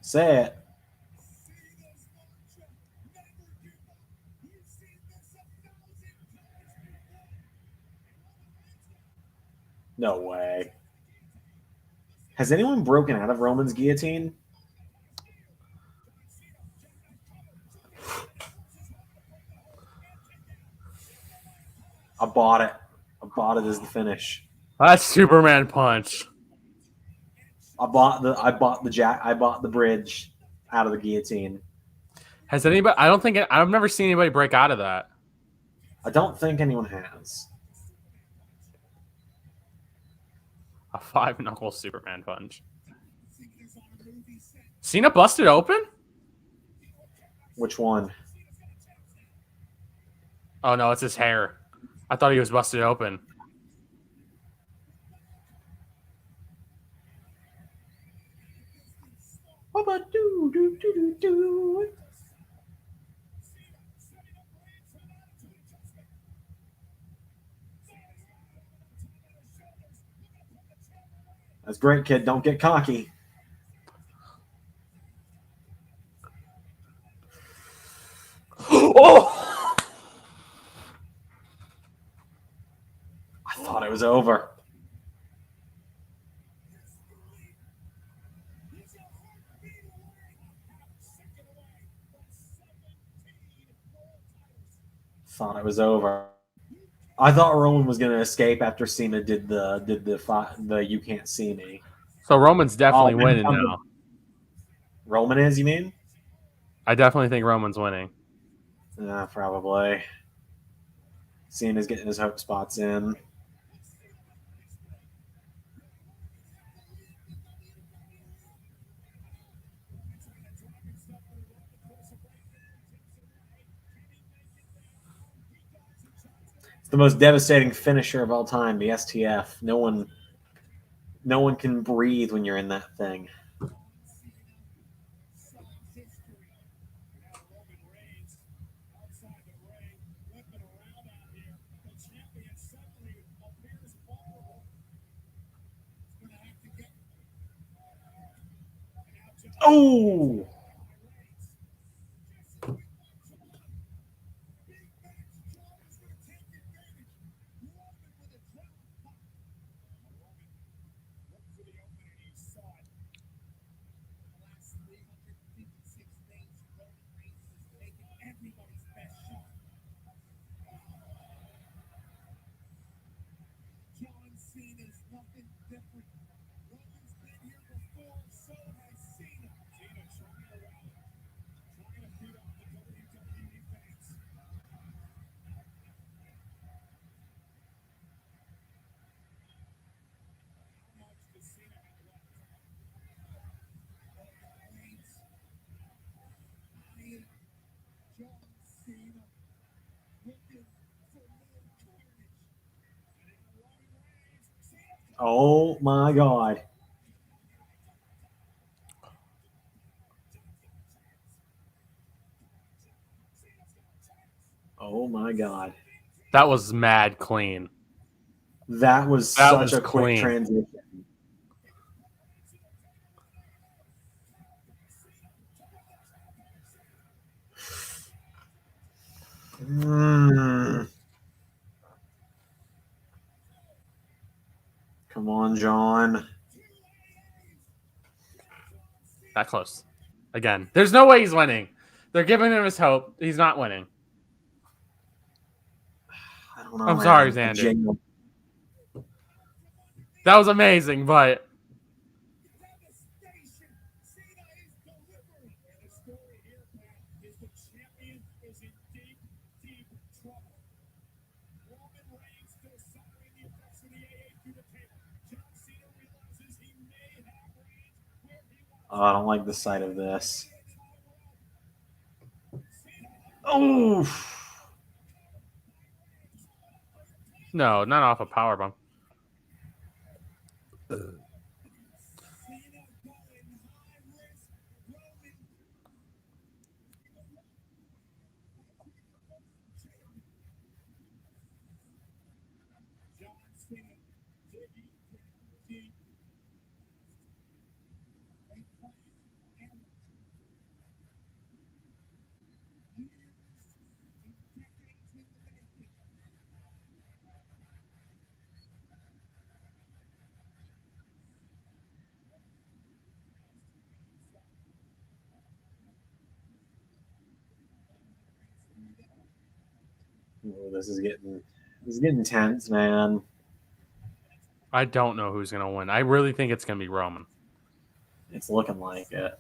Say it. No way. Has anyone broken out of Roman's guillotine? I bought it. I bought it as the finish. That's Superman punch. I bought the bridge out of the guillotine. Has anybody? I don't think I've never seen anybody break out of that. I don't think anyone has. A 5-knuckle Superman punch. Cena busted open? Which one? Oh no, it's his hair. I thought he was busted open. That's great, kid. Don't get cocky. Oh! I thought it was over. Thought it was over. I thought Roman was gonna escape after Cena did the you can't see me. So Roman's definitely winning I'm- now. Roman is, you mean? I definitely think Roman's winning. Probably. Cena's getting his hope spots in. It's the most devastating finisher of all time, the STF. No one can breathe when you're in that thing. Oh! Oh my God. Oh my God. That was mad clean. That was That such was a quick clean. transition. Come on, John. That close. Again, there's no way he's winning. They're giving him his hope. He's not winning. I don't know. I'm sorry, man. Zander. That was amazing, but Oh, I don't like the sight of this. Oh, no, not off a powerbomb. oh, this is getting tense, man. I don't know who's going to win. I really think it's going to be Roman. It's looking like it.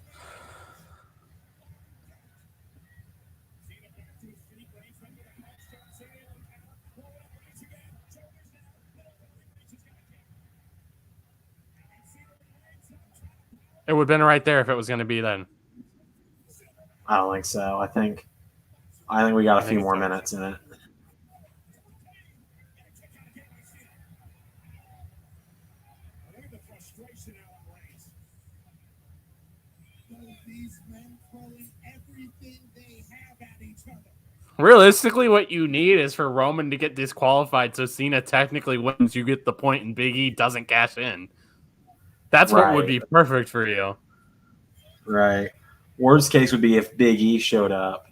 It would have been right there if it was going to be then. I don't think so. I think we got a few it's more over. minutes in it. Realistically, what you need is for Roman to get disqualified so Cena technically wins. You get the point and Big E doesn't cash in. That's what would be perfect for you. Right. Worst case would be if Big E showed up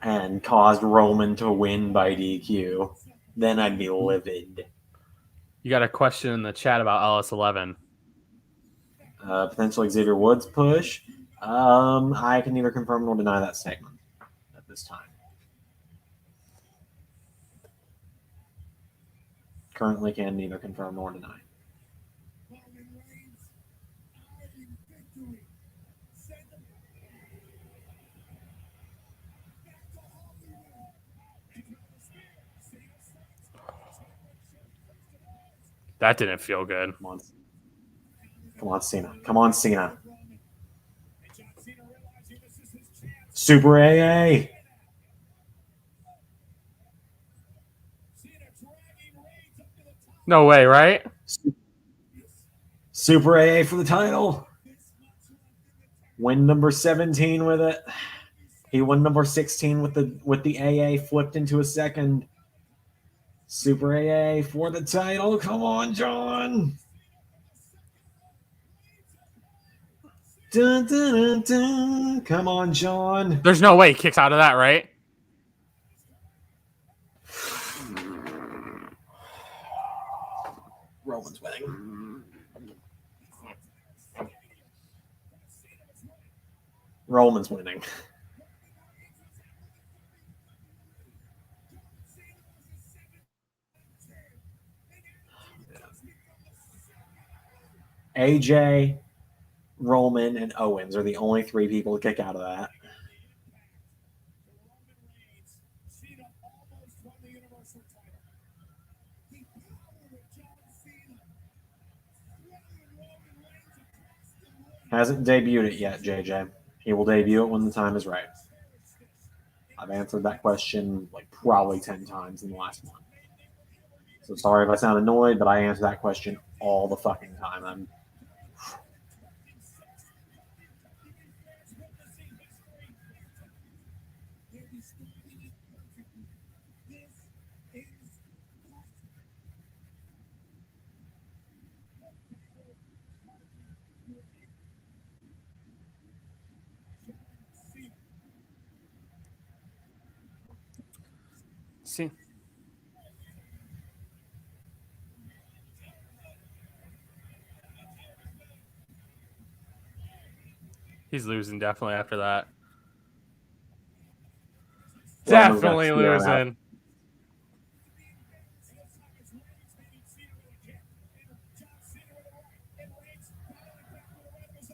and caused Roman to win by DQ. Then I'd be livid. You got a question in the chat about LS11. Potential Xavier Woods push. I can neither confirm nor deny that statement at this time. Currently can neither confirm nor deny. That didn't feel good. Come on, Cena. Come on, Cena. Super AA. No way, right? Super AA for the title. Win number 17 with it. He won number 16 with the AA flipped into a second. Super AA for the title. Come on, John. Dun, dun, dun, dun. Come on, John. There's no way he kicks out of that, right? Roman's winning. Roman's winning. AJ, Roman, and Owens are the only three people to kick out of that. Hasn't debuted it yet, JJ. He will debut it when the time is right. I've answered that question like probably 10 times in the last month. So sorry if I sound annoyed, but I answer that question all the fucking time. I'm See, he's losing definitely after that. Roman's got Definitely spear out. losing.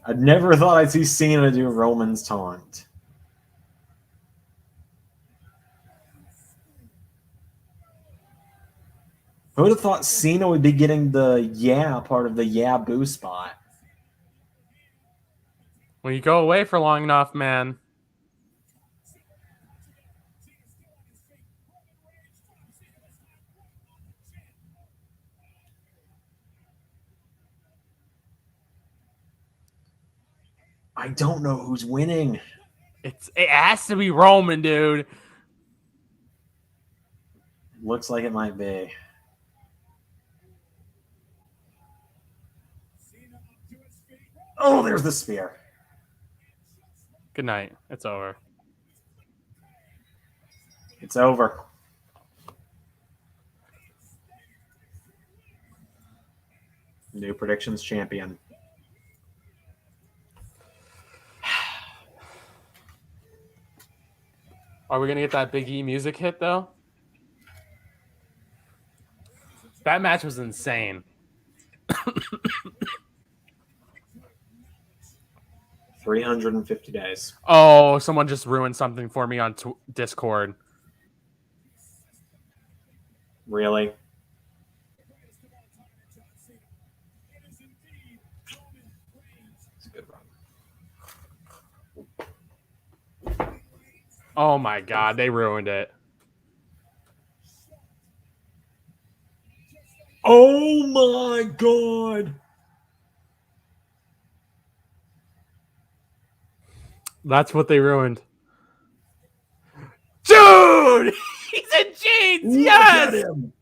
I never thought I'd see Cena do Roman's taunt. Who would have thought Cena would be getting the part of the boo spot? When you go away for long enough, man. I don't know who's winning. It has to be Roman, dude. Looks like it might be. Oh, there's the spear. Good night. It's over. It's over. New predictions champion. Are we gonna get that Big E music hit though? That match was insane. 350 days. Oh, someone just ruined something for me on Discord. Really? It's a good run. Oh my god, they ruined it. Oh my god! That's what they ruined. Dude! He's in jeans! Yes! Look at him!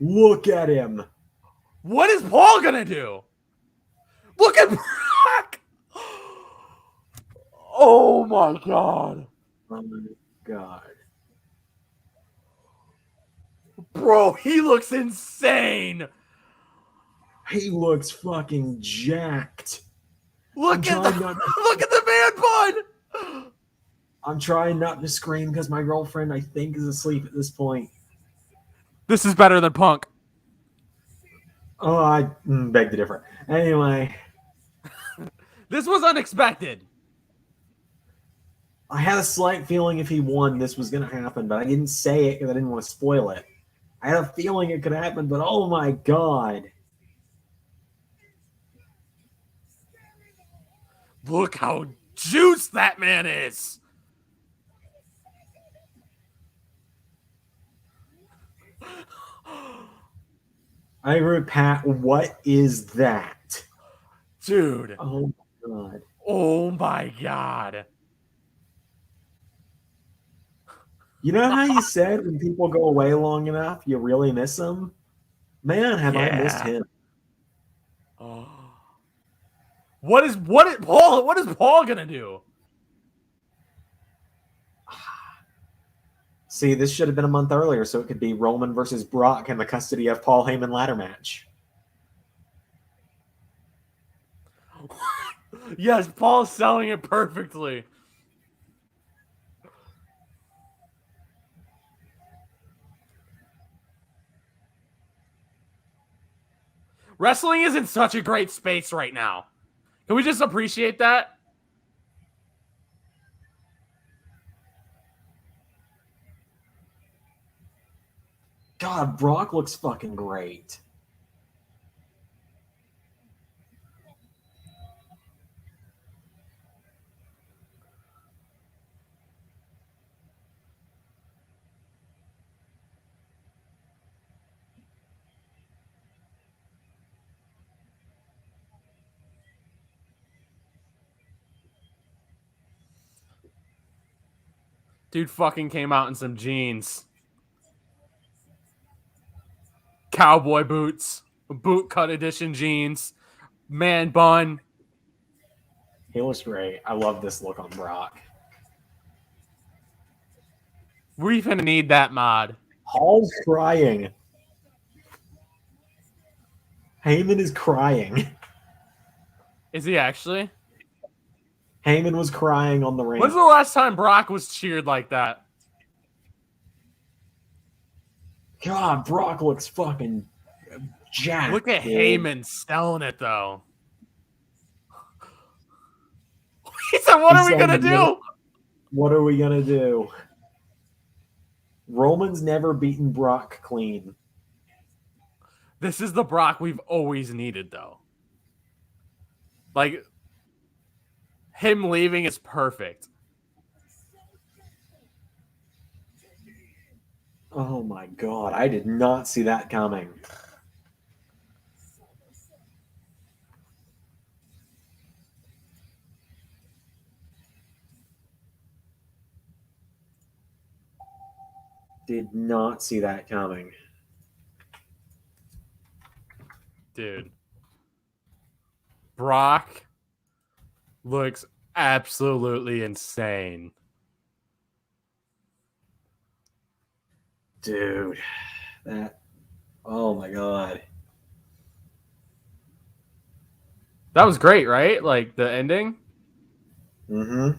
Look at him! What is Paul gonna do? Look at Brock! Oh my god. Oh my god. Bro, he looks insane. He looks fucking jacked. Look at the man bun. I'm trying not to scream because my girlfriend, I think, is asleep at this point. This is better than Punk. Oh, I beg to differ. Anyway, This was unexpected. I had a slight feeling if he won, this was going to happen, but I didn't say it because I didn't want to spoil it. I had a feeling it could happen, but oh my god. Look how juiced that man is. I agree with Pat. What is that? Dude. Oh my god. Oh my god. You know how you said when people go away long enough, you really miss them? Man, have I missed him. Oh. What is Paul gonna do? See, this should have been a month earlier, so it could be Roman versus Brock in the custody of Paul Heyman ladder match. Yes, Paul's selling it perfectly. Wrestling is in such a great space right now. Can we just appreciate that? God, Brock looks fucking great. Dude fucking came out in some jeans. Cowboy boots. Boot cut edition jeans. Man bun. He looks great. I love this look on Brock. We finna need that mod. Hall's crying. Heyman is crying. Is he actually? Heyman was crying on the ring. When's the last time Brock was cheered like that? God, Brock looks fucking jacked. Look at dude. Heyman selling it though. He said, "What are we gonna do?" What are we gonna do? Roman's never beaten Brock clean. This is the Brock we've always needed, though. Like, him leaving is perfect. Oh my god, I did not see that coming. Did not see that coming. Dude. Brock looks absolutely insane. Dude, that. Oh my god. That was great, right? Like, the ending? Mm-hmm.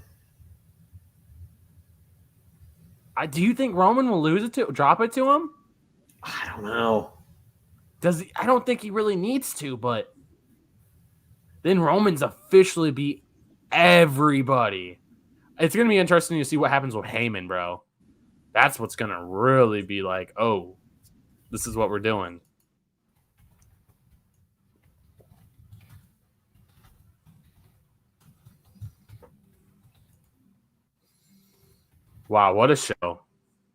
Do you think Roman will drop it to him? I don't know. Does he? I don't think he really needs to, but then Roman's officially beat everybody. It's going to be interesting to see what happens with Heyman, bro. That's what's going to really be like, oh, this is what we're doing. Wow, what a show.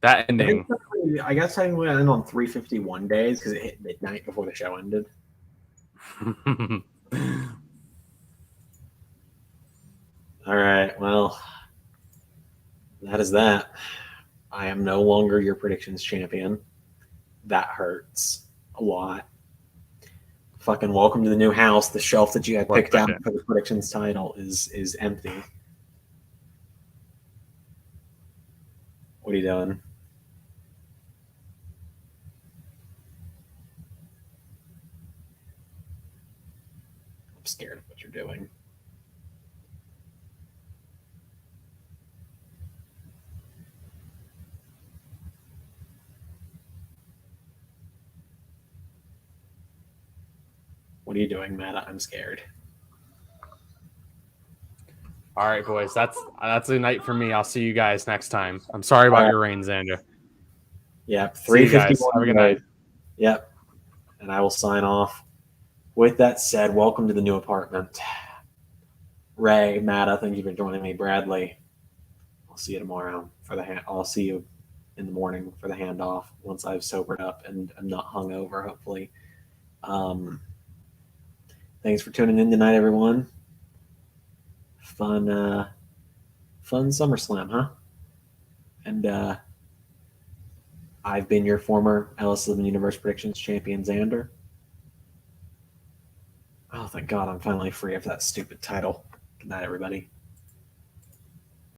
That ending. I guess I went in on 351 days because it hit midnight before the show ended. All right, well, that is that. I am no longer your predictions champion. That hurts a lot. Fucking welcome to the new house. The shelf that you had picked out for the predictions title is empty. What are you doing? I'm scared of what you're doing. What are you doing, Mada? I'm scared. All right, boys. That's a night for me. I'll see you guys next time. I'm sorry about your reign, Zander. Yep. See you guys. Have a good night. Yep. And I will sign off. With that said, welcome to the new apartment. Ray, Mada, thank you for joining me. Bradley, I'll see you tomorrow for the I'll see you in the morning for the handoff once I've sobered up and I'm not hungover, hopefully. Thanks for tuning in tonight, everyone. Fun Summerslam, huh? And I've been your former Alice Living Universe Predictions champion, Zander. Oh, thank God I'm finally free of that stupid title. Good night, everybody.